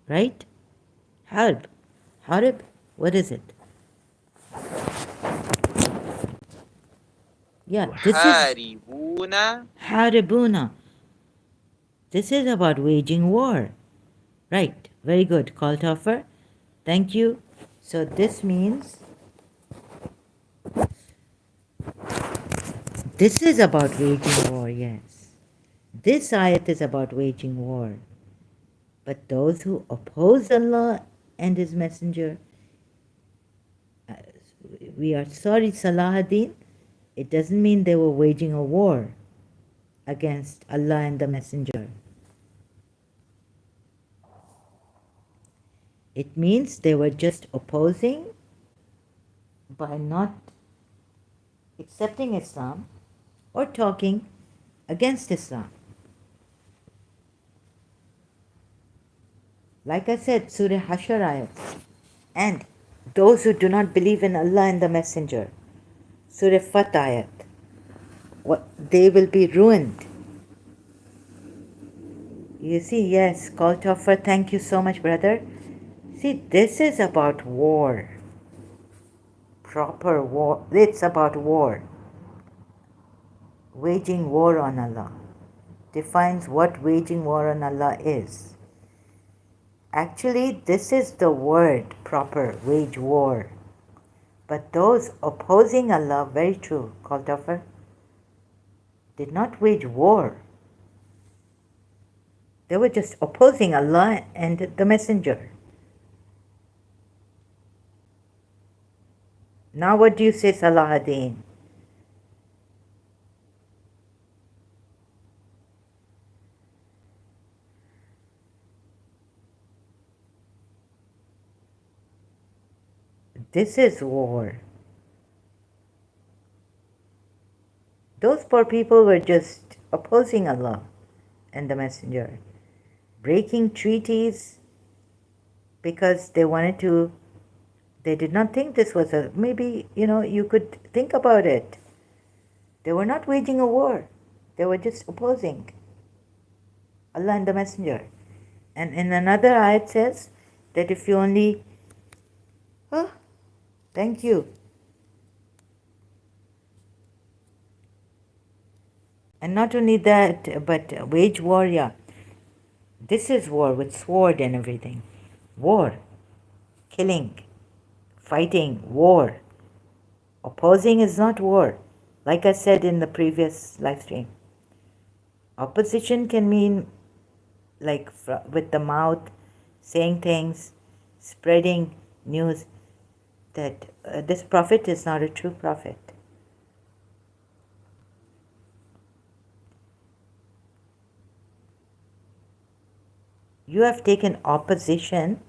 right? Harb. Harib, what is it? Yeah, this is Haribuna. This is about waging war. Right, very good, Kaltoffer. Thank you. So this means this is about waging war, yes. This ayat is about waging war. But those who oppose Allah and His Messenger, we are sorry, Salahuddin, it doesn't mean they were waging a war against Allah and the Messenger. It means they were just opposing by not accepting Islam or talking against Islam. Like I said, Surah Hashar ayat. And those who do not believe in Allah and the Messenger, Surah Fat ayat, they will be ruined. You see, yes, Kaltoffer, thank you so much, brother. See, this is about war. Proper war. It's about war. Waging war on Allah defines what waging war on Allah is. Actually, this is the word proper, wage war. But those opposing Allah, very true, Kaltoffer, did not wage war. They were just opposing Allah and the Messenger. Now what do you say, Salahuddin? This is war. Those poor people were just opposing Allah and the Messenger, breaking treaties because they did not think this was maybe, you could think about it. They were not waging a war. They were just opposing Allah and the Messenger. And in another ayat says that if you only, oh, thank you. And not only that, but wage war, yeah. This is war with sword and everything. War, killing, fighting, war. Opposing is not war. Like I said in the previous live stream, opposition can mean like with the mouth, saying things, spreading news that this prophet is not a true prophet. You have taken opposition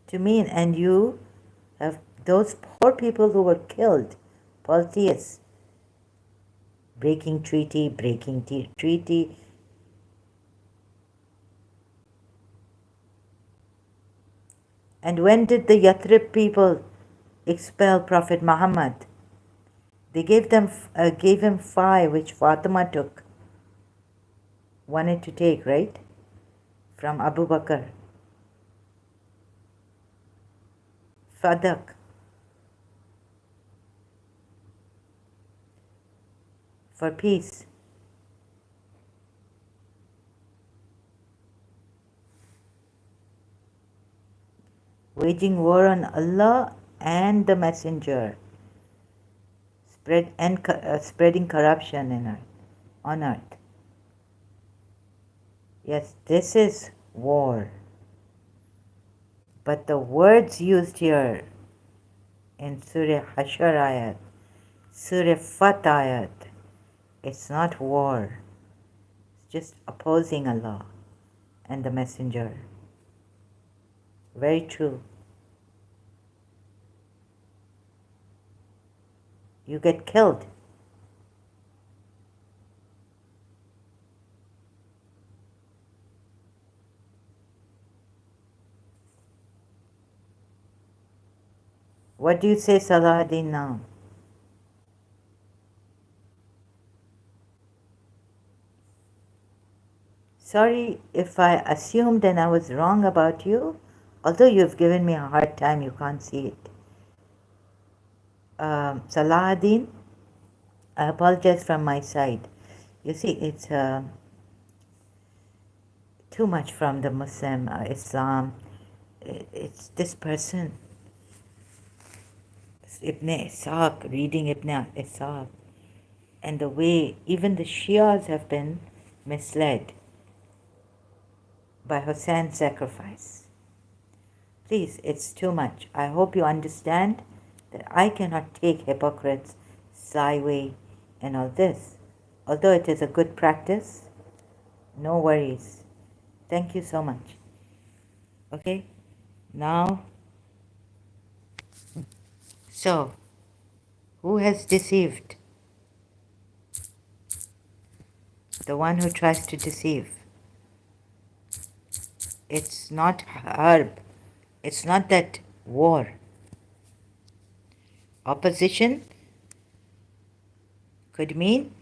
to mean, and you have those poor people who were killed, polytheists, breaking treaty. And when did the Yathrib people expel Prophet Muhammad? They gave him 5, which Fatima wanted to take, right? From Abu Bakr. Fadak. For peace. Waging war on Allah and the Messenger. Spreading corruption on earth. Yes, this is war. But the words used here in Surah Hashar ayat, Surah Fat ayat, it's not war. It's just opposing Allah and the Messenger. Very true. You get killed. What do you say, Salahuddin, now? Sorry if I assumed and I was wrong about you, although you've given me a hard time, you can't see it. Salahuddin, I apologize from my side. You see, it's too much from the Muslim Islam. It's this person, Ibn Ishaq, reading Ibn Ishaq, and the way even the Shias have been misled by Hussein's sacrifice. Please, it's too much. I hope you understand that I cannot take hypocrites, slyway, and all this. Although it is a good practice, no worries. Thank you so much. Okay, now, so, who has deceived? The one who tries to deceive. It's not harb. It's not that war. Opposition could mean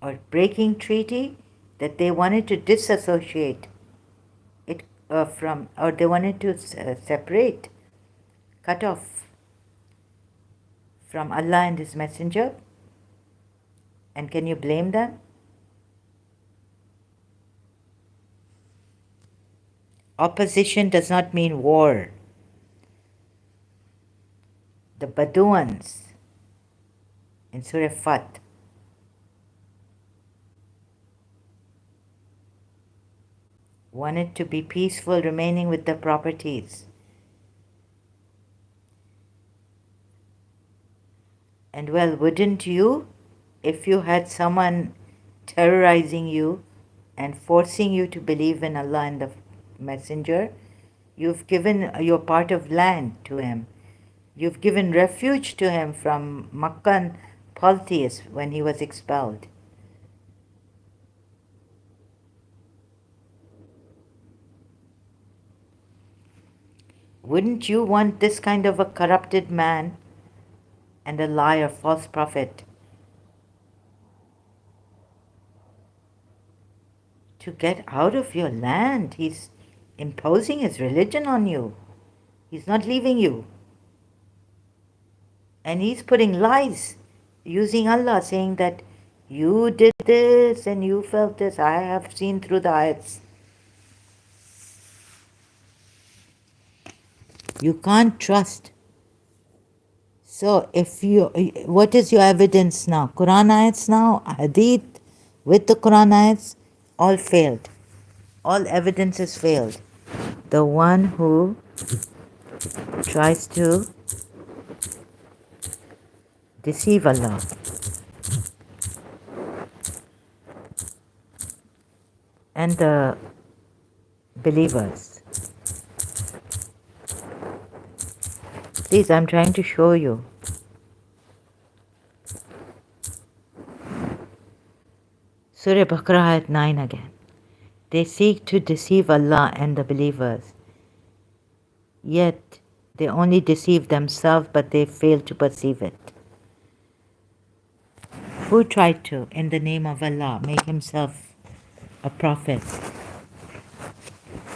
or breaking treaty that they wanted to disassociate it from, or they wanted to separate, cut off from Allah and His Messenger. And can you blame them? Opposition does not mean war. The Bedouins in Surah Fat wanted to be peaceful, remaining with their properties. And well, wouldn't you, if you had someone terrorizing you and forcing you to believe in Allah and the Messenger, you've given your part of land to him. You've given refuge to him from Makkan polytheists when he was expelled. Wouldn't you want this kind of a corrupted man and a liar, false prophet, to get out of your land? He's imposing his religion on you. He's not leaving you. And he's putting lies, using Allah, saying that you did this and you felt this. I have seen through the ayats. You can't trust. So what is your evidence now? Quran ayats now, hadith with the Quran ayats, all failed. All evidence has failed. The one who tries to deceive Allah. And the believers. Please, I'm trying to show you. Surah Baqarah ayat 9 again. They seek to deceive Allah and the believers. Yet they only deceive themselves, but they fail to perceive it. Who tried to, in the name of Allah, make himself a prophet?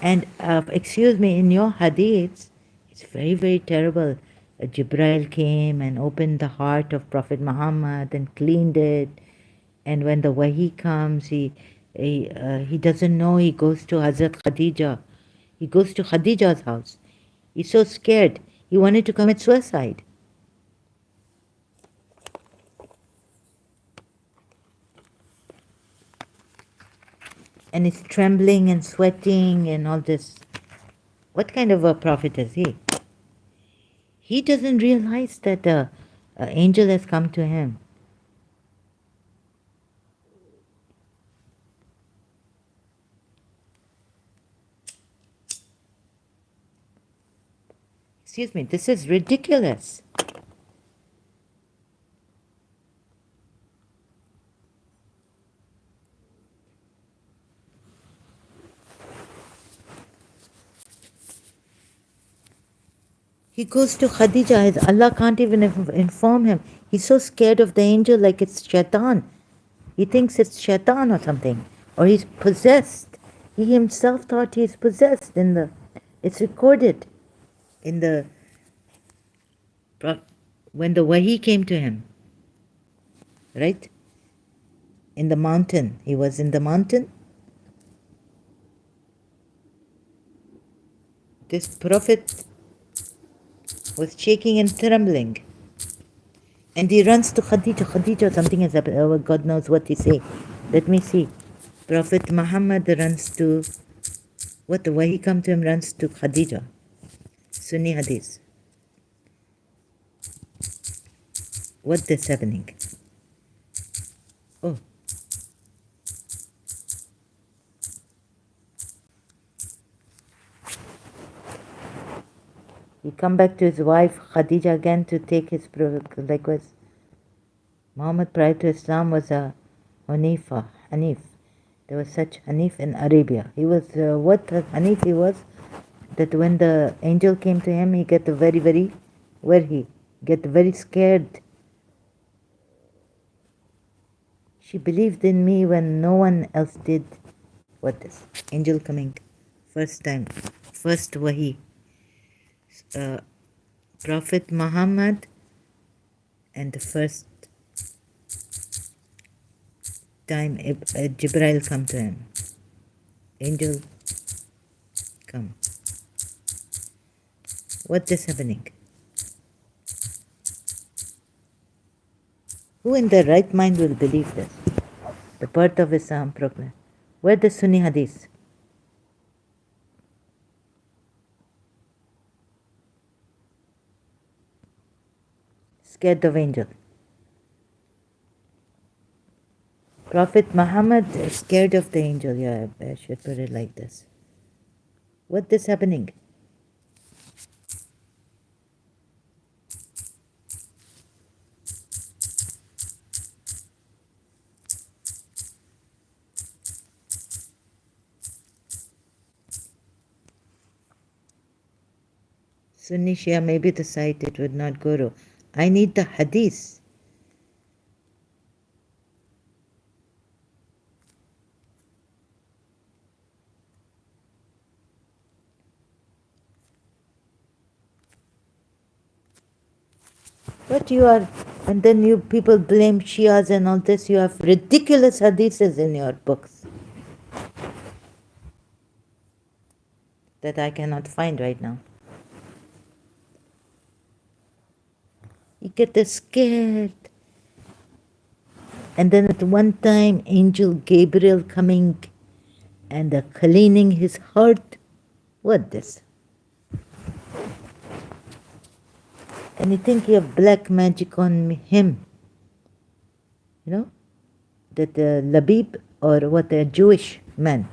And excuse me, in your hadiths, it's very, very terrible. Jibreel came and opened the heart of Prophet Muhammad and cleaned it. And when the wahi comes, he doesn't know. He goes to Hazrat Khadija. He goes to Khadija's house. He's so scared. He wanted to commit suicide. And he's trembling and sweating and all this. What kind of a prophet is he? He doesn't realize that an angel has come to him. Excuse me, this is ridiculous. He goes to Khadija. Allah can't even inform him. He's so scared of the angel like it's shaitan. He thinks it's shaitan or something. Or he's possessed. He himself thought he's possessed. It's recorded in when the wahi came to him. Right? In the mountain. He was in the mountain. This prophet was shaking and trembling. And he runs to Khadija. Khadija, something has happened. Oh, God knows what he say. Let me see. Prophet Muhammad runs to, the wahi come to him, runs to Khadija. Sunni Hadith. What is happening? Oh. He come back to his wife Khadija again to take his likewise. Muhammad prior to Islam was a Hanif. There was such Hanif in Arabia. He was what Hanif he was, that when the angel came to him, he get very scared. She believed in me when no one else did. What is angel coming? First time, first wahi. Prophet Muhammad and the first time Jibreel come to him. Angel come. What is happening? Who in their right mind will believe this? The birth of Islam proclaimed. Where the Sunni Hadith? Scared of angel. Prophet Muhammad is scared of the angel. Yeah, I should put it like this. What is happening? Sunni Shia, maybe the site it would not go to. I need the hadith. But you are, and then you people blame Shias and all this. You have ridiculous hadiths in your books that I cannot find right now. You get scared. And then at one time, Angel Gabriel coming and cleaning his heart. What this? And you think you have black magic on him. You know? That Labib or what a Jewish man.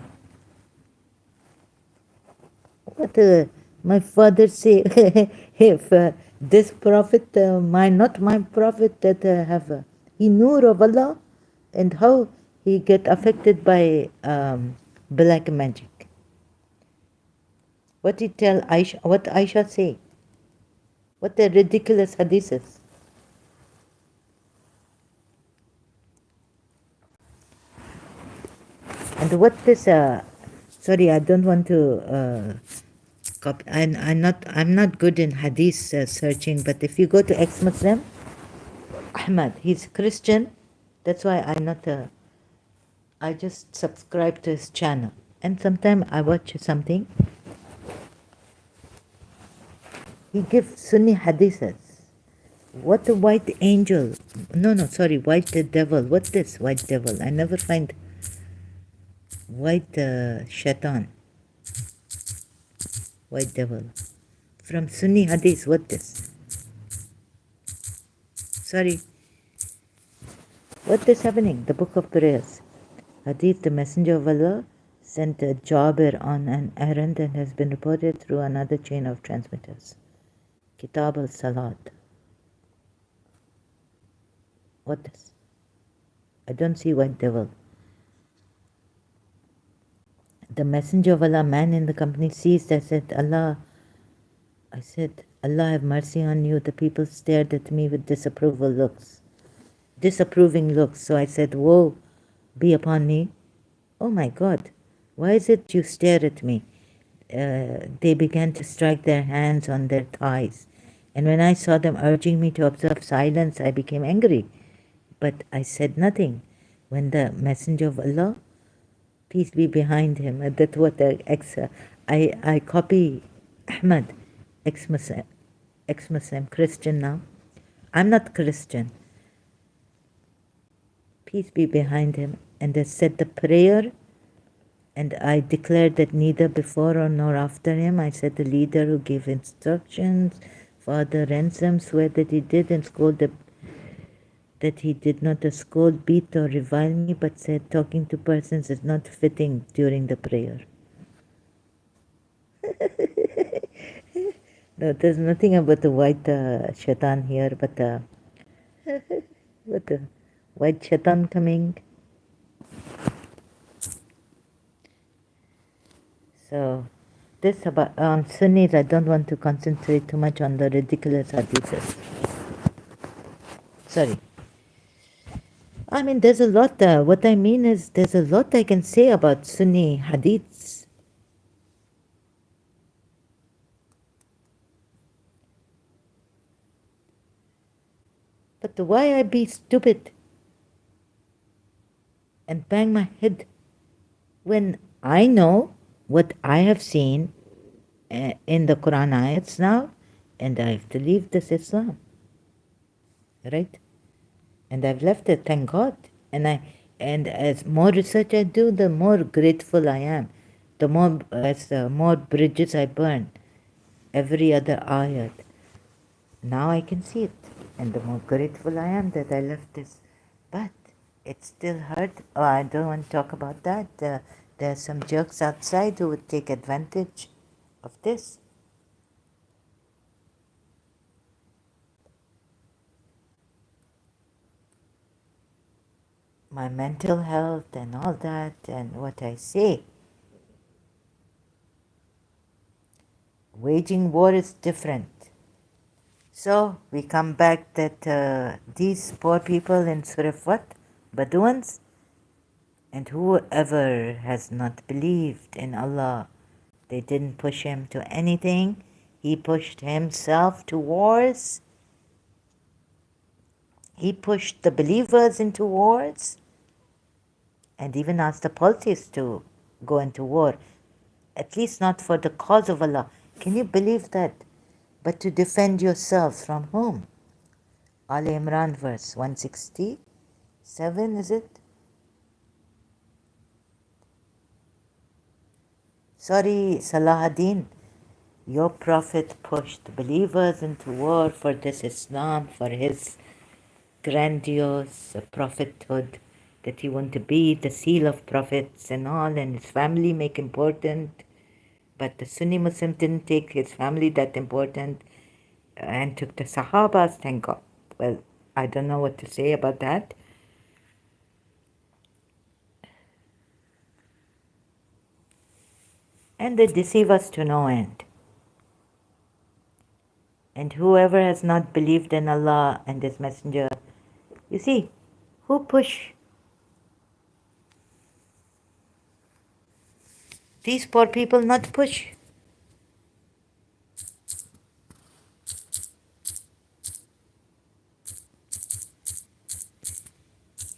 What my father say, if this prophet, not my prophet that have he nur of Allah, and how he get affected by black magic. What he tell Aisha? What Aisha say? What the ridiculous hadiths. And what this? Sorry, I don't want to. Copy. I'm not good in hadith searching. But if you go to ex-Muslim, Ahmad, he's Christian. That's why I'm not. I just subscribe to his channel, and sometimes I watch something. He gives Sunni hadiths. What a white angel? No, sorry, white devil. What's this white devil? I never find white shaitan. White devil. From Sunni hadith, what this? Sorry. What is happening? The book of prayers. Hadith, the messenger of Allah sent a Jabir on an errand and has been reported through another chain of transmitters. Kitab al-Salat. What is? I don't see white devil. The messenger of Allah, man in the company, seized. I said, Allah have mercy on you. The people stared at me with disapproving looks. So I said, woe be upon me. Oh my God, why is it you stare at me? They began to strike their hands on their thighs. And when I saw them urging me to observe silence, I became angry. But I said nothing. When the messenger of Allah, peace be behind him, that's what I copy Ahmad, ex-Muslim, Christian now. I'm not Christian. Peace be behind him. And they said the prayer, and I declared that neither before or nor after him. I said the leader who gave instructions, Father Ransom, swear that he did and that he did not scold, beat or revile me, but said talking to persons is not fitting during the prayer. No, there's nothing about the white shaitan here, but what the white shaitan coming. So this about on Sunnis, I don't want to concentrate too much on the ridiculous hadiths. Sorry. I mean, there's a lot. What I mean is, there's a lot I can say about Sunni hadiths. But why I be stupid and bang my head when I know what I have seen in the Quran ayats now, and I have to leave this Islam, right? And I've left it, thank God. And as more research I do, the more grateful I am. The more bridges I burn, every other ayat. Now I can see it, and the more grateful I am that I left this. But It still hurt. Oh, I don't want to talk about that. There are some jerks outside who would take advantage of this. My mental health and all that and what I say. Waging war is different. So we come back that these poor people in Surah what? Bedouins? And whoever has not believed in Allah, they didn't push him to anything. He pushed himself to wars. He pushed the believers into wars and even asked the polytheists to go into war, at least not for the cause of Allah. Can you believe that? But to defend yourselves from whom? Al Imran verse 167, is it? Sorry, Salahuddin, your prophet pushed believers into war for this Islam, for his grandiose prophethood, that he wanted to be the seal of prophets and all, and his family make important. But the Sunni Muslims didn't take his family that important and took the Sahabas, thank God. Well, I don't know what to say about that. And they deceive us to no end. And whoever has not believed in Allah and His Messenger, you see, who push? These poor people not push.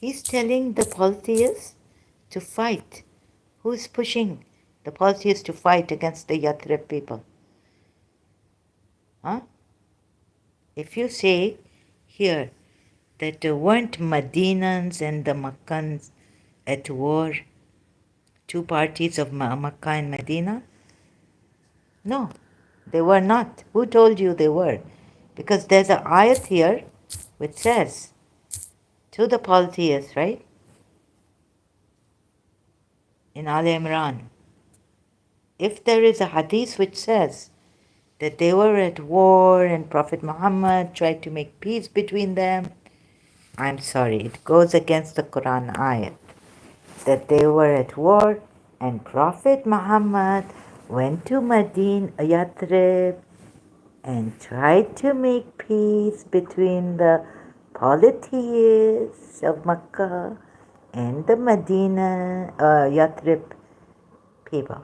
He's telling the polytheists to fight. Who's pushing the polytheists to fight against the Yathrib people? Huh? If you say here that there weren't Madinans and the Makkans at war, two parties of Makkah and Medina? No, they were not. Who told you they were? Because there's an ayat here which says to the polytheists, right? In Al Imran. If there is a hadith which says that they were at war and Prophet Muhammad tried to make peace between them, I'm sorry, it goes against the Quran ayat that they were at war and Prophet Muhammad went to Medina, Yathrib, and tried to make peace between the polytheists of Makkah and the Medina, Yathrib people.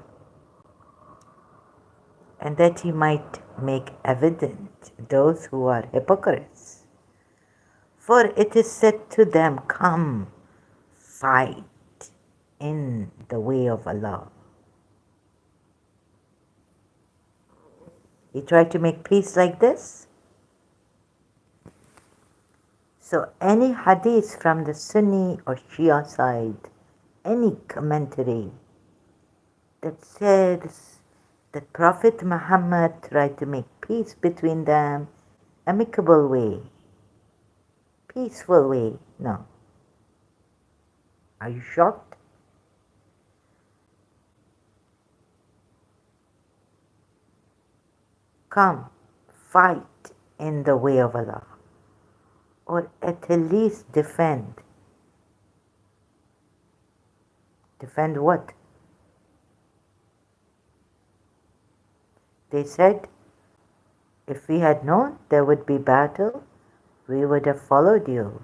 And that he might make evident those who are hypocrites. For it is said to them, come, fight in the way of Allah. He tried to make peace like this. So any hadith from the Sunni or Shia side, any commentary that says that Prophet Muhammad tried to make peace between them, amicable way, peaceful way, no. Are you shocked? Come, fight in the way of Allah, or at least defend. Defend what? They said, if we had known there would be battle, we would have followed you.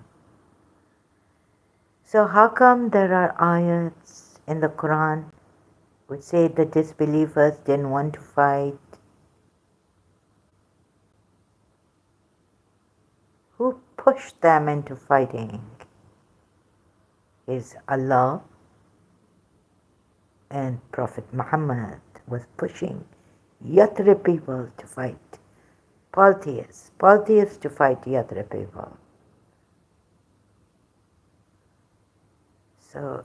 So how come there are ayats in the Quran which say the disbelievers didn't want to fight? Who pushed them into fighting? Is Allah, and Prophet Muhammad was pushing Yathrib people to fight. Polytheists to fight Yathrib people. So,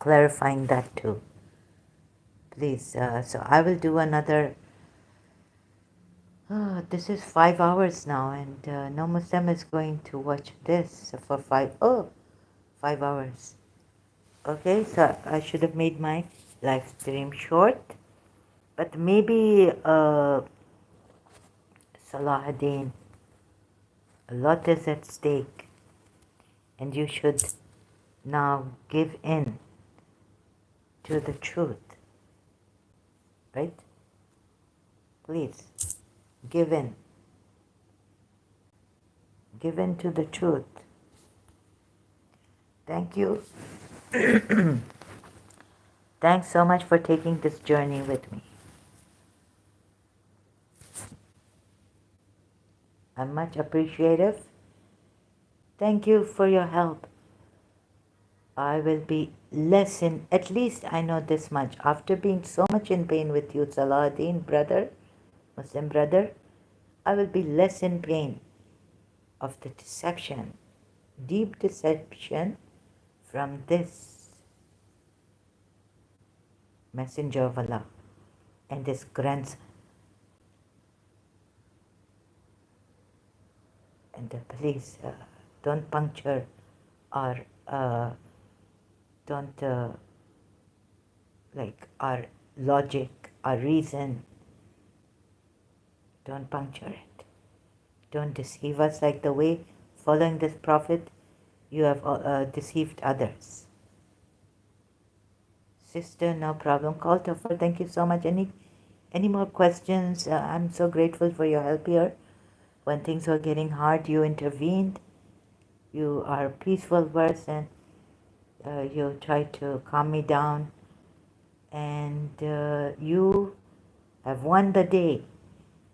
clarifying that too. Please, so I will do another This is 5 hours now, and no Muslim is going to watch this for 5 hours. Okay, so I should have made my live stream short, but maybe Salahuddin, a lot is at stake, and you should now give in to the truth, right? Please, give in. Give in to the truth. Thank you. Thanks so much for taking this journey with me. I'm much appreciative. Thank you for your help. I will be less in, at least I know this much. After being so much in pain with you, Salahuddin, brother, Muslim brother, I will be less in pain of the deception, deep deception from this messenger of Allah and this grandson. And please don't puncture our, don't like our logic, our reason. Don't puncture it. Don't deceive us like the way following this prophet you have deceived others. Sister, no problem. Call Tauba. Thank you so much. Any more questions? I'm so grateful for your help here. When things were getting hard, you intervened. You are a peaceful person. You tried to calm me down. And you have won the day.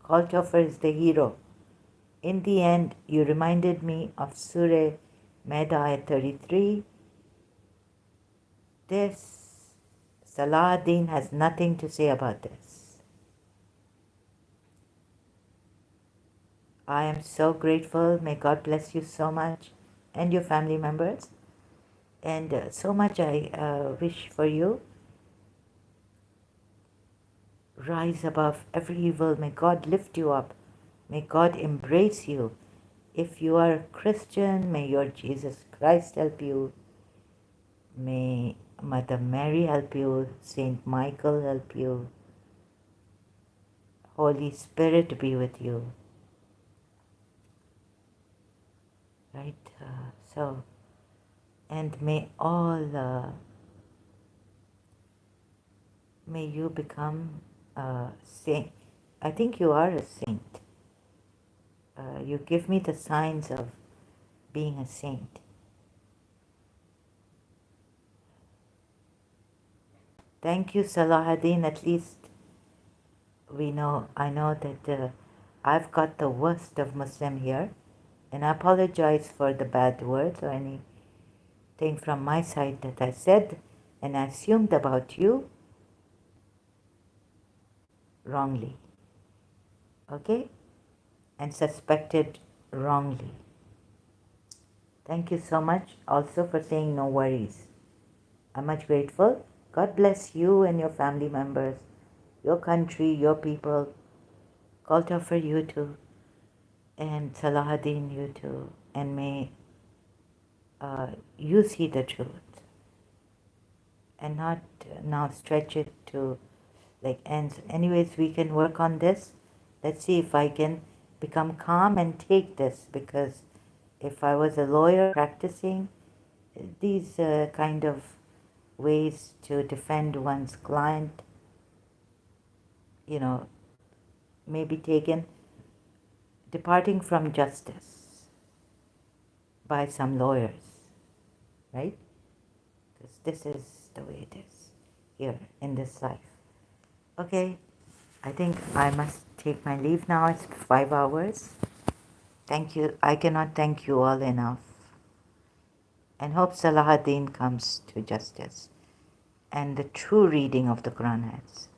Call Tauba is the hero. In the end, you reminded me of Surah Maida 33. This, Salahuddin has nothing to say about this. I am so grateful. May God bless you so much and your family members. And so much I wish for you. Rise above every evil. May God lift you up. May God embrace you. If you are a Christian, may your Jesus Christ help you. May Mother Mary help you. Saint Michael help you. Holy Spirit be with you. Right? And may may you become a saint. I think you are a saint. You give me the signs of being a saint. Thank you, Salahuddin. At least I know that I've got the worst of Muslim here, and I apologize for the bad words or anything from my side that I said and I assumed about you wrongly, okay, and suspected wrongly. Thank you so much also for saying no worries. I'm much grateful. God bless you and your family members, your country, your people. Called for you too, and Salahuddin you too, and may you see the truth and not now stretch it to like ends. Anyways, we can work on this. Let's see if I can become calm and take this, because if I was a lawyer practicing, these kind of ways to defend one's client, may be taken departing from justice by some lawyers, right? Because this is the way it is here in this life. Okay, I think I must take my leave now. It's 5 hours. Thank you. I cannot thank you all enough. And hope Salahuddin comes to justice and the true reading of the Quran has.